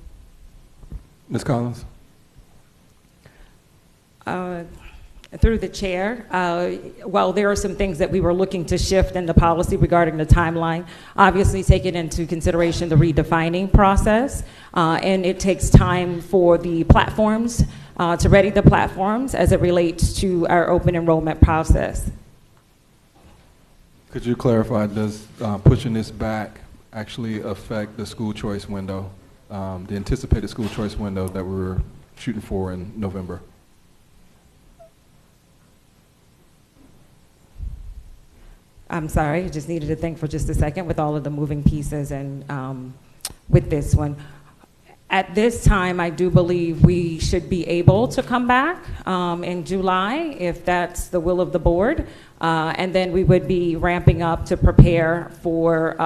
Ms. Collins? Through the chair, while there are some things that we were looking to shift in the policy regarding the timeline, obviously taking into consideration the redefining process, and it takes time for the platforms to ready the platforms as it relates to our open enrollment process. Could you clarify, does pushing this back actually affect the school choice window, the anticipated school choice window that we were shooting for in November? I'm sorry, I just needed to think for just a second with all of the moving pieces and with this one. At this time, I do believe we should be able to come back in July, if that's the will of the board. And then we would be ramping up to prepare for,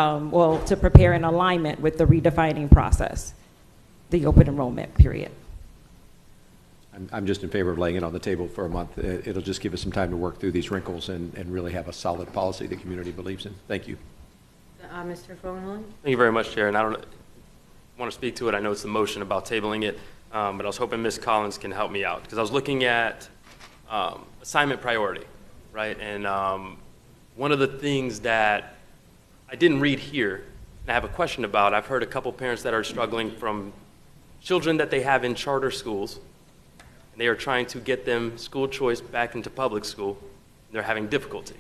to prepare in alignment with the redefining process, the open enrollment period. I'm just in favor of laying it on the table for a month. It'll just give us some time to work through these wrinkles and really have a solid policy the community believes in. Thank you. Mr. Fogelman? Thank you very much, Chair. And I don't want to speak to it. I know it's the motion about tabling it, but I was hoping Ms. Collins can help me out, because I was looking at assignment priority, right? And one of the things that I didn't read here, and I have a question about, I've heard a couple parents that are struggling from children that they have in charter schools, and they are trying to get them school choice back into public school, and they're having difficulty.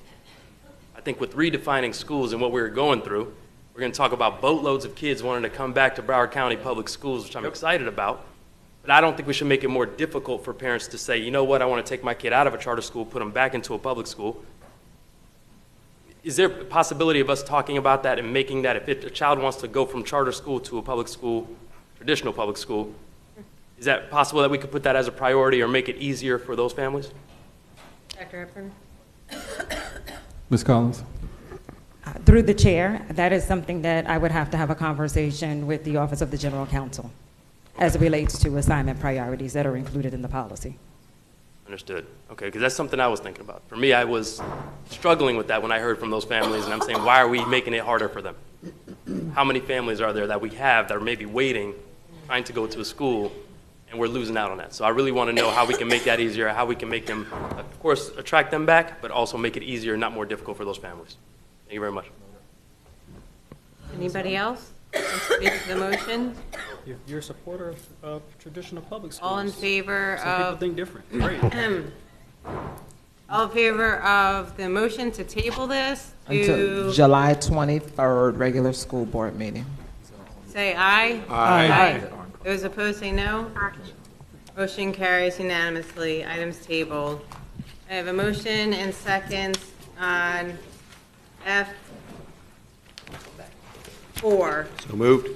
I think with redefining schools and what we're going through, we're going to talk about boatloads of kids wanting to come back to Broward County Public Schools, which I'm excited about. But I don't think we should make it more difficult for parents to say, you know what, I want to take my kid out of a charter school, put them back into a public school. Is there a possibility of us talking about that and making that if a child wants to go from charter school to a public school, traditional public school, is that possible that we could put that as a priority or make it easier for those families? Dr. Hepburn? Ms. Collins? Through the chair, that is something that I would have to have a conversation with the Office of the General Counsel as it relates to assignment priorities that are included in the policy. Understood. Okay, because that's something I was thinking about. For me, I was struggling with that when I heard from those families, and I'm saying, why are we making it harder for them? How many families are there that we have that are maybe waiting, trying to go to a school, and we're losing out on that? So I really want to know how we can make that easier, how we can make them, of course, attract them back, but also make it easier and not more difficult for those families. Thank you very much. Anybody else? Speak to the motion? You're a supporter of traditional public schools. All in favor Some people of? think different. Great. All in favor of the motion to table this Until to July 23rd, regular school board meeting. say aye? Aye. Those opposed say no. Motion carries unanimously. Items tabled. I have a motion and seconds on F4. So moved.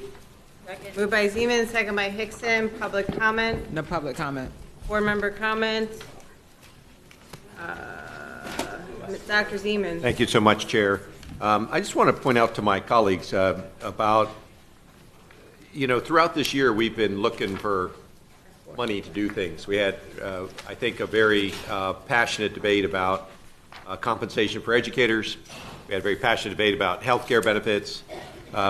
Moved by Zeman, second by Hickson. Public comment? No public comment. Board member comment? Dr. Zeman. Thank you so much, Chair. I just want to point out to my colleagues about, throughout this year, we've been looking for money to do things. We had, I think, a very passionate debate about compensation for educators. We had a very passionate debate about health care benefits.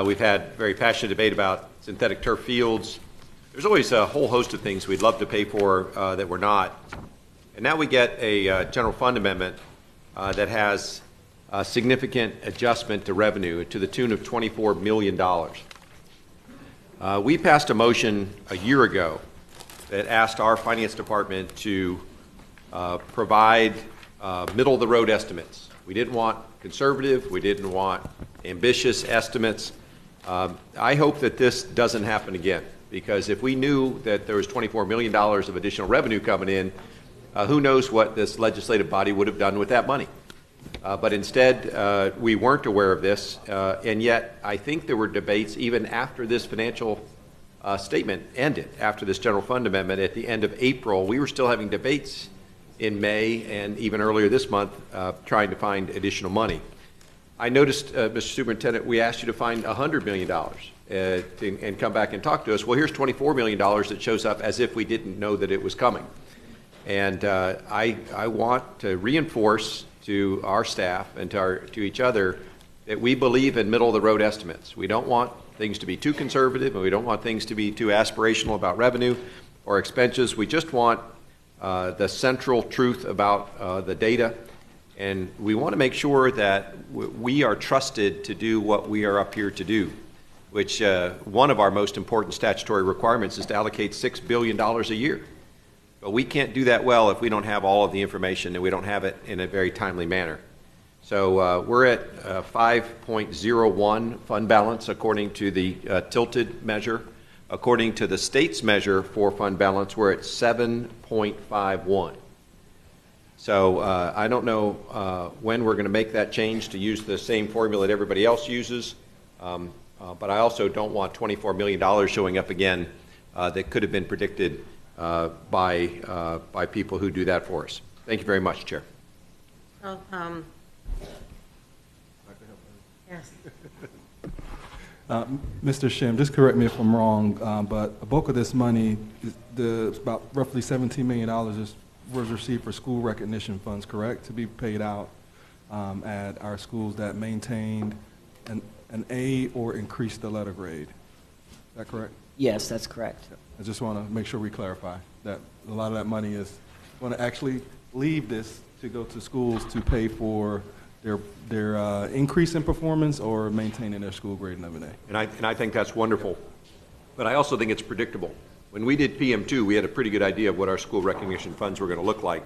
We've had very passionate debate about synthetic turf fields. There's always a whole host of things we'd love to pay for that we're not. And now we get a general fund amendment that has a significant adjustment to revenue to the tune of $24 million. We passed a motion a year ago that asked our finance department to provide middle-of-the-road estimates. We didn't want conservative, we didn't want ambitious estimates. I hope that this doesn't happen again, because if we knew that there was $24 million of additional revenue coming in, who knows what this legislative body would have done with that money. But instead, we weren't aware of this, and yet I think there were debates even after this financial statement ended, after this general fund amendment at the end of April. We were still having debates in May and even earlier this month trying to find additional money. I noticed, Mr. Superintendent, we asked you to find $100 million and come back and talk to us. Well, here's $24 million that shows up as if we didn't know that it was coming. And I want to reinforce to our staff and to each other that we believe in middle-of-the-road estimates. We don't want things to be too conservative, and we don't want things to be too aspirational about revenue or expenses. We just want the central truth about the data, and we want to make sure that we are trusted to do what we are up here to do, which one of our most important statutory requirements is to allocate $6 billion a year. But we can't do that well if we don't have all of the information and we don't have it in a very timely manner. So we're at 5.01 fund balance according to the tilted measure. According to the state's measure for fund balance, we're at 7.51. So I don't know when we're going to make that change to use the same formula that everybody else uses, but I also don't want $24 million showing up again that could have been predicted by people who do that for us. Thank you very much, Chair. Well, yes. Mr. Shim, just correct me if I'm wrong, but a bulk of this money, about roughly $17 million was received for school recognition funds, correct? To be paid out at our schools that maintained an A or increased the letter grade. Is that correct? Yes, that's correct. I just want to make sure we clarify that a lot of that money is going to actually leave this to go to schools to pay for their increase in performance or maintaining their school grade and everything. And I think that's wonderful. But I also think it's predictable. When we did PM2, we had a pretty good idea of what our school recognition funds were going to look like.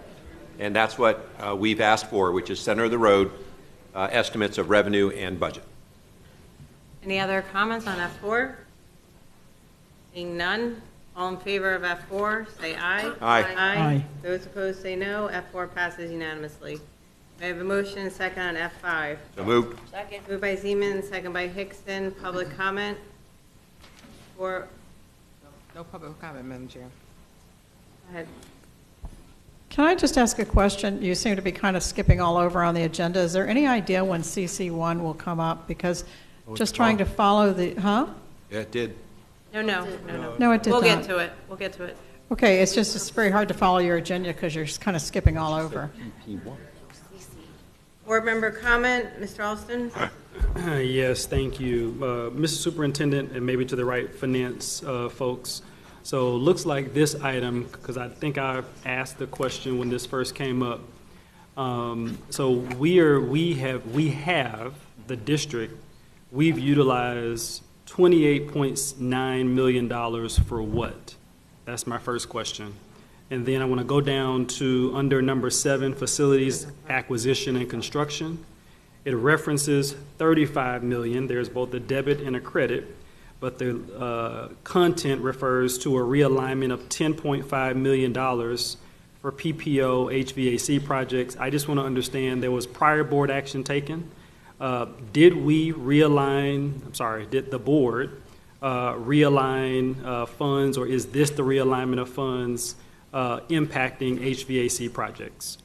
And that's what we've asked for, which is center of the road estimates of revenue and budget. Any other comments on F4? Seeing none, all in favor of F4, say aye. Aye. Aye. Those opposed say no. F4 passes unanimously. May I have a motion and second on F5? So moved. Second. Moved by Zeman, second by Hickson. Public comment? Or, No public comment, Madam Chair. go ahead. Can I just ask a question? You seem to be kind of skipping all over on the agenda. Is there any idea when CC1 will come up? Because just trying to follow the, huh? Yeah, it did. No, no. No, it did We'll not. get to it. We'll get to it. Okay, it's very hard to follow your agenda because you're just kind of skipping all over. Board member comment, Mr. Alston? Yes, thank you. Mr. Superintendent, and maybe to the right finance folks. So looks like this item, because I think I asked the question when this first came up. So we have the district, we've utilized $28.9 million for what? That's my first question. And then I want to go down to under number 7, facilities acquisition and construction. It references $35 million. There's both a debit and a credit, but the content refers to a realignment of $10.5 million for PPO HVAC projects. I just want to understand, there was prior board action taken. Did the board realign funds, or is this the realignment of funds impacting HVAC projects?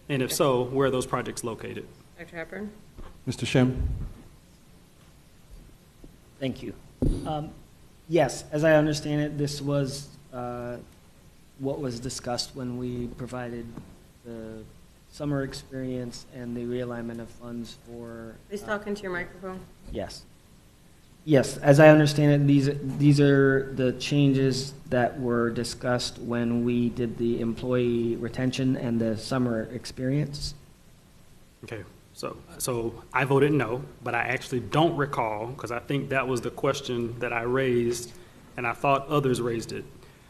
And if so, where are those projects located? Dr. Hepburn? Mr. Shim? Thank you. Yes, as I understand it, this was what was discussed when we provided the summer experience and the realignment of funds for. Please talk into your microphone. Yes. Yes, as I understand it, these are the changes that were discussed when we did the employee retention and the summer experience. Okay, so I voted no, but I actually don't recall, because I think that was the question that I raised, and I thought others raised it.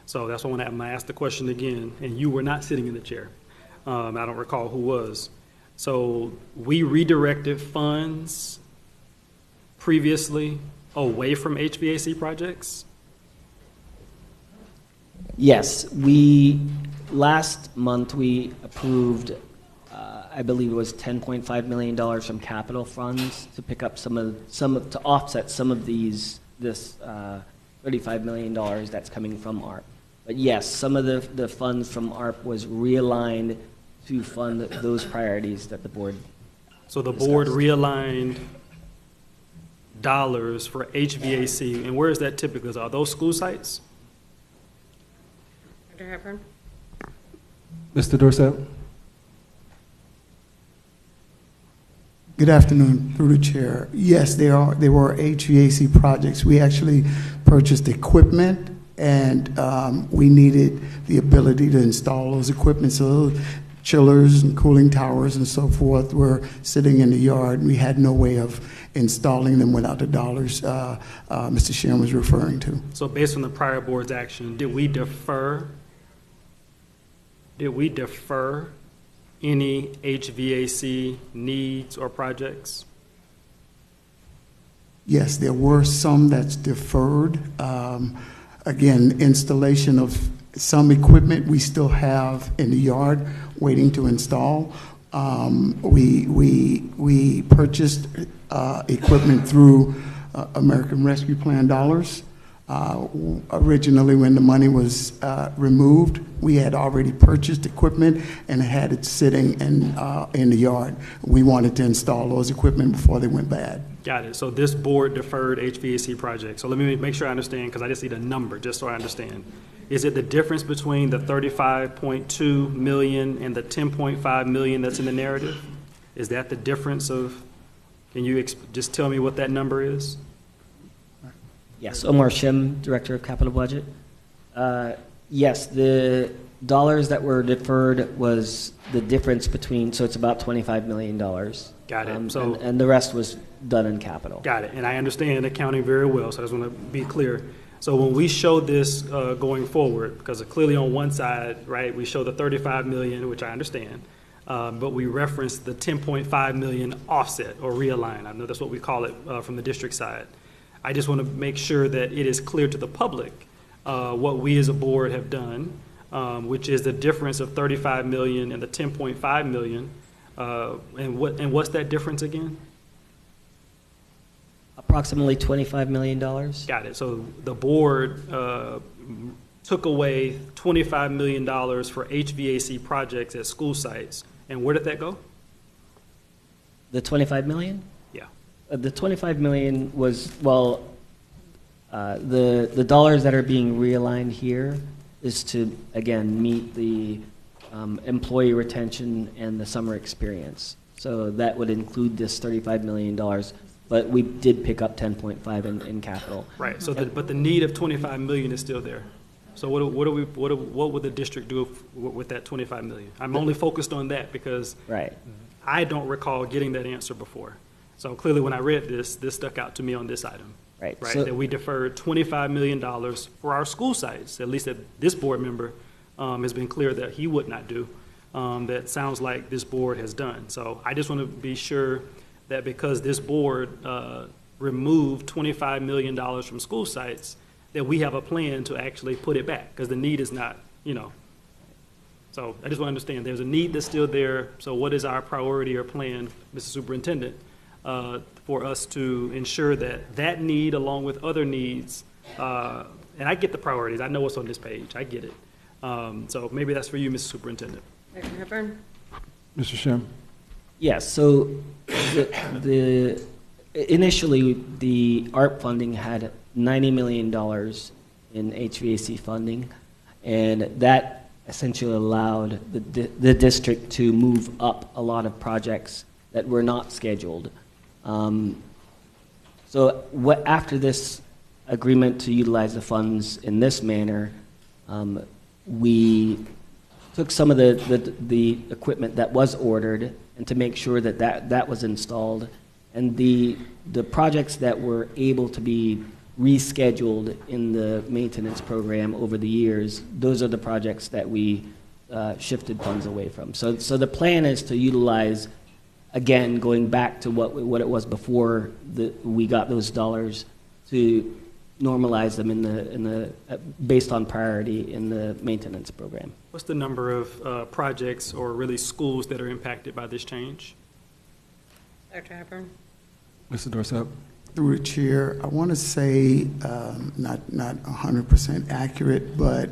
So that's why I'm gonna ask the question again, and you were not sitting in the chair. I don't recall who was. So we redirected funds previously away from HVAC projects? Yes, last month we approved, I believe it was $10.5 million from capital funds to pick up to offset some of this $35 million that's coming from ARP. But yes, some of the funds from ARP was realigned to fund those priorities that the board So the board realigned dollars for HVAC, and where is that typically? Are those school sites? Dr. Hepburn? Mr. Dorsett? Good afternoon, through the chair. Yes, there were HVAC projects. We actually purchased equipment, and we needed the ability to install those equipment. So chillers and cooling towers and so forth were sitting in the yard. We had no way of installing them without the dollars Mr. Sharon was referring to. So based on the prior board's action, did we defer any HVAC needs or projects? Yes, there were some that's deferred. Again, installation of some equipment we still have in the yard waiting to install. We purchased equipment through American Rescue Plan dollars. Originally, when the money was removed, we had already purchased equipment and had it sitting in the yard. We wanted to install those equipment before they went bad. Got it. So this board deferred HVAC projects. So let me make sure I understand, because I just need a number, just so I understand. Is it the difference between the $35.2 million and the $10.5 million that's in the narrative? Is that the difference of, can you just tell me what that number is? Yes, Omar Shim, Director of Capital Budget. Yes, the dollars that were deferred was the difference between, so it's about $25 million. Got it. And the rest was done in capital. Got it. And I understand accounting very well, so I just want to be clear. So when we show this going forward, because clearly on one side, right, we show the 35 million, which I understand, but we reference the 10.5 million offset or realign. I know that's what we call it from the district side. I just want to make sure that it is clear to the public what we as a board have done, which is the difference of 35 million and the 10.5 million. And what's that difference again? Approximately $25 million. Got it. So the board took away $25 million for HVAC projects at school sites. And where did that go? The 25 million? Yeah. The 25 million was, well, the dollars that are being realigned here is to, again, meet the employee retention and the summer experience. So that would include this $35 million, but we did pick up 10.5 in capital. Right. So, but the need of 25 million is still there. So what would the district do with that 25 million? I'm only focused on that because I don't recall getting that answer before. So clearly, when I read this stuck out to me on this item. Right. So, that we deferred $25 million for our school sites. At least that this board member has been clear that he would not do. That sounds like this board has done. So I just want to be sure that because this board removed $25 million from school sites, that we have a plan to actually put it back, because the need is not, So I just want to understand, there's a need that's still there, so what is our priority or plan, Mr. Superintendent, for us to ensure that that need, along with other needs, and I get the priorities, I know what's on this page, I get it. So maybe that's for you, Mr. Superintendent. Dr. Hepburn? Mr. Shem? Yes, so initially, the ARP funding had $90 million in HVAC funding, and that essentially allowed the district to move up a lot of projects that were not scheduled. So after this agreement to utilize the funds in this manner, we took some of the equipment that was ordered and to make sure that was installed, and the projects that were able to be rescheduled in the maintenance program over the years, those are the projects that we shifted funds away from. So the plan is to utilize, again, going back to what it was before we got those dollars, to normalize them in the based on priority in the maintenance program. What's the number of projects or really schools that are impacted by this change? Dr. Hepburn? Mr. Dorsett? Through the chair, I want to say, not 100% accurate, but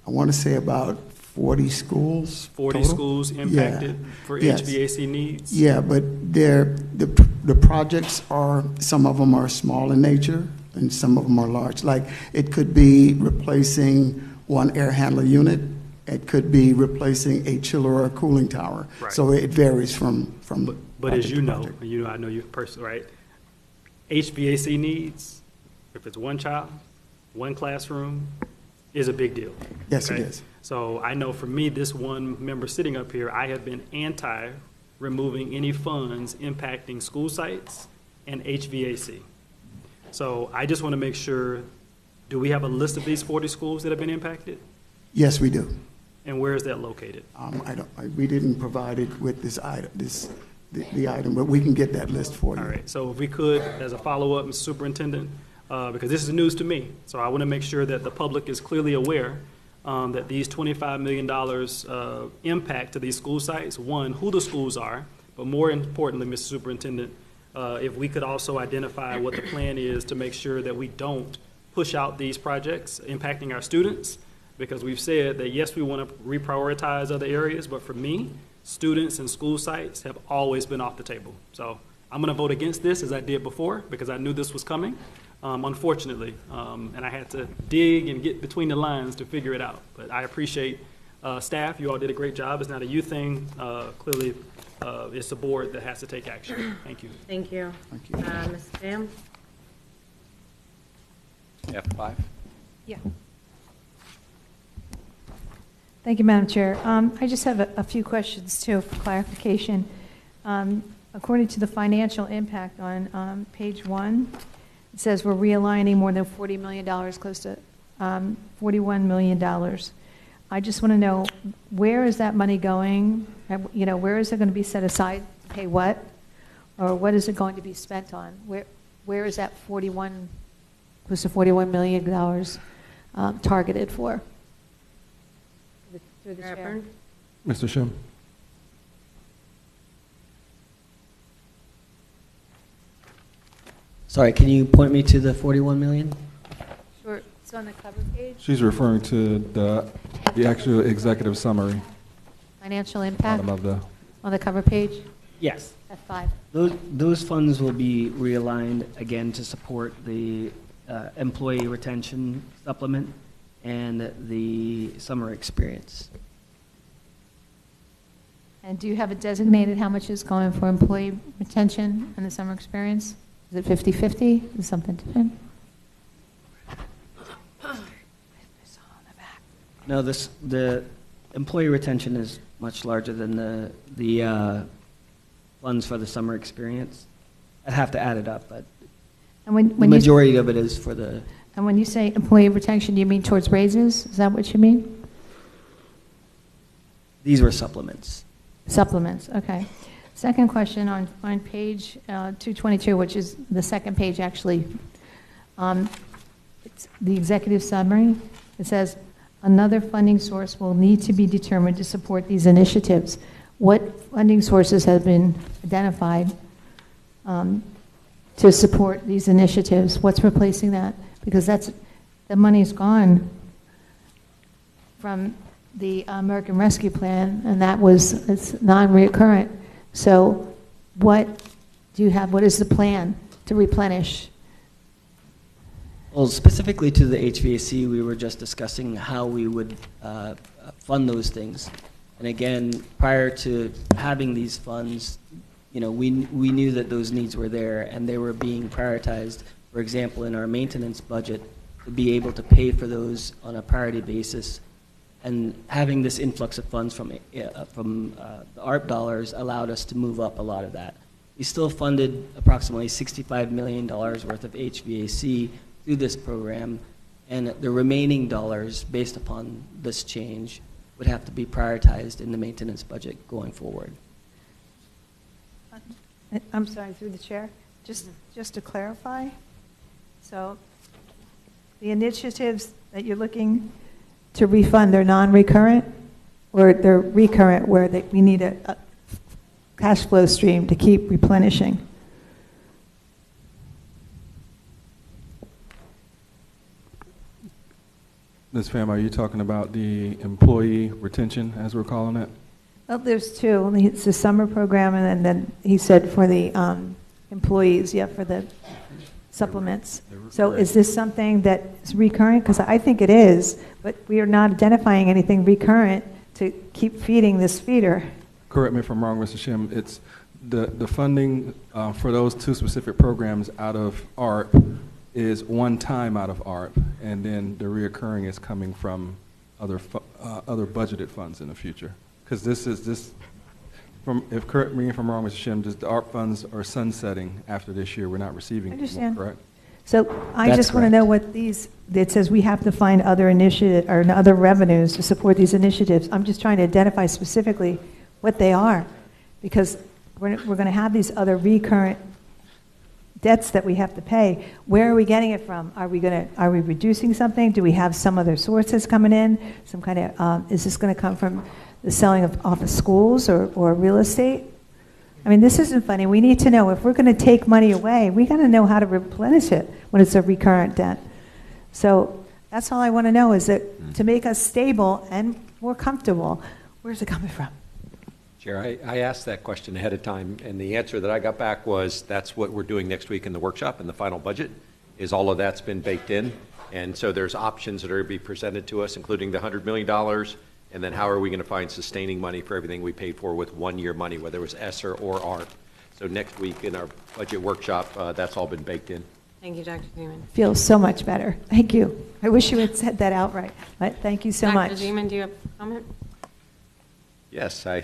I want to say about 40 schools. 40 total. schools impacted for HVAC needs? Yeah, but the projects are, some of them are small in nature and some of them are large. Like, it could be replacing one air handler unit. It could be replacing a chiller or a cooling tower. Right. So it varies from But as you know, I know you personally, right? HVAC needs, if it's one child, one classroom, is a big deal. Yes, it is. So I know for me, this one member sitting up here, I have been anti-removing any funds impacting school sites and HVAC. So I just want to make sure, do we have a list of these 40 schools that have been impacted? Yes, we do. And where is that located? We didn't provide it with this item, the item, but we can get that list for you. All right, so if we could, as a follow-up, Mr. Superintendent, because this is news to me, so I want to make sure that the public is clearly aware that these $25 million impact to these school sites, one, who the schools are, but more importantly, Mr. Superintendent, if we could also identify what the plan is to make sure that we don't push out these projects impacting our students, because we've said that, yes, we want to reprioritize other areas, but for me, students and school sites have always been off the table. So I'm going to vote against this, as I did before, because I knew this was coming, unfortunately, and I had to dig and get between the lines to figure it out. But I appreciate staff. You all did a great job. It's not a you thing. Clearly, it's the board that has to take action. Thank you. Thank you. Thank you. Ms. Pham? F5. Yeah. Thank you, Madam Chair. I just have a few questions, too, for clarification. According to the financial impact on page 1, It says we're realigning more than $40 million, close to $41 million. I just want to know, where is that money going? You know, where is it going to be set aside to pay what? Or what is it going to be spent on? Where is that close to $41 million targeted for? Through the chair. Mr. Shim? Sorry, can you point me to the 41 million? Sure, it's on the cover page. She's referring to the actual executive summary. Financial impact Bottom of the, on the cover page, Yes. F5. Those funds will be realigned again to support the employee retention supplement and the summer experience. And do you have it designated how much is going for employee retention and the summer experience? Is it 50/50? Is it something different? No, the employee retention is much larger than the funds for the summer experience. I'd have to add it up, but And when the majority of it is for the. And when you say employee retention, do you mean towards raises? Is that what you mean? These were supplements. Supplements, okay. Second question on page 222, which is the second page, actually. It's the executive summary. It says, another funding source will need to be determined to support these initiatives. What funding sources have been identified to support these initiatives? What's replacing that? Because the money's gone from the American Rescue Plan, and it's non-reoccurrent. So what do you have, what is the plan to replenish? Well, specifically to the HVAC, we were just discussing how we would fund those things. And again, prior to having these funds, you know, we knew that those needs were there and they were being prioritized. For example, in our maintenance budget, to be able to pay for those on a priority basis. And having this influx of funds from the ARP dollars allowed us to move up a lot of that. We still funded approximately $65 million worth of HVAC through this program, and the remaining dollars, based upon this change, would have to be prioritized in the maintenance budget going forward. I'm sorry, through the chair. Just to clarify, so the initiatives that you're looking to refund, they're non-recurrent, or they're recurrent where we need a cash flow stream to keep replenishing? Ms. Pham, are you talking about the employee retention, as we're calling it? Well, there's two. It's the summer program, and then he said for the employees, for the supplements. So is this something that is recurrent? Because I think it is, but we are not identifying anything recurrent to keep feeding this feeder. Correct me if I'm wrong, Mr. Shim. It's the funding for those two specific programs out of ARP is one time out of ARP, and then the reoccurring is coming from other budgeted funds in the future. Because correct me if I'm wrong, Mr. Shim, just the ARP funds are sunsetting after this year. We're not receiving Understand. more, correct? So I just want to know what it says we have to find other initiative or other revenues to support these initiatives. I'm just trying to identify specifically what they are, because we're going to have these other recurrent debts that we have to pay. Where are we getting it from? Are we reducing something? Do we have some other sources coming in? Some kind of is this going to come from the selling of office schools or real estate? I mean, this isn't funny. We need to know if we're going to take money away, we got to know how to replenish it when it's a recurrent debt. So that's all I want to know, is that to make us stable and more comfortable, where's it coming from? Chair, I asked that question ahead of time, and the answer that I got back was that's what we're doing next week in the workshop, in the final budget, is all of that's been baked in. And so there's options that are going to be presented to us, including the $100 million, and then how are we going to find sustaining money for everything we paid for with one-year money, whether it was ESSER or ARP. So next week in our budget workshop, that's all been baked in. Thank you, Dr. Zeman. Feels so much better. Thank you. I wish you had said that outright, but thank you so much. Dr. Zeman, do you have a comment? Yes, I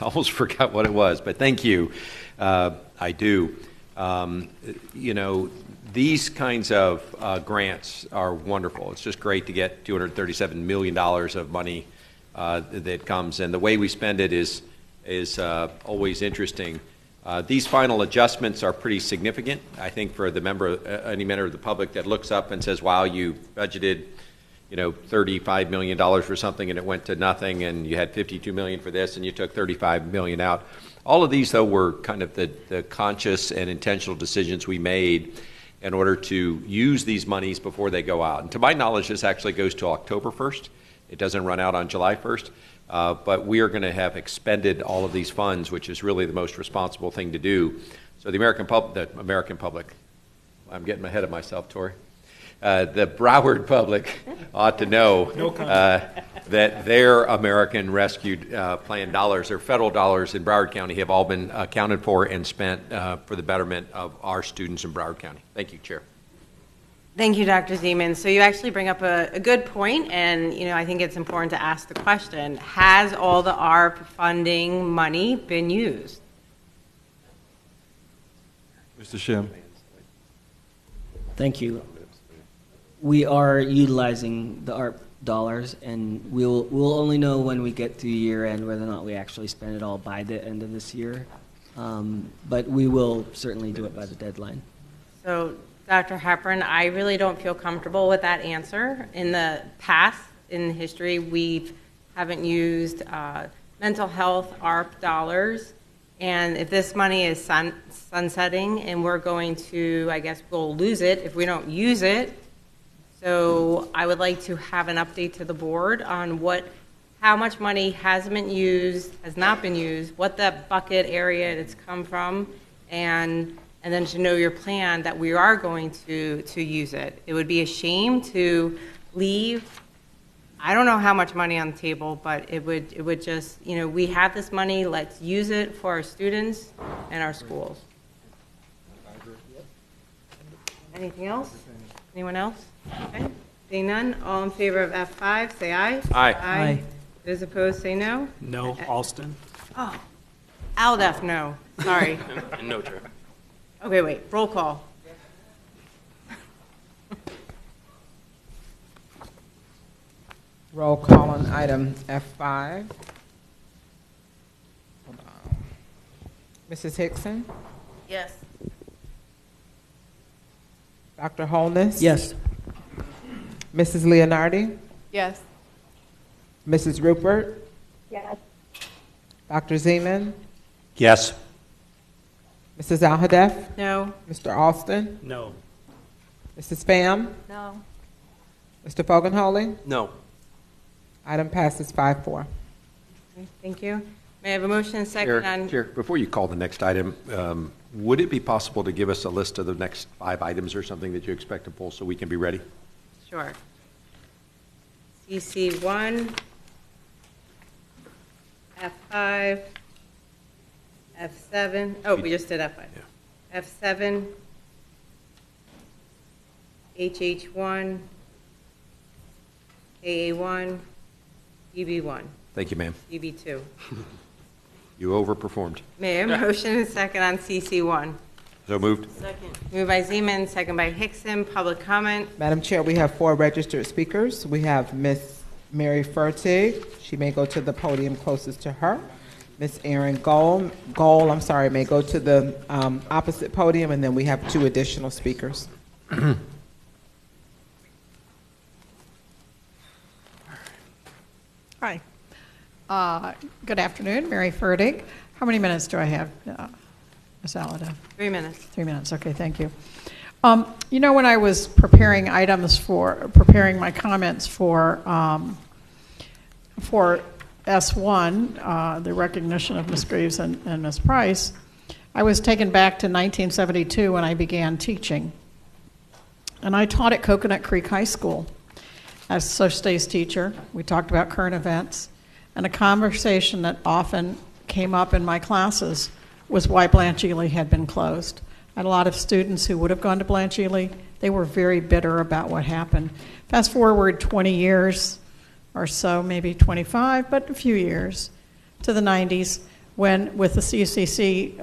almost forgot what it was, but thank you. I do. You know, these kinds of grants are wonderful. It's just great to get $237 million of money that comes, and the way we spend it is always interesting. These final adjustments are pretty significant, I think, for the any member of the public that looks up and says, wow, you budgeted, you know, $35 million for something and it went to nothing, and you had $52 million for this and you took $35 million out. All of these, though, were kind of the conscious and intentional decisions we made in order to use these monies before they go out. And to my knowledge, this actually goes to October 1st. It doesn't run out on July 1st. But we are going to have expended all of these funds, which is really the most responsible thing to do. So the American public, I'm getting ahead of myself, Tori. The Broward public ought to know that their American Rescue Plan dollars, their federal dollars in Broward County, have all been accounted for and spent for the betterment of our students in Broward County. Thank you, Chair. Thank you, Dr. Zeman. So you actually bring up a good point, and you know, I think it's important to ask the question, has all the ARP funding money been used? Mr. Shim. Thank you. We are utilizing the ARP dollars, and we'll only know when we get to year end whether or not we actually spend it all by the end of this year. But we will certainly do it by the deadline. So, Dr. Hepburn, I really don't feel comfortable with that answer. In the past, in history, we haven't used mental health ARP dollars, and if this money is sunsetting and we're going to, I guess we'll lose it if we don't use it. So I would like to have an update to the board on how much money hasn't been used, has not been used, what that bucket area it's come from, and then to know your plan that we are going to use it. It would be a shame to leave, I don't know how much money on the table, but it would just, you know, we have this money, let's use it for our students and our schools. Anything else? Anyone else? Okay. Seeing none, all in favor of F5, say aye. Aye. Aye. Those opposed, say no. No. Alston? Oh, Aldef, no. Sorry. And no, Chair. Okay, wait, roll call. Roll call on item F5. Hold on. Mrs. Hickson? Yes. Dr. Holness? Yes. Mrs. Leonardi? Yes. Mrs. Rupert? Yes. Dr. Zeman? Yes. Mrs. Alhadeff? No. Mr. Alston? No. Mrs. Pham? No. Mr. Fogelholing? No. Item passes 5-4. Okay, thank you. May I have a motion and second on? Chair, before you call the next item, would it be possible to give us a list of the next 5 items or something that you expect to pull so we can be ready? Sure. CC1, F5, F7, oh, we just did F5. Yeah. F7, HH1, AA1, DB1, Thank you, ma'am. DB2. You overperformed. May I have a motion and second on CC1? So moved. Second. Moved by Zeman, second by Hickson. Public comment. Madam Chair, we have 4 registered speakers. We have Ms. Mary Fertig. She may go to the podium closest to her. Ms. Erin Gold, may go to the opposite podium, and then we have 2 additional speakers. Hi. Good afternoon, Mary Fertig. How many minutes do I have, Ms. Alada? 3 minutes. 3 minutes, okay, thank you. You know, when I was preparing my comments for S1, the recognition of Ms. Greaves and Ms. Price, I was taken back to 1972 when I began teaching. And I taught at Coconut Creek High School as a social studies teacher. We talked about current events. And a conversation that often came up in my classes was why Blanche Ely had been closed. I had a lot of students who would have gone to Blanche Ely. They were very bitter about what happened. Fast forward 20 years or so, maybe 25, but a few years, to the 90s, when with the CCC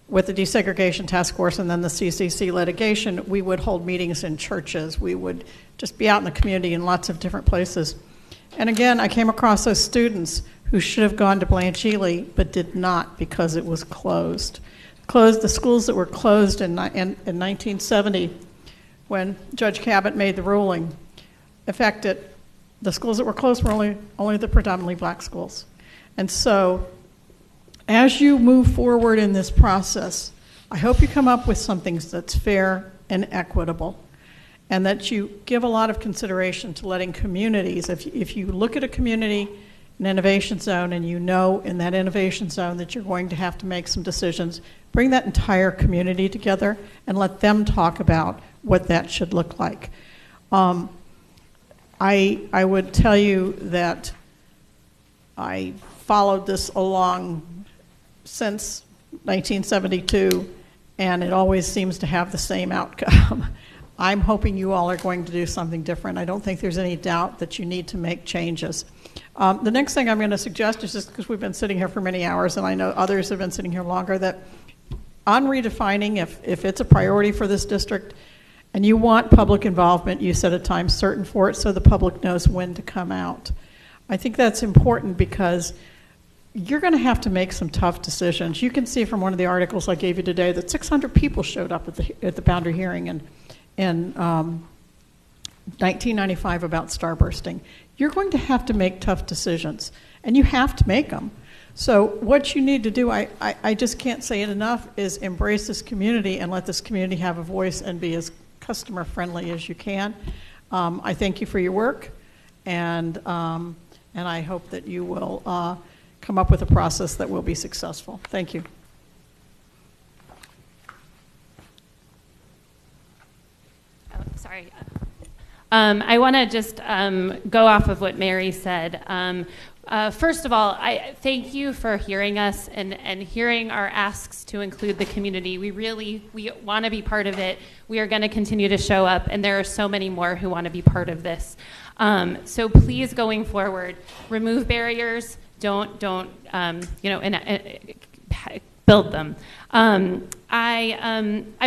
with the desegregation task force and then the CCC litigation, we would hold meetings in churches. We would just be out in the community in lots of different places. And again, I came across those students who should have gone to Blanche Ely but did not because it was closed. The schools that were closed in 1970 when Judge Cabot made the ruling affected the schools that were closed were only the predominantly black schools. And so as you move forward in this process, I hope you come up with something that's fair and equitable, and that you give a lot of consideration to letting communities, if you look at a community, an innovation zone, and you know in that innovation zone that you're going to have to make some decisions, bring that entire community together and let them talk about what that should look like. I would tell you that I followed this along since 1972, and it always seems to have the same outcome. I'm hoping you all are going to do something different. I don't think there's any doubt that you need to make changes. The next thing I'm going to suggest is, just because we've been sitting here for many hours, and I know others have been sitting here longer, that on redefining, if it's a priority for this district and you want public involvement, you set a time certain for it so the public knows when to come out. I think that's important because you're going to have to make some tough decisions. You can see from one of the articles I gave you today that 600 people showed up at the boundary hearing in 1995 about starbursting. You're going to have to make tough decisions, and you have to make them. So what you need to do, I just can't say it enough, is embrace this community and let this community have a voice and be as customer friendly as you can. I thank you for your work, and I hope that you will come up with a process that will be successful. Thank you. Oh, sorry. I want to just go off of what Mary said. First of all, I thank you for hearing us and hearing our asks to include the community. We want to be part of it. We are going to continue to show up, and there are so many more who want to be part of this. So please, going forward, remove barriers. Don't build them. I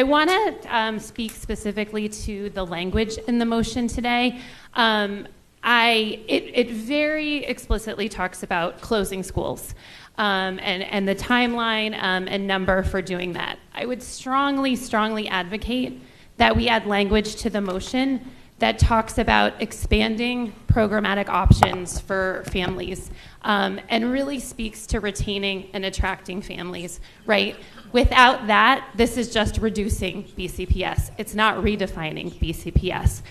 want to speak specifically to the language in the motion today. It very explicitly talks about closing schools and the timeline and number for doing that. I would strongly, strongly advocate that we add language to the motion that talks about expanding programmatic options for families and really speaks to retaining and attracting families, right? Without that, this is just reducing BCPS. It's not redefining BCPS.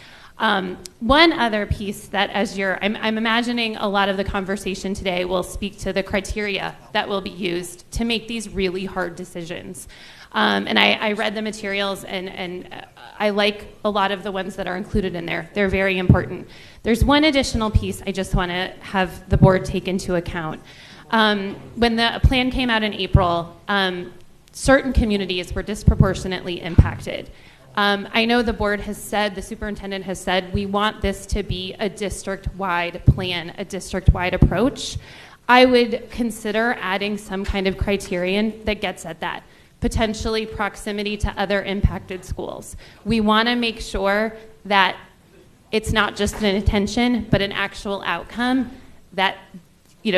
One other piece that I'm imagining a lot of the conversation today will speak to the criteria that will be used to make these really hard decisions. And I read the materials and I like a lot of the ones that are included in there. They're very important. There's one additional piece I just want to have the board take into account. When the plan came out in April, certain communities were disproportionately impacted. I know the board has said, the superintendent has said, we want this to be a district-wide plan, a district-wide approach. I would consider adding some kind of criterion that gets at that, potentially proximity to other impacted schools. We want to make sure that it's not just an intention, but an actual outcome that,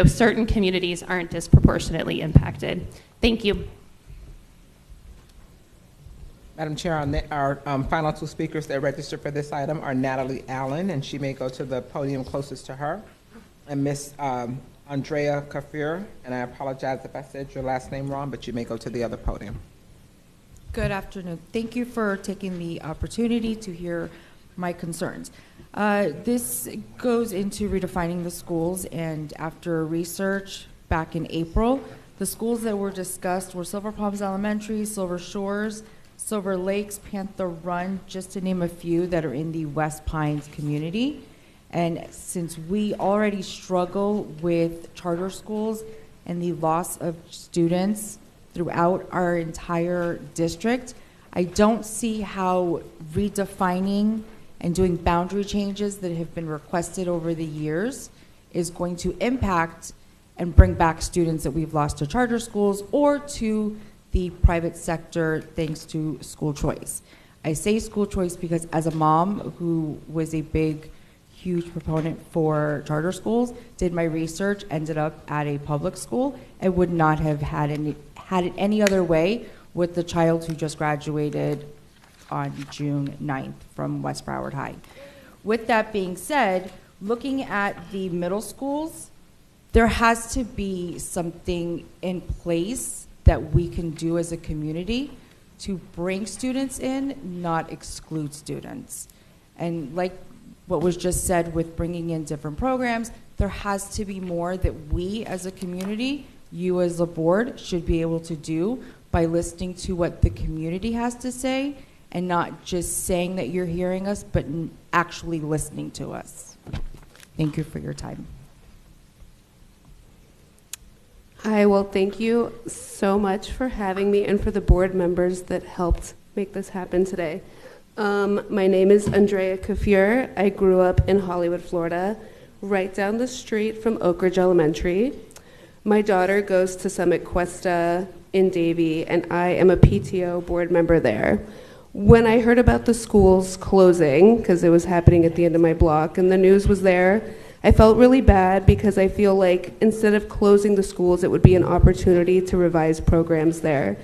certain communities aren't disproportionately impacted. Thank you. Madam Chair, our final two speakers that registered for this item are Natalie Allen, and she may go to the podium closest to her, and Miss Andrea Kafir, and I apologize if I said your last name wrong, but you may go to the other podium. Good afternoon. Thank you for taking the opportunity to hear my concerns. This goes into redefining the schools, and after research back in April, the schools that were discussed were Silver Palms Elementary, Silver Shores, Silver Lakes, Panther Run, just to name a few that are in the West Pines community. And since we already struggle with charter schools and the loss of students throughout our entire district, I don't see how redefining and doing boundary changes that have been requested over the years is going to impact and bring back students that we've lost to charter schools or to the private sector thanks to school choice. I say school choice because as a mom who was a huge proponent for charter schools, did my research, ended up at a public school, and would not have had it any other way with the child who just graduated on June 9th from West Broward High. With that being said, looking at the middle schools, there has to be something in place that we can do as a community to bring students in, not exclude students. And like what was just said with bringing in different programs, there has to be more that we as a community, you as a board, should be able to do by listening to what the community has to say and not just saying that you're hearing us, but actually listening to us. Thank you for your time. Hi, well, thank you so much for having me and for the board members that helped make this happen today. My name is Andrea Kafur. I grew up in Hollywood, Florida, right down the street from Oak Ridge Elementary. My daughter goes to Summit Cuesta in Davie, and I am a PTO board member there. When I heard about the schools closing, because it was happening at the end of my block, and the news was there, I felt really bad because I feel like instead of closing the schools, it would be an opportunity to revise programs there.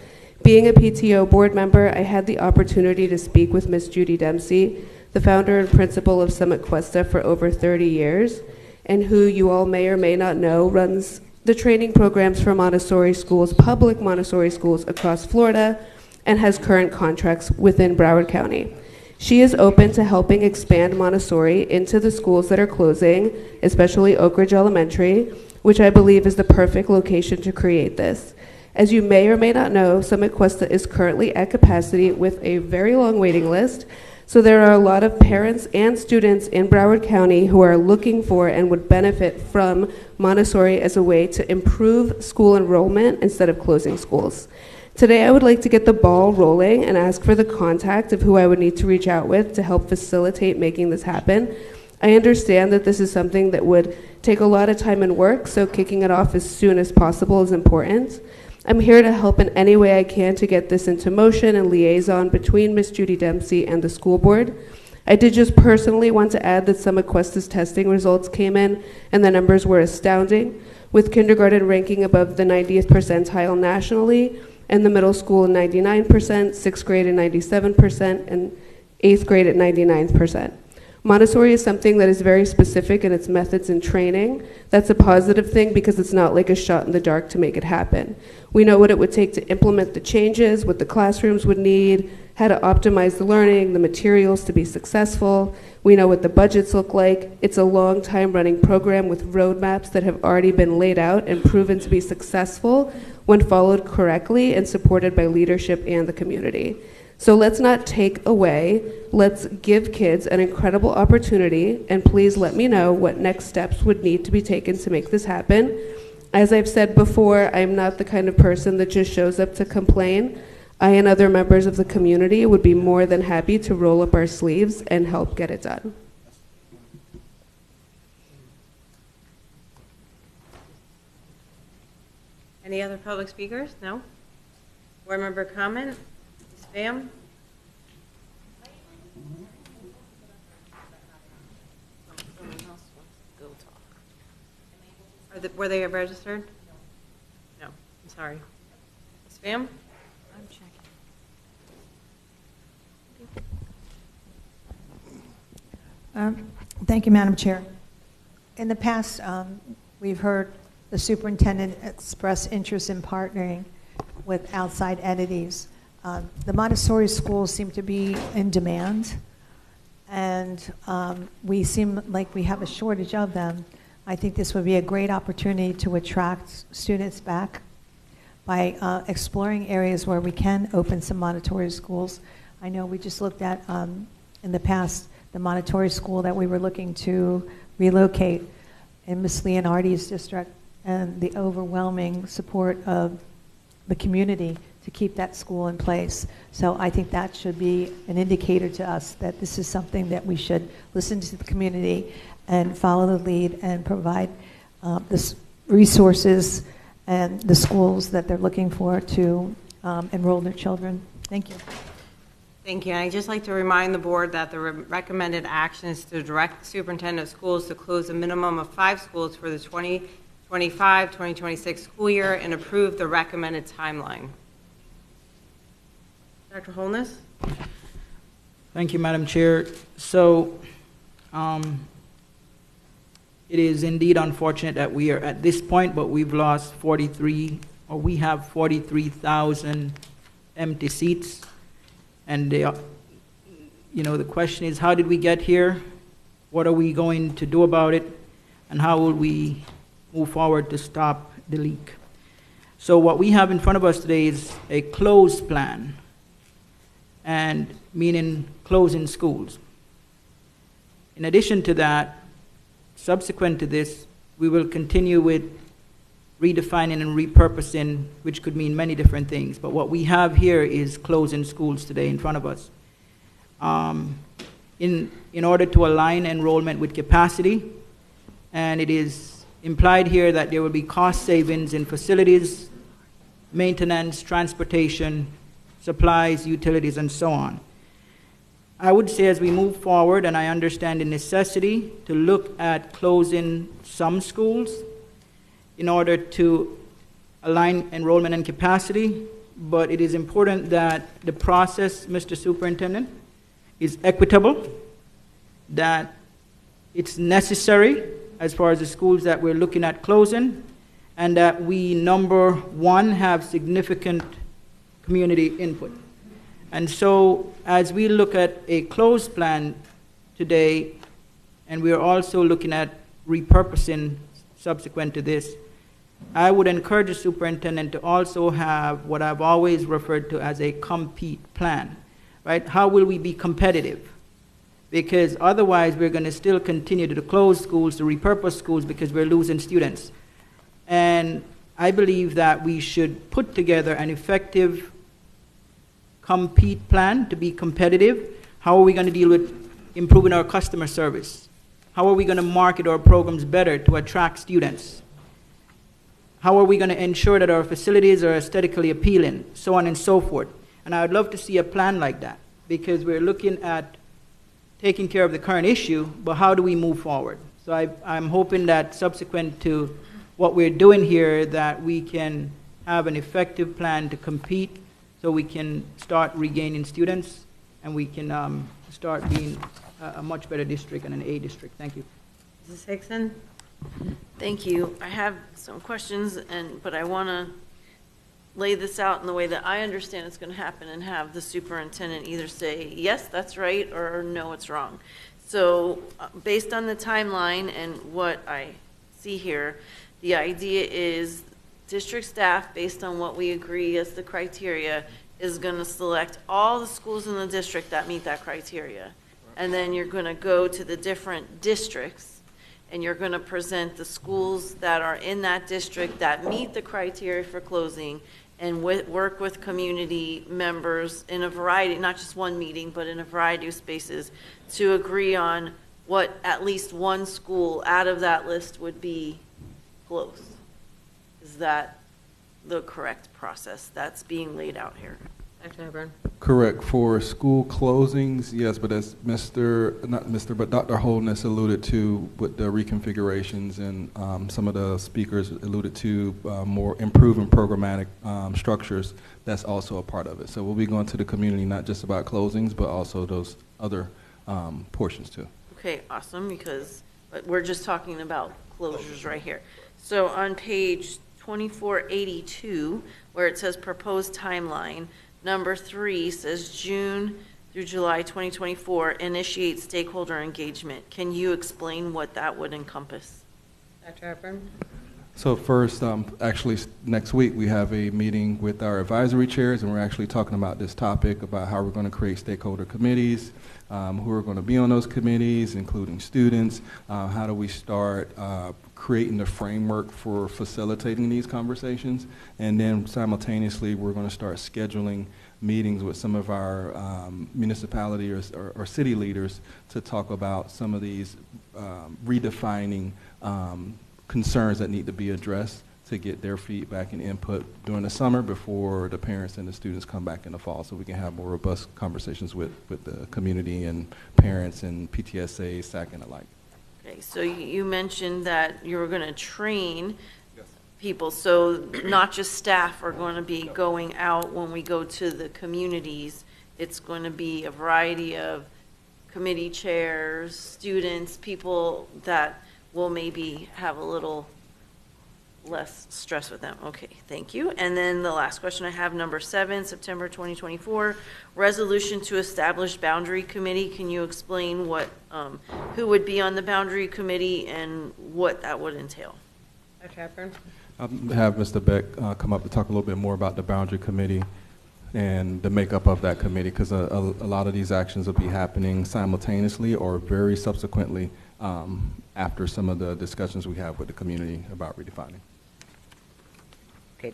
Being a PTO board member, I had the opportunity to speak with Miss Judy Dempsey, the founder and principal of Summit Cuesta for over 30 years, and who you all may or may not know runs the training programs for Montessori schools, public Montessori schools across Florida, and has current contracts within Broward County. She is open to helping expand Montessori into the schools that are closing, especially Oak Ridge Elementary, which I believe is the perfect location to create this. As you may or may not know, Summit Cuesta is currently at capacity with a very long waiting list, so there are a lot of parents and students in Broward County who are looking for and would benefit from Montessori as a way to improve school enrollment instead of closing schools. Today, I would like to get the ball rolling and ask for the contact of who I would need to reach out with to help facilitate making this happen. I understand that this is something that would take a lot of time and work, so kicking it off as soon as possible is important. I'm here to help in any way I can to get this into motion and liaison between Ms. Judy Dempsey and the school board. I did just personally want to add that Summit Cuesta's testing results came in and the numbers were astounding, with kindergarten ranking above the 90th percentile nationally, and the middle school at 99%, sixth grade at 97%, and eighth grade at 99%. Montessori is something that is very specific in its methods and training. That's a positive thing because it's not like a shot in the dark to make it happen. We know what it would take to implement the changes, what the classrooms would need, how to optimize the learning, the materials to be successful. We know what the budgets look like. It's a long time running program with roadmaps that have already been laid out and proven to be successful when followed correctly and supported by leadership and the community. So let's not take away, let's give kids an incredible opportunity, and please let me know what next steps would need to be taken to make this happen. As I've said before, I'm not the kind of person that just shows up to complain. I and other members of the community would be more than happy to roll up our sleeves and help get it done. Any other public speakers? No? Board member comment? Ms. Pham? Were they registered? No. I'm sorry. Ms. Pham? I'm checking. Thank you, Madam Chair. In the past, we've heard the superintendent express interest in partnering with outside entities. The Montessori schools seem to be in demand, and we seem like we have a shortage of them. I think this would be a great opportunity to attract students back by exploring areas where we can open some Montessori schools. I know we just looked at, in the past, the Montessori school that we were looking to relocate in Ms. Leonardi's district, and the overwhelming support of the community to keep that school in place. So I think that should be an indicator to us that this is something that we should listen to the community and follow the lead and provide the resources and the schools that they're looking for to enroll their children. Thank you. Thank you. And I'd just like to remind the board that the recommended action is to direct the superintendent of schools to close a minimum of 5 schools for the 2025-2026 school year and approve the recommended timeline. Dr. Holness? Thank you, Madam Chair. So, it is indeed unfortunate that we are at this point, but we've lost 43, or we have 43,000 empty seats. And they are, you know, the question is, how did we get here? What are we going to do about it? And how will we move forward to stop the leak? So what we have in front of us today is a closed plan, and meaning closing schools. In addition to that, subsequent to this, we will continue with redefining and repurposing, which could mean many different things. But what we have here is closing schools today in front of us. In order to align enrollment with capacity, and it is implied here that there will be cost savings in facilities, maintenance, transportation, supplies, utilities, and so on. I would say as we move forward, and I understand the necessity to look at closing some schools in order to align enrollment and capacity, but it is important that the process, Mr. Superintendent, is equitable, that it's necessary as far as the schools that we're looking at closing, and that we, number one, have significant community input. And so as we look at a closed plan today, and we are also looking at repurposing subsequent to this, I would encourage the superintendent to also have what I've always referred to as a compete plan, right? How will we be competitive? Because otherwise we're going to still continue to close schools, to repurpose schools, because we're losing students. And I believe that we should put together an effective compete plan to be competitive. How are we going to deal with improving our customer service? How are we going to market our programs better to attract students? How are we going to ensure that our facilities are aesthetically appealing, so on and so forth? And I would love to see a plan like that, because we're looking at taking care of the current issue, but how do we move forward? So I'm hoping that subsequent to what we're doing here, that we can have an effective plan to compete, so we can start regaining students, and we can start being a much better district and an A district. Thank you. Mrs. Hickson? Thank you. I have some questions, but I want to lay this out in the way that I understand it's going to happen, and have the superintendent either say, yes, that's right, or no, it's wrong. So based on the timeline and what I see here, the idea is district staff, based on what we agree as the criteria, is going to select all the schools in the district that meet that criteria. And then you're going to go to the different districts, and you're going to present the schools that are in that district that meet the criteria for closing, and work with community members in a variety, not just one meeting, but in a variety of spaces, to agree on what at least one school out of that list would be closed. Is that the correct process that's being laid out here? Dr. Hepburn? Correct. For school closings, yes, but as Dr. Holness alluded to with the reconfigurations, and some of the speakers alluded to more improving programmatic structures, that's also a part of it. So we'll be going to the community not just about closings, but also those other portions too. Okay, awesome, but we're just talking about closures right here. So on page 2482, where it says proposed timeline, number 3 says June through July 2024, initiate stakeholder engagement. Can you explain what that would encompass? Dr. Hepburn? So first, actually next week we have a meeting with our advisory chairs, and we're actually talking about this topic, about how we're going to create stakeholder committees, who are going to be on those committees, including students. How do we start creating the framework for facilitating these conversations? And then simultaneously, we're going to start scheduling meetings with some of our municipality or city leaders to talk about some of these redefining concerns that need to be addressed, to get their feedback and input during the summer before the parents and the students come back in the fall, so we can have more robust conversations with the community and parents and PTSA, SAC, and the like. Okay, so you mentioned that you were going to train people, so not just staff are going to be going out when we go to the communities. It's going to be a variety of committee chairs, students, people that will maybe have a little less stress with them. Okay, thank you. And then the last question I have, number 7, September 2024, resolution to establish boundary committee. Can you explain what, who would be on the boundary committee and what that would entail? Dr. Hepburn? I'll have Mr. Beck come up to talk a little bit more about the boundary committee and the makeup of that committee, because a lot of these actions will be happening simultaneously or very subsequently after some of the discussions we have with the community about redefining. Okay.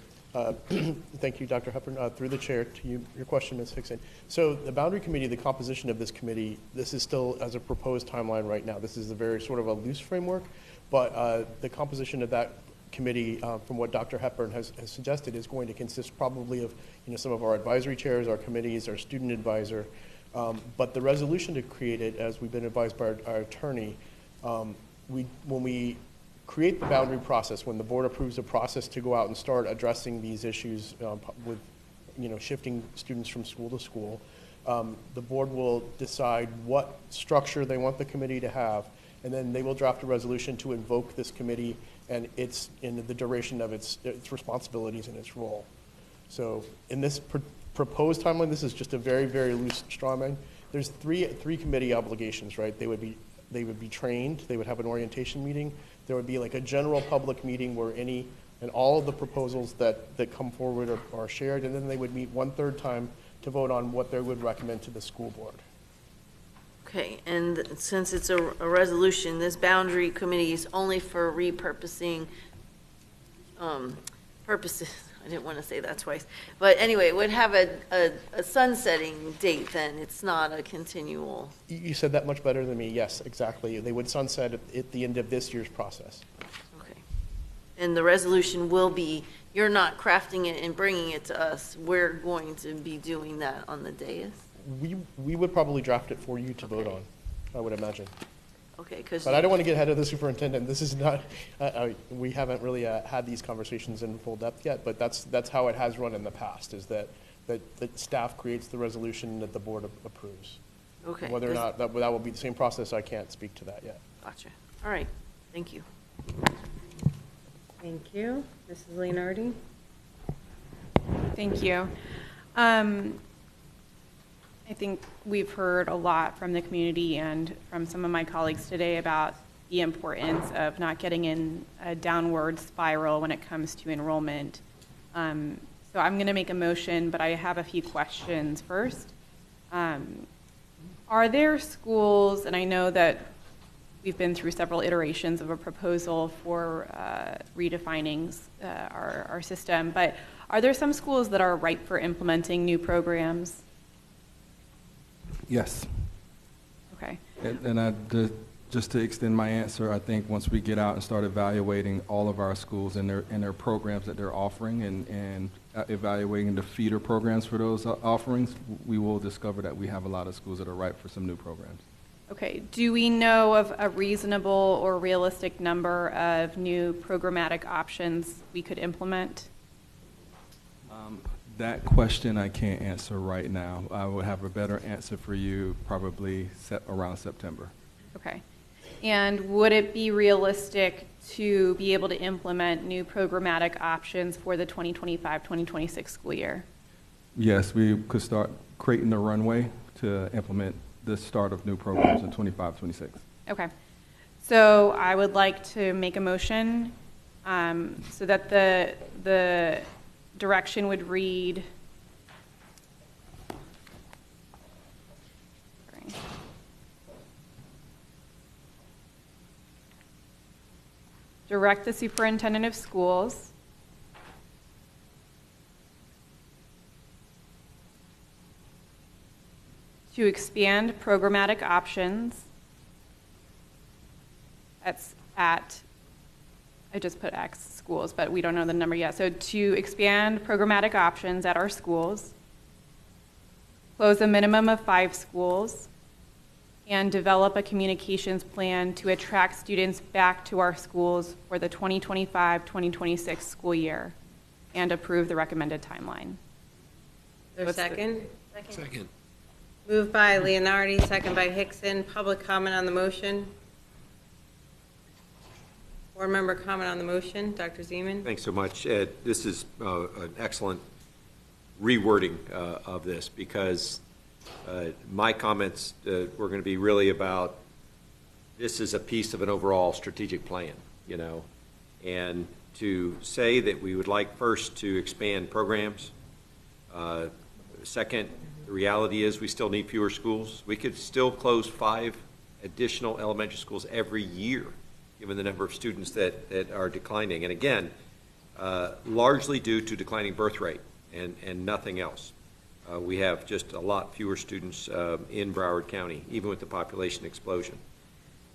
Thank you, Dr. Hepburn. Through the chair, to you, your question, Ms. Hickson. So the boundary committee, the composition of this committee, this is still as a proposed timeline right now. This is a very sort of a loose framework, but the composition of that committee, from what Dr. Hepburn has suggested, is going to consist probably of some of our advisory chairs, our committees, our student advisor. But the resolution to create it, as we've been advised by our attorney, when we create the boundary process, when the board approves a process to go out and start addressing these issues with shifting students from school to school, the board will decide what structure they want the committee to have, and then they will draft a resolution to invoke this committee and its in the duration of its responsibilities and its role. So in this proposed timeline, this is just a very, very loose straw man. There's three committee obligations, right? They would be trained. They would have an orientation meeting. There would be like a general public meeting where all of the proposals that come forward are shared, and then they would meet 1/3 time to vote on what they would recommend to the school board. Okay, and since it's a resolution, this boundary committee is only for repurposing purposes. I didn't want to say that twice. But anyway, it would have a sunsetting date then. It's not a continual. You said that much better than me. Yes, exactly. They would sunset at the end of this year's process. Okay. And the resolution will be, you're not crafting it and bringing it to us. We're going to be doing that on the dais? We would probably draft it for you to vote on, I would imagine. Okay, because. But I don't want to get ahead of the superintendent. This is not, we haven't really had these conversations in full depth yet, but that's how it has run in the past, is that staff creates the resolution that the board approves. Okay. Whether or not that will be the same process, I can't speak to that yet. Gotcha. All right. Thank you. Thank you. Mrs. Leonardi? Thank you. I think we've heard a lot from the community and from some of my colleagues today about the importance of not getting in a downward spiral when it comes to enrollment. So I'm going to make a motion, but I have a few questions first. Are there schools, and I know that we've been through several iterations of a proposal for redefining our system, but are there some schools that are ripe for implementing new programs? Yes. Okay. And just to extend my answer, I think once we get out and start evaluating all of our schools and their programs that they're offering and evaluating the feeder programs for those offerings, we will discover that we have a lot of schools that are ripe for some new programs. Okay. Do we know of a reasonable or realistic number of new programmatic options we could implement? That question I can't answer right now. I will have a better answer for you probably around September. Okay. And would it be realistic to be able to implement new programmatic options for the 2025-2026 school year? Yes, we could start creating the runway to implement the start of new programs in 25-26. Okay. So I would like to make a motion so that the direction would read, direct the superintendent of schools to expand programmatic options at I just put X schools, but we don't know the number yet. So to expand programmatic options at our schools, close a minimum of 5 schools, and develop a communications plan to attract students back to our schools for the 2025-2026 school year, and approve the recommended timeline. Is there a second? Second. Moved by Leonardi, second by Hickson. Public comment on the motion. Board member comment on the motion. Dr. Zeman. Thanks so much. This is an excellent rewording of this, because my comments were going to be really about, this is a piece of an overall strategic plan, you know, and to say that we would like first to expand programs. Second, the reality is we still need fewer schools. We could still close 5 additional elementary schools every year, given the number of students that are declining. And again, largely due to declining birth rate and nothing else. We have just a lot fewer students in Broward County, even with the population explosion.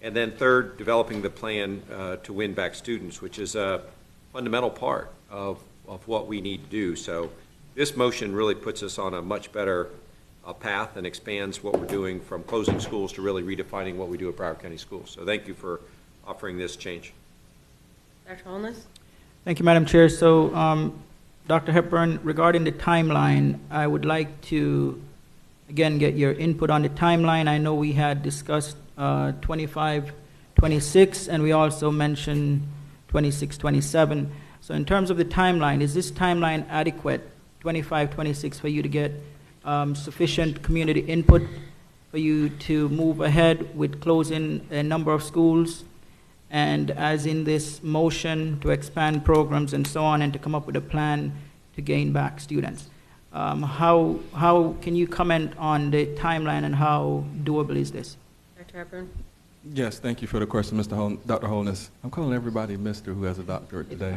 And then third, developing the plan to win back students, which is a fundamental part of what we need to do. So this motion really puts us on a much better path and expands what we're doing from closing schools to really redefining what we do at Broward County Schools. So thank you for offering this change. Dr. Holness? Thank you, Madam Chair. So, Dr. Hepburn, regarding the timeline, I would like to, again, get your input on the timeline. I know we had discussed 25, 26, and we also mentioned 26, 27. So in terms of the timeline, is this timeline adequate, 25, 26, for you to get sufficient community input for you to move ahead with closing a number of schools? And as in this motion to expand programs and so on, and to come up with a plan to gain back students. How can you comment on the timeline and how doable is this? Dr. Hepburn? Yes, thank you for the question, Dr. Holness. I'm calling everybody Mr. who has a doctorate today.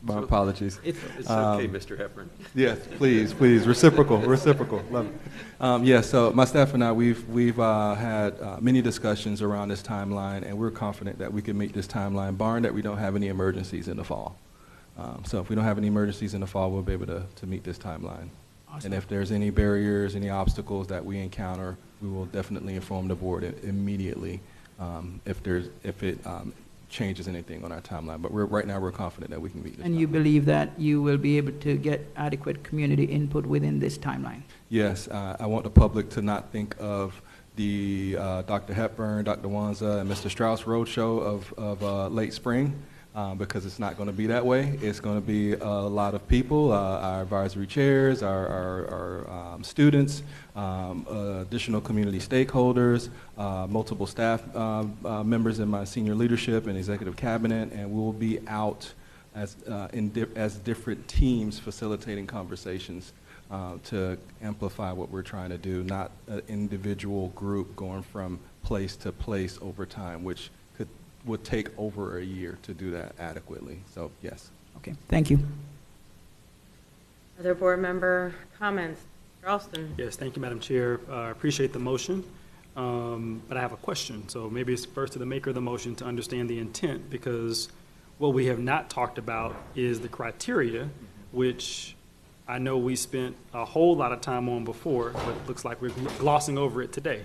My apologies. It's okay, Mr. Hepburn. Yes, please, reciprocal, love it. Yes, so my staff and I, we've had many discussions around this timeline, and we're confident that we can meet this timeline, barring that we don't have any emergencies in the fall. So if we don't have any emergencies in the fall, we'll be able to meet this timeline. Awesome. And if there's any barriers, any obstacles that we encounter, we will definitely inform the board immediately if it changes anything on our timeline. But right now we're confident that we can meet this And timeline. you believe that you will be able to get adequate community input within this timeline? Yes, I want the public to not think of the Dr. Hepburn, Dr. Wanza, and Mr. Strauss roadshow of late spring, because it's not going to be that way. It's going to be a lot of people, our advisory chairs, our students, additional community stakeholders, multiple staff members in my senior leadership and executive cabinet, and we'll be out as different teams facilitating conversations to amplify what we're trying to do, not an individual group going from place to place over time, which would take over a year to do that adequately. So, yes. Okay, thank you. Other board member comments? Dr. Alston? Yes, thank you, Madam Chair. I appreciate the motion, but I have a question. So maybe it's first to the maker of the motion to understand the intent, because what we have not talked about is the criteria, which I know we spent a whole lot of time on before, but it looks like we're glossing over it today.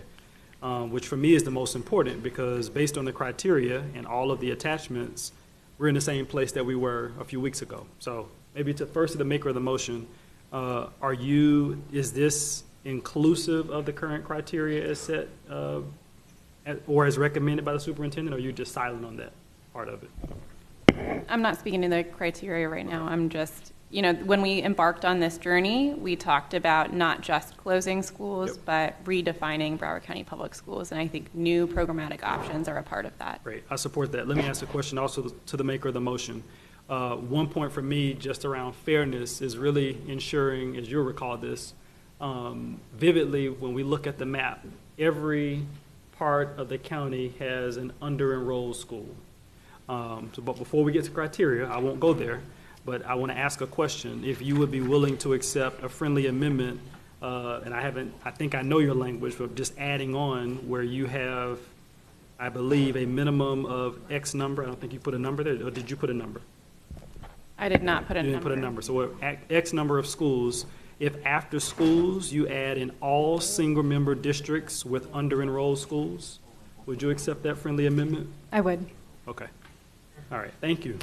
Which for me is the most important, because based on the criteria and all of the attachments, we're in the same place that we were a few weeks ago. So maybe first to the maker of the motion, is this inclusive of the current criteria as set or as recommended by the superintendent, or are you just silent on that part of it? I'm not speaking to the criteria right now. I'm just, when we embarked on this journey, we talked about not just closing schools, but redefining Broward County Public Schools, and I think new programmatic options are a part of that. Great, I support that. Let me ask a question also to the maker of the motion. One point for me, just around fairness, is really ensuring, as you'll recall this, vividly when we look at the map, every part of the county has an under-enrolled school. But before we get to criteria, I won't go there, but I want to ask a question. If you would be willing to accept a friendly amendment, and I think I know your language, but just adding on where you have I believe, a minimum of X number. I don't think you put a number there, or did you put a number? I did not put a You number. didn't put a number. So we're at X number of schools. If after schools you add in all single-member districts with under-enrolled schools, would you accept that friendly amendment? I would. Okay. All right, thank you.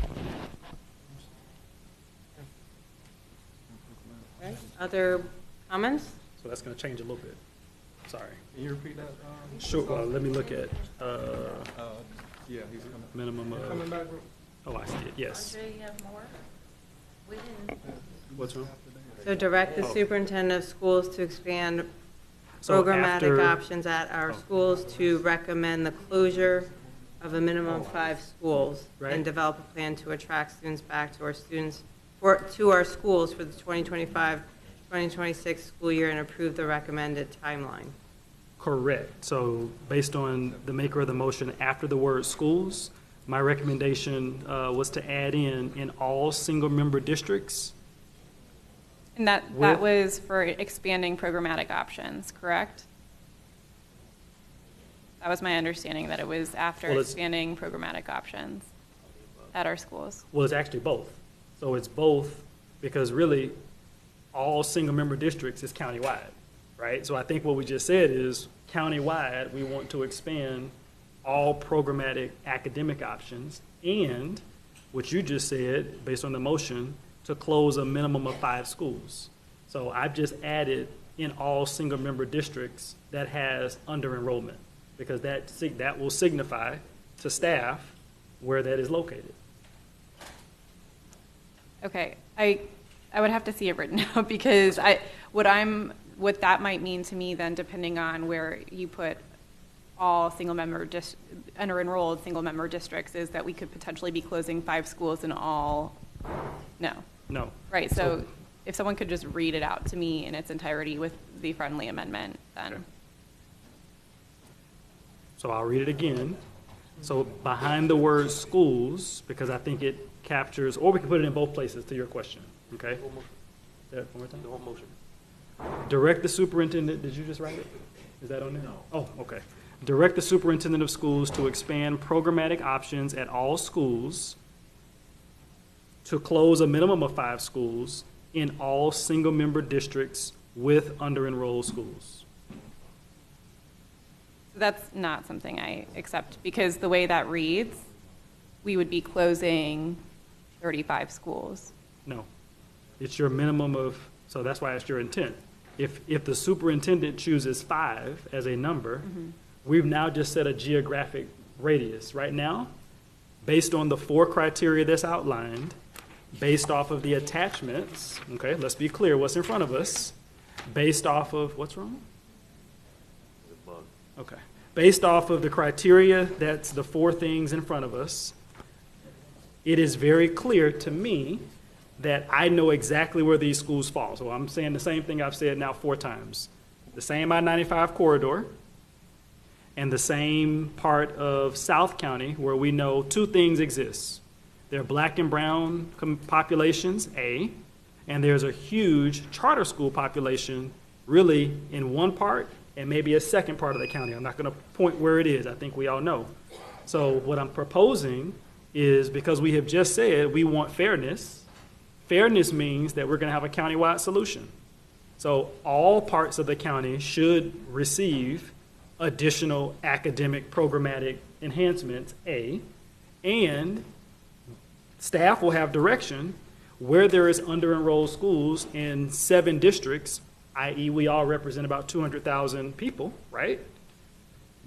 Okay. Other comments? So that's going to change a little bit. Sorry. Can you repeat that? Sure. Let me look at Yeah, he's coming. minimum of. Coming back. Oh, I see it. Yes. Andre, you have more? We didn't. What's wrong? So direct the Oh. superintendent of schools to expand So programmatic after- options at our schools to recommend the closure of a minimum of 5 schools Right. and develop a plan to attract students back to our to our schools for the 2025-2026 school year and approve the recommended timeline. Correct. So based on the maker of the motion, after the word schools, my recommendation was to add in all single-member districts. And that With- was for expanding programmatic options, correct? That was my understanding, that it was after Well, it's- expanding programmatic options at our schools. Well, it's actually both. So it's both because really all single-member districts is countywide, right? So I think what we just said is countywide, we want to expand all programmatic academic options and what you just said, based on the motion, to close a minimum of 5 schools. So I've just added in all single-member districts that has under-enrollment because that will signify to staff where that is located. Okay, I would have to see it written out because what that might mean to me then, depending on where you put all under-enrolled single-member districts, is that we could potentially be closing 5 schools in all, no. No. Right, so if someone could just read it out to me in its entirety with the friendly amendment, then. Okay. So I'll read it again. So behind the word schools, because I think it captures, or we can put it in both places to your question, okay? One more time? The whole motion. Direct the superintendent, did you just write it? Is that on there? No. Oh, okay. Direct the superintendent of schools to expand programmatic options at all schools, to close a minimum of 5 schools in all single-member districts with under-enrolled schools. That's not something I accept because the way that reads, we would be closing 35 schools. No. It's your minimum of, so that's why it's your intent. If the superintendent chooses 5 as a number, we've now just set a geographic radius. Right now, based on the 4 criteria that's outlined, based off of the attachments, okay, let's be clear what's in front of us, based off of, what's wrong? Okay. Based off of the criteria, that's the 4 things in front of us, it is very clear to me that I know exactly where these schools fall. So I'm saying the same thing I've said now 4 times. The same I-95 corridor and the same part of South County where we know 2 things exist. There are black and brown populations, A, and there's a huge charter school population really in one part and maybe a second part of the county. I'm not going to point where it is. I think we all know. So what I'm proposing is, because we have just said we want fairness, fairness means that we're going to have a countywide solution. So all parts of the county should receive additional academic programmatic enhancements, A, and staff will have direction where there is under-enrolled schools in 7 districts, i.e. we all represent about 200,000 people, right?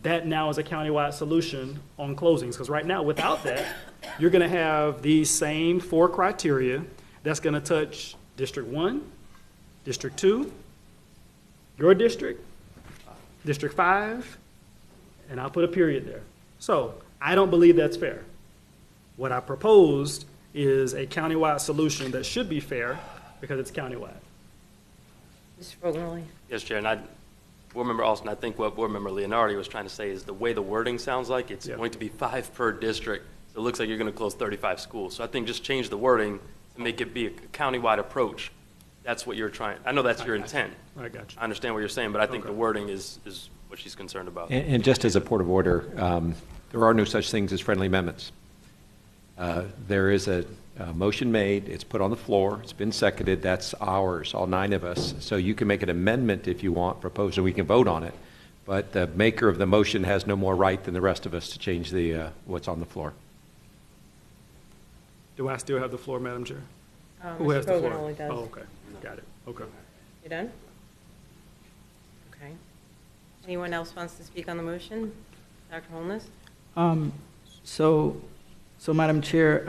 That now is a countywide solution on closings, because right now, without that, you're going to have these same 4 criteria that's going to touch District 1, District 2, your district, District 5, and I'll put a period there. So I don't believe that's fair. What I proposed is a countywide solution that should be fair because it's countywide. Mr. Fogarty. Yes, Chair, and Board Member Austin, I think what Board Member Leonardi was trying to say is the way the wording sounds like it's going to be 5 per district. So it looks like you're going to close 35 schools. So I think just change the wording to make it be a countywide approach. That's what you're trying. I know that's your intent. I got you. I understand what you're saying, but I think the wording is what she's concerned about. And just as a point of order, There are no such things as friendly amendments. There is a motion made, it's put on the floor, it's been seconded, that's ours, all 9 of us. So you can make an amendment if you want, propose, and we can vote on it. But the maker of the motion has no more right than the rest of us to change the what's on the floor. Do I still have the floor, Madam Chair? Who Mr. has the Kogan floor? only does. Oh, okay, got it, okay. You done? Okay. Anyone else wants to speak on the motion? Dr. Holness? So Madam Chair,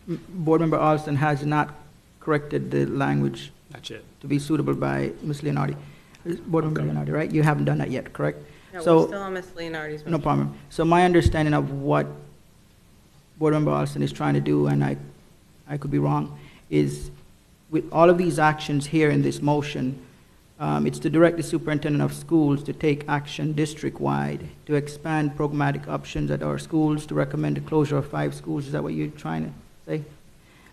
Board Member Alston has not corrected the language Not yet. to be suitable by Ms. Leonardi. Board Member Leonardi, right? You haven't done that yet, correct? No, So- we're still on Ms. Leonardi's motion. No problem. So my understanding of what Board Member Alston is trying to do, and I could be wrong, is with all of these actions here in this motion, it's to direct the superintendent of schools to take action district-wide, to expand programmatic options at our schools, to recommend the closure of 5 schools. Is that what you're trying to say?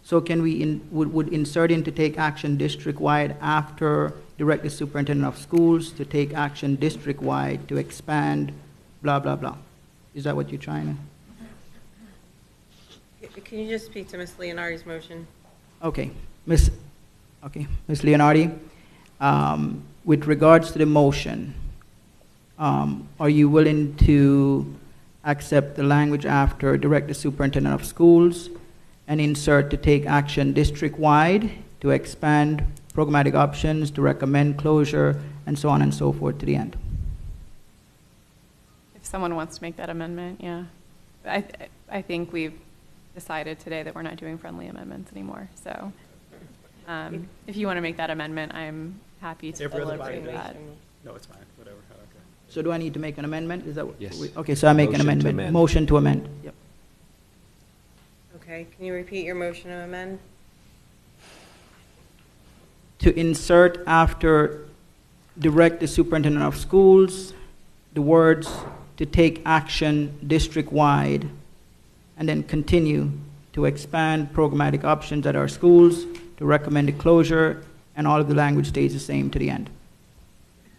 So can we, would insert in to take action district-wide after direct the superintendent of schools to take action district-wide to expand, blah, blah, blah? Is that what you're trying to? Can you just speak to Ms. Leonardi's motion? Okay, Ms. Leonardi, with regards to the motion, are you willing to accept the language after direct the superintendent of schools and insert to take action district-wide to expand programmatic options, to recommend closure, and so on and so forth to the end? If someone wants to make that amendment, yeah. I think we've decided today that we're not doing friendly amendments anymore. So if you want to make that amendment, I'm happy to deliberate that. No, it's fine, whatever, okay. So do I need to make an amendment? Is that what? Yes. Okay, so I make an Motion to amendment. amend. Motion to amend. Yep. Okay, can you repeat your motion to amend? To insert after direct the superintendent of schools, the words to take action district-wide, and then continue to expand programmatic options at our schools, to recommend a closure, and all of the language stays the same to the end.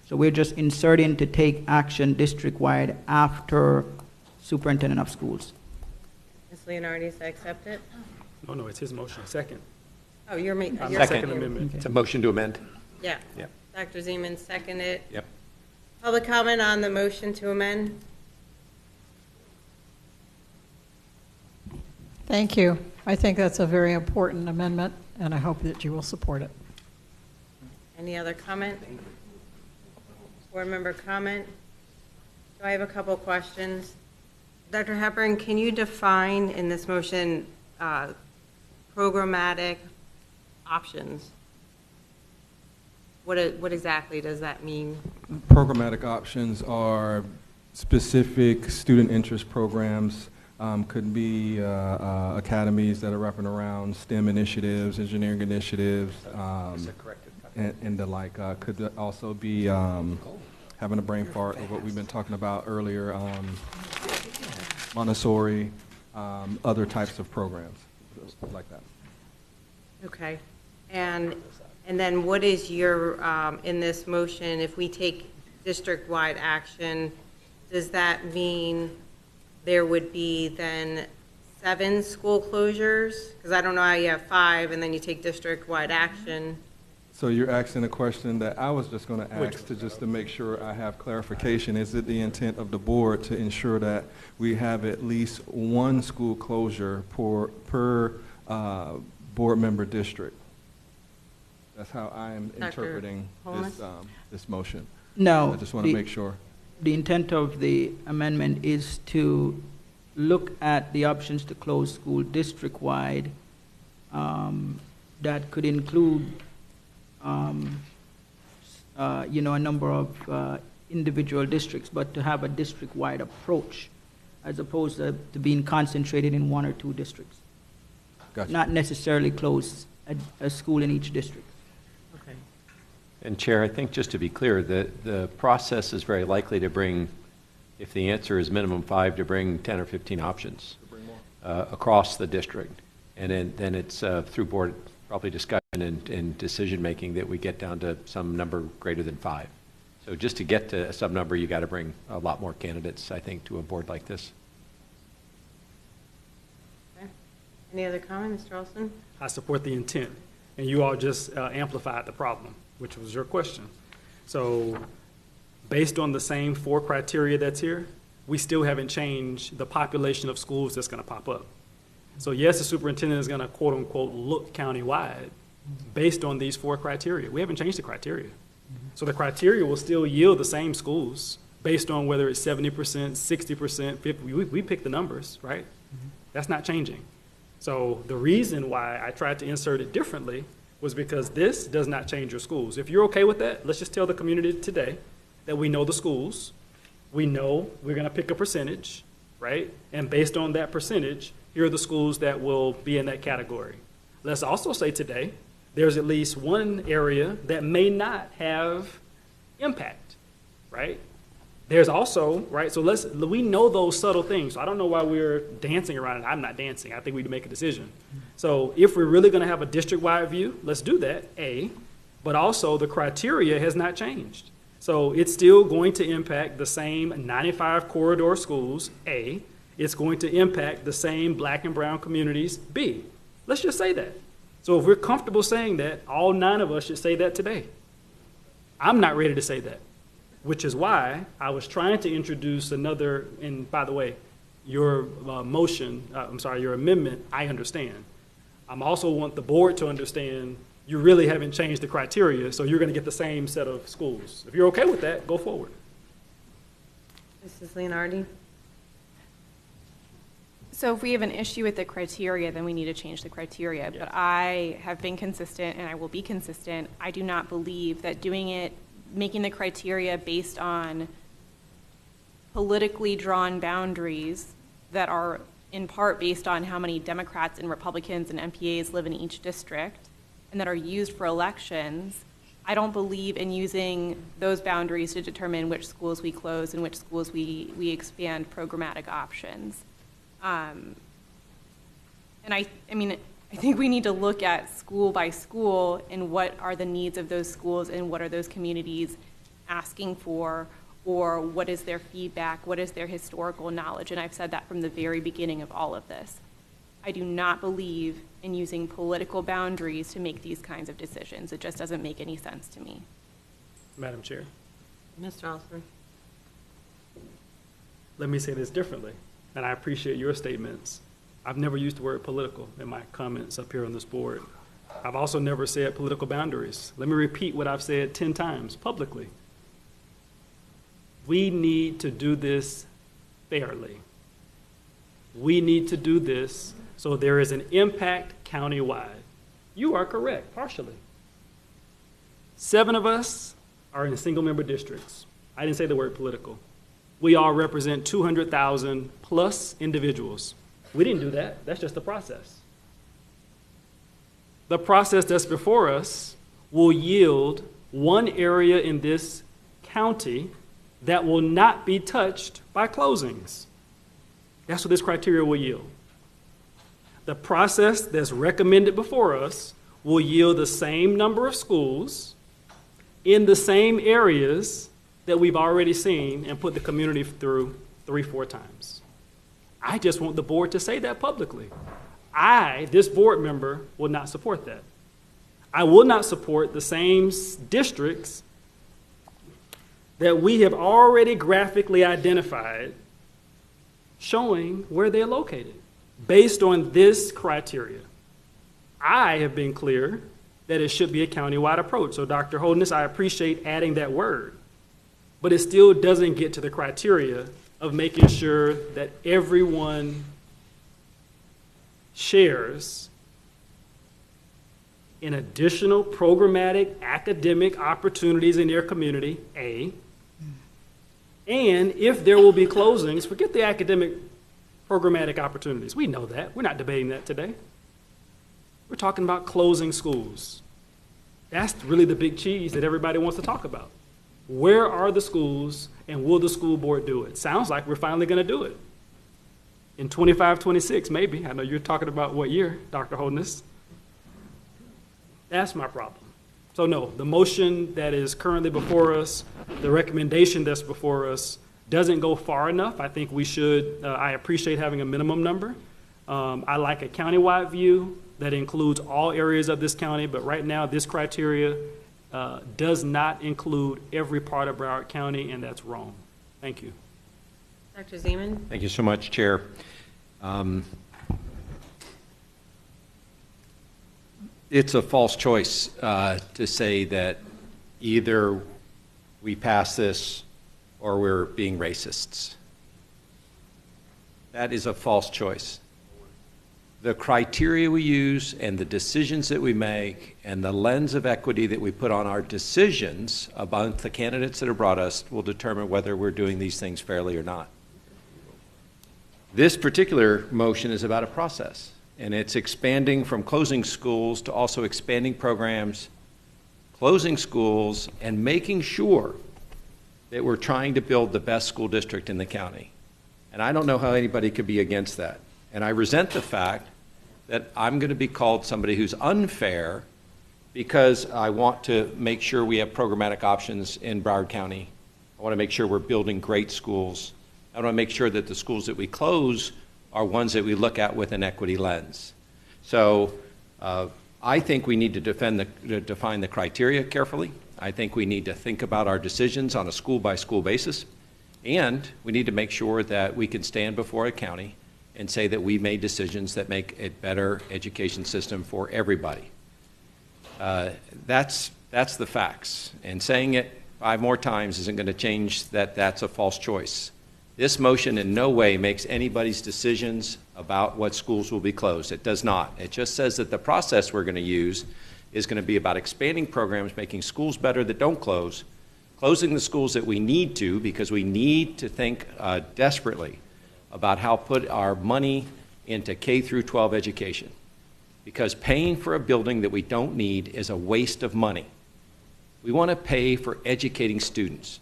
So we're just inserting to take action district-wide after superintendent of schools. Ms. Leonardi, does that accept it? No, it's his motion, second. Oh, you're making. Second amendment. It's a motion to amend. Yeah. Yep. Dr. Zeman seconded it. Yep. Public comment on the motion to amend? Thank you. I think that's a very important amendment, and I hope that you will support it. Any other comment? Board member comment? So I have a couple questions. Dr. Hepburn, can you define in this motion programmatic options? What exactly does that mean? Programmatic options are specific student interest programs. Could be academies that are wrapping around STEM initiatives, engineering initiatives, and the like. Could also be having a brain fart of what we've been talking about earlier, Montessori, other types of programs like that. Okay. And then what is your, in this motion, if we take district-wide action, does that mean there would be then 7 school closures? Because I don't know how you have 5 and then you take district-wide action. So you're asking a question that I was just going to ask to make sure I have clarification. Is it the intent of the board to ensure that we have at least 1 school closure per board member district? That's how I am interpreting this motion. No. I just want to make sure. The intent of the amendment is to look at the options to close school district-wide that could include, a number of individual districts, but to have a district-wide approach as opposed to being concentrated in 1 or 2 districts. Gotcha. Not necessarily close a school in each district. Okay. And Chair, I think just to be clear, the process is very likely to bring, if the answer is minimum 5, to bring 10 or 15 options across the district. And then it's through board probably discussion and decision-making that we get down to some number greater than 5. So just to get to a sub number, you got to bring a lot more candidates, I think, to a board like this. Okay. Any other comment, Mr. Olson? I support the intent, and you all just amplified the problem, which was your question. So based on the same 4 criteria that's here, we still haven't changed the population of schools that's going to pop up. So yes, the superintendent is going to quote unquote look countywide based on these 4 criteria. We haven't changed the criteria. So the criteria will still yield the same schools based on whether it's 70%, 60%, 50%. We pick the numbers, right? That's not changing. So the reason why I tried to insert it differently was because this does not change your schools. If you're okay with that, let's just tell the community today that we know the schools. We know we're going to pick a percentage, right? And based on that percentage, here are the schools that will be in that category. Let's also say today, there's at least one area that may not have impact, right? There's also, right, so we know those subtle things. So I don't know why we're dancing around it. I'm not dancing. I think we need to make a decision. So if we're really going to have a district-wide view, let's do that, A. But also the criteria has not changed. So it's still going to impact the same 95 corridor schools, A. It's going to impact the same black and brown communities, B. Let's just say that. So if we're comfortable saying that, all 9 of us should say that today. I'm not ready to say that, which is why I was trying to introduce another, and by the way, your your amendment, I understand. I also want the board to understand you really haven't changed the criteria, so you're going to get the same set of schools. If you're okay with that, go forward. Mrs. Leonardi? So if we have an issue with the criteria, then we need to change the criteria. Yes. But I have been consistent, and I will be consistent. I do not believe that making the criteria based on politically drawn boundaries that are in part based on how many Democrats and Republicans and MPAs live in each district and that are used for elections, I don't believe in using those boundaries to determine which schools we close and which schools we expand programmatic options. And I think we need to look at school by school and what are the needs of those schools and what are those communities asking for, or what is their feedback, what is their historical knowledge. And I've said that from the very beginning of all of this. I do not believe in using political boundaries to make these kinds of decisions. It just doesn't make any sense to me. Madam Chair, Mr. Osborne? let me say this differently, and I appreciate your statements. I've never used the word political in my comments up here on this board. I've also never said political boundaries. Let me repeat what I've said 10 times publicly. We need to do this fairly. We need to do this so there is an impact countywide. You are correct, partially. 7 of us are in single-member districts. I didn't say the word political. We all represent 200,000 plus individuals. We didn't do that. That's just the process. The process that's before us will yield one area in this county that will not be touched by closings. That's what this criteria will yield. The process that's recommended before us will yield the same number of schools in the same areas that we've already seen and put the community through 3-4 times. I just want the board to say that publicly. This board member, will not support that. I will not support the same districts that we have already graphically identified showing where they're located based on this criteria. I have been clear that it should be a countywide approach. So Dr. Holdness, I appreciate adding that word, but it still doesn't get to the criteria of making sure that everyone shares in additional programmatic academic opportunities in their community, A, and if there will be closings, forget the academic programmatic opportunities. We know that. We're not debating that today. We're talking about closing schools. That's really the big cheese that everybody wants to talk about. Where are the schools, and will the school board do it? Sounds like we're finally going to do it. In 25, 26, maybe. I know you're talking about what year, Dr. Holdness. That's my problem. So no, the motion that is currently before us, the recommendation that's before us, doesn't go far enough. I think we should, I appreciate having a minimum number. I like a countywide view that includes all areas of this county, but right now this criteria does not include every part of Broward County, and that's wrong. Thank you. Dr. Zeman? Thank you so much, Chair. It's a false choice to say that either we pass this or we're being racists. That is a false choice. The criteria we use and the decisions that we make and the lens of equity that we put on our decisions about the candidates that have brought us will determine whether we're doing these things fairly or not. This particular motion is about a process, and it's expanding from closing schools to also expanding programs, closing schools, and making sure that we're trying to build the best school district in the county. And I don't know how anybody could be against that. And I resent the fact that I'm going to be called somebody who's unfair because I want to make sure we have programmatic options in Broward County. I want to make sure we're building great schools. I want to make sure that the schools that we close are ones that we look at with an equity lens. So I think we need to define the criteria carefully. I think we need to think about our decisions on a school-by-school basis. And we need to make sure that we can stand before a county and say that we made decisions that make a better education system for everybody. That's the facts. And saying it 5 more times isn't going to change that that's a false choice. This motion in no way makes anybody's decisions about what schools will be closed. It does not. It just says that the process we're going to use is going to be about expanding programs, making schools better that don't close, closing the schools that we need to because we need to think desperately about how to put our money into K through 12 education. Because paying for a building that we don't need is a waste of money. We want to pay for educating students.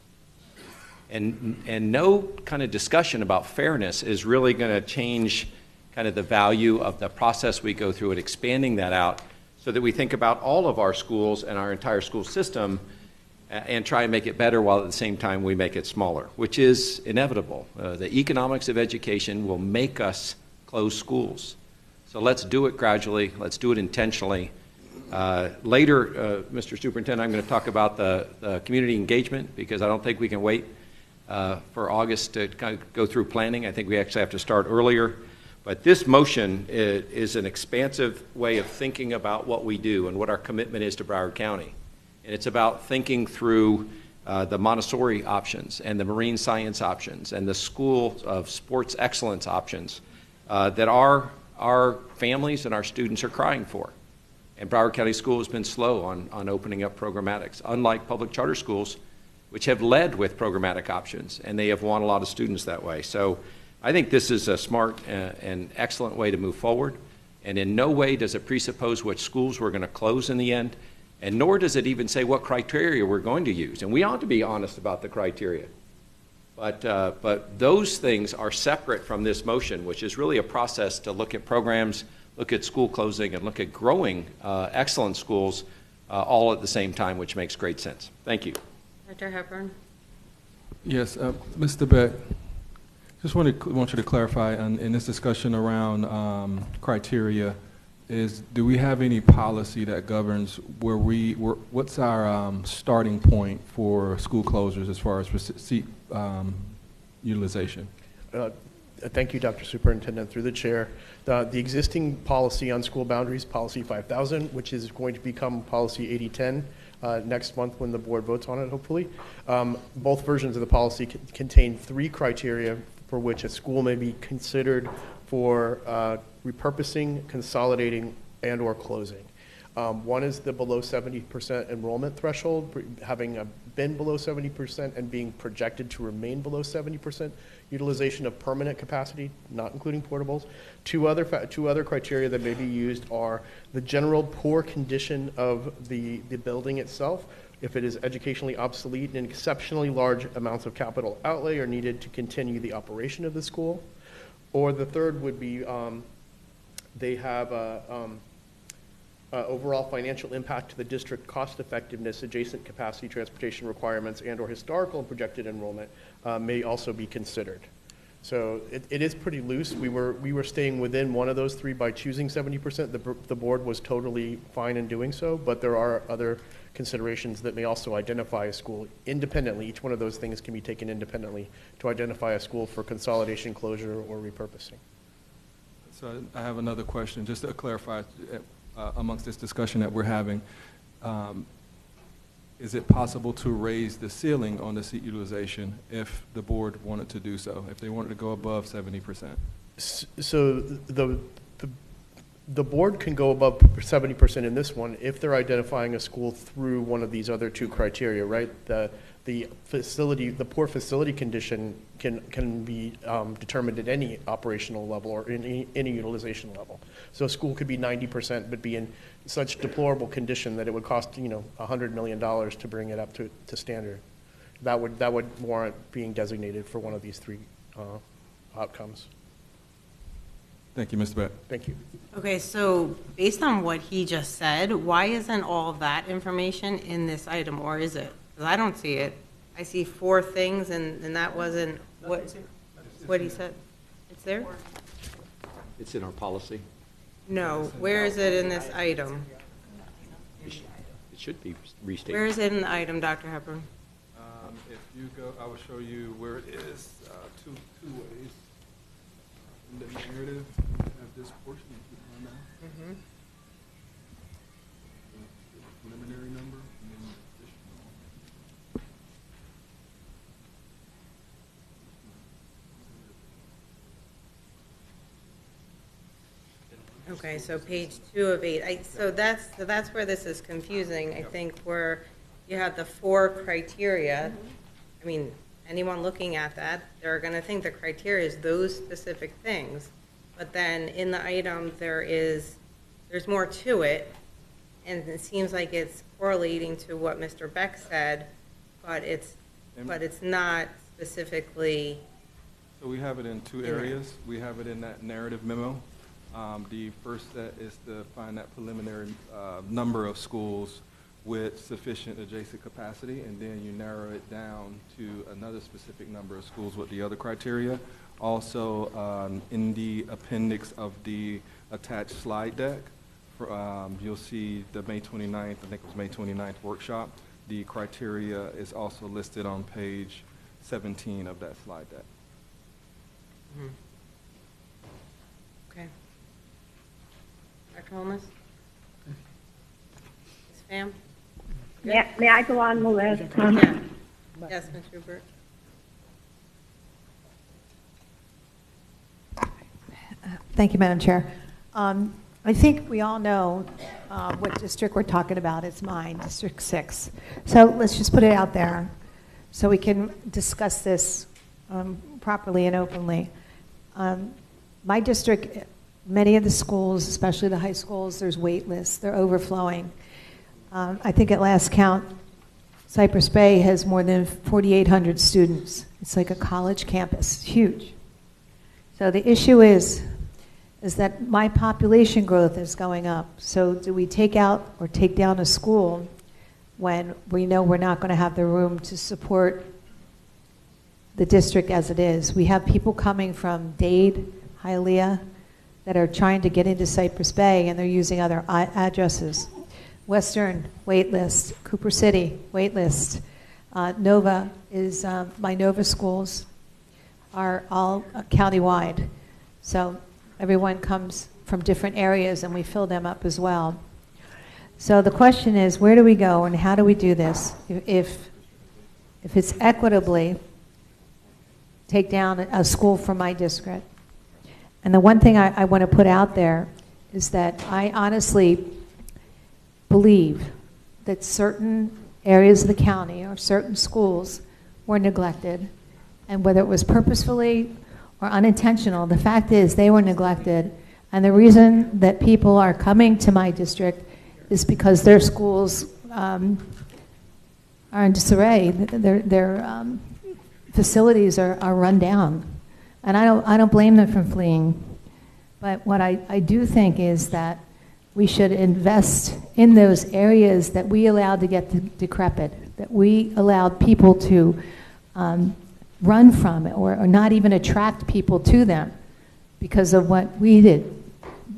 And no kind of discussion about fairness is really going to change kind of the value of the process we go through and expanding that out so that we think about all of our schools and our entire school system and try and make it better while at the same time we make it smaller, which is inevitable. The economics of education will make us close schools. So let's do it gradually. Let's do it intentionally. Later, Mr. Superintendent, I'm going to talk about the community engagement because I don't think we can wait for August to kind of go through planning. I think we actually have to start earlier. But this motion is an expansive way of thinking about what we do and what our commitment is to Broward County. And it's about thinking through the Montessori options and the marine science options and the School of Sports Excellence options that our families and our students are crying for. And Broward County School has been slow on opening up programmatics, unlike public charter schools, which have led with programmatic options, and they have won a lot of students that way. So I think this is a smart and excellent way to move forward, and in no way does it presuppose which schools we're going to close in the end, and nor does it even say what criteria we're going to use. And we ought to be honest about the criteria. But those things are separate from this motion, which is really a process to look at programs, look at school closing, and look at growing excellent schools all at the same time, which makes great sense. Thank you. Dr. Hepburn? Yes, Mr. Beck, just want you to clarify in this discussion around criteria, do we have any policy that governs what's our starting point for school closures as far as seat utilization? Thank you, Dr. Superintendent, through the chair. The existing policy on school boundaries, Policy 5000, which is going to become Policy 8010 next month when the board votes on it, hopefully. Both versions of the policy contain 3 criteria for which a school may be considered for repurposing, consolidating, and or closing. One is the below 70% enrollment threshold, having been below 70% and being projected to remain below 70% utilization of permanent capacity, not including portables. Two other criteria that may be used are the general poor condition of the building itself, if it is educationally obsolete and exceptionally large amounts of capital outlay are needed to continue the operation of the school. Or the third would be they have overall financial impact to the district, cost effectiveness, adjacent capacity, transportation requirements, and/or historical and projected enrollment may also be considered. So it is pretty loose. We were staying within one of those three by choosing 70%. The board was totally fine in doing so, but there are other considerations that may also identify a school independently. Each one of those things can be taken independently to identify a school for consolidation, closure, or repurposing. So I have another question, just to clarify, amongst this discussion that we're having, is it possible to raise the ceiling on the seat utilization if the board wanted to do so, if they wanted to go above 70%? So the board can go above 70% in this one if they're identifying a school through one of these other two criteria, right? The poor facility condition can be determined at any operational level or in any utilization level. So a school could be 90% but be in such deplorable condition that it would cost $100 million to bring it up to standard. That would warrant being designated for one of these three outcomes. Thank you, Mr. Beck. Thank you. Okay, so based on what he just said, why isn't all of that information in this item, or is it? Because I don't see it. I see 4 things, and that wasn't what he said. It's there? It's in our policy. No, where is it in this item? It should be restated. Where is it in the item, Dr. Hepburn? If you go, I will show you where it is two ways. In the narrative, you have this portion that you find out. Mm-hmm. The preliminary number, and then the additional. Okay, so page 2 of 8. So that's where this is confusing, I think, where you have the 4 criteria. I mean, anyone looking at that, they're going to think the criteria is those specific things. But then in the item, there's more to it, and it seems like it's correlating to what Mr. Beck said, but it's not specifically. So we have it in 2 areas. We have it in that narrative memo. The first set is to find that preliminary number of schools with sufficient adjacent capacity, and then you narrow it down to another specific number of schools with the other criteria. Also, in the appendix of the attached slide deck, you'll see the May 29th, I think it was May 29th workshop. The criteria is also listed on page 17 of that slide deck. Mm-hmm. Okay. Dr. Holmes? Ms. Pham? May I go on the list? Yeah. Yes, Ms. Rupert. Thank you, Madam Chair. I think we all know what district we're talking about. It's mine, District 6. So let's just put it out there so we can discuss this properly and openly. My district, many of the schools, especially the high schools, there's wait lists. They're overflowing. I think at last count, Cypress Bay has more than 4,800 students. It's like a college campus. It's huge. So the issue is that my population growth is going up. So do we take out or take down a school when we know we're not going to have the room to support the district as it is? We have people coming from Dade, Hialeah, that are trying to get into Cypress Bay, and they're using other addresses. Western, wait list. Cooper City, wait list. Nova is, my Nova schools are all countywide. So everyone comes from different areas, and we fill them up as well. So the question is, where do we go, and how do we do this? If it's equitably, take down a school from my district. And the one thing I want to put out there is that I honestly believe that certain areas of the county or certain schools were neglected, and whether it was purposefully or unintentional, the fact is they were neglected, and the reason that people are coming to my district is because their schools are in disarray. Their facilities are run down, and I don't blame them for fleeing. But what I do think is that We should invest in those areas that we allowed to get decrepit, that we allowed people to run from it, or not even attract people to them because of what we did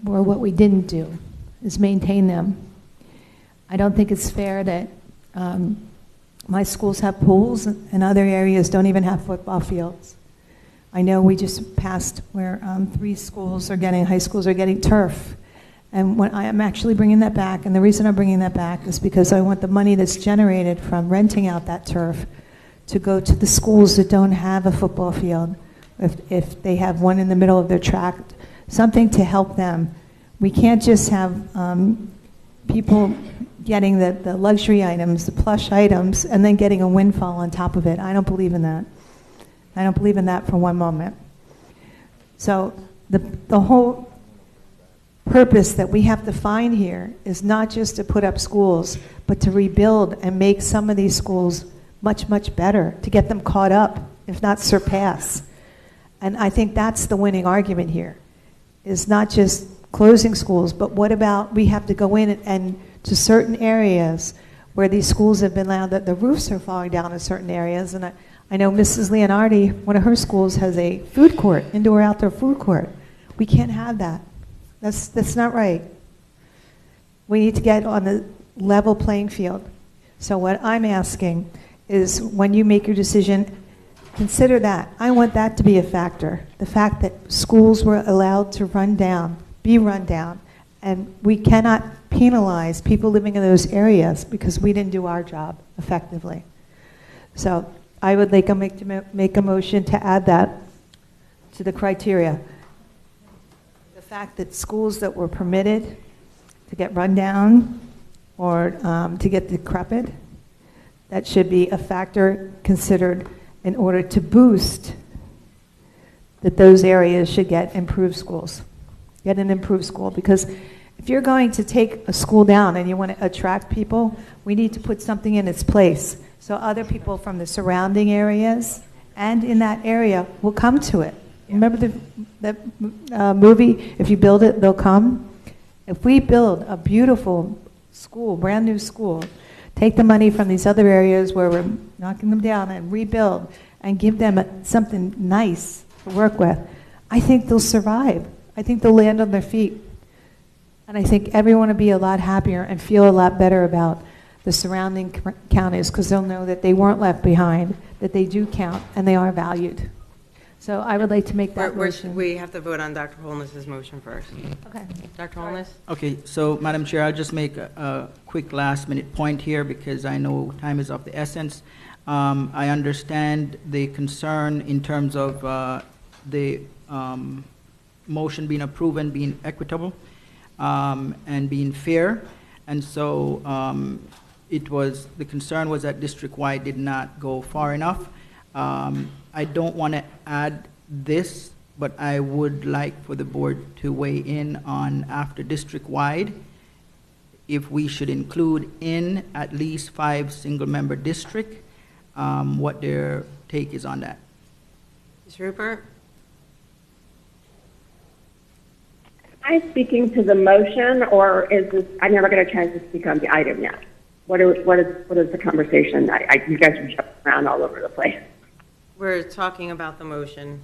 or what we didn't do, is maintain them. I don't think it's fair that my schools have pools and other areas don't even have football fields. I know we just passed where 3 schools are getting, high schools are getting turf. And when I am actually bringing that back, and the reason I'm bringing that back is because I want the money that's generated from renting out that turf to go to the schools that don't have a football field, if they have one in the middle of their track, something to help them. We can't just have people getting the luxury items, the plush items, and then getting a windfall on top of it. I don't believe in that. I don't believe in that for one moment. So the whole purpose that we have to find here is not just to put up schools, but to rebuild and make some of these schools much, much better, to get them caught up, if not surpass. And I think that's the winning argument here, is not just closing schools, but what about we have to go in and to certain areas where these schools have been allowed, that the roofs are falling down in certain areas. And I know Mrs. Leonardi, one of her schools has a food court, indoor-outdoor food court. We can't have that. That's not right. We need to get on the level playing field. So what I'm asking is, when you make your decision, consider that. I want that to be a factor. The fact that schools were allowed to be run down, and we cannot penalize people living in those areas because we didn't do our job effectively. So I would like to make a motion to add that to the criteria. The fact that schools that were permitted to get run down or to get decrepit, that should be a factor considered in order to boost that those areas should get improved schools. Get an improved school, because if you're going to take a school down and you want to attract people, we need to put something in its place so other people from the surrounding areas and in that area will come to it. Remember that movie, If You Build It, They'll Come? If we build a beautiful school, brand new school, take the money from these other areas where we're knocking them down and rebuild and give them something nice to work with, I think they'll survive. I think they'll land on their feet. And I think everyone will be a lot happier and feel a lot better about the surrounding counties, because they'll know that they weren't left behind, that they do count, and they are valued. So I would like to make that motion. We have to vote on Dr. Holness's motion first. Okay. Dr. Holness? Okay, so Madam Chair, I'll just make a quick last-minute point here because I know time is of the essence. I understand the concern in terms of the motion being approved and being equitable and being fair. And so the concern was that district-wide did not go far enough. I don't want to add this, but I would like for the board to weigh in on, after district-wide, if we should include in at least 5 single-member districts, what their take is on that. Ms. Rupert? Am I speaking to the motion, or is this, I never got a chance to speak on the item yet? What is the conversation? You guys are jumping around all over the place. We're talking about the motion.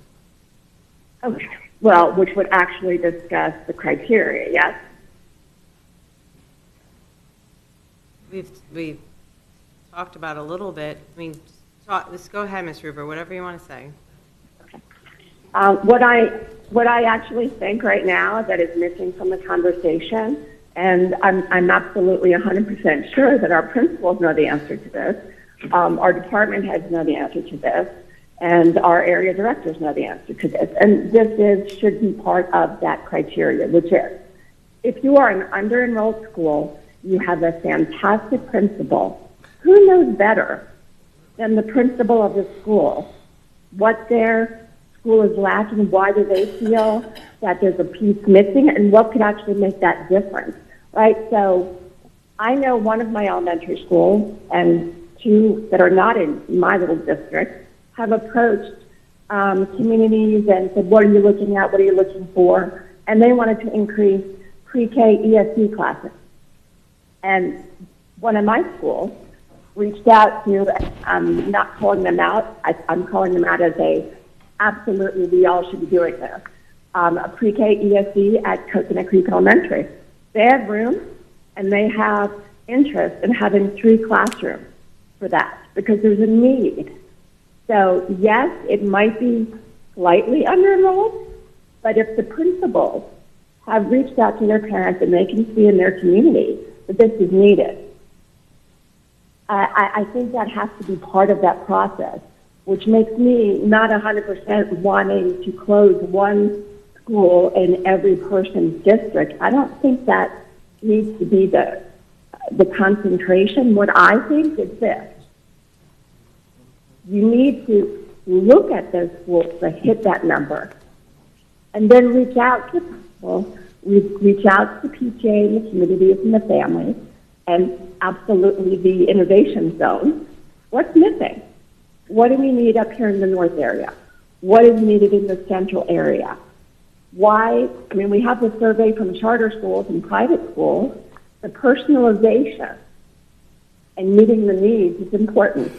Okay. Well, which would actually discuss the criteria, yes? We've talked about a little bit. I mean, let's go ahead, Ms. Rupert, whatever you want to say. What I actually think right now that is missing from the conversation, and I'm absolutely 100% sure that our principals know the answer to this, our department heads know the answer to this, and our area directors know the answer to this. And this should be part of that criteria, which is, if you are an under-enrolled school, you have a fantastic principal. Who knows better than the principal of the school what their school is lacking, why do they feel that there's a piece missing, and what could actually make that difference, right? So I know one of my elementary schools, and 2 that are not in my little district, have approached communities and said, what are you looking at, what are you looking for? And they wanted to increase pre-K ESC classes. And one of my schools reached out to, I'm not calling them out, I'm calling them out as a, absolutely we all should be doing this, a pre-K ESC at Coconut Creek Elementary. They have room and they have interest in having 3 classrooms for that because there's a need. So yes, it might be slightly under-enrolled, but if the principals have reached out to their parents and they can see in their community that this is needed, I think that has to be part of that process, which makes me not 100% wanting to close one school in every person's district. I don't think that needs to be the concentration. What I think is this. You need to look at those schools that hit that number and then reach out to people, reach out to PTA and the communities and the families and absolutely the innovation zone. What's missing? What do we need up here in the north area? What is needed in the central area? Why, I mean, we have the survey from charter schools and private schools. The personalization and meeting the needs is important.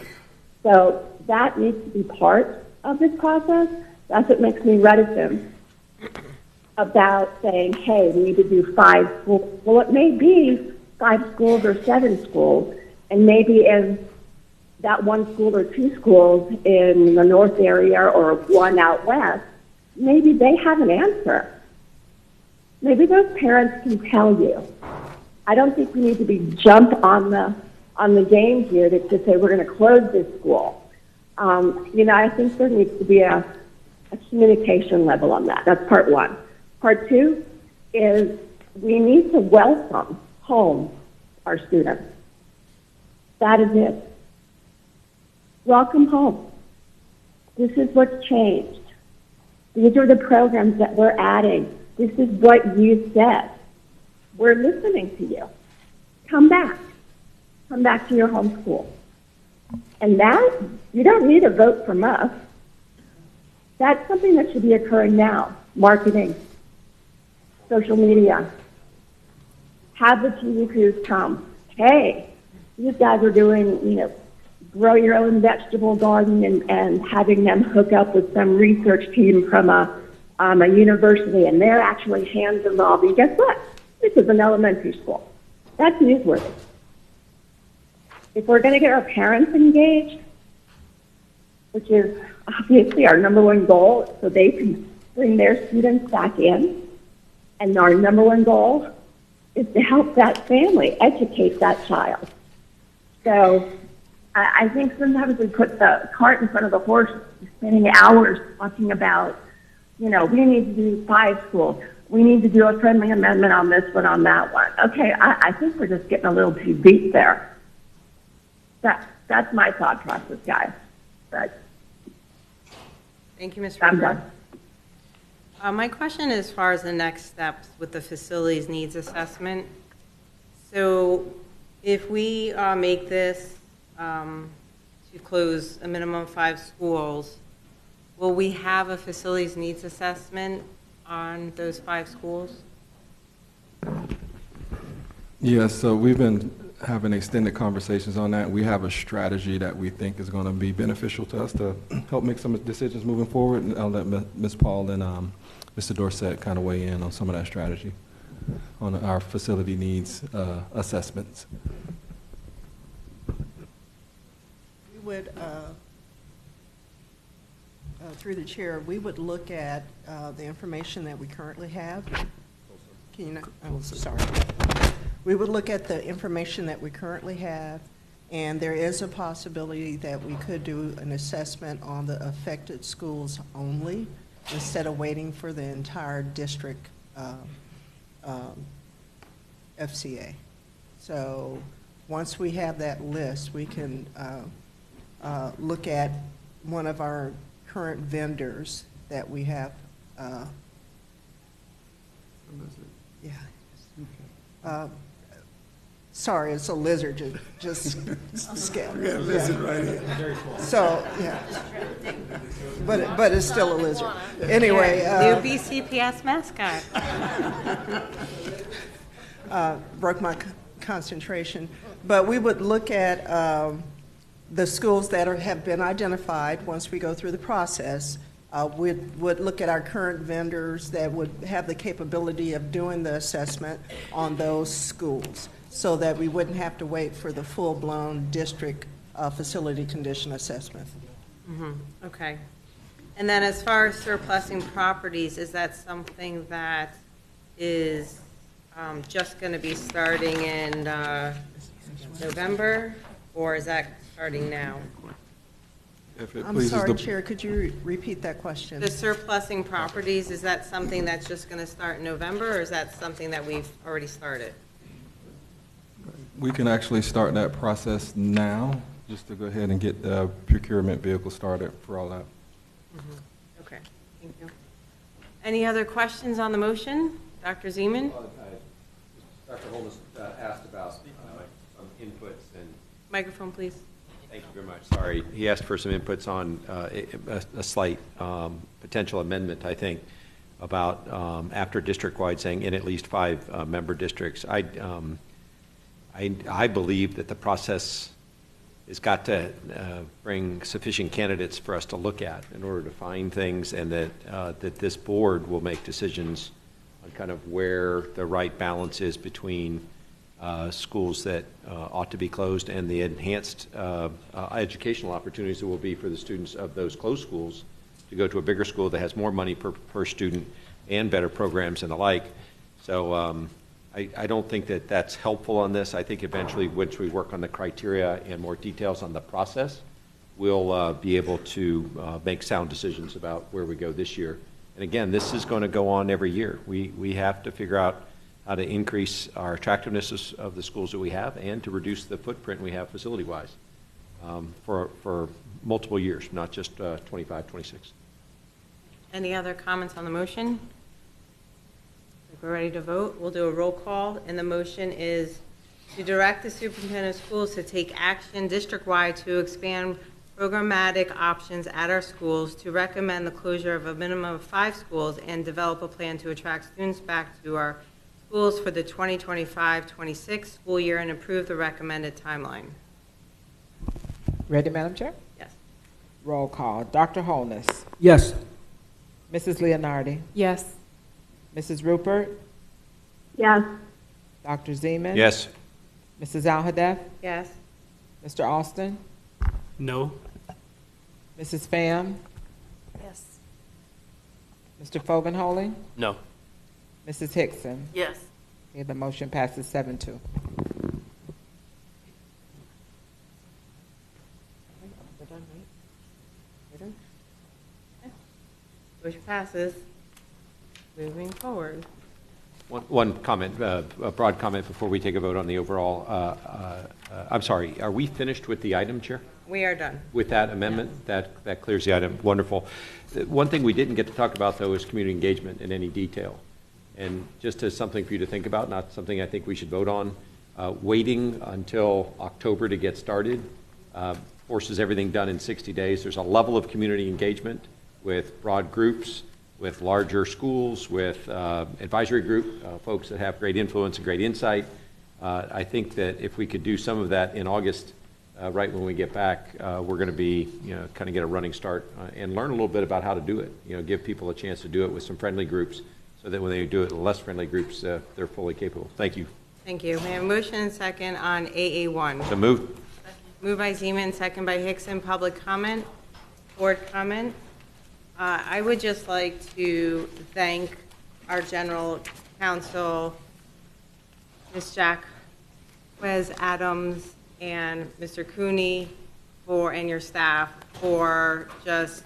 So that needs to be part of this process. That's what makes me reticent about saying, hey, we need to do 5 schools. Well, it may be 5 schools or 7 schools, and maybe in that 1 school or 2 schools in the north area or 1 out west, maybe they have an answer. Maybe those parents can tell you. I don't think we need to be jump on the game here to say we're going to close this school. I think there needs to be a communication level on that. That's part 1. Part 2 is we need to welcome home our students. That is it. Welcome home. This is what's changed. These are the programs that we're adding. This is what you said. We're listening to you. Come back. Come back to your home school. And that, you don't need a vote from us. That's something that should be occurring now. Marketing, social media. Have the TV crews come. Hey, these guys are doing, grow your own vegetable garden and having them hook up with some research team from a university, and they're actually hands involved. And guess what? This is an elementary school. That's newsworthy. If we're going to get our parents engaged, which is obviously our number 1 goal, so they can bring their students back in, and our number 1 goal is to help that family, educate that child. So I think sometimes we put the cart in front of the horse, spending hours talking about, we need to do 5 schools. We need to do a friendly amendment on this one, on that one. Okay, I think we're just getting a little too deep there. That's my thought process, guys. But Thank you, Ms. I'm River. done. My question is as far as the next steps with the facilities needs assessment. So if we make this to close a minimum of 5 schools, will we have a facilities needs assessment on those 5 schools? Yes, so we've been having extended conversations on that. We have a strategy that we think is going to be beneficial to us to help make some decisions moving forward, and I'll let Ms. Paul and Mr. Dorsett kind of weigh in on some of that strategy on our facility needs assessments. We would, through the chair, we would look at the information that we currently have. Can you not? Oh, sorry. We would look at the information that we currently have, and there is a possibility that we could do an assessment on the affected schools only instead of waiting for the entire district FCA. So once we have that list, we can look at one of our current vendors that we have. Sorry, it's a lizard, just scale. We got a lizard right here. So, yeah. But it's still a lizard. Anyway. New BCPS mascot. broke my concentration. But we would look at the schools that have been identified once we go through the process. We would look at our current vendors that would have the capability of doing the assessment on those schools so that we wouldn't have to wait for the full-blown district facility condition assessment. Okay. And then as far as surplusing properties, is that something that is just going to be starting in November, or is that starting now? If it I'm pleases sorry, the- Chair, could you repeat that question? The surplusing properties, is that something that's just going to start in November, or is that something that we've already started? We can actually start that process now, just to go ahead and get the procurement vehicle started for all that. Okay, thank you. Any other questions on the motion? Dr. Zeman? Dr. Holmes asked about some inputs and. Microphone, please. Thank you very much. Sorry, he asked for some inputs on a slight potential amendment, I think, about after district-wide saying in at least 5 member districts. I believe that the process has got to bring sufficient candidates for us to look at in order to find things, and that this board will make decisions on kind of where the right balance is between schools that ought to be closed and the enhanced educational opportunities that will be for the students of those closed schools to go to a bigger school that has more money per student and better programs and the like. So I don't think that that's helpful on this. I think eventually, once we work on the criteria and more details on the process, we'll be able to make sound decisions about where we go this year. And again, this is going to go on every year. We have to figure out how to increase our attractiveness of the schools that we have and to reduce the footprint we have facility-wise for multiple years, not just 25, 26. Any other comments on the motion? If we're ready to vote, we'll do a roll call, and the motion is to direct the superintendent of schools to take action district-wide to expand programmatic options at our schools, to recommend the closure of a minimum of 5 schools, and develop a plan to attract students back to our schools for the 2025-26 school year and approve the recommended timeline. Ready, Madam Chair? Yes. Roll call. Dr. Holness. Yes. Mrs. Leonardi. Yes. Mrs. Rupert. Yes. Dr. Zeman. Yes. Mrs. Alhadeff. Yes. Mr. Alston. No. Mrs. Pham. Yes. Mr. Fogenholing. No. Mrs. Hickson. Yes. Okay, the motion passes 7-2. We're done, right? We're done? Okay. Motion passes. Moving forward. One comment, a broad comment before we take a vote on the overall. I'm sorry, are we finished with the item, Chair? We are done. With that amendment, that clears the item. Wonderful. One thing we didn't get to talk about, though, is community engagement in any detail. And just as something for you to think about, not something I think we should vote on, waiting until October to get started forces everything done in 60 days. There's a level of community engagement with broad groups, with larger schools, with advisory group, folks that have great influence and great insight. I think that if we could do some of that in August, right when we get back, we're going to be, kind of get a running start and learn a little bit about how to do it. Give people a chance to do it with some friendly groups, so that when they do it with less friendly groups, they're fully capable. Thank you. Thank you. We have a motion and second on AA1. So moved. Moved by Zeman, second by Hickson. Public comment, board comment. I would just like to thank our general counsel, Ms. Jacquez Adams, and Mr. Cooney, and your staff for just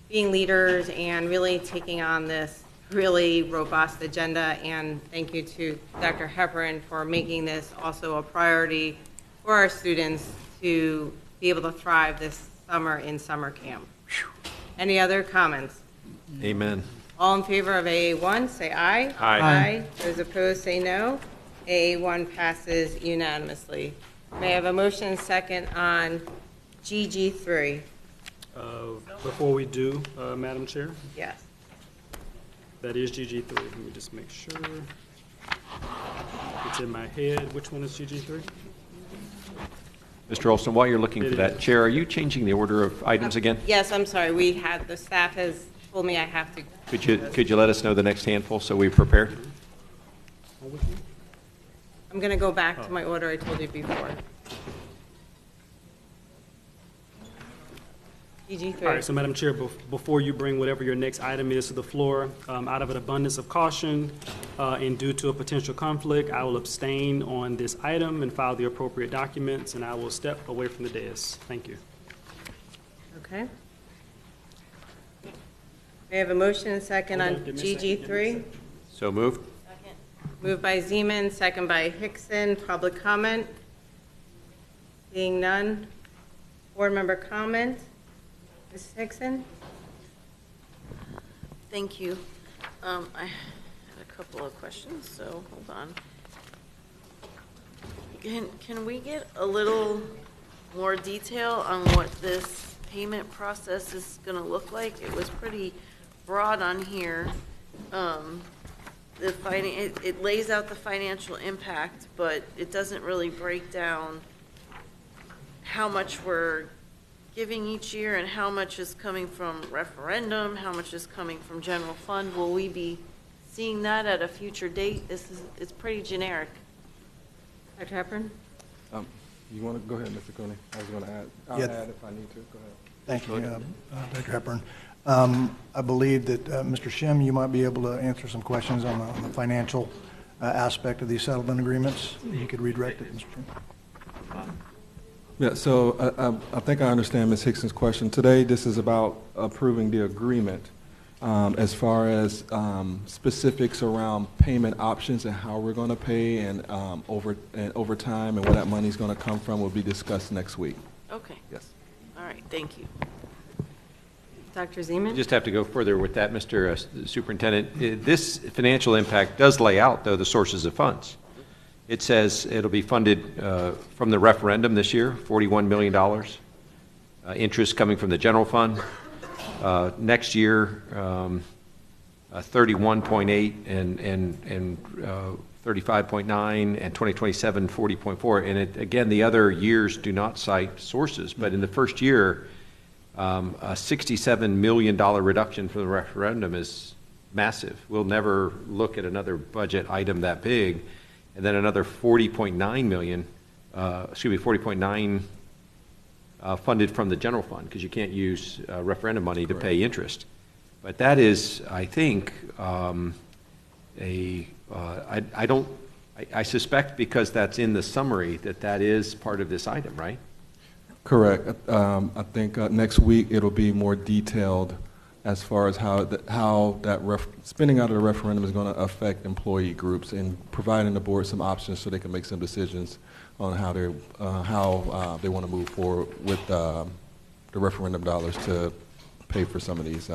being leaders and really taking on this really robust agenda. And thank you to Dr. Hepburn for making this also a priority for our students to be able to thrive this summer in summer camp. Any other comments? Amen. All in favor of AA1, say aye. Aye. Those opposed, say no. AA1 passes unanimously. May I have a motion and second on GG3? Before we do, Madam Chair, Yes. that is GG3. Let me just make sure. It's in my head. Which one is GG3? Mr. Olson, while you're looking for that, Chair, are you changing the order of items again? Yes, I'm sorry. The staff has told me I have to. Could you let us know the next handful so we're prepared? I'm going to go back to my order I told you before. GG3. All right, so Madam Chair, before you bring whatever your next item is to the floor, out of an abundance of caution and due to a potential conflict, I will abstain on this item and file the appropriate documents, and I will step away from the dais. Thank you. Okay. May I have a motion and second on GG3? So moved. Moved by Zeman, second by Hickson. Public comment? Seeing none. Board member comment? Ms. Hickson? Thank you. I had a couple of questions, so hold on. Can we get a little more detail on what this payment process is going to look like? It was pretty broad on here. It lays out the financial impact, but it doesn't really break down how much we're giving each year and how much is coming from referendum, how much is coming from general fund. Will we be seeing that at a future date? It's pretty generic. Dr. Hepburn? You want to go ahead, Mr. Cooney? I was going to add. I'll add if I need to. Go ahead. Thank you, Dr. Hepburn. I believe that Mr. Shim, you might be able to answer some questions on the financial aspect of these settlement agreements. You could redirect it, Mr. Shim. Yeah, so I think I understand Ms. Hickson's question. Today, this is about approving the agreement as far as specifics around payment options and how we're going to pay and over time and where that money is going to come from will be discussed next week. Okay. Yes. All right, thank you. Dr. Zeman? You just have to go further with that, Mr. Superintendent. This financial impact does lay out, though, the sources of funds. It says it'll be funded from the referendum this year, $41 million. Interest coming from the general fund. Next year, 31.8 and 35.9, and 2027, 40.4. And again, the other years do not cite sources, but in the first year, a $67 million reduction from the referendum is massive. We'll never look at another budget item that big. And then another 40.9 funded from the general fund, because you can't use referendum money to pay interest. But that is, I think, I suspect because that's in the summary that is part of this item, right? Correct. I think next week it'll be more detailed as far as how that spending out of the referendum is going to affect employee groups and providing the board some options so they can make some decisions on how they want to move forward with the referendum dollars to pay for some of these.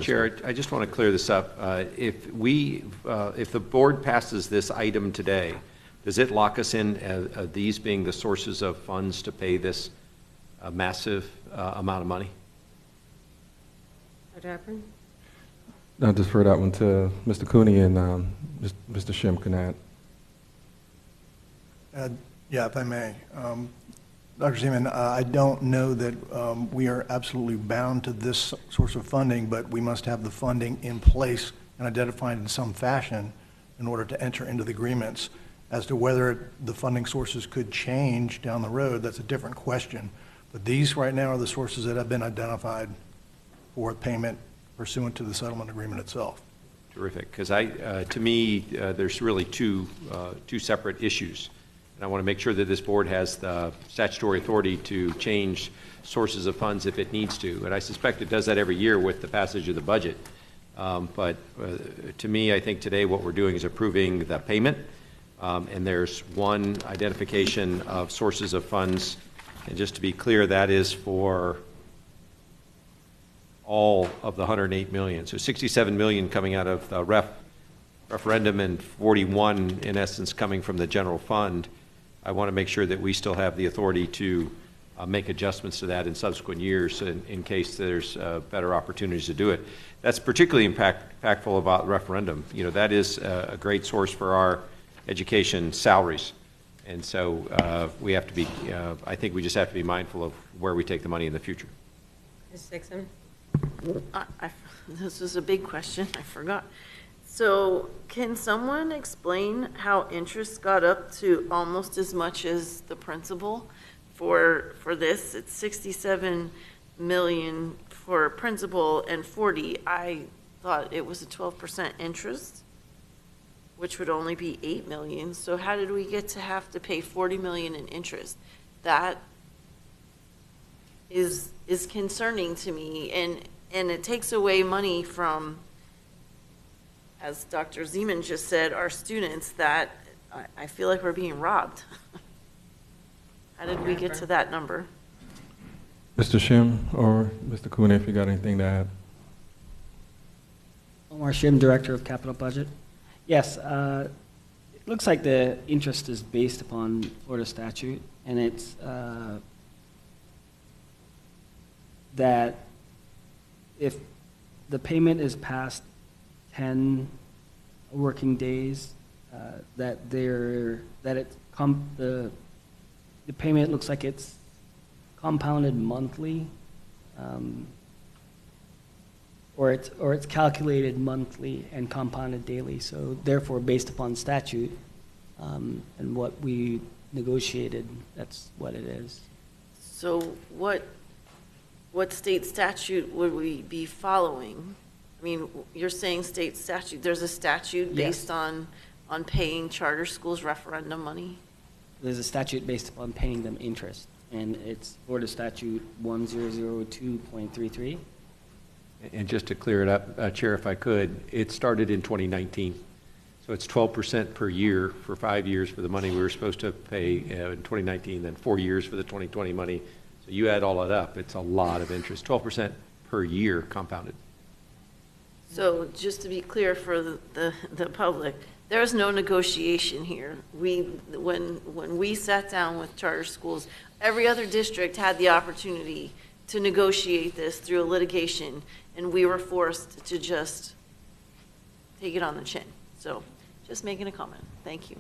Chair, I just want to clear this up. If the board passes this item today, does it lock us in these being the sources of funds to pay this massive amount of money? Dr. Hepburn? I'll defer that one to Mr. Cooney and Mr. Shim can add. Yeah, if I may. Dr. Zeman, I don't know that we are absolutely bound to this source of funding, but we must have the funding in place and identified in some fashion in order to enter into the agreements. As to whether the funding sources could change down the road, that's a different question. But these right now are the sources that have been identified for payment pursuant to the settlement agreement itself. Terrific, because to me, there's really two separate issues. And I want to make sure that this board has the statutory authority to change sources of funds if it needs to. And I suspect it does that every year with the passage of the budget. But to me, I think today what we're doing is approving the payment. And there's one identification of sources of funds. And just to be clear, that is for all of the $108 million. So $67 million coming out of the referendum and 41 in essence coming from the general fund. I want to make sure that we still have the authority to make adjustments to that in subsequent years in case there's better opportunities to do it. That's particularly impactful about referendum. You know, that is a great source for our education salaries. And so we have to be, I think we just have to be mindful of where we take the money in the future. Ms. Dixon? This was a big question, I forgot. So can someone explain how interest got up to almost as much as the principal for this? It's 67 million for principal and 40. I thought it was a 12% interest, which would only be 8 million. So how did we get to have to pay 40 million in interest? That is concerning to me, and it takes away money from, as Dr. Zeman just said, our students, that I feel like we're being robbed. How did we get to that number? Mr. Shim or Mr. Kuna, if you got anything to add. Omar Shim, Director of Capital Budget. Yes, it looks like the interest is based upon Florida statute, and it's that if the payment is past 10 working days, the payment looks like it's compounded monthly, or it's calculated monthly and compounded daily. So therefore, based upon statute and what we negotiated, that's what it is. So what state statute would we be following? I mean, you're saying state statute. There's a statute based on paying charter schools referendum money? There's a statute based upon paying them interest, and it's Florida Statute 1002.33. And just to clear it up, Chair, if I could, it started in 2019. So it's 12% per year for 5 years for the money we were supposed to pay in 2019, then 4 years for the 2020 money. So you add all that up, it's a lot of interest, 12% per year compounded. So just to be clear for the public, there's no negotiation here. When we sat down with charter schools, every other district had the opportunity to negotiate this through a litigation, and we were forced to just take it on the chin. So just making a comment. Thank you.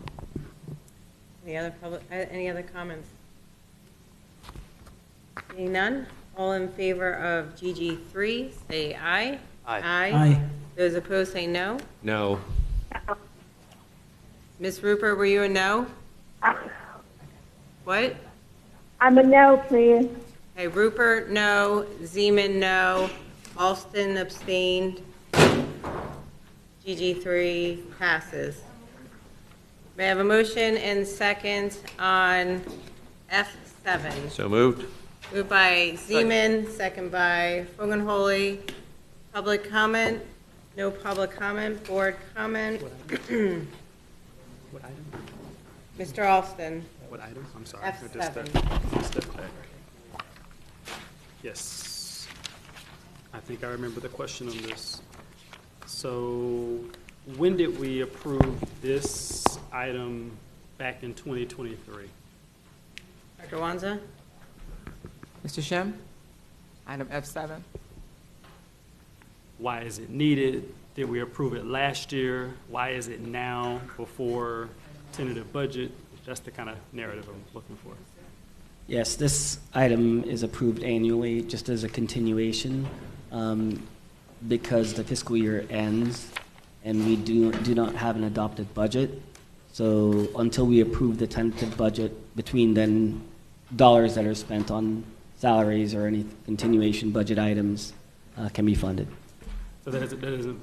Any other comments? Seeing none, all in favor of GG3, say aye. Aye. Aye. Those opposed, say no. No. Ms. Rupert, were you a no? What? I'm a no, please. Okay, Rupert, no. Zeman, no. Alston abstained. GG3 passes. May I have a motion and second on F7? So moved. Moved by Zeman, second by Fogelholy. Public comment? No public comment. Board comment? What item? Mr. Alston. What item? I'm sorry. F7. Step back. Yes. I think I remember the question on this. So when did we approve this item back in 2023? Dr. Wanza? Mr. Shim, item F7. Why is it needed? Did we approve it last year? Why is it now before tentative budget? That's the kind of narrative I'm looking for. Yes, this item is approved annually just as a continuation because the fiscal year ends and we do not have an adopted budget. So until we approve the tentative budget, between then, dollars that are spent on salaries or any continuation budget items can be funded. So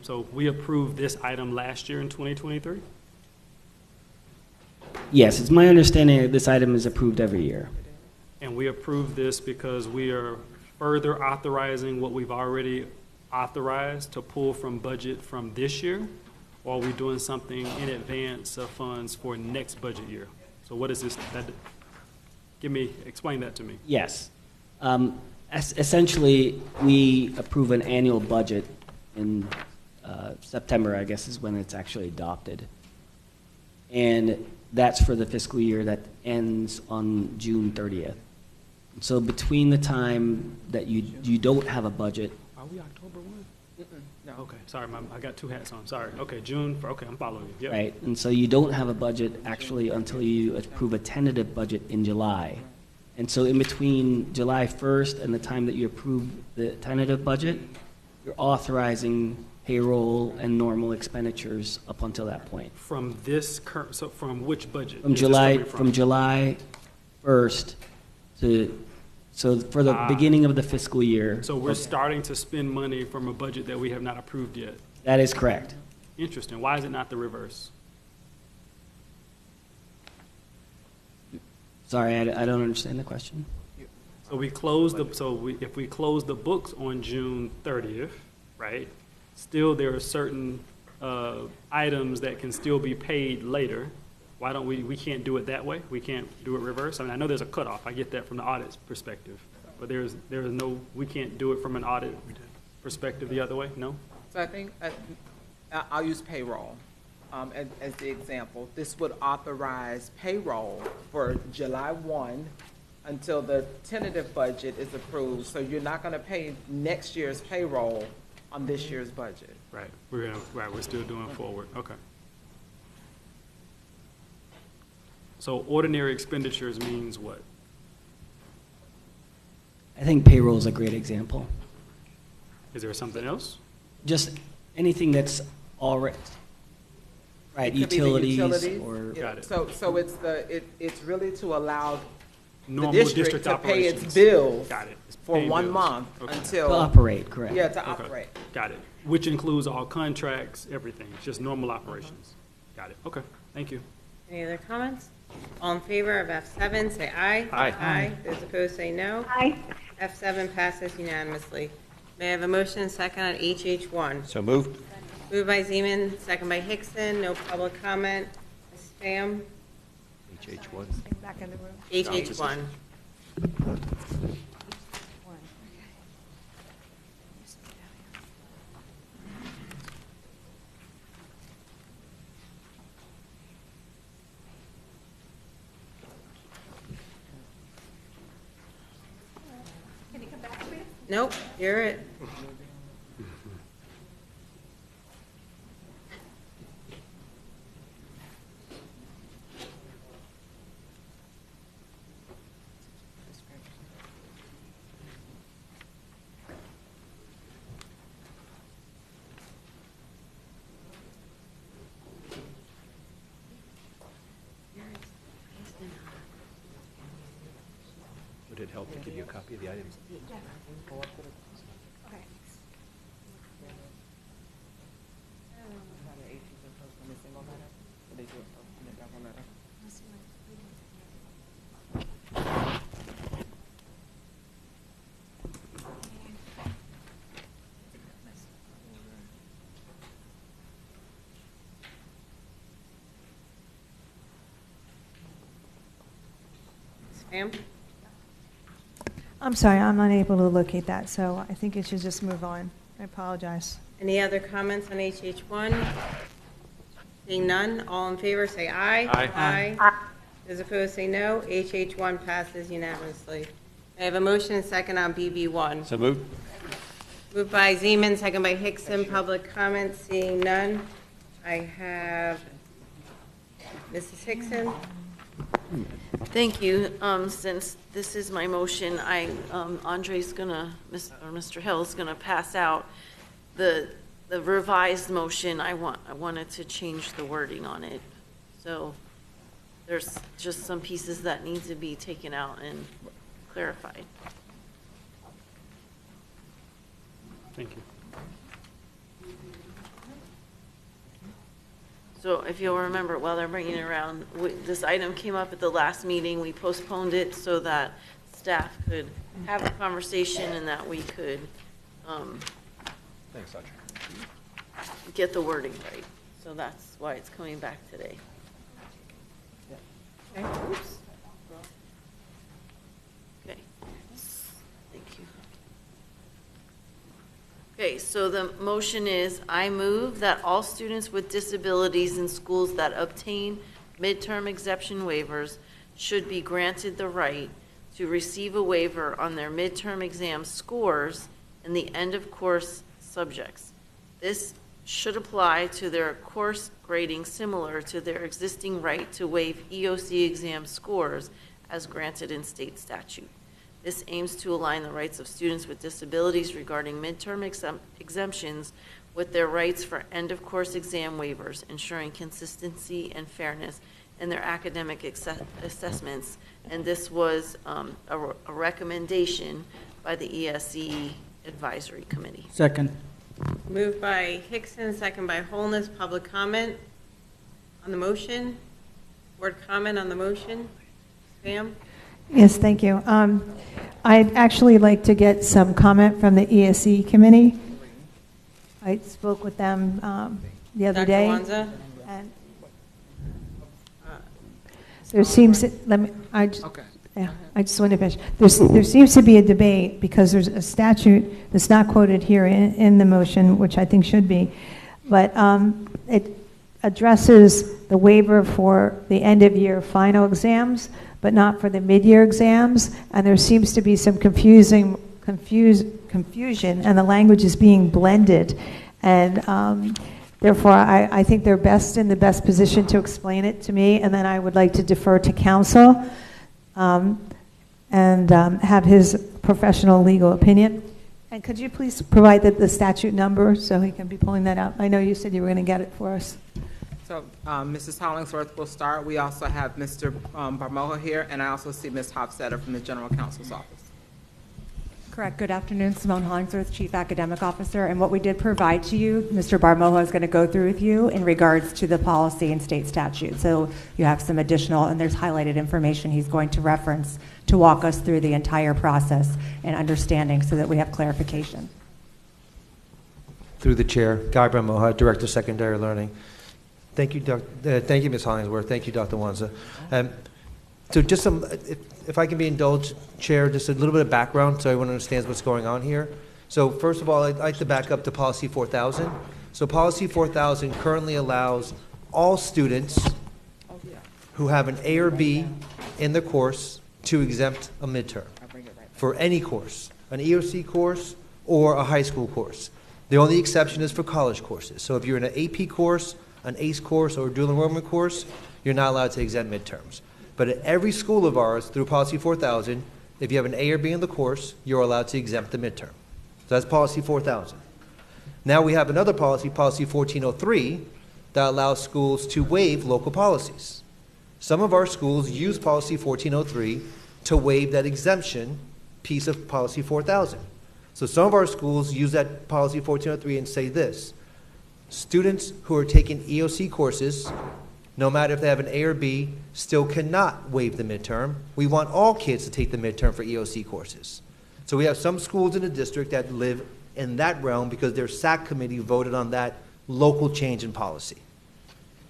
so we approved this item last year in 2023? Yes, it's my understanding that this item is approved every year. And we approved this because we are further authorizing what we've already authorized to pull from budget from this year? Or are we doing something in advance of funds for next budget year? So what is this? Explain that to me. Yes. Essentially, we approve an annual budget in September, I guess, is when it's actually adopted. And that's for the fiscal year that ends on June 30th. So between the time that you don't have a budget. Are we October 1? No. Okay, sorry, I got two hats on, sorry. Okay, June, okay, I'm following you. Yep. Right, and so you don't have a budget actually until you approve a tentative budget in July. And so in between July 1st and the time that you approve the tentative budget, you're authorizing payroll and normal expenditures up until that point. From this current, so from which budget? From is this July, coming from July 1st to, so for the beginning of the fiscal year. So we're starting to spend money from a budget that we have not approved yet. That is correct. Interesting. Why is it not the reverse? Sorry, I don't understand the question. So if we close the books on June 30th, right? Still, there are certain items that can still be paid later. Why don't we can't do it that way? We can't do it reverse? I mean, I know there's a cutoff. I get that from the audit perspective. But there is no, we can't do it from an audit perspective the other way? No? So I think, I'll use payroll as the example. This would authorize payroll for July 1 until the tentative budget is approved. So you're not going to pay next year's payroll on this year's budget. Right. We're still doing forward. Okay. So ordinary expenditures means what? I think payroll is a great example. Is there something else? Just anything that's already, right, It could be the utilities or. Yeah. Got it. So it's really to allow Normal the district to pay its operations. bills Got it. It's for paying 1 bills. month Okay. until. To operate, correct. Yeah, to Okay. operate. Got it. Which includes all contracts, everything. It's just normal operations. Got it. Okay. Thank you. Any other comments? All in favor of F7, say aye. Aye. Aye. Those opposed, say no. Aye. F7 passes unanimously. May I have a motion and second on HH1? So moved. Moved by Zeman, second by Hickson. No public comment. Ms. Pham? HH1. Back in the room. HH1. Nope, you're it. Would it help to give you a copy of the items? Ma'am? I'm sorry, I'm unable to locate that, so I think it should just move on. I apologize. Any other comments on HH1? Seeing none, all in favor say aye. Aye. Aye. Those opposed say no. HH1 passes unanimously. May I have a motion and second on BB1? So moved. Moved by Zeman, second by Hickson. Public comments, seeing none. I have Mrs. Hickson. Thank you. Since this is my motion, Andre's gonna, Mr. Hill's gonna pass out the revised motion. I wanted to change the wording on it. So there's just some pieces that need to be taken out and clarified. Thank you. So if you'll remember, while they're bringing it around, this item came up at the last meeting. We postponed it so that staff could have a conversation and that we could Thanks, Audrey. get the wording right. So that's why it's coming back today. Okay. Oops. Okay. Thank you. Okay, so the motion is, I move that all students with disabilities in schools that obtain midterm exemption waivers should be granted the right to receive a waiver on their midterm exam scores in the end of course subjects. This should apply to their course grading similar to their existing right to waive EOC exam scores as granted in state statute. This aims to align the rights of students with disabilities regarding midterm exemptions with their rights for end-of-course exam waivers, ensuring consistency and fairness in their academic assessments. And this was a recommendation by the ESE Advisory Committee. Second. Moved by Hickson, second by Holness. Public comment on the motion? Board comment on the motion? Pam? Yes, thank you. I'd actually like to get some comment from the ESE committee. I spoke with them the other day. Dr. Wanza? And there seems, I just want to finish. There seems to be a debate because there's a statute that's not quoted here in the motion, which I think should be, but it addresses the waiver for the end-of-year final exams, but not for the mid-year exams, and there seems to be some confusion, and the language is being blended, and therefore, I think they're best in the best position to explain it to me, and then I would like to defer to counsel and have his professional legal opinion. And could you please provide the statute number so he can be pulling that out? I know you said you were going to get it for us. So Mrs. Hollingsworth will start. We also have Mr. Barmoha here, and I also see Ms. Hofstetter from the General Counsel's office. Correct. Good afternoon, Simone Hollingsworth, Chief Academic Officer. And what we did provide to you, Mr. Barmoha is going to go through with you in regards to the policy and state statute. So you have some additional, and there's highlighted information he's going to reference to walk us through the entire process and understanding so that we have clarification. Through the chair, Guy Barmoha, Director of Secondary Learning. Thank you, thank you, Ms. Hollingsworth. Thank you, Dr. Wanza. So just some, if I can be indulged, Chair, just a little bit of background so everyone understands what's going on here. So first of all, I'd like to back up to Policy 4000. So Policy 4000 currently allows all students who have an A or B in the course to exempt a midterm for any course, an EOC course or a high school course. The only exception is for college courses. So if you're in an AP course, an ACE course, or a dual enrollment course, you're not allowed to exempt midterms. But at every school of ours, through Policy 4000, if you have an A or B in the course, you're allowed to exempt the midterm. So that's Policy 4000. Now we have another policy, Policy 1403, that allows schools to waive local policies. Some of our schools use Policy 1403 to waive that exemption piece of Policy 4000. So some of our schools use that Policy 1403 and say this: students who are taking EOC courses, no matter if they have an A or B, still cannot waive the midterm. We want all kids to take the midterm for EOC courses. So we have some schools in the district that live in that realm because their SAC committee voted on that local change in policy,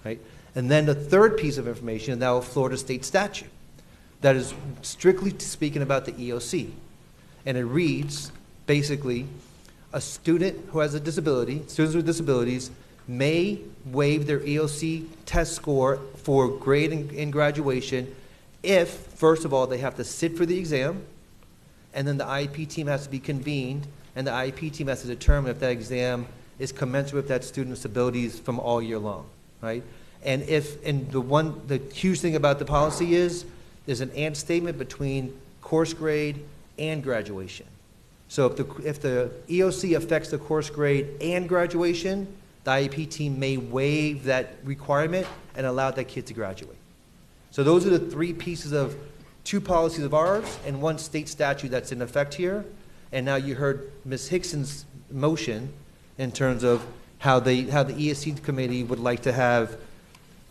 right? And then the third piece of information is now a Florida state statute that is strictly speaking about the EOC. And it reads, basically, a student who has a disability, students with disabilities, may waive their EOC test score for grade in graduation if, first of all, they have to sit for the exam, and then the IEP team has to be convened, and the IEP team has to determine if that exam is commensurate with that student's abilities from all year long, right? And the huge thing about the policy is there's an and statement between course grade and graduation. So if the EOC affects the course grade and graduation, the IEP team may waive that requirement and allow that kid to graduate. So those are the three pieces of two policies of ours and one state statute that's in effect here. And now you heard Ms. Hickson's motion in terms of how the ESC committee would like to have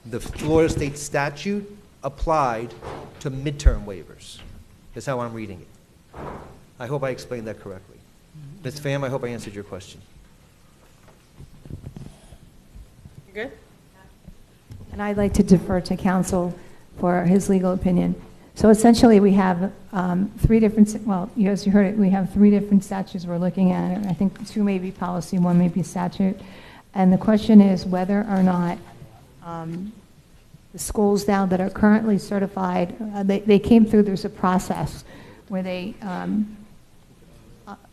the Florida state statute applied to midterm waivers. That's how I'm reading it. I hope I explained that correctly. Ms. Pham, I hope I answered your question. You good? And I'd like to defer to counsel for his legal opinion. So essentially, we have three different, well, as you heard it, we have three different statutes we're looking at. I think two may be policy, one may be statute. And the question is whether or not the schools now that are currently certified, they came through, there's a process where they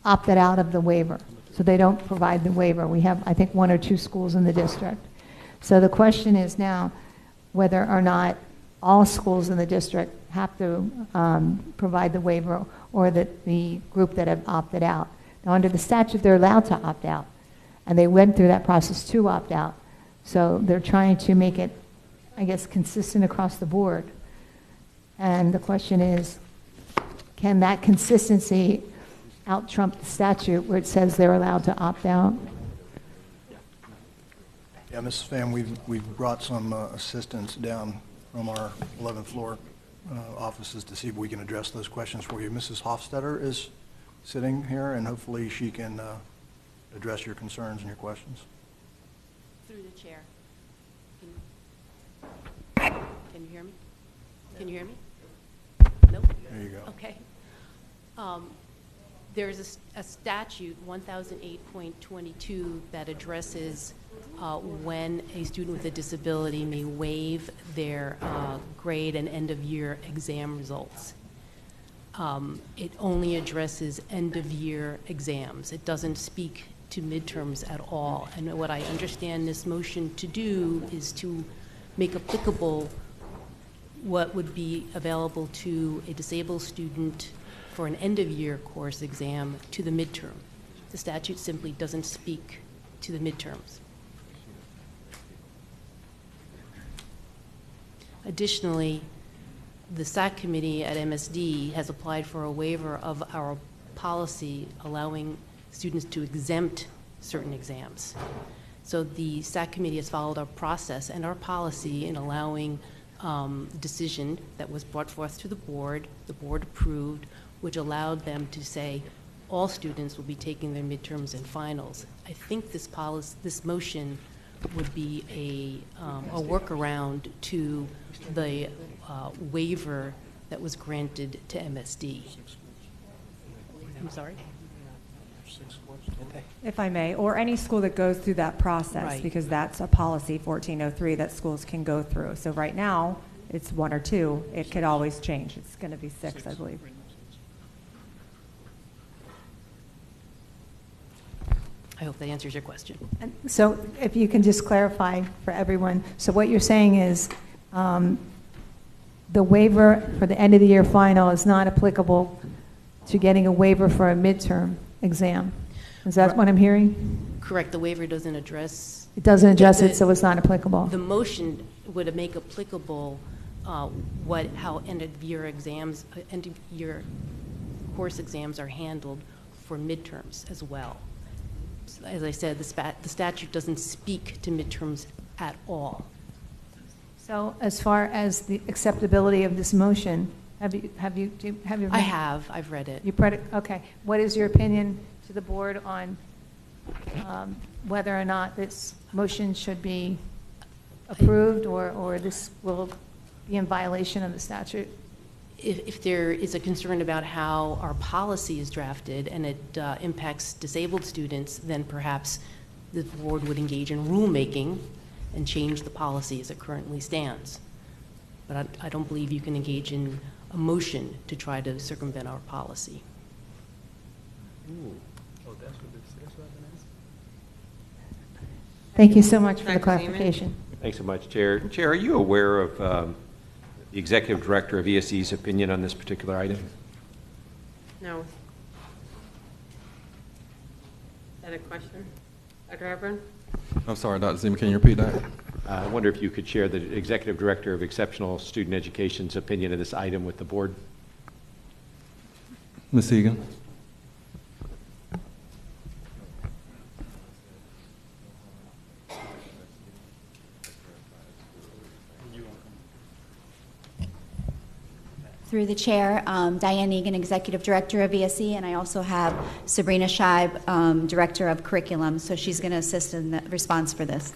opted out of the waiver. So they don't provide the waiver. We have, I think, 1 or 2 schools in the district. So the question is now whether or not all schools in the district have to provide the waiver, or that the group that have opted out. Now, under the statute, they're allowed to opt out, and they went through that process to opt out. So they're trying to make it, I guess, consistent across the board. And the question is, can that consistency out-trump the statute where it says they're allowed to opt out? Yeah, Mrs. Pham, we've brought some assistance down from our 11th floor offices to see if we can address those questions for you. Mrs. Hofstetter is sitting here, and hopefully she can address your concerns and your questions. Through the chair. Can you hear me? Can you hear me? Nope. There you go. Okay. There's a statute, 1008.22, that addresses when a student with a disability may waive their grade and end-of-year exam results. It only addresses end-of-year exams. It doesn't speak to midterms at all. And what I understand this motion to do is to make applicable what would be available to a disabled student for an end-of-year course exam to the midterm. The statute simply doesn't speak to the midterms. Additionally, the SAC committee at MSD has applied for a waiver of our policy allowing students to exempt certain exams. So the SAC committee has followed our process and our policy in allowing the decision that was brought forth to the board approved, which allowed them to say all students will be taking their midterms and finals. I think this motion would be a workaround to the waiver that was granted to MSD. I'm sorry? If I may, or any school that goes through that process, Right. because that's a policy 1403 that schools can go through. So right now, it's 1 or 2. It could always change. It's going to be 6, I believe. I hope that answers your question. And so if you can just clarify for everyone, so what you're saying is the waiver for the end of the year final is not applicable to getting a waiver for a midterm exam. Is that what I'm hearing? Correct. The waiver doesn't address. It doesn't address it, so it's not applicable. The motion would make applicable how end of year course exams are handled for midterms as well. So, as I said, the statute doesn't speak to midterms at all. So as far as the acceptability of this motion, have you I have. I've read it. You've read it? Okay. What is your opinion to the board on whether or not this motion should be approved, or this will be in violation of the statute? If there is a concern about how our policy is drafted and it impacts disabled students, then perhaps the board would engage in rulemaking and change the policy as it currently stands. But I don't believe you can engage in a motion to try to circumvent our policy. Thank you so much for the Dr. clarification. Thanks so much, Chair. Chair, are you aware of the Executive Director of ESE's opinion on this particular item? No. Is that a question? Dr. Hepburn? I'm sorry, Dr. Zima, can you repeat that? I wonder if you could share the Executive Director of Exceptional Student Education's opinion of this item with the board? Ms. Egan? Through the chair, Diane Egan, Executive Director of ESE, and I also have Sabrina Scheib, Director of Curriculum, so she's going to assist in the response for this.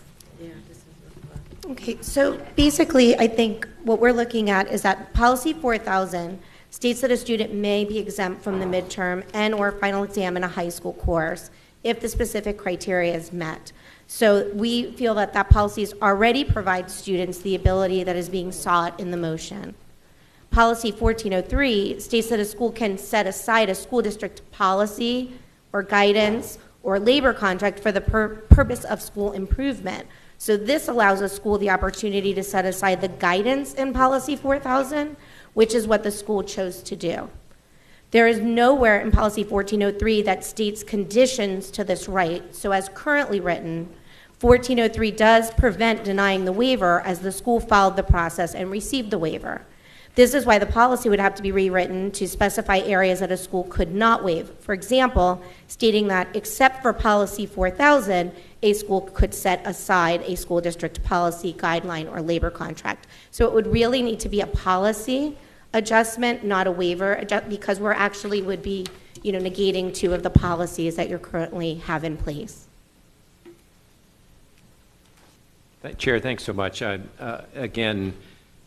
Okay, so basically, I think what we're looking at is that Policy 4000 states that a student may be exempt from the midterm and/or final exam in a high school course if the specific criteria is met. So we feel that that policy already provides students the ability that is being sought in the motion. Policy 1403 states that a school can set aside a school district policy or guidance or labor contract for the purpose of school improvement. So this allows a school the opportunity to set aside the guidance in Policy 4000, which is what the school chose to do. There is nowhere in Policy 1403 that states conditions to this right, so as currently written, 1403 does prevent denying the waiver as the school followed the process and received the waiver. This is why the policy would have to be rewritten to specify areas that a school could not waive. For example, stating that except for Policy 4000, a school could set aside a school district policy, guideline, or labor contract. So it would really need to be a policy adjustment, not a waiver, because we're actually would be, negating two of the policies that you currently have in place. Chair, thanks so much. Again,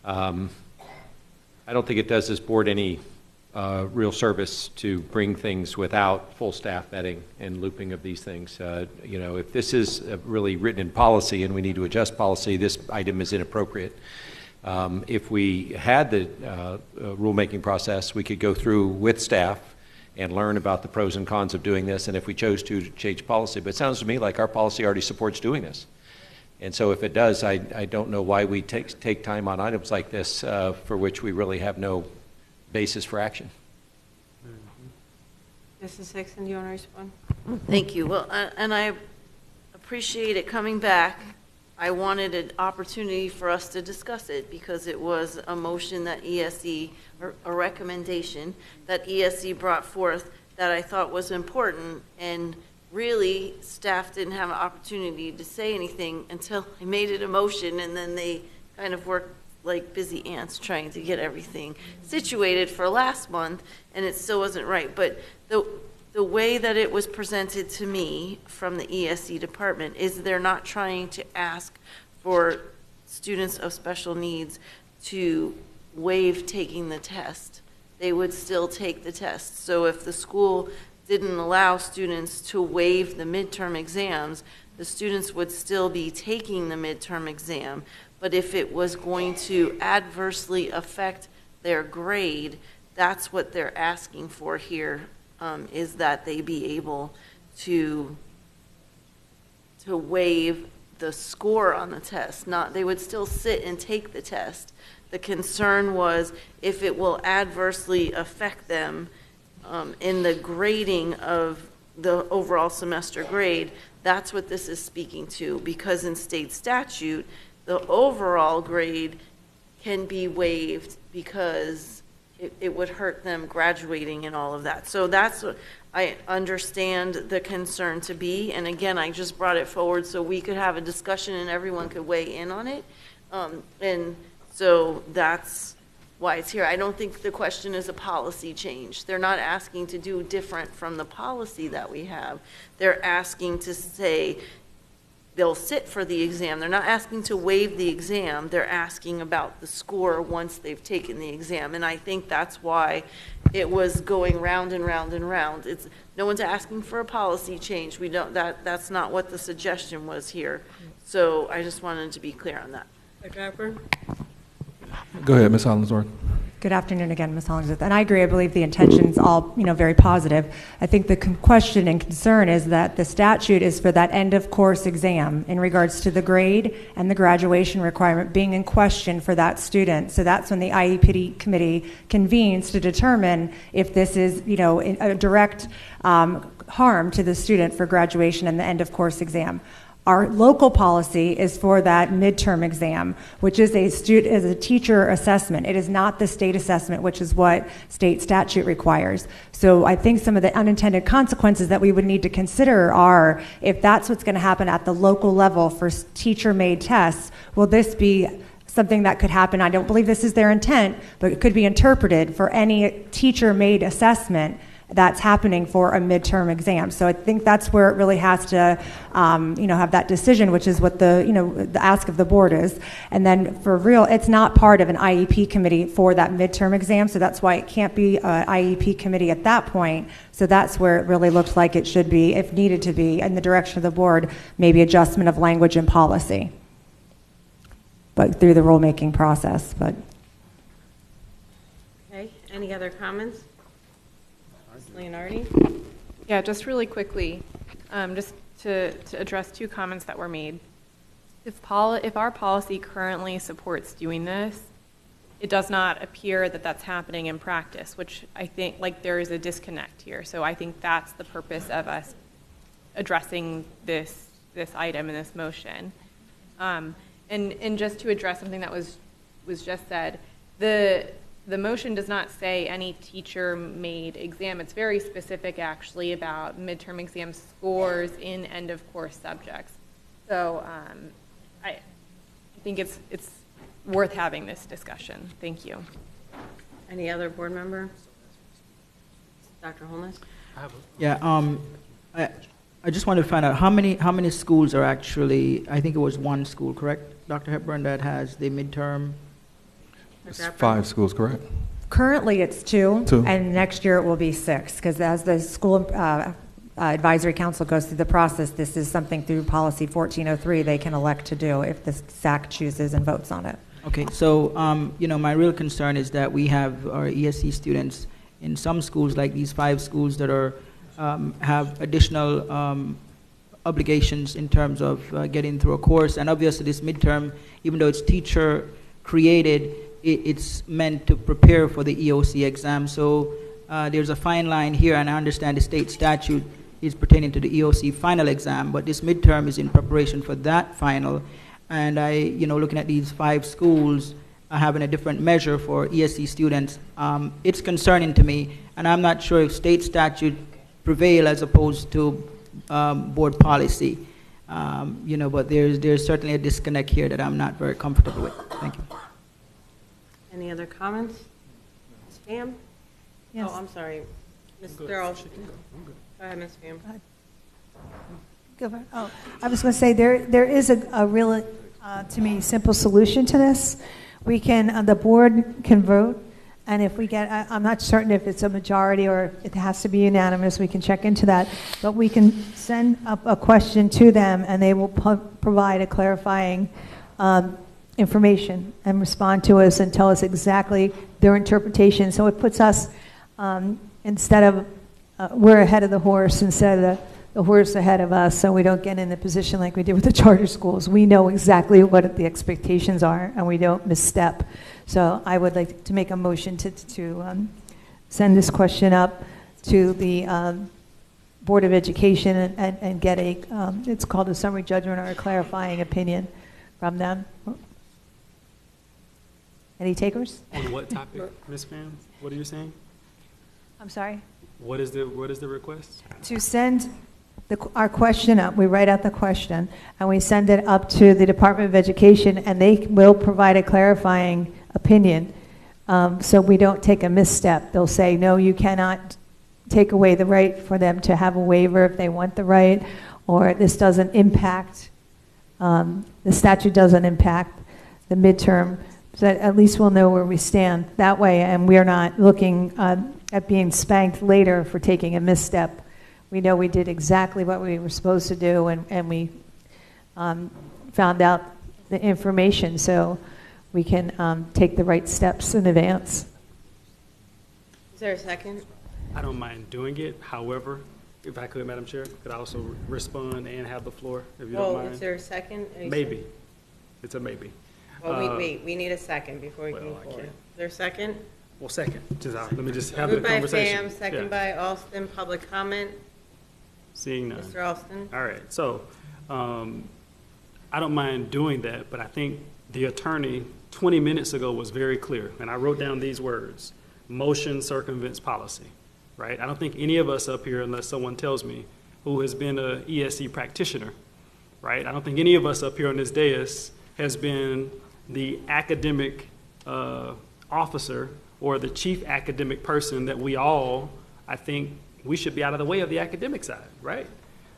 I don't think it does this board any real service to bring things without full staff vetting and looping of these things. If this is really written in policy and we need to adjust policy, this item is inappropriate. If we had the rulemaking process, we could go through with staff and learn about the pros and cons of doing this, and if we chose to change policy. But it sounds to me like our policy already supports doing this. And so if it does, I don't know why we take time on items like this for which we really have no basis for action. Mrs. Hickson, do you want to respond? Thank you. Well, and I appreciate it coming back. I wanted an opportunity for us to discuss it because it was a motion that ESE, or a recommendation that ESE brought forth that I thought was important, and really staff didn't have an opportunity to say anything until I made it a motion, and then they kind of worked like busy ants trying to get everything situated for last month, and it still wasn't right. But the way that it was presented to me from the ESE department is they're not trying to ask for students of special needs to waive taking the test. They would still take the test. So if the school didn't allow students to waive the midterm exams, the students would still be taking the midterm exam. But if it was going to adversely affect their grade, that's what they're asking for here, is that they be able to waive the score on the test. They would still sit and take the test. The concern was if it will adversely affect them in the grading of the overall semester grade. That's what this is speaking to, because in state statute, the overall grade can be waived because it would hurt them graduating and all of that. So that's what I understand the concern to be. And again, I just brought it forward so we could have a discussion and everyone could weigh in on it. And so that's why it's here. I don't think the question is a policy change. They're not asking to do different from the policy that we have. They're asking to say they'll sit for the exam. They're not asking to waive the exam. They're asking about the score once they've taken the exam. And I think that's why it was going round and round and round. It's no one's asking for a policy change. We don't. That's not what the suggestion was here. So I just wanted to be clear on that. Dr. Blackburn? Go ahead, Ms. Hollingsworth. Good afternoon again, Ms. Hollingsworth. And I agree. I believe the intention's all, very positive. I think the question and concern is that the statute is for that end of course exam in regards to the grade and the graduation requirement being in question for that student. So that's when the IEP committee convenes to determine if this is, a direct harm to the student for graduation and the end of course exam. Our local policy is for that midterm exam, which is a teacher assessment. It is not the state assessment, which is what state statute requires. So I think some of the unintended consequences that we would need to consider are, if that's what's going to happen at the local level for teacher-made tests, will this be something that could happen? I don't believe this is their intent, but it could be interpreted for any teacher-made assessment that's happening for a midterm exam. So I think that's where it really has to, have that decision, which is what the ask of the board is. And then for real, it's not part of an IEP committee for that midterm exam, so that's why it can't be an IEP committee at that point. So that's where it really looks like it should be, if needed to be, in the direction of the board, maybe adjustment of language and policy, but through the rulemaking process. But Okay, any other comments? Leonardi? Yeah, just really quickly. Just to address two comments that were made. If our policy currently supports doing this, it does not appear that that's happening in practice, which I think there is a disconnect here. So I think that's the purpose of us addressing this item in this motion. And just to address something that was just said, the motion does not say any teacher-made exam. It's very specific, actually, about midterm exam scores in end-of-course subjects. So I think it's worth having this discussion. Thank you. Any other board member? Dr. Holness? Yeah, I just wanted to find out how many schools are actually, I think it was one school, correct, Dr. Hepburn, that has the midterm? It's 5 schools, correct? Currently, it's 2, and next year it will be 6, because as the school advisory council goes through the process, this is something through policy 1403 they can elect to do if the SAC chooses and votes on it. Okay, so, my real concern is that we have our ESC students in some schools, like these 5 schools that are, have additional obligations in terms of getting through a course. And obviously this midterm, even though it's teacher created, it's meant to prepare for the EOC exam. So there's a fine line here, and I understand the state statute is pertaining to the EOC final exam, but this midterm is in preparation for that final. And looking at these 5 schools having a different measure for ESC students, it's concerning to me, and I'm not sure if state statute prevail as opposed to board policy. But there's certainly a disconnect here that I'm not very comfortable with. Thank you. Any other comments? Ms. Pham? Yes. Oh, I'm sorry. Mr. Olson. Go ahead, Ms. Pham. Go ahead. Oh, I was going to say there is a real, to me, simple solution to this. We can, the board can vote, and if we get, I'm not certain if it's a majority or it has to be unanimous. We can check into that, but we can send up a question to them, and they will provide a clarifying information and respond to us and tell us exactly their interpretation. So it puts us, instead of, we're ahead of the horse instead of the horse ahead of us, so we don't get in the position like we did with the charter schools. We know exactly what the expectations are, and we don't misstep. So I would like to make a motion to send this question up to the Board of Education and get it's called a summary judgment or a clarifying opinion from them. Any takers? On what topic, Ms. Pham? What are you saying? I'm sorry? What is the request? To send our question up, we write out the question, and we send it up to the Department of Education, and they will provide a clarifying opinion, so we don't take a misstep. They'll say, no, you cannot take away the right for them to have a waiver if they want the right, or this doesn't impact, the statute doesn't impact the midterm, so that at least we'll know where we stand that way, and we're not looking at being spanked later for taking a misstep. We know we did exactly what we were supposed to do, and we found out the information, so we can take the right steps in advance. Is there a second? I don't mind doing it. However, if I could, Madam Chair, could I also respond and have the floor, if you don't mind? Is there a second? Maybe. It's a maybe. Well, we need a second before we can move forward. Is there a second? Well, second. Let me just have the Moved by conversation. Pham, second by Alston. Public comment? Seeing none. Mr. Alston? All right. So I don't mind doing that, but I think the attorney 20 minutes ago was very clear, and I wrote down these words: motion circumvents policy, right? I don't think any of us up here, unless someone tells me, who has been a ESC practitioner, right? I don't think any of us up here on this dais has been the academic officer or the chief academic person that we all, I think, we should be out of the way of the academic side, right?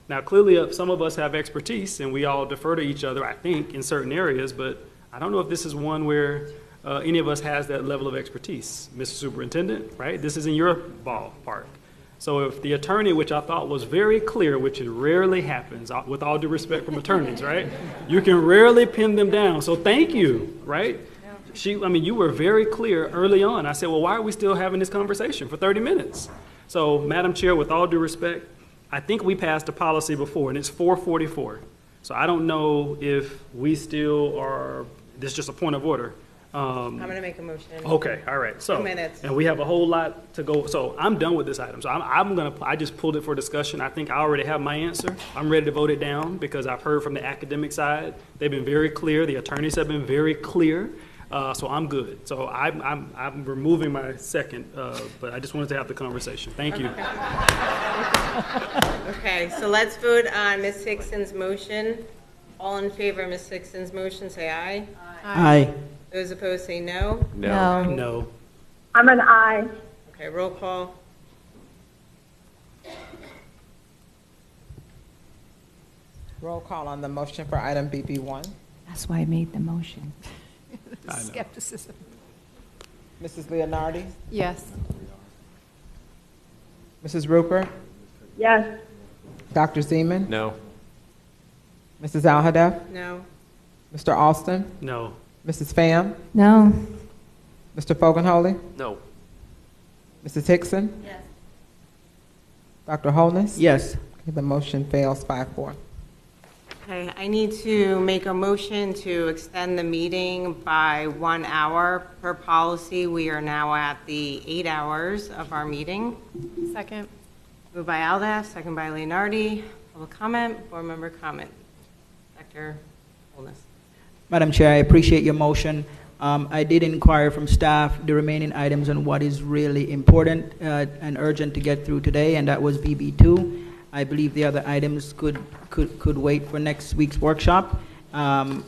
Now, clearly, some of us have expertise, and we all defer to each other, I think, in certain areas, but I don't know if this is one where any of us has that level of expertise. Mr. Superintendent, right? This is in your ballpark. So if the attorney, which I thought was very clear, which it rarely happens, with all due respect from attorneys, right? You can rarely pin them down, so thank you, right? You were very clear early on. I said, well, why are we still having this conversation for 30 minutes? So, Madam Chair, with all due respect, I think we passed a policy before, and it's 444. So I don't know if we still are, this is just a point of order. I'm going to make a motion. Okay, all right. So, 2 minutes. and we have a whole lot to go. So I'm done with this item. So I just pulled it for discussion. I think I already have my answer. I'm ready to vote it down because I've heard from the academic side. They've been very clear. The attorneys have been very clear. So I'm good. So I'm removing my second, but I just wanted to have the conversation. Thank you. Okay, so let's vote on Ms. Hickson's motion. All in favor of Ms. Hickson's motion, say aye. Aye. Those opposed, say no. No. No. I'm an aye. Okay, roll call. Roll call on the motion for item BB1. That's why I made the motion. I know. Skepticism. Mrs. Leonardi? Yes. Mrs. Rupert? Yes. Dr. Zeman? No. Mrs. Alhadeff? No. Mr. Alston? No. Mrs. Pham? No. Mr. Fogelholy? No. Mrs. Hickson? Yes. Dr. Holness? Yes. Okay, the motion fails 5-4. Okay, I need to make a motion to extend the meeting by 1 hour. Per policy, we are now at the 8 hours of our meeting. Second. Moved by Aldaff, second by Leonardi. Public comment, board member comment. Dr. Holness. Madam Chair, I appreciate your motion. I did inquire from staff the remaining items on what is really important and urgent to get through today, and that was BB2. I believe the other items could wait for next week's workshop. An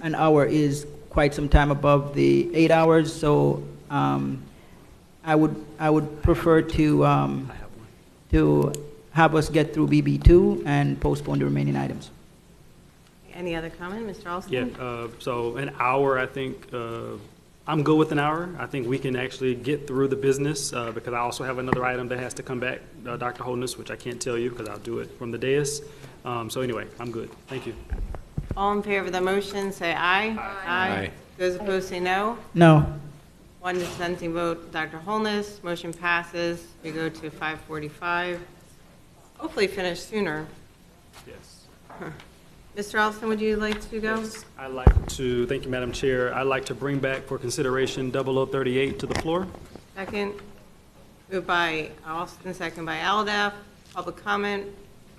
hour is quite some time above the 8 hours, so I would prefer to have us get through BB2 and postpone the remaining items. Any other comment, Mr. Alston? Yeah, so an hour, I think, I'm good with an hour. I think we can actually get through the business because I also have another item that has to come back, Dr. Holness, which I can't tell you because I'll do it from the dais. So anyway, I'm good. Thank you. All in favor of the motion, say aye. Aye. Those opposed, say no. No. One dissenting vote, Dr. Holness. Motion passes. We go to 5:45. Hopefully finish sooner. Yes. Mr. Alston, would you like to go? Yes. I'd like to, thank you, Madam Chair. I'd like to bring back for consideration 0038 to the floor. Second. Moved by Alston, second by Aldaff. Public comment,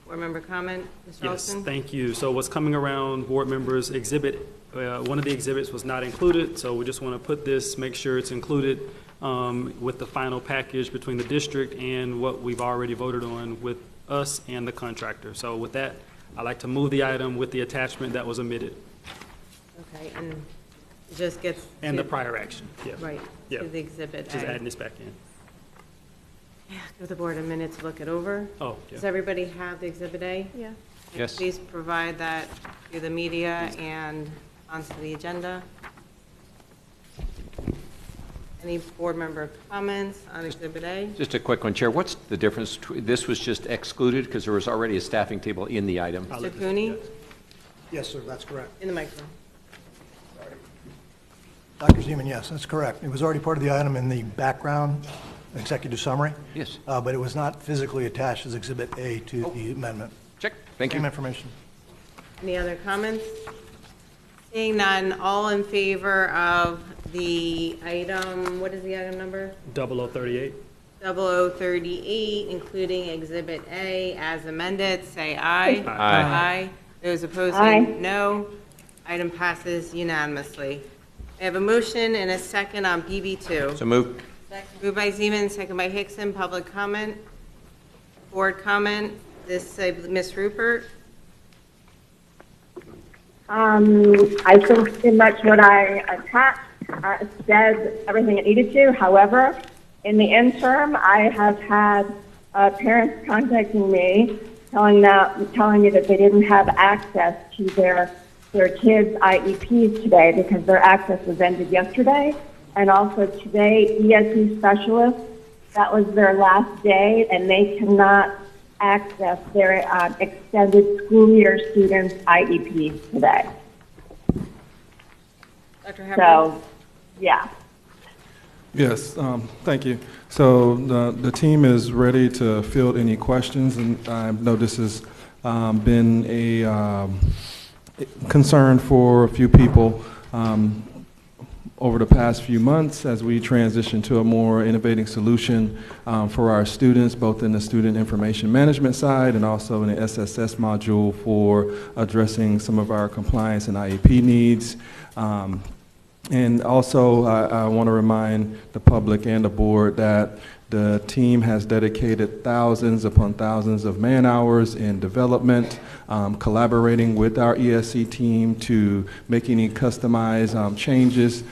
board member comment. Mr. Yes, Alston? thank you. So what's coming around, board members, exhibit, one of the exhibits was not included, so we just want to put this, make sure it's included with the final package between the district and what we've already voted on with us and the contractor. So with that, I'd like to move the item with the attachment that was omitted. Okay, and it just gets. And to- the prior action, yeah. Right, Yeah. to the exhibit Just A. adding this back in. Yeah, give the board a minute to look it over. Oh, yeah. Does everybody have the exhibit A? Yeah. Yes. Please provide that to the media and onto the agenda. Any board member comments on exhibit A? Just a quick one, Chair. What's the difference? This was just excluded because there was already a staffing table in the item. Mr. Cooney? Yes, sir, that's correct. In the microphone. Dr. Zeman, yes, that's correct. It was already part of the item in the background executive summary. Yes. But it was not physically attached as Exhibit A to the amendment. Check. Thank Same you. information. Any other comments? Seeing none, all in favor of the item, what is the item number? 0038. 0038, including Exhibit A as amended, say aye. Aye. Aye. Those opposed, say no. Item passes unanimously. I have a motion and a second on BB2. So move. Moved by Zeman, second by Hickson. Public comment? Board comment? This, Ms. Rupert? I think pretty much what I attached said everything it needed to. However, in the interim, I have had parents contacting me telling me that they didn't have access to their kids' IEPs today because their access was ended yesterday. And also today, ESE specialists, that was their last day, and they cannot access their extended school year students' IEPs today. Dr. Hepburn? So, yeah. Yes, thank you. So the team is ready to field any questions, and I know this has been a concern for a few people over the past few months as we transition to a more innovative solution for our students, both in the student information management side and also in the SSS module for addressing some of our compliance and IEP needs. And also, I want to remind the public and the board that the team has dedicated thousands upon thousands of man hours in development, collaborating with our ESC team to make any customized changes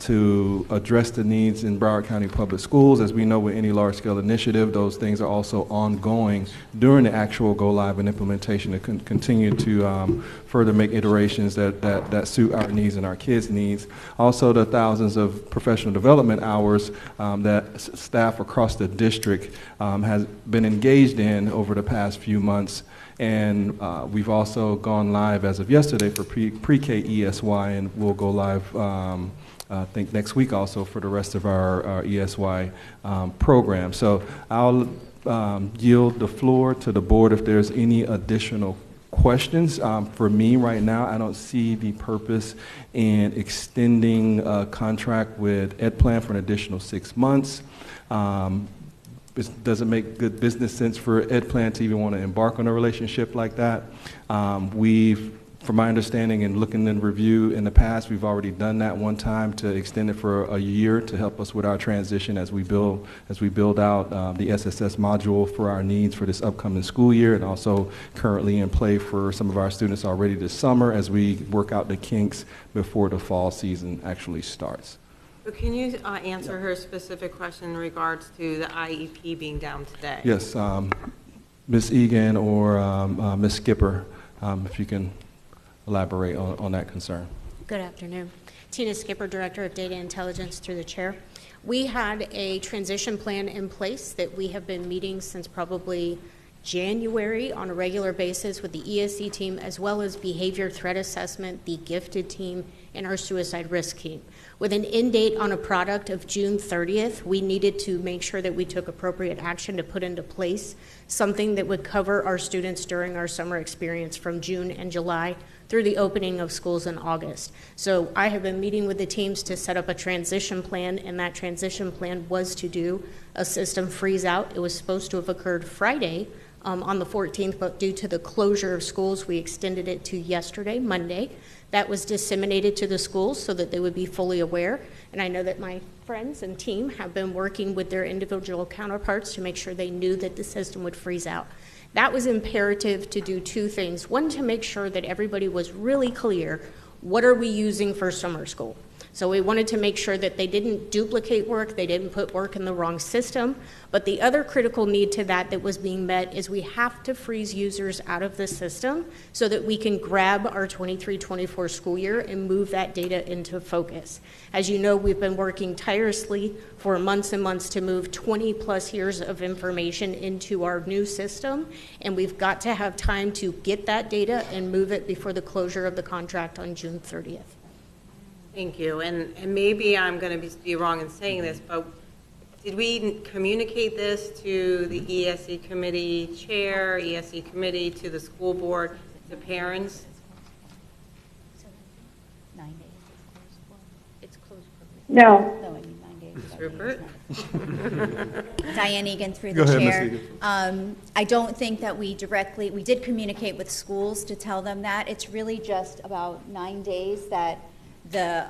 to address the needs in Broward County Public Schools. As we know, with any large-scale initiative, those things are also ongoing during the actual go-live and implementation to continue to further make iterations that suit our needs and our kids' needs. Also, the thousands of professional development hours that staff across the district has been engaged in over the past few months. And we've also gone live as of yesterday for pre-K ESY, and we'll go live I think next week also for the rest of our ESY program. So I'll yield the floor to the board if there's any additional questions. For me right now, I don't see the purpose in extending a contract with EdPlan for an additional 6 months. It doesn't make good business sense for EdPlan to even want to embark on a relationship like that. From my understanding and looking in review in the past, we've already done that one time to extend it for a year to help us with our transition as we build out the SSS module for our needs for this upcoming school year, and also currently in play for some of our students already this summer as we work out the kinks before the fall season actually starts. So can you answer her specific question in regards to the IEP being down today? Yes, Ms. Egan or Ms. Skipper, if you can elaborate on that concern. Good afternoon. Tina Skipper, Director of Data Intelligence through the Chair. We had a transition plan in place that we have been meeting since probably January on a regular basis with the ESC team, as well as behavior threat assessment, the gifted team, and our suicide risk team. With an end date on a product of June 30th, we needed to make sure that we took appropriate action to put into place something that would cover our students during our summer experience from June and July through the opening of schools in August. So I have been meeting with the teams to set up a transition plan, and that transition plan was to do a system freeze out. It was supposed to have occurred Friday on the 14th, but due to the closure of schools, we extended it to yesterday, Monday. That was disseminated to the schools so that they would be fully aware. And I know that my friends and team have been working with their individual counterparts to make sure they knew that the system would freeze out. That was imperative to do two things. One, to make sure that everybody was really clear, what are we using for summer school? So we wanted to make sure that they didn't duplicate work, they didn't put work in the wrong system. But the other critical need to that was being met is we have to freeze users out of the system so that we can grab our 23-24 school year and move that data into focus. As you know, we've been working tirelessly for months and months to move 20 plus years of information into our new system, and we've got to have time to get that data and move it before the closure of the contract on June 30th. Thank you. And maybe I'm going to be wrong in saying this, but did we communicate this to the ESC committee chair, ESC committee, to the school board, to parents? 9 days. It's closed. No. No, I mean 9 days. Rupert? Diane Egan through Go the ahead, Ms. chair. Egan. I don't think that we did communicate with schools to tell them that. It's really just about 9 days that the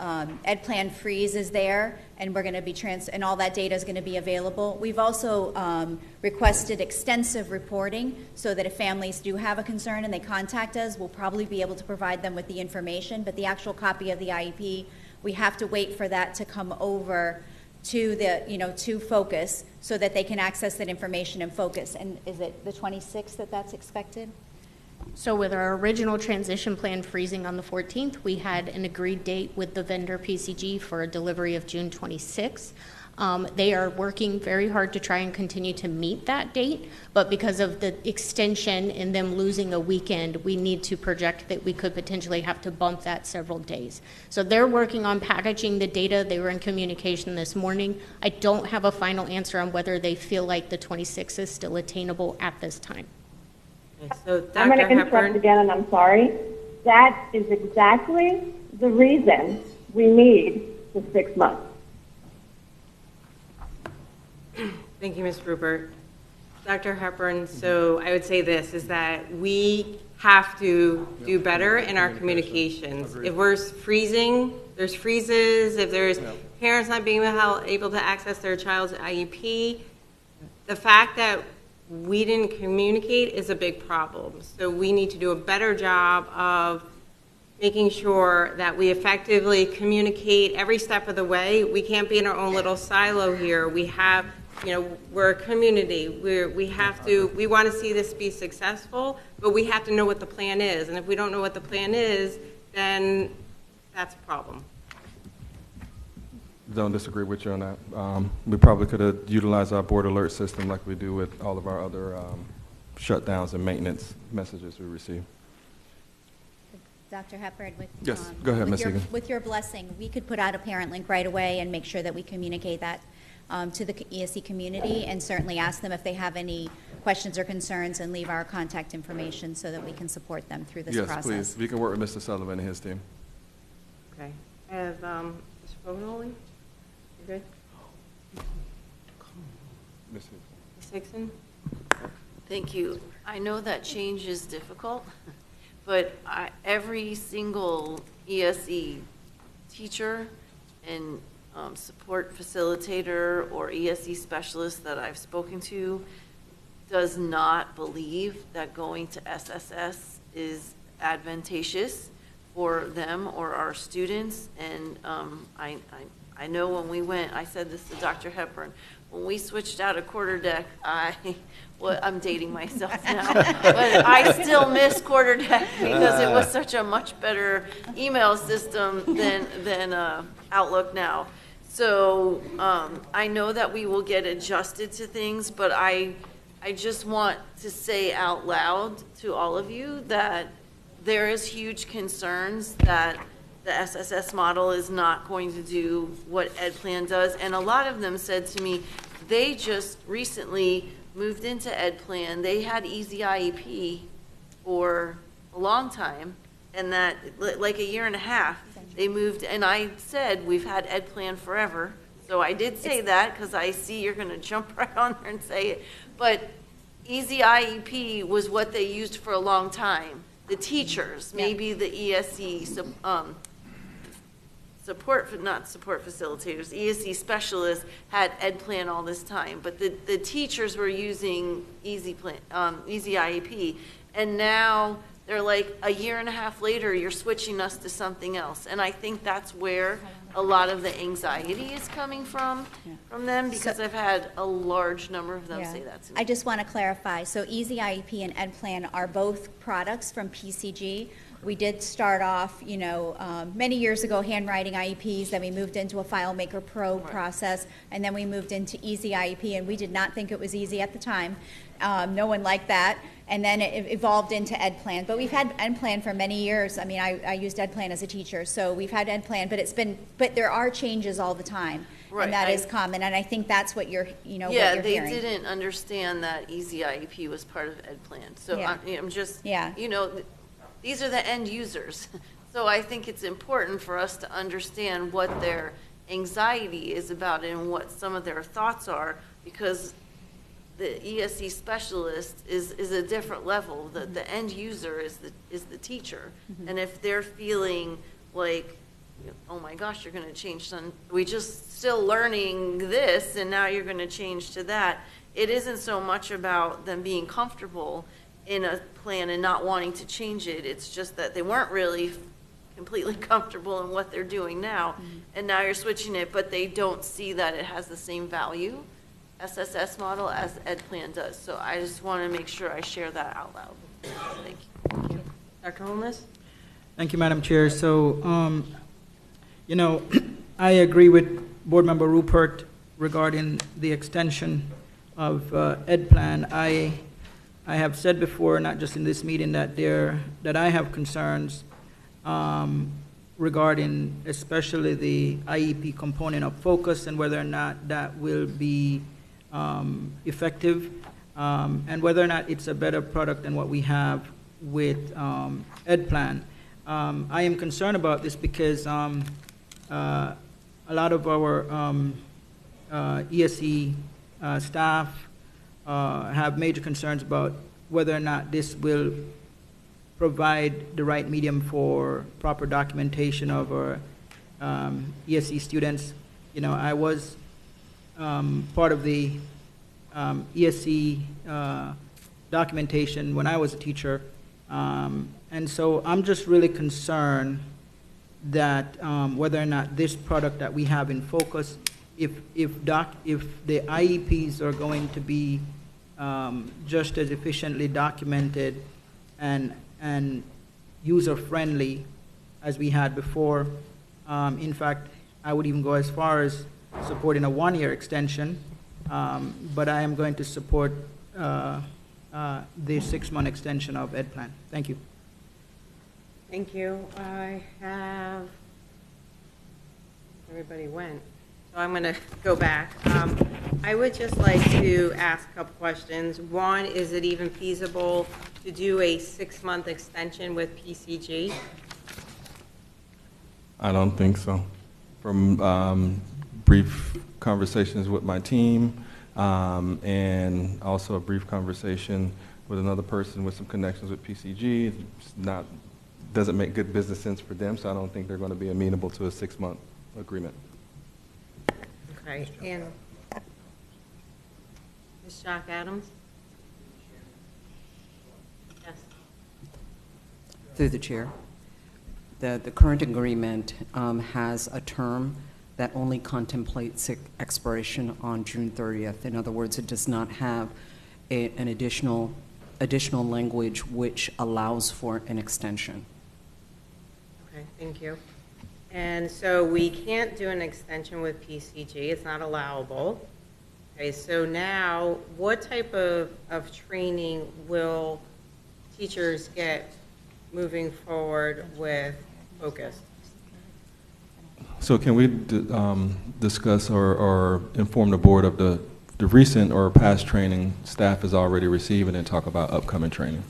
EdPlan freeze is there, and we're going to be and all that data is going to be available. We've also requested extensive reporting so that if families do have a concern and they contact us, we'll probably be able to provide them with the information. But the actual copy of the IEP, we have to wait for that to come over to the to Focus so that they can access that information in Focus. And is it the 26th that's expected? So with our original transition plan freezing on the 14th, we had an agreed date with the vendor PCG for a delivery of June 26th. They are working very hard to try and continue to meet that date, but because of the extension and them losing a weekend, we need to project that we could potentially have to bump that several days. So they're working on packaging the data. They were in communication this morning. I don't have a final answer on whether they feel like the 26th is still attainable at this time. Okay, so Dr. I'm going to interrupt Hepburn. again, and I'm sorry. That is exactly the reason we need the 6 months. Thank you, Ms. Rupert. Dr. Hepburn, so I would say this, is that we have to do better in our communications. If we're freezing, there's freezes, if there's parents not being able to access their child's IEP, the fact that we didn't communicate is a big problem. So we need to do a better job of making sure that we effectively communicate every step of the way. We can't be in our own little silo here. We have, we're a community. We want to see this be successful, but we have to know what the plan is. And if we don't know what the plan is, then that's a problem. Don't disagree with you on that. We probably could have utilized our board alert system like we do with all of our other shutdowns and maintenance messages we receive. Dr. Hepburn, Yes, go ahead, Ms. Egan. With your blessing, we could put out a parent link right away and make sure that we communicate that to the ESC community, and certainly ask them if they have any questions or concerns and leave our contact information so that we can support them through this process. Yes, please. We can work with Mr. Sullivan and his team. Okay. I have Mr. Fognoli. You good? Ms. Hickson? Thank you. I know that change is difficult, but every single ESE teacher and support facilitator or ESE specialist that I've spoken to does not believe that going to SSS is advantageous for them or our students. And I know when we went, I said this to Dr. Hepburn, when we switched out a quarter deck, I'm dating myself now, but I still miss quarter deck because it was such a much better email system than Outlook now. So I know that we will get adjusted to things, but I just want to say out loud to all of you that there is huge concerns that the SSS model is not going to do what EdPlan does. And a lot of them said to me, they just recently moved into EdPlan. They had Easy IEP for a long time, and that, like a year and a half, they moved, and I said, we've had EdPlan forever. So I did say that, because I see you're going to jump right on there and say it. But Easy IEP was what they used for a long time. The teachers, maybe the ESE not support facilitators, ESE specialists had EdPlan all this time, but the teachers were using Easy IEP, and now they're like, a year and a half later, you're switching us to something else. And I think that's where a lot of the anxiety is coming from them, because I've had a large number of them say that to me. I just want to clarify. So Easy IEP and EdPlan are both products from PCG. We did start off, many years ago, handwriting IEPs, then we moved into a FileMaker Pro process, and then we moved into Easy IEP, and we did not think it was easy at the time. No one liked that. And then it evolved into EdPlan. But we've had EdPlan for many years. I mean, I used EdPlan as a teacher, so we've had EdPlan, but there are changes all the time. Right, and that is common, and I think that's what you're, what you're hearing. Yeah, they didn't understand that Easy IEP was part of EdPlan. So I'm just, these are the end users. So I think it's important for us to understand what their anxiety is about and what some of their thoughts are, because the ESE specialist is a different level. The end user is the teacher. And if they're feeling like, oh my gosh, you're going to change we just still learning this and now you're going to change to that. It isn't so much about them being comfortable in a plan and not wanting to change it. It's just that they weren't really completely comfortable in what they're doing now. And now you're switching it, but they don't see that it has the same value, SSS model, as EdPlan does. So I just want to make sure I share that out loud. Thank you. Thank you. Dr. Holness? Thank you, Madam Chair. So, I agree with Board Member Rupert regarding the extension of Ed Plan. I have said before, not just in this meeting, that I have concerns regarding especially the IEP component of focus and whether or not that will be effective, and whether or not it's a better product than what we have with Ed Plan. I am concerned about this because a lot of our ESE staff have major concerns about whether or not this will provide the right medium for proper documentation of our ESE students. You know, I was part of the ESE documentation when I was a teacher, and so I'm just really concerned that whether or not this product that we have in focus, if the IEPs are going to be just as efficiently documented and user-friendly as we had before. In fact, I would even go as far as supporting a one-year extension, but I am going to support the 6-month extension of Ed Plan. Thank you. Thank you. I have, everybody went. So I'm going to go back. I would just like to ask a couple questions. One, is it even feasible to do a 6-month extension with PCG? I don't think so. From brief conversations with my team, and also a brief conversation with another person with some connections with PCG, doesn't make good business sense for them, so I don't think they're going to be amenable to a 6-month agreement. Okay, and Ms. Jock Adams? Yes. Through the chair. The current agreement has a term that only contemplates expiration on June 30th. In other words, it does not have an additional language which allows for an extension. Okay, thank you. And so we can't do an extension with PCG. It's not allowable. Okay, so now what type of training will teachers get moving forward with Focus? So can we discuss or inform the board of the recent or past training staff is already receiving and talk about upcoming training?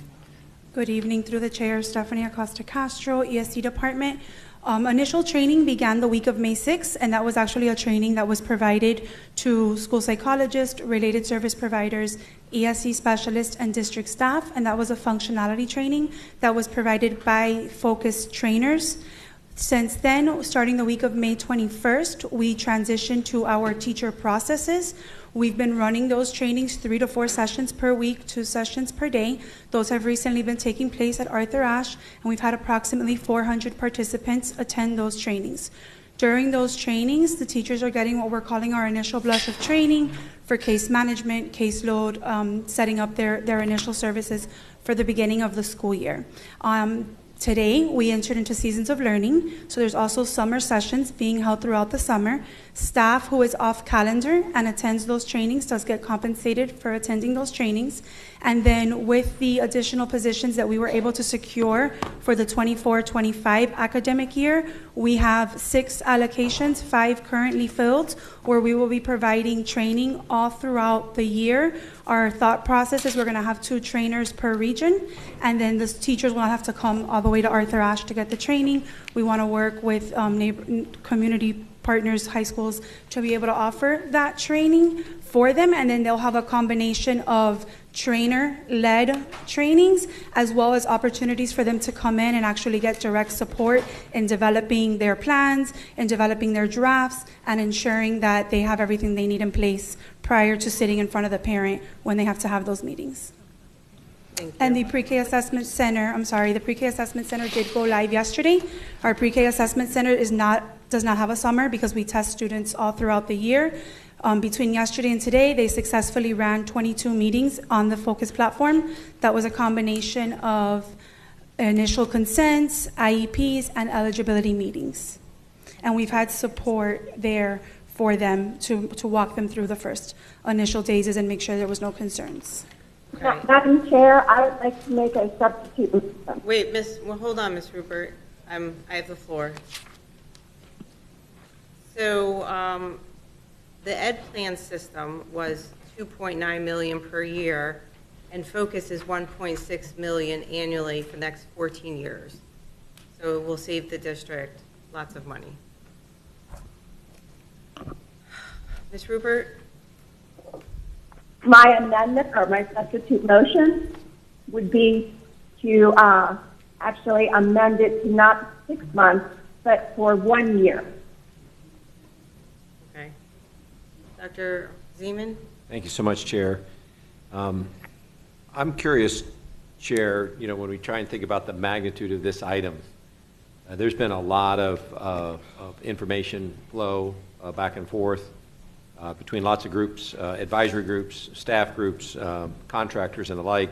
Good evening, through the chair, Stephanie Acosta Castro, ESC Department. Initial training began the week of May 6th, and that was actually a training that was provided to school psychologists, related service providers, ESC specialists, and district staff, and that was a functionality training that was provided by Focus trainers. Since then, starting the week of May 21st, we transitioned to our teacher processes. We've been running those trainings 3 to 4 sessions per week, 2 sessions per day. Those have recently been taking place at Arthur Ashe, and we've had approximately 400 participants attend those trainings. During those trainings, the teachers are getting what we're calling our initial blush of training for case management, caseload, setting up their initial services for the beginning of the school year. Today, we entered into seasons of learning, so there's also summer sessions being held throughout the summer. Staff who is off calendar and attends those trainings does get compensated for attending those trainings. And then with the additional positions that we were able to secure for the 24-25 academic year, we have 6 allocations, 5 currently filled, where we will be providing training all throughout the year. Our thought process is we're going to have 2 trainers per region, and then the teachers will not have to come all the way to Arthur Ashe to get the training. We want to work with community partners, high schools, to be able to offer that training for them, and then they'll have a combination of trainer-led trainings as well as opportunities for them to come in and actually get direct support in developing their plans, in developing their drafts, and ensuring that they have everything they need in place prior to sitting in front of the parent when they have to have those meetings. And the Pre-K Assessment Center, the Pre-K Assessment Center did go live yesterday. Our Pre-K Assessment Center does not have a summer because we test students all throughout the year. Between yesterday and today, they successfully ran 22 meetings on the Focus platform. That was a combination of initial consents, IEPs, and eligibility meetings. And we've had support there for them to walk them through the first initial days and make sure there was no concerns. Madam Chair, I would like to make a substitute. Wait, hold on, Ms. Rupert. I have the floor. So the Ed Plan system was $2.9 million per year, and Focus is $1.6 million annually for the next 14 years. So it will save the district lots of money. Ms. Rupert? My amendment or my substitute motion would be to actually amend it to not 6 months, but for 1 year. Okay. Dr. Zeman? Thank you so much, Chair. I'm curious, Chair, when we try and think about the magnitude of this item, there's been a lot of information flow back and forth between lots of groups, advisory groups, staff groups, contractors, and the like.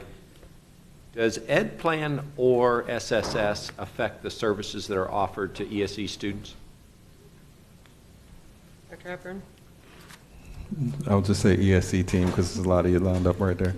Does Ed Plan or SSS affect the services that are offered to ESE students? Dr. Hepburn? I would just say ESC team because there's a lot of you lined up right there.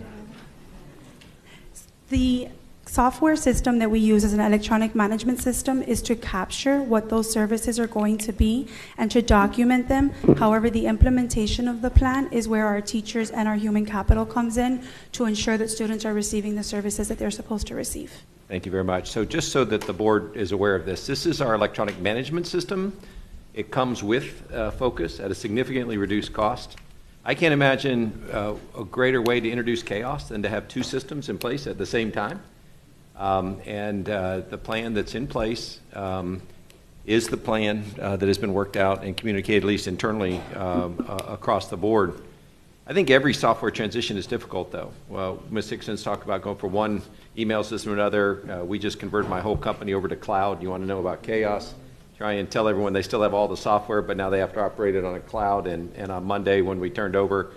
The software system that we use as an electronic management system is to capture what those services are going to be and to document them. However, the implementation of the plan is where our teachers and our human capital comes in to ensure that students are receiving the services that they're supposed to receive. Thank you very much. So just so that the board is aware of this is our electronic management system. It comes with Focus at a significantly reduced cost. I can't imagine a greater way to introduce chaos than to have two systems in place at the same time. The plan that's in place is the plan that has been worked out and communicated, at least internally, across the board. I think every software transition is difficult, though. Well, Ms. Hickson's talked about going from one email system to another. We just converted my whole company over to cloud. You want to know about chaos? Try and tell everyone they still have all the software, but now they have to operate it on a cloud. And on Monday, when we turned over,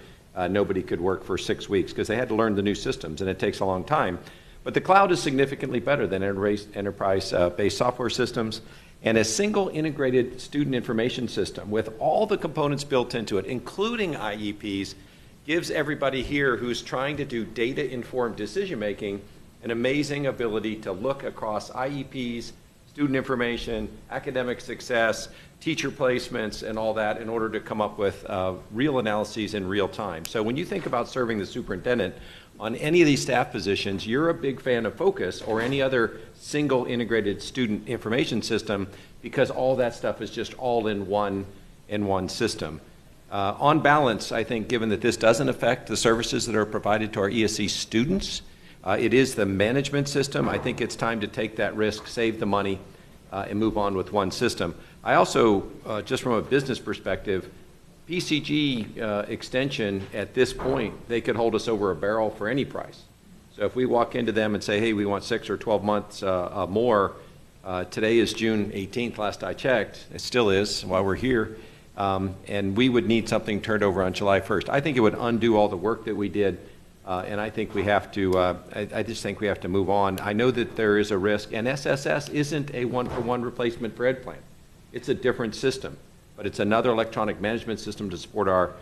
nobody could work for 6 weeks because they had to learn the new systems, and it takes a long time. But the cloud is significantly better than enterprise-based software systems. And a single integrated student information system with all the components built into it, including IEPs, gives everybody here who's trying to do data-informed decision-making an amazing ability to look across IEPs, student information, academic success, teacher placements, and all that in order to come up with real analyses in real time. So when you think about serving the superintendent on any of these staff positions, you're a big fan of Focus or any other single integrated student information system because all that stuff is just all in one system. On balance, I think given that this doesn't affect the services that are provided to our ESE students, it is the management system. I think it's time to take that risk, save the money, and move on with one system. I also, just from a business perspective, PCG extension at this point, they could hold us over a barrel for any price. So if we walk into them and say, hey, we want 6 or 12 months more, today is June 18th, last I checked. It still is while we're here. And we would need something turned over on July 1st. I think it would undo all the work that we did. And I think we have to, I just think we have to move on. I know that there is a risk, and SSS isn't a one-for-one replacement for Ed Plan. It's a different system, but it's another electronic management system to support our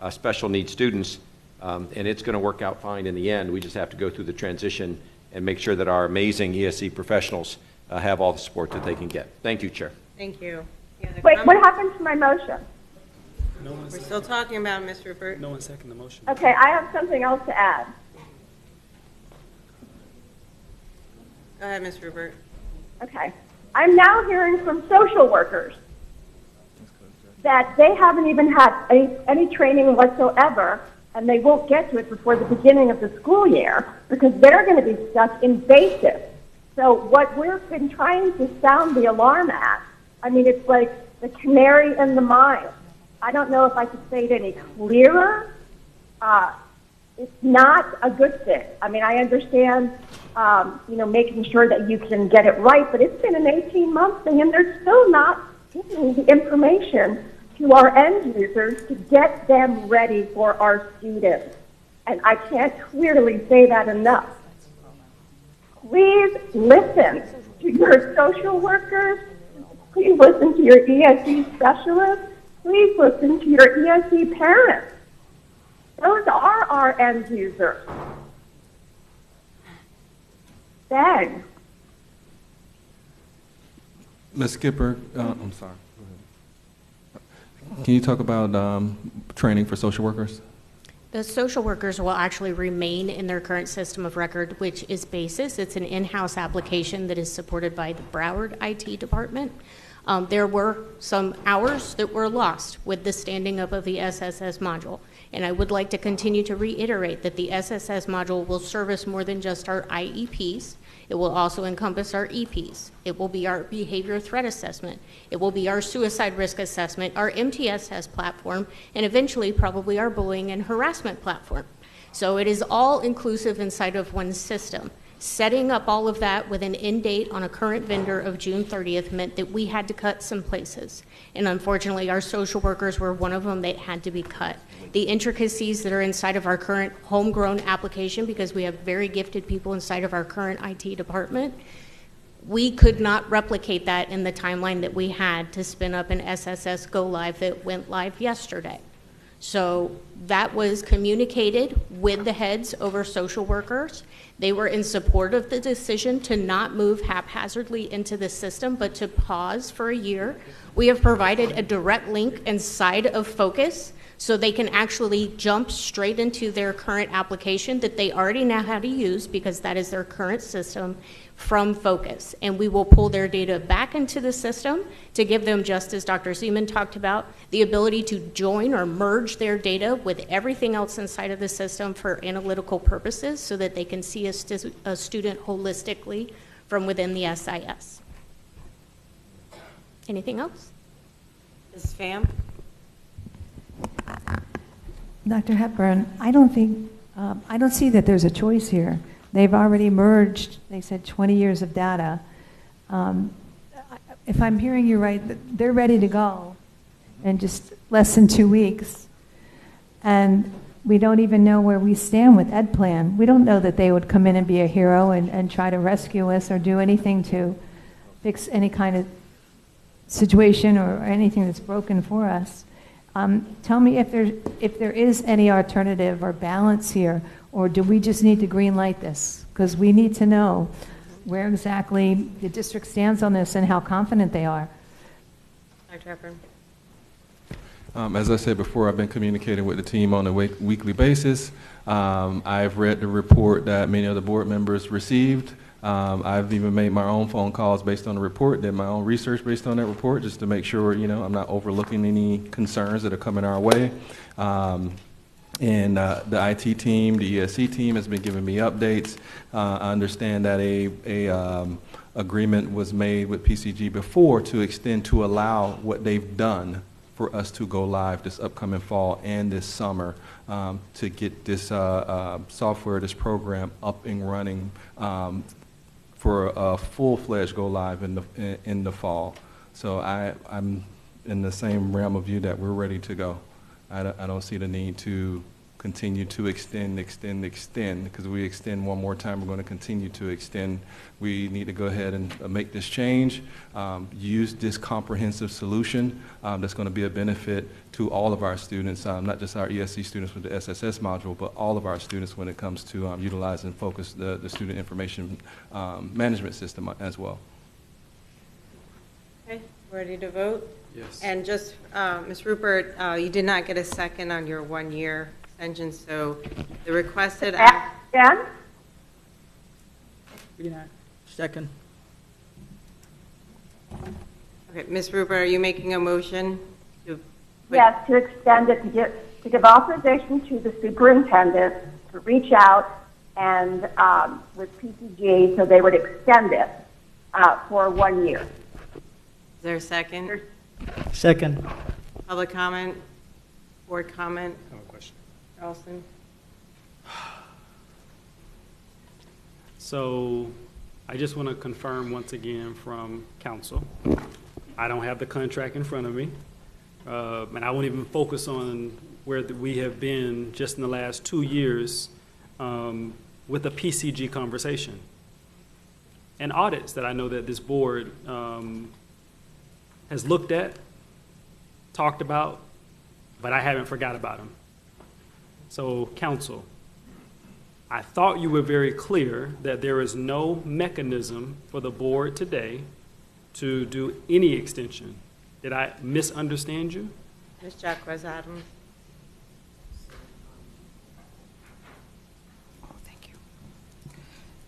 special needs students, and it's going to work out fine in the end. We just have to go through the transition and make sure that our amazing ESE professionals have all the support that they can get. Thank you, Chair. Thank you. Wait, what happened to my motion? We're still talking about Ms. Rupert. No one seconded the motion. Okay, I have something else to add. Go ahead, Ms. Rupert. Okay. I'm now hearing from social workers that they haven't even had any training whatsoever, and they won't get to it before the beginning of the school year because they're going to be stuck in basic. So what we've been trying to sound the alarm at, I mean, it's like the canary in the mine. I don't know if I could say it any clearer. It's not a good fit. I mean, I understand, making sure that you can get it right, but it's been an 18-month thing, and they're still not giving the information to our end users to get them ready for our students. And I can't clearly say that enough. Please listen to your social workers. Please listen to your ESE specialists. please listen to your ESE parents. Those are our end users. Beg. Ms. Skipper, I'm sorry. Go ahead. Can you talk about training for social workers? The social workers will actually remain in their current system of record, which is BASIS. It's an in-house application that is supported by the Broward IT department. There were some hours that were lost with the standing up of the SSS module. And I would like to continue to reiterate that the SSS module will service more than just our IEPs. It will also encompass our EPs. It will be our behavior threat assessment. It will be our suicide risk assessment, our MTSS platform, and eventually probably our bullying and harassment platform. So it is all inclusive inside of one system. Setting up all of that with an end date on a current vendor of June 30th meant that we had to cut some places. And unfortunately, our social workers were one of them that had to be cut. The intricacies that are inside of our current homegrown application, because we have very gifted people inside of our current IT department, we could not replicate that in the timeline that we had to spin up an SSS Go Live that went live yesterday. So that was communicated with the heads over social workers. They were in support of the decision to not move haphazardly into the system, but to pause for a year. We have provided a direct link inside of Focus so they can actually jump straight into their current application that they already know how to use, because that is their current system, from Focus. And we will pull their data back into the system to give them, just as Dr. Zeman talked about, the ability to join or merge their data with everything else inside of the system for analytical purposes, so that they can see a student holistically from within the SIS. Anything else? Ms. Pham? Dr. Hepburn, I don't see that there's a choice here. They've already merged, they said 20 years of data. If I'm hearing you right, they're ready to go in just less than 2 weeks. And we don't even know where we stand with EdPlan. We don't know that they would come in and be a hero and try to rescue us or do anything to fix any kind of situation or anything that's broken for us. Tell me if there is any alternative or balance here, or do we just need to green light this? Because we need to know where exactly the district stands on this and how confident they are. Dr. Hepburn. As I said before, I've been communicating with the team on a weekly basis. I've read the report that many of the board members received. I've even made my own phone calls based on the report, did my own research based on that report, just to make sure, I'm not overlooking any concerns that are coming our way. And the IT team, the ESC team has been giving me updates. I understand that a agreement was made with PCG before to extend to allow what they've done for us to go live this upcoming fall and this summer to get this software, this program up and running for a full-fledged go live in the fall. So I'm in the same realm of you that we're ready to go. I don't see the need to continue to extend, because we extend one more time, we're going to continue to extend. We need to go ahead and make this change, use this comprehensive solution that's going to be a benefit to all of our students, not just our ESC students with the SSS module, but all of our students when it comes to utilizing Focus, the student information management system as well. Okay, ready to vote? Yes. And just, Ms. Rupert, you did not get a second on your 1-year extension, so the requested. Dan? Second. Okay, Ms. Rupert, are you making a motion? Yes, to extend it, to give authorization to the superintendent to reach out and with PCG, so they would extend it for 1 year. Is there a second? Second. Public comment? Board comment? I have a question. Charleston? So I just want to confirm once again from council, I don't have the contract in front of me, and I won't even focus on where we have been just in the last 2 years with the PCG conversation and audits that I know that this board has looked at talked about, but I haven't forgot about them. So, council, I thought you were very clear that there is no mechanism for the board today to do any extension. Did I misunderstand you? Ms. Jacquez Adams.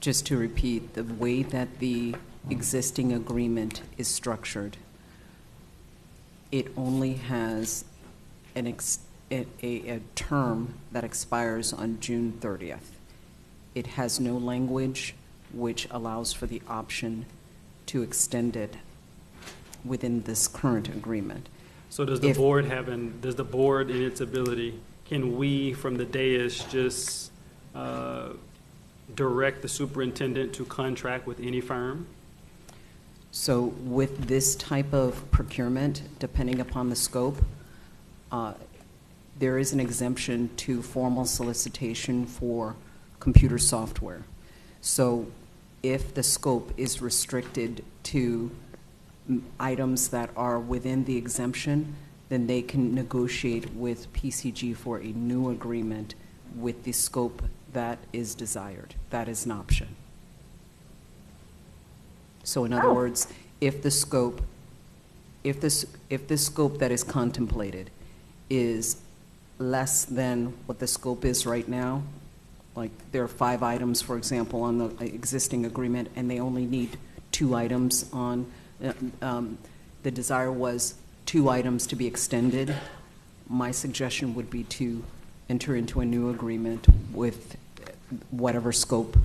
Just to repeat, the way that the existing agreement is structured, it only has a term that expires on June 30th. It has no language which allows for the option to extend it within this current agreement. So does the board does the board in its ability, can we from the dais just direct the superintendent to contract with any firm? So with this type of procurement, depending upon the scope, there is an exemption to formal solicitation for computer software. So if the scope is restricted to items that are within the exemption, then they can negotiate with PCG for a new agreement with the scope that is desired. That is an option. So in other words, if the scope that is contemplated is less than what the scope is right now, like there are 5 items, for example, on the existing agreement, and they only need 2 items on, the desire was 2 items to be extended, my suggestion would be to enter into a new agreement with whatever scope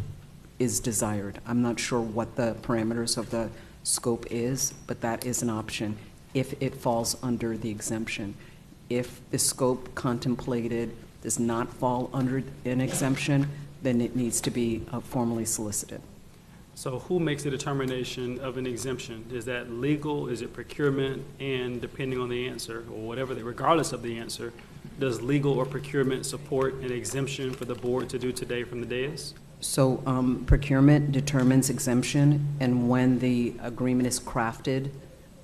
is desired. I'm not sure what the parameters of the scope is, but that is an option if it falls under the exemption. If the scope contemplated does not fall under an exemption, then it needs to be formally solicited. So who makes the determination of an exemption? Is that legal? Is it procurement? And depending on the answer, or whatever, regardless of the answer, does legal or procurement support an exemption for the board to do today from the dais? So procurement determines exemption, and when the agreement is crafted,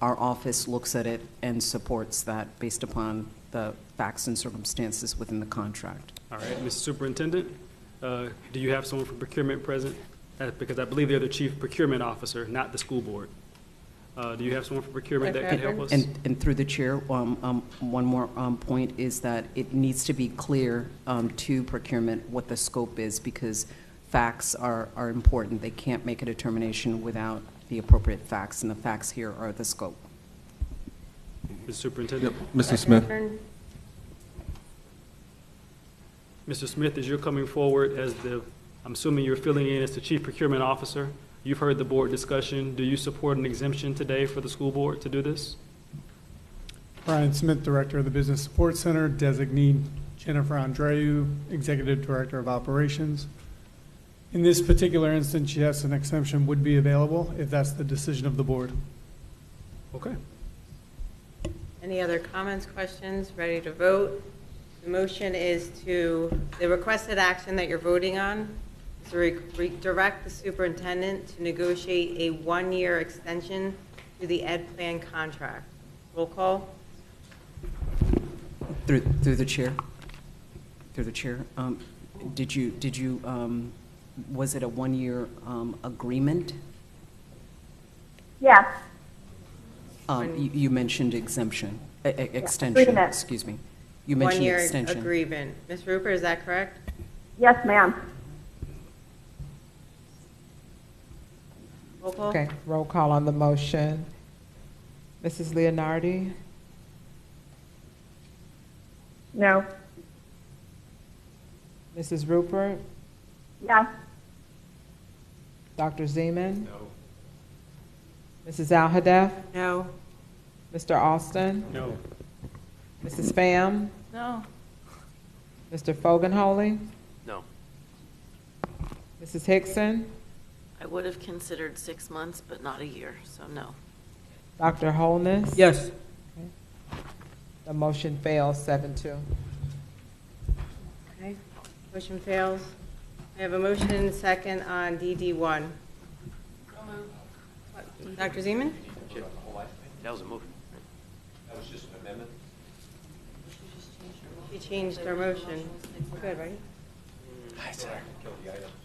our office looks at it and supports that based upon the facts and circumstances within the contract. All right, Mr. Superintendent, do you have someone from procurement present? Because I believe they're the chief procurement officer, not the school board. Do you have someone from procurement that can help us? And through the chair, one more point is that it needs to be clear to procurement what the scope is, because facts are important. They can't make a determination without the appropriate facts, and the facts here are the scope. Mr. Superintendent? Yep. Mr. Smith. Mr. Smith, as you're coming forward as I'm assuming you're filling in as the chief procurement officer. You've heard the board discussion. Do you support an exemption today for the school board to do this? Brian Smith, Director of the Business Support Center. Designee Jennifer Andreu, Executive Director of Operations. In this particular instance, yes, an exemption would be available if that's the decision of the board. Okay. Any other comments, questions? Ready to vote? The motion is the requested action that you're voting on is to direct the superintendent to negotiate a 1-year extension to the ed plan contract. Roll call. Through the chair. Through the chair. Did you was it a 1-year agreement? Yes. You mentioned exemption, extension. Agreement. Excuse me. You mentioned 1-year extension. agreement. Ms. Rupert, is that correct? Yes, ma'am. Roll call. Okay, roll call on the motion. Mrs. Leonardi? No. Mrs. Rupert? Yes. Dr. Zeman? No. Mrs. Alhadeff? No. Mr. Austin? No. Mrs. Pham? No. Mr. Fogenholy? No. Mrs. Hickson? I would have considered 6 months, but not a year, so no. Dr. Holness? Yes. The motion fails 7-2. Okay. Motion fails. I have a motion second on DD1. Dr. Zeman? That was a move. That was just an amendment? She changed her motion. Good, right?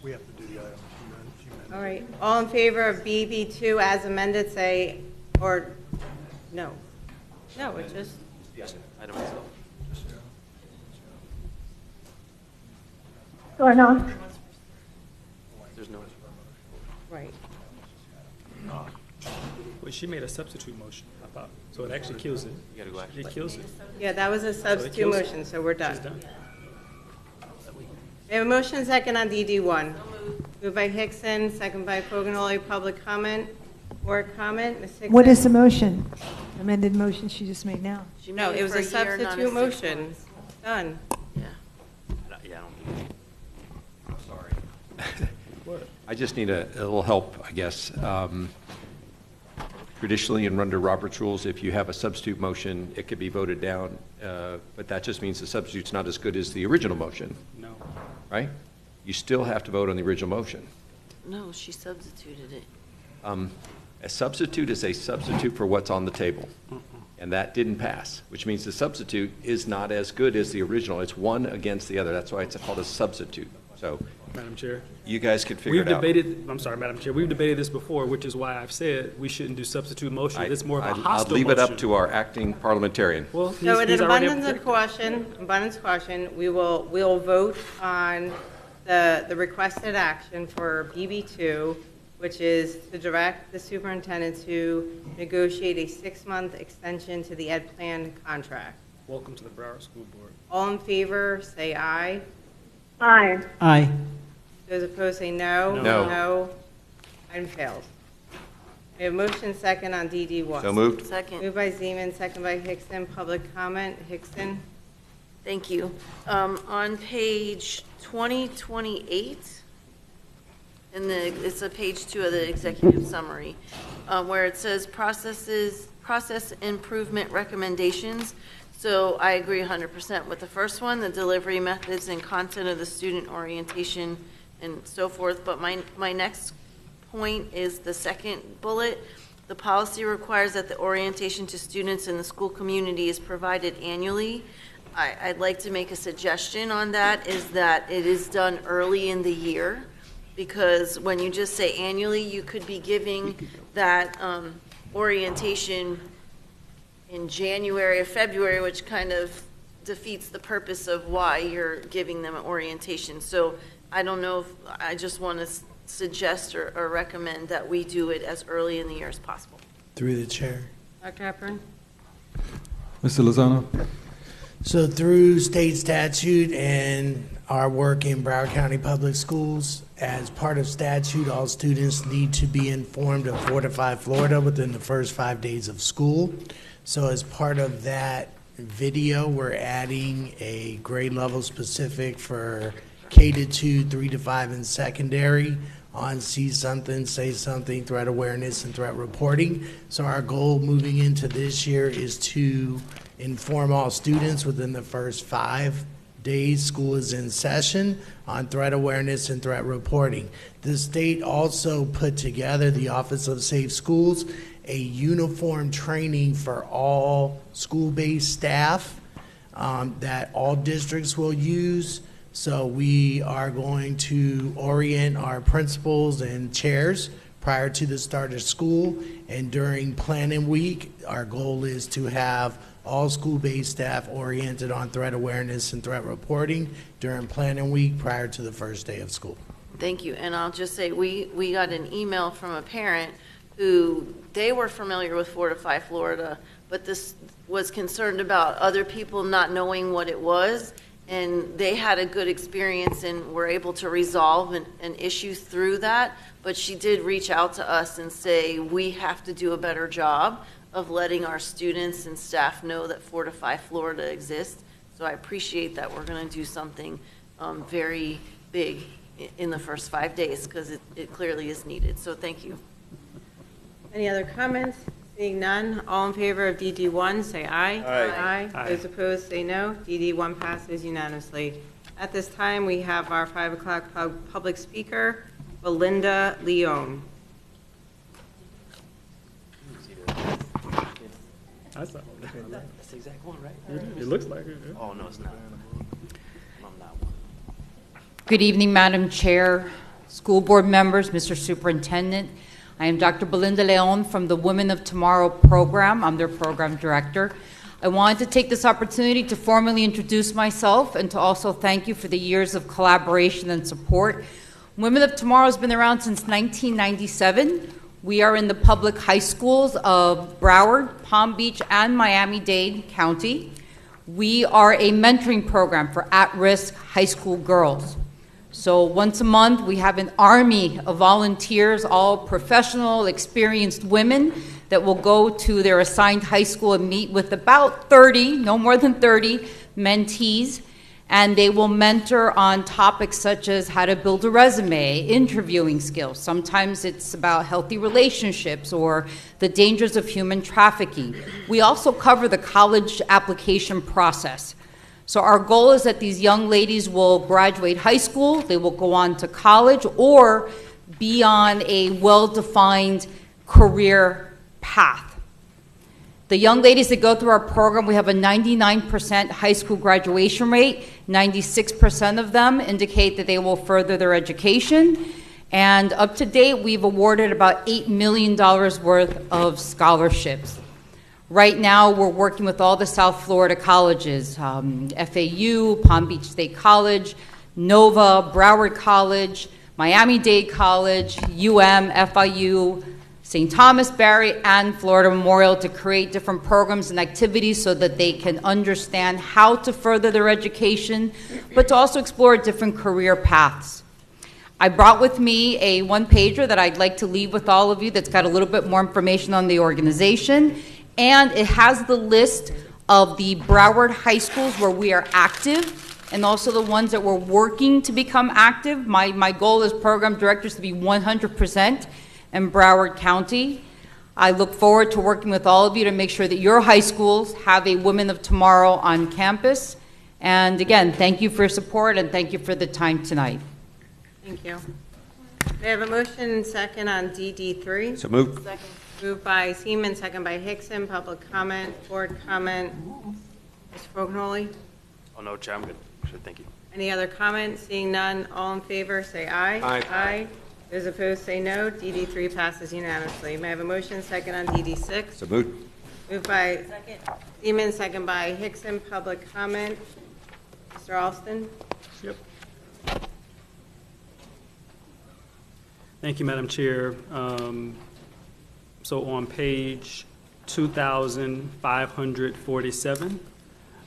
We have to do the item. All right. All in favor of BB2 as amended, say, or, no. No, it just, Item itself. Thornhill, There's no. right. Well, she made a substitute motion, I thought, so it actually kills it. You gotta go actually. It kills it. Yeah, that was a substitute kills it. motion, so we're done. She's done. We have a motion second on DD1. Moved by Hickson, second by Fogarty. Public comment or comment? Ms. Hickson? What is the motion? Amended motion she just made now? She No, made it was for a year, not substitute 6 motion. months. Done. Yeah, I don't. I'm sorry. I just need a little help, I guess. Traditionally, and under Robert's rules, if you have a substitute motion, it could be voted down, but that just means the substitute's not as good as the original motion, No. right? You still have to vote on the original motion. No, she substituted it. A substitute is a substitute for what's on the table, and that didn't pass, which means the substitute is not as good as the original. It's one against the other. That's why it's called a substitute. So Madam Chair. you guys could figure it out. I'm sorry, Madam Chair, we've debated this before, which is why I've said we shouldn't do substitute motion. It's more of a hostile I'll leave it up motion. to our acting parliamentarian. Well, So in he's an already abundance of caution, we'll vote on the requested action for BB2, which is to direct the superintendent to negotiate a 6-month extension to the ed plan contract. Welcome to the Broward School Board. All in favor, say aye. aye. Aye. Those opposed, say no. No. No. Item fails. We have motion second on DD1. So moved. Second. Moved by Zeman, second by Hickson. Public comment. Hickson. Thank you. On page 2028, it's a page 2 of the executive summary, where it says process improvement recommendations. So I agree 100% with the first one, the delivery methods and content of the student orientation and so forth. But my next point is the second bullet. The policy requires that the orientation to students in the school community is provided annually. I'd like to make a suggestion on that, is that it is done early in the year, because when you just say annually, you could be giving that orientation in January or February, which kind of defeats the purpose of why you're giving them an orientation. So I don't know if, I just want to suggest or recommend that we do it as early in the year as possible. Through the chair. Dr. Hepburn. Mr. Lozano? So through state statute and our work in Broward County Public Schools, as part of statute, all students need to be informed of Fortify Florida within the first 5 days of school. So as part of that video, we're adding a grade level specific for K-2, 3 to 5 in secondary on see something, say something, threat awareness, and threat reporting. So our goal moving into this year is to inform all students within the first 5 days school is in session on threat awareness and threat reporting. The state also put together, the Office of Safe Schools, a uniform training for all school-based staff that all districts will use. So we are going to orient our principals and chairs prior to the start of school, and during planning week, our goal is to have all school-based staff oriented on threat awareness and threat reporting during planning week prior to the first day of school. Thank you. And I'll just say, we got an email from a parent who, they were familiar with Fortify Florida, but this was concerned about other people not knowing what it was, and they had a good experience and were able to resolve an issue through that. But she did reach out to us and say, we have to do a better job of letting our students and staff know that Fortify Florida exists. So I appreciate that we're going to do something very big in the first 5 days, because it clearly is needed. So thank you. Any other comments? Seeing none, all in favor of DD1, say aye. Aye. Aye. Those opposed, say no. DD1 passes unanimously. At this time, we have our 5 o'clock public speaker, Belinda Leone. I saw that. That's the exact one, right? It looks like it. Yeah. Oh, no, it's not. I'm not. Good evening, Madam Chair, school board members, Mr. Superintendent. I am Dr. Belinda Leon from the Women of Tomorrow program. I'm their program director. I wanted to take this opportunity to formally introduce myself and to also thank you for the years of collaboration and support. Women of Tomorrow has been around since 1997. We are in the public high schools of Broward, Palm Beach, and Miami-Dade County. We are a mentoring program for at-risk high school girls. So once a month, we have an army of volunteers, all professional, experienced women that will go to their assigned high school and meet with about 30, no more than 30 mentees, and they will mentor on topics such as how to build a resume, interviewing skills. Sometimes it's about healthy relationships or the dangers of human trafficking. We also cover the college application process. So our goal is that these young ladies will graduate high school, they will go on to college, or be on a well-defined career path. The young ladies that go through our program, we have a 99% high school graduation rate. 96% of them indicate that they will further their education. And up to date, we've awarded about $8 million worth of scholarships. Right now, we're working with all the South Florida colleges, FAU, Palm Beach State College, Nova, Broward College, Miami-Dade College, FIU, St. Thomas, Barry, and Florida Memorial to create different programs and activities so that they can understand how to further their education, but to also explore different career paths. I brought with me a one-pager that I'd like to leave with all of you that's got a little bit more information on the organization, and it has the list of the Broward high schools where we are active and also the ones that we're working to become active. My goal as program directors to be 100% in Broward County. I look forward to working with all of you to make sure that your high schools have a Women of Tomorrow on campus. And again, thank you for your support and thank you for the time tonight. Thank you. We have a motion and second on DD3. So moved. Second. Moved by Seaman, second by Hickson. Public comment, board comment. Mr. Fognoli? Oh, no, Chair, I'm good. Sure, thank you. Any other comments? Seeing none, all in favor, say aye. Aye. Aye. Those opposed, say no. DD3 passes unanimously. May I have a motion second on DD6? So moved. Moved by Seaman, second by Hickson. Public comment. Mr. Alston? Yep. Thank you, Madam Chair. So on page 2,547,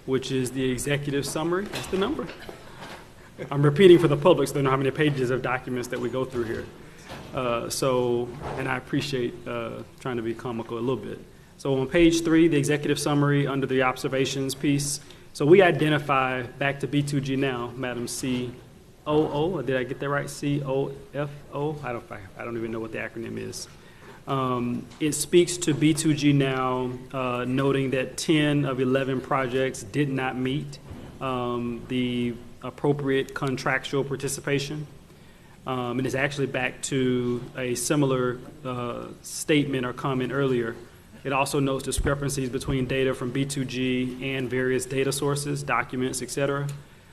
which is the executive summary, that's the number. I'm repeating for the public so they know how many pages of documents that we go through here. And I appreciate trying to be comical a little bit. So on page 3, the executive summary under the observations piece, so we identify, back to B2G now, Madam COO, did I get that right? COFO? I don't even know what the acronym is. It speaks to B2G now, noting that 10 of 11 projects did not meet the appropriate contractual participation. And it's actually back to a similar statement or comment earlier. It also notes discrepancies between data from B2G and various data sources, documents, et cetera.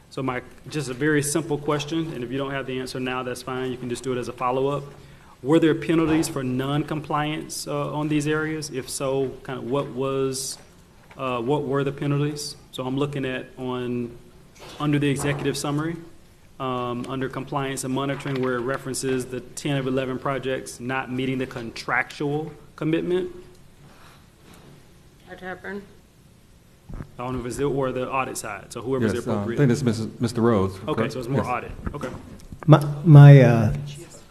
So just a very simple question, and if you don't have the answer now, that's fine. You can just do it as a follow-up. Were there penalties for non-compliance on these areas? If so, kind of what were the penalties? So I'm looking at under the executive summary, under compliance and monitoring, where it references the 10 of 11 projects not meeting the contractual commitment. Dr. Hepburn? I don't know if it's or the audit side, so whoever's Yes, appropriate. I think it's Mr. Rhodes. Okay, correct? so it's more Yes. audit. Okay. My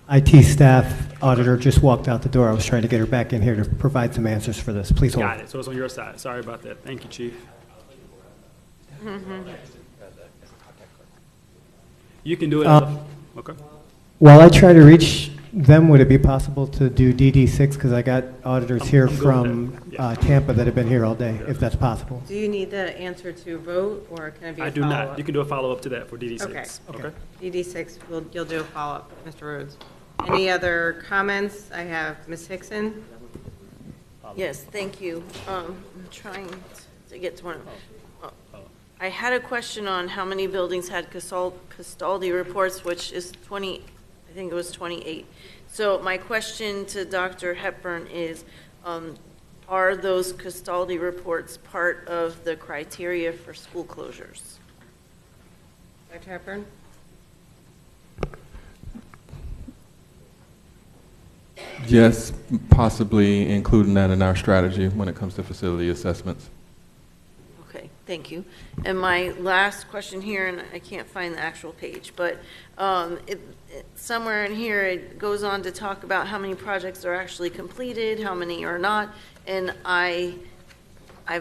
IT staff auditor just walked out the door. I was trying to get her back in here to provide some answers for this. Please hold. Got it. So it's on your side. Sorry about that. Thank you, Chief. You can do it. Okay. While I try to reach them, would it be possible to do DD6? Because I got auditors here from Tampa that have been here all day, if that's possible. Do you need the answer to vote, or can it be a I do follow-up? not. You can do a follow-up to that for DD6. Okay. Okay. DD6, you'll do a follow-up, Mr. Rhodes. Any other comments? I have Ms. Hickson. Yes, thank you. trying to get to one. I had a question on how many buildings had custody reports, which is 20, I think it was 28. So my question to Dr. Hepburn is, are those custody reports part of the criteria for school closures? Dr. Hepburn? Yes, possibly including that in our strategy when it comes to facility assessments. Okay, thank you. And my last question here, and I can't find the actual page, but somewhere in here it goes on to talk about how many projects are actually completed, how many are not, and I've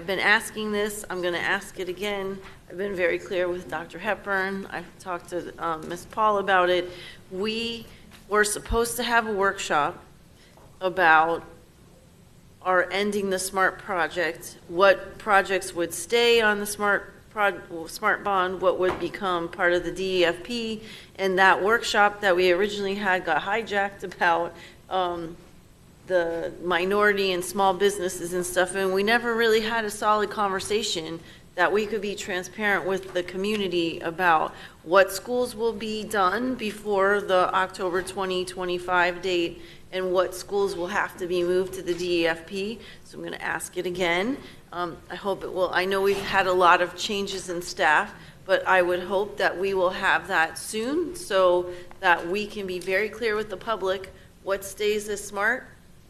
been asking this, I'm going to ask it again. I've been very clear with Dr. Hepburn. I've talked to Ms. Paul about it. We were supposed to have a workshop about our ending the SMART project, what projects would stay on the SMART bond, what would become part of the DEFP, and that workshop that we originally had got hijacked about the minority and small businesses and stuff, and we never really had a solid conversation that we could be transparent with the community about what schools will be done before the October 2025 date and what schools will have to be moved to the DEFP. So I'm going to ask it again. I hope it will. I know we've had a lot of changes in staff, but I would hope that we will have that soon so that we can be very clear with the public what stays as SMART,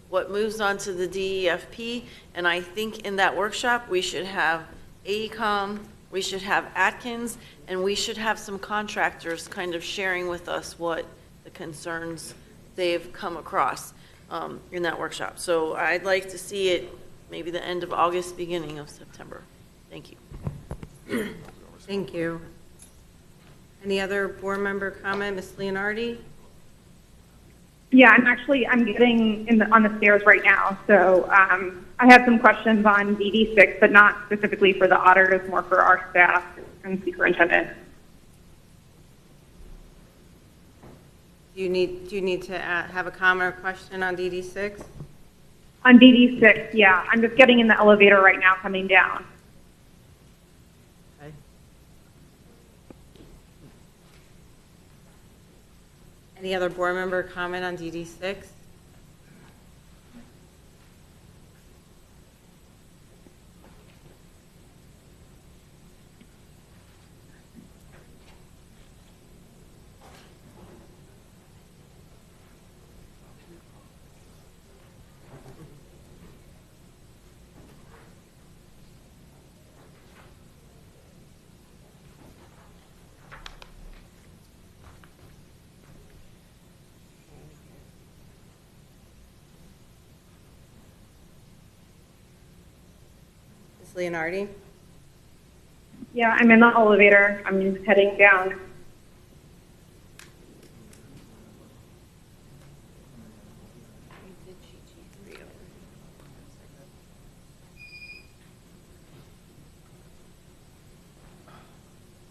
what moves on to the DEFP, and I think in that workshop we should have AECOM, we should have Atkins, and we should have some contractors kind of sharing with us what the concerns they've come across in that workshop. So I'd like to see it maybe the end of August, beginning of September. Thank you. Thank you. Any other board member comment? Ms. Leonardi? Yeah, I'm getting on the stairs right now. So I have some questions on DD6, but not specifically for the auditors, more for our staff and superintendent. Do you need to have a comment or question on DD6? On DD6, yeah. I'm just getting in the elevator right now coming down. Okay. Any other board member comment on DD6? Leonardi? Yeah, I'm in the elevator. I'm heading down.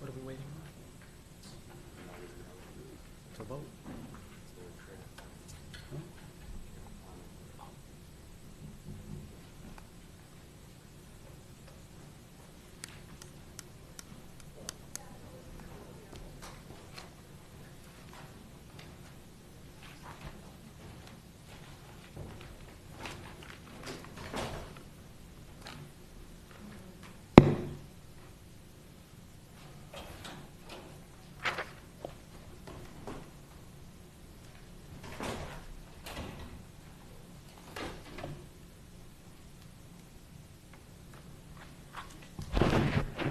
What are we waiting on? To vote.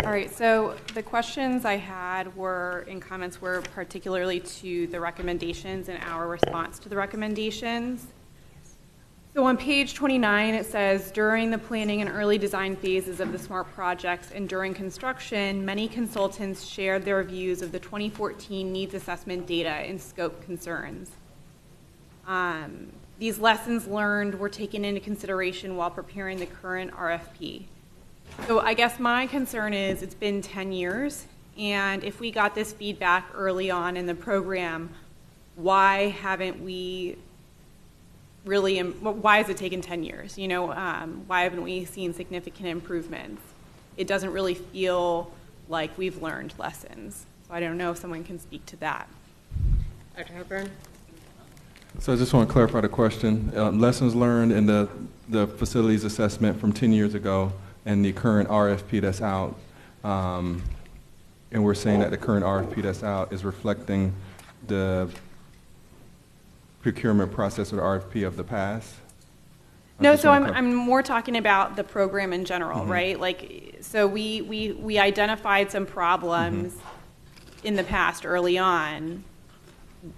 All right, so the questions I had were, in comments, were particularly to the recommendations and our response to the recommendations. So on page 29, it says, during the planning and early design phases of the SMART projects and during construction, many consultants shared their views of the 2014 needs assessment data and scope concerns. These lessons learned were taken into consideration while preparing the current RFP. So I guess my concern is it's been 10 years, and if we got this feedback early on in the program, why haven't we really, why has it taken 10 years? You know, why haven't we seen significant improvements? It doesn't really feel like we've learned lessons. So I don't know if someone can speak to that. Dr. Hepburn? So I just want to clarify the question. Lessons learned in the facilities assessment from 10 years ago and the current RFP that's out. And we're saying that the current RFP that's out is reflecting the procurement process or the RFP of the past? No, so I'm more talking about the program in general, right? Like, so we identified some problems in the past early on,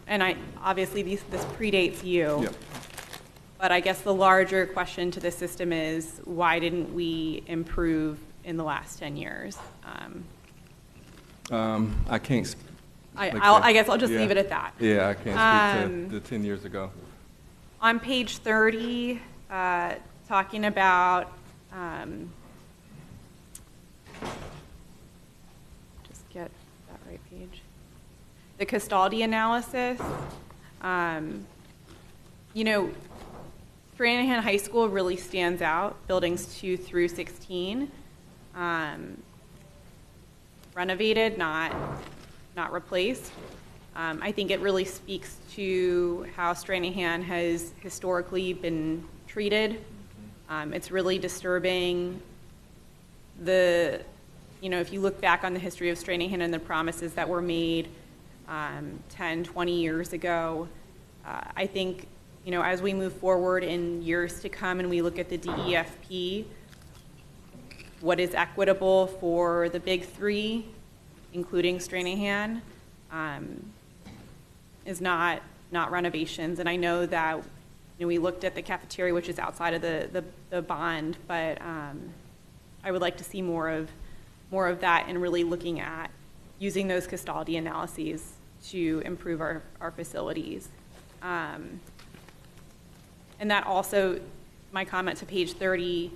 and obviously this predates you. Yep. But I guess the larger question to the system is, why didn't we improve in the last 10 years? I can't. I guess I'll just leave it at that. Yeah, I can't speak to the 10 years ago. On page 30, talking about just get that right page. The custodian analysis. You know, Stranahan High School really stands out. Buildings 2 through 16, renovated, not replaced. I think it really speaks to how Stranahan has historically been treated. It's really disturbing. If you look back on the history of Stranahan and the promises that were made 10, 20 years ago, I think, as we move forward in years to come and we look at the DEFP, what is equitable for the big three, including Stranahan, is not renovations. And I know that we looked at the cafeteria, which is outside of the bond, but I would like to see more of that and really looking at using those custodian analyses to improve our facilities. And that also, my comment to page 30,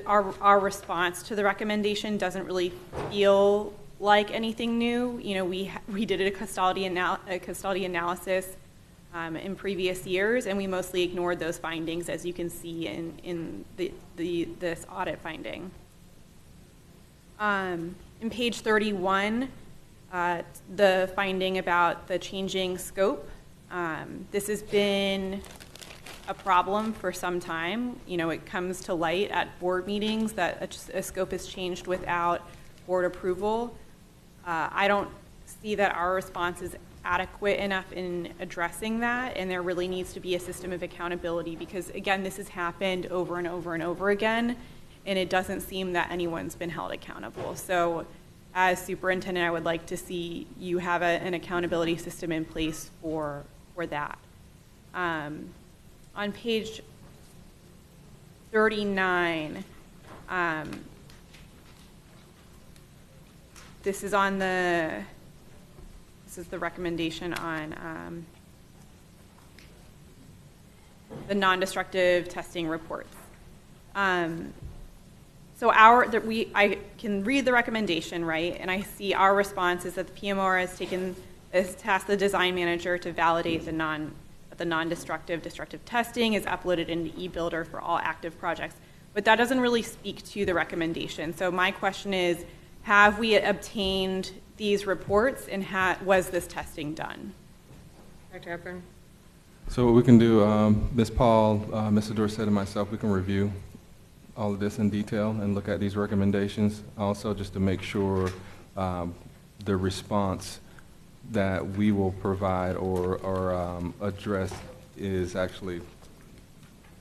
our response to the recommendation doesn't really feel like anything new. We did a custodian analysis in previous years, and we mostly ignored those findings, as you can see in this audit finding. In page 31, the finding about the changing scope. This has been a problem for some time. It comes to light at board meetings that a scope is changed without board approval. I don't see that our response is adequate enough in addressing that, and there really needs to be a system of accountability because, again, this has happened over and over and over again, and it doesn't seem that anyone's been held accountable. So as superintendent, I would like to see you have an accountability system in place for that. On page 39, this is the recommendation on the non-destructive testing reports. So I can read the recommendation, right? And I see our response is that the PMR has tasked the design manager to validate the non-destructive destructive testing is uploaded into eBuilder for all active projects. But that doesn't really speak to the recommendation. So my question is, have we obtained these reports, and was this testing done? Dr. Hepburn? So what we can do, Ms. Paul, Mr. Dorsett, and myself, we can review all of this in detail and look at these recommendations. Also, just to make sure the response that we will provide or address is actually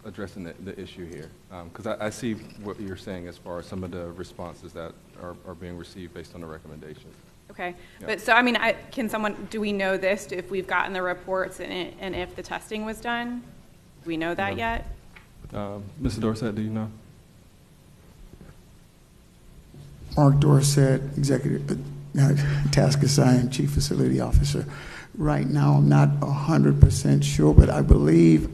addressing the issue here. Because I see what you're saying as far as some of the responses that are being received based on the recommendations. Okay, Yeah. but so do we know this, if we've gotten the reports and if the testing was done? Do we know that yet? Mr. Dorsett, do you know? Mark Dorsett, Executive Task Assigned Chief Facility Officer. Right now, I'm not 100% sure, but I believe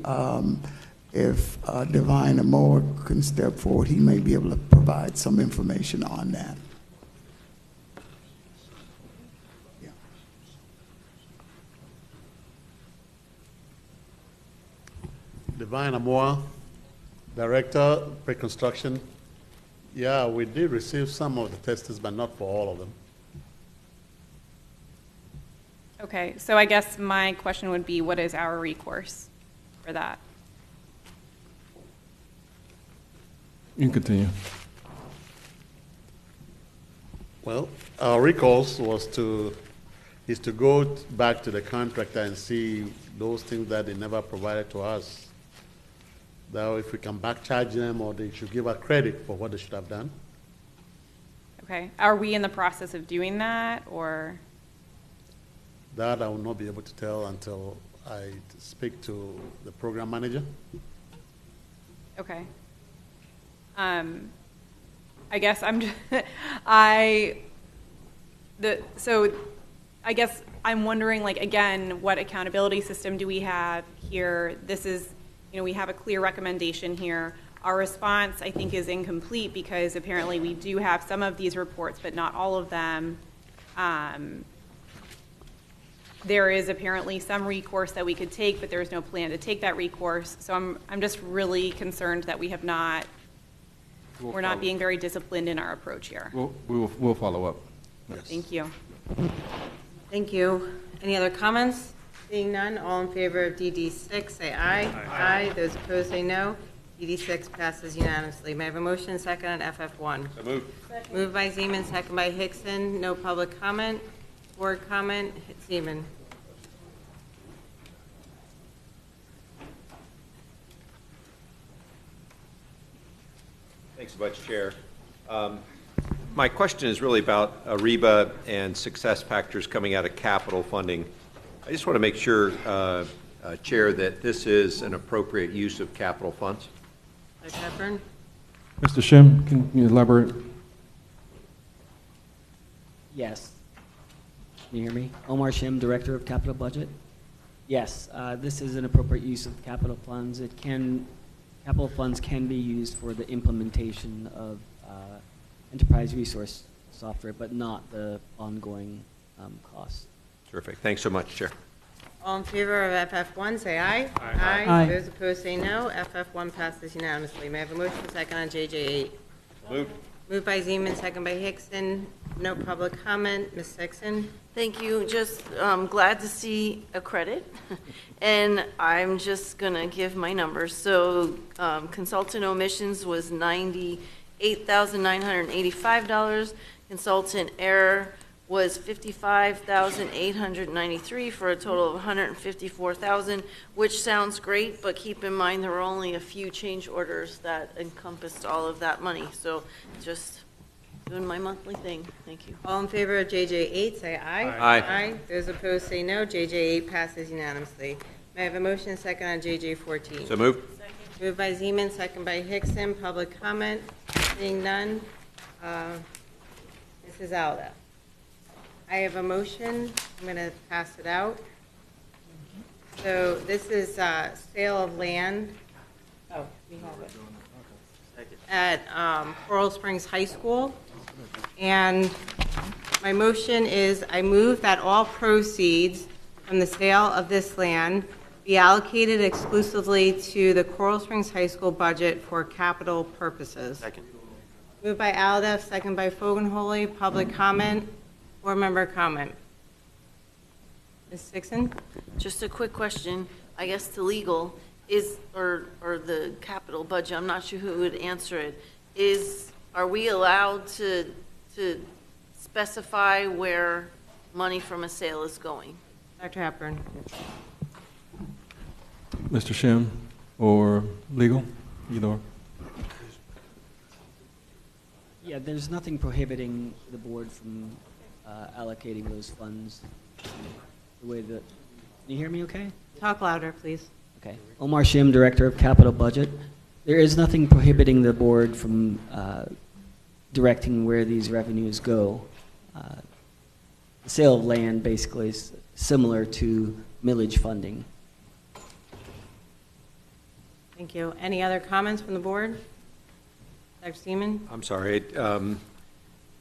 if Divine Amor can step forward, he may be able to provide some information on that. Divine Amoa, Director, Pre-Construction. Yeah, we did receive some of the testers, but not for all of them. Okay, so I guess my question would be, what is our recourse for that? You can continue. Well, our recourse is to go back to the contractor and see those things that they never provided to us. Now, if we can back charge them, or they should give us credit for what they should have done. Okay, are we in the process of doing that, or? That I will not be able to tell until I speak to the program manager. Okay. I guess I'm just, so I guess I'm wondering, like, again, what accountability system do we have here? This is, we have a clear recommendation here. Our response, I think, is incomplete because apparently we do have some of these reports, but not all of them. There is apparently some recourse that we could take, but there is no plan to take that recourse. So I'm just really concerned that we have not, we're not being very disciplined in our approach here. We'll follow up. Yes. Thank you. Thank you. Any other comments? Seeing none, all in favor of DD6, say aye. Aye. Those opposed, say no. DD6 passes unanimously. May I have a motion and second on FF1? So moved. Moved by Zeman, second by Hickson. No public comment. Board comment. Zeman. Thanks so much, Chair. My question is really about AREBA and success factors coming out of capital funding. I just want to make sure, Chair, that this is an appropriate use of capital funds. Dr. Hepburn? Mr. Shim, can you elaborate? Yes. Can you hear me? Omar Shim, Director of Capital Budget. Yes, this is an appropriate use of capital funds. Capital funds can be used for the implementation of enterprise resource software, but not the ongoing costs. Terrific. Thanks so much, Chair. All in favor of FF1, say aye. Aye. Aye. Those opposed, say no. FF1 passes unanimously. May I have a motion second on JJ8? Moved. Moved by Zeman, second by Hickson. No public comment. Ms. Hickson? Thank you. Just glad to see a credit. And I'm just going to give my numbers. So consultant omissions was $98,985. Consultant error was $55,893 for a total of $154,000, which sounds great, but keep in mind there were only a few change orders that encompassed all of that money. So just doing my monthly thing. Thank you. All in favor of JJ8, say aye. Aye. Aye. Those opposed, say no. JJ8 passes unanimously. May I have a motion and second on JJ14? So moved. Moved by Zeman, second by Hickson. Public comment? Seeing none. Mrs. Alda. I have a motion. I'm going to pass it out. So this is sale of land. Oh, we have it. At Coral Springs High School. And my motion is I move that all proceeds from the sale of this land be allocated exclusively to the Coral Springs High School budget for capital purposes. Second. Moved by Alda, second by Fogenholy. Public comment. Board member comment. Ms. Dixon? Just a quick question, I guess to legal, or the capital budget, I'm not sure who would answer it, are we allowed to specify where money from a sale is going? Dr. Hepburn. Mr. Shim or legal, either or. Yeah, there's nothing prohibiting the board from allocating those funds the way that, can you hear me okay? Talk louder, please. Okay. Omar Shim, Director of Capital Budget. There is nothing prohibiting the board from directing where these revenues go. The sale of land basically is similar to millage funding. Thank you. Any other comments from the board? Dr. Seaman? I'm sorry.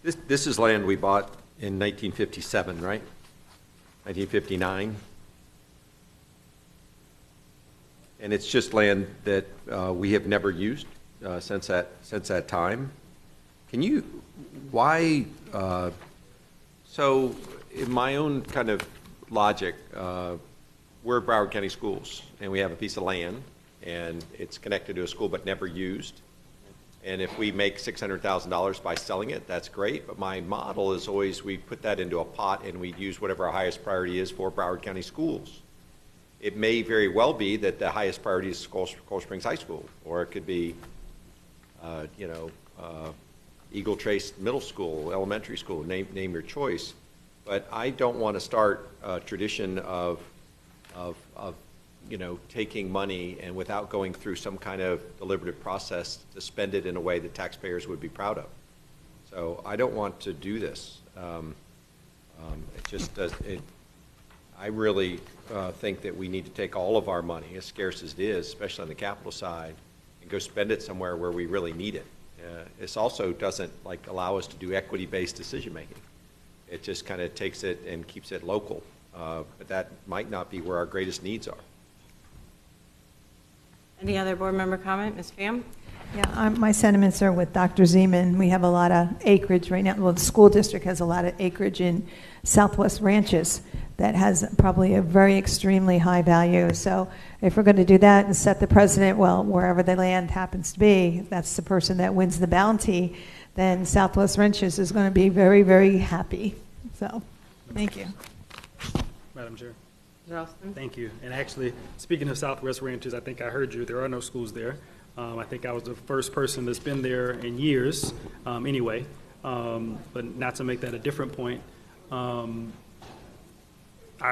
This is land we bought in 1957, right? 1959? And it's just land that we have never used since that time. Can you, why, so in my own kind of logic, we're Broward County Schools, and we have a piece of land, and it's connected to a school but never used. And if we make $600,000 by selling it, that's great. But my model is always we put that into a pot and we use whatever our highest priority is for Broward County Schools. It may very well be that the highest priority is Coral Springs High School, or it could be, Eagle Trace Middle School, elementary school, name your choice. But I don't want to start a tradition of taking money and without going through some kind of deliberative process to spend it in a way that taxpayers would be proud of. So I don't want to do this. It just does. I really think that we need to take all of our money, as scarce as it is, especially on the capital side, and go spend it somewhere where we really need it. This also doesn't allow us to do equity-based decision-making. It just kind of takes it and keeps it local. But that might not be where our greatest needs are. Any other board member comment? Ms. Pham? Yeah, my sentiments are with Dr. Zeman. We have a lot of acreage right now. Well, the school district has a lot of acreage in Southwest Ranches that has probably a very extremely high value. So if we're going to do that and set the precedent, well, wherever the land happens to be, that's the person that wins the bounty, then Southwest Ranches is going to be very, very happy. So, thank you. Madam Chair. Mr. Austin? Thank you. And actually, speaking of Southwest Ranches, I think I heard you. There are no schools there. I think I was the first person that's been there in years anyway, but not to make that a different point. I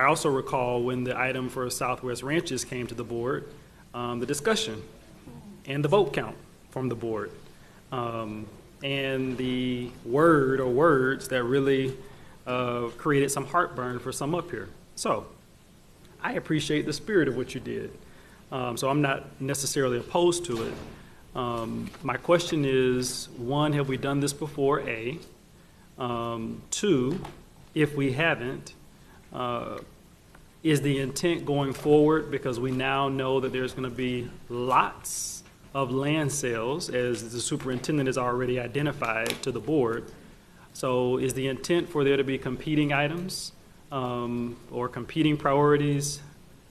also recall when the item for Southwest Ranches came to the board, the discussion and the vote count from the board, and the word or words that really created some heartburn for some up here. So I appreciate the spirit of what you did. So I'm not necessarily opposed to it. My question is, one, have we done this before, A? Two, if we haven't, is the intent going forward, because we now know that there's going to be lots of land sales, as the superintendent has already identified to the board. So is the intent for there to be competing items or competing priorities?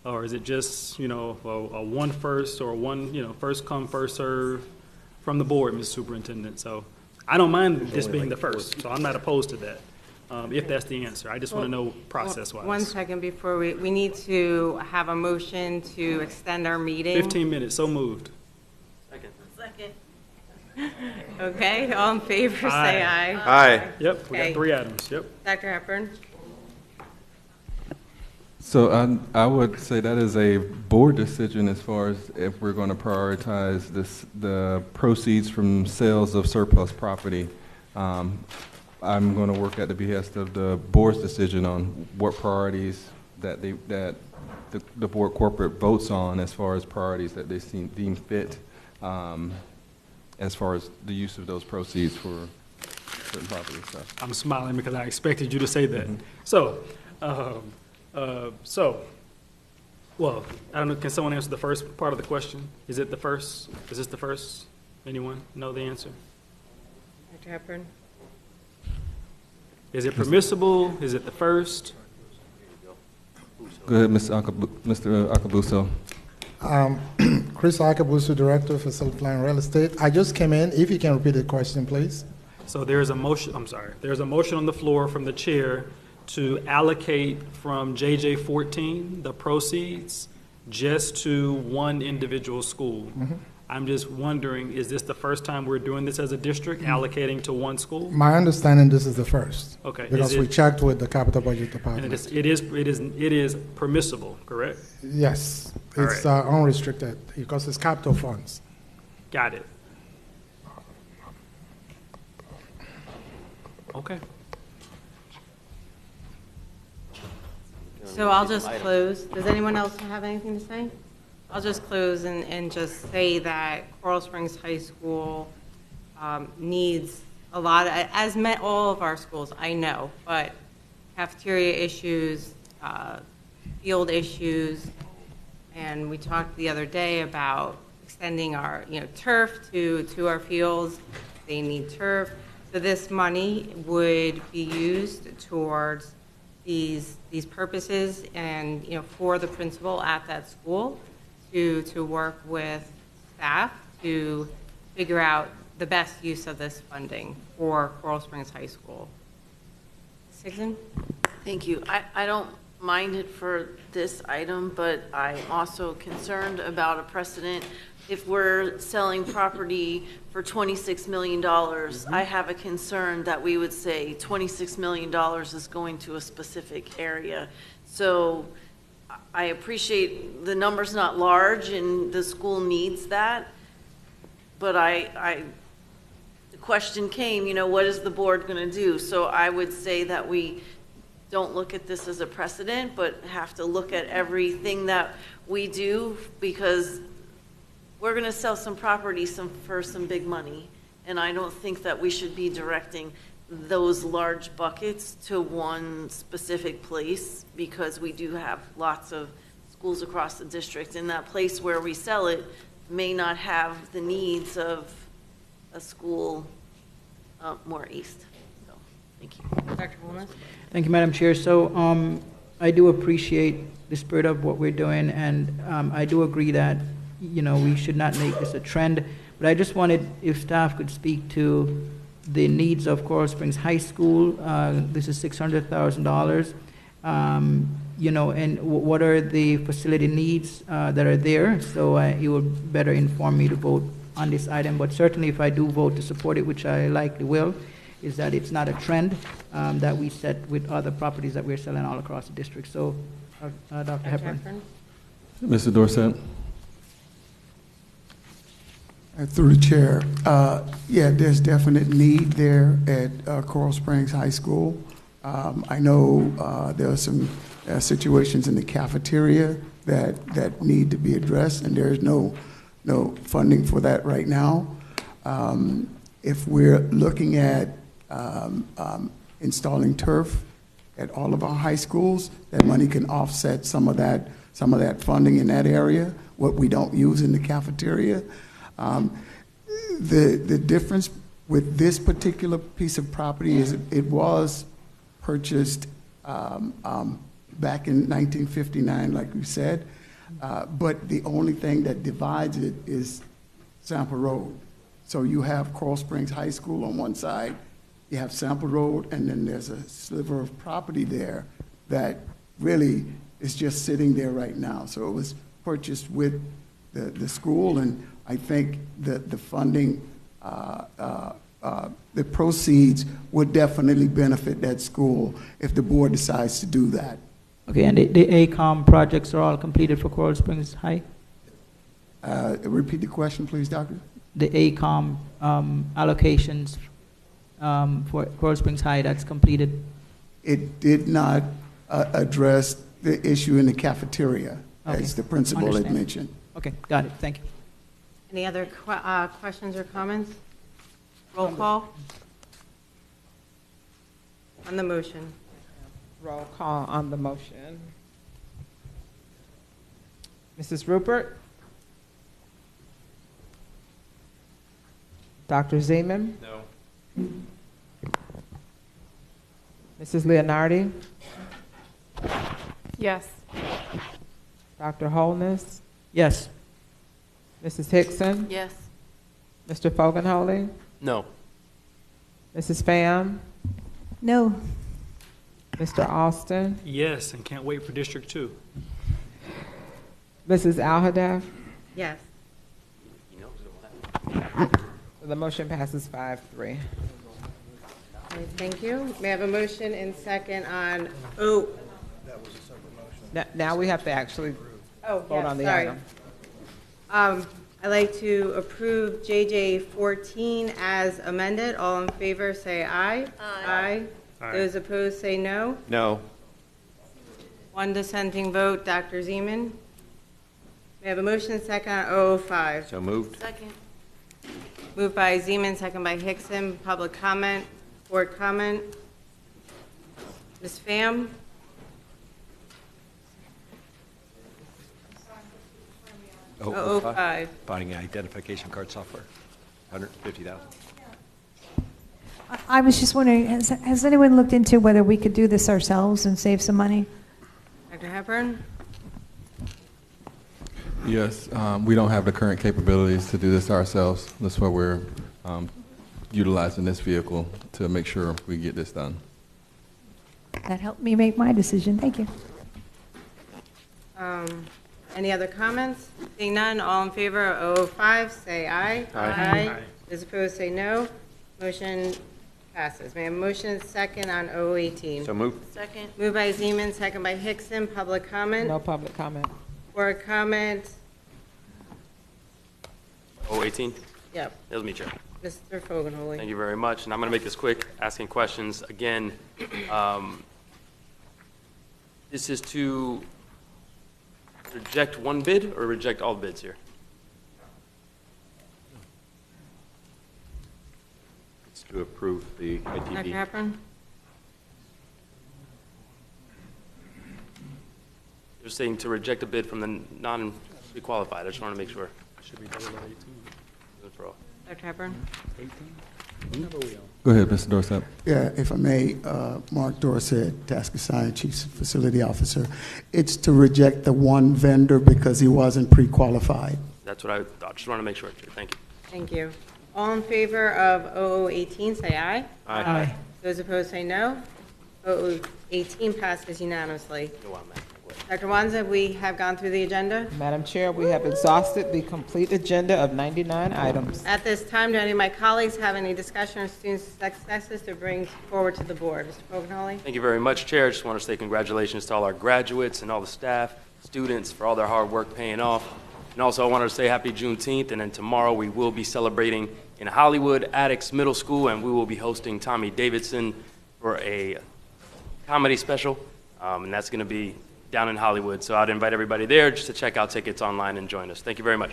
Or is it just, a one first or one, first come, first serve from the board, Mr. Superintendent? So I don't mind this being the first, so I'm not opposed to that, if that's the answer. I just want to know process-wise. 1 second before we need to have a motion to extend our meeting. 15 minutes, so moved. Second. Okay, all in favor, say aye. Aye. Yep, we got 3 items, yep. Dr. Hepburn? So I would say that is a board decision as far as if we're going to prioritize the proceeds from sales of surplus property. I'm going to work at the behest of the board's decision on what priorities that the board corporate votes on as far as priorities that they deem fit as far as the use of those proceeds for certain properties. So. I'm smiling because I expected you to say that. Mm-hmm. Well, I don't know, can someone answer the first part of the question? Is it the first? Is this the first? Anyone know the answer? Dr. Hepburn? Is it permissible? Is it the first? Go ahead, Mr. Akabuso. Chris Akabuso, Director of Facility Planning Real Estate. I just came in. If you can repeat the question, please. So there's a motion, there's a motion on the floor from the chair to allocate from JJ 14 the proceeds just to one individual school. Mm-hmm. I'm just wondering, is this the first time we're doing this as a district, allocating to one school? My understanding, this is the first. Okay. Because we checked with the Capital Budget Department. And it is permissible, correct? Yes, All it's right. unrestricted because it's capital funds. Got it. Okay. So I'll just close. Does anyone else have anything to say? I'll just close and just say that Coral Springs High School needs a lot, as met all of our schools, I know, but cafeteria issues, field issues, And we talked the other day about extending our, turf to our fields. They need turf. So this money would be used towards these purposes and, for the principal at that school to work with staff to figure out the best use of this funding for Coral Springs High School. Susan? Thank you. I don't mind it for this item, but I'm also concerned about a precedent. If we're selling property for $26 million, I have a concern that we would say $26 million is going to a specific area. So I appreciate the number's not large and the school needs that, but the question came, what is the board going to do? So I would say that we don't look at this as a precedent, but have to look at everything that we do, because we're going to sell some property for some big money. And I don't think that we should be directing those large buckets to one specific place, because we do have lots of schools across the district. And that place where we sell it may not have the needs of a school more east. So, thank you. Dr. Holmes? Thank you, Madam Chair. So I do appreciate the spirit of what we're doing, and I do agree that, we should not make this a trend. But I just wanted, if staff could speak to the needs of Coral Springs High School. This is $600,000. And what are the facility needs that are there? So it will better inform me to vote on this item. But certainly if I do vote to support it, which I likely will, is that it's not a trend that we set with other properties that we're selling all across the district. So, Dr. Hepburn. Mr. Dorsett? Through the chair, there's definite need there at Coral Springs High School. I know there are some situations in the cafeteria that need to be addressed, and there's no funding for that right now. If we're looking at installing turf at all of our high schools, that money can offset some of that funding in that area, what we don't use in the cafeteria. The difference with this particular piece of property is it was purchased back in 1959, like we said, but the only thing that divides it is Sample Road. So you have Coral Springs High School on one side, you have Sample Road, and then there's a sliver of property there that really is just sitting there right now. So it was purchased with the school, and I think that the funding, the proceeds would definitely benefit that school if the board decides to do that. Okay, and the ACOM projects are all completed for Coral Springs High? Repeat the question, please, Doctor. The ACOM allocations for Coral Springs High, that's completed? It did not address the issue in the cafeteria, as the principal had mentioned. Okay, got it. Thank you. Any other questions or comments? Roll call on the motion. Roll call on the motion. Mrs. Rupert? Dr. Zeman? No. Mrs. Leonardi? Yes. Dr. Holness? Yes. Mrs. Hickson? Yes. Mr. Foganholy? No. Mrs. Pham? No. Mr. Austin? Yes, and can't wait for District 2. Mrs. Alhadeff? Yes. The motion passes 5-3. Okay, thank you. May I have a motion and second on, Now we have to actually vote on the item. I'd like to approve JJ 14 as amended. All in favor, say aye. Aye. Aye. Those opposed, say no. No. One dissenting vote, Dr. Zeman. May I have a motion and second on 005? So moved. Second. Moved by Zeman, second by Hickson. Public comment, board comment. Ms. Pham? 005. Buying identification card software, 150,000. I was just wondering, has anyone looked into whether we could do this ourselves and save some money? Dr. Hepburn? Yes, we don't have the current capabilities to do this ourselves. That's why we're utilizing this vehicle to make sure we get this done. That helped me make my decision. Thank you. Any other comments? Seeing none, all in favor of 005, say aye. Aye. Those opposed, say no. Motion passes. May I have a motion and second on 018? So moved. Second. Moved by Zeman, second by Hickson. Public comment? No public comment. Or comment? 018? Yep. That was me, Chair. Mr. Fogelholy. Thank you very much, and I'm going to make this quick, asking questions. Again, this is to reject one bid or reject all bids here? It's to approve the Dr. ITB. Hepburn? They're saying to reject a bid from the non-requalified. I just want to make sure. Should be done by 18. Dr. Hepburn? 18? Go ahead, Mr. Dorsett. Yeah, if I may, Mark Dorsett, Task Assigned Chief Facility Officer. It's to reject the one vendor because he wasn't pre-qualified. That's what I thought. Just want to make sure. Thank you. Thank you. All in favor of 0018, say aye. Aye. Those opposed, say no. 0018 passes unanimously. Dr. Wanza, we have gone through the agenda. Madam Chair, we have exhausted the complete agenda of 99 items. At this time, do any of my colleagues have any discussion on student successes to bring forward to the board? Mr. Fogelholy? Thank you very much, Chair. I just want to say congratulations to all our graduates and all the staff, students for all their hard work paying off. And also, I wanted to say happy Juneteenth, and then tomorrow we will be celebrating in Hollywood Addicts Middle School, and we will be hosting Tommy Davidson for a comedy special, and that's going to be down in Hollywood. So I'd invite everybody there just to check out tickets online and join us. Thank you very much.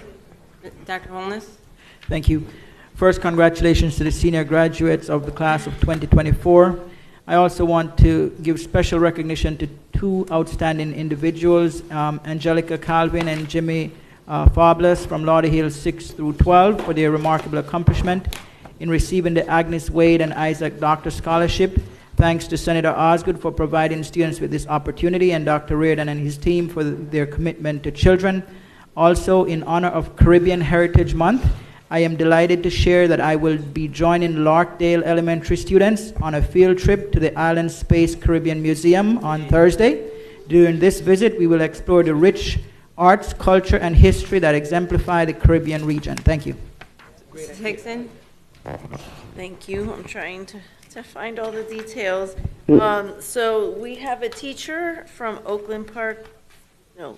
Dr. Holness? Thank you. First, congratulations to the senior graduates of the class of 2024. I also want to give special recognition to two outstanding individuals, Angelica Calvin and Jimmy Fables from Lauderhill 6 through 12 for their remarkable accomplishment in receiving the Agnes Wade and Isaac Doctor Scholarship. Thanks to Senator Osgood for providing students with this opportunity, and Dr. Reardon and his team for their commitment to children. Also, in honor of Caribbean Heritage Month, I am delighted to share that I will be joining Larkdale Elementary students on a field trip to the Island Space Caribbean Museum on Thursday. During this visit, we will explore the rich arts, culture, and history that exemplify the Caribbean region. Thank you. Mrs. Hickson? Thank you. I'm trying to find all the details. So we have a teacher from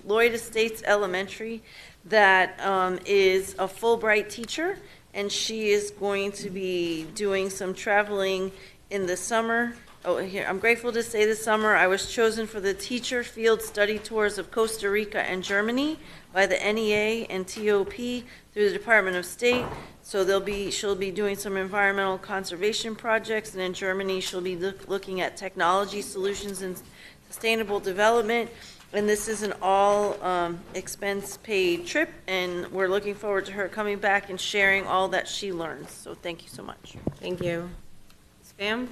Lloyd Estates Elementary that is a Fulbright teacher, and she is going to be doing some traveling in the summer. Oh, here, I'm grateful to say this summer I was chosen for the teacher field study tours of Costa Rica and Germany by the NEA and TOP through the Department of State. So she'll be doing some environmental conservation projects, and in Germany she'll be looking at technology solutions and sustainable development. And this is an all expense paid trip, and we're looking forward to her coming back and sharing all that she learns. So thank you so much. Thank you. Ms. Pham?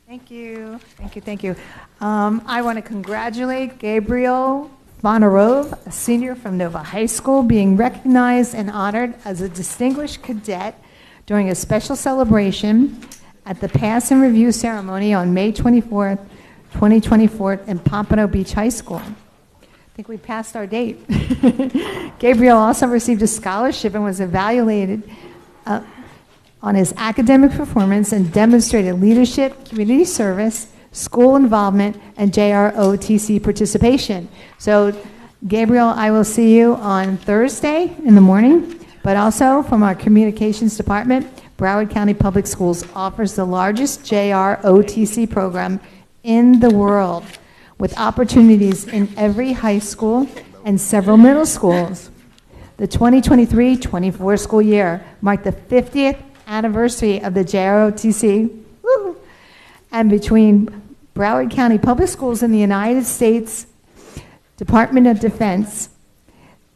Thank you. Thank you. Thank you. I want to congratulate Gabriel Bonarove, a senior from Nova High School, being recognized and honored as a distinguished cadet during a special celebration at the Pass and Review ceremony on May 24th, 2024 in Pompano Beach High School. I think we passed our date. Gabriel also received a scholarship and was evaluated on his academic performance and demonstrated leadership, community service, school involvement, and JROTC participation. So, Gabriel, I will see you on Thursday in the morning, but also from our communications department, Broward County Public Schools offers the largest JROTC program in the world, with opportunities in every high school and several middle schools. The 2023-24 school year marked the 50th anniversary of the JROTC, and between Broward County Public Schools and the United States Department of Defense,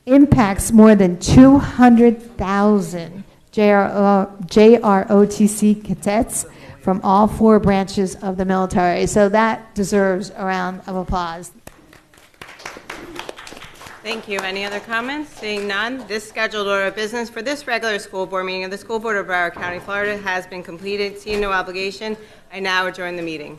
impacts more than 200,000 JROTC cadets from all 4 branches of the military. So that deserves a round of applause. Thank you. Any other comments? Seeing none, this scheduled order of business for this regular school board meeting of the School Board of Broward County, Florida has been completed. Seeing no obligation, I now adjourn the meeting.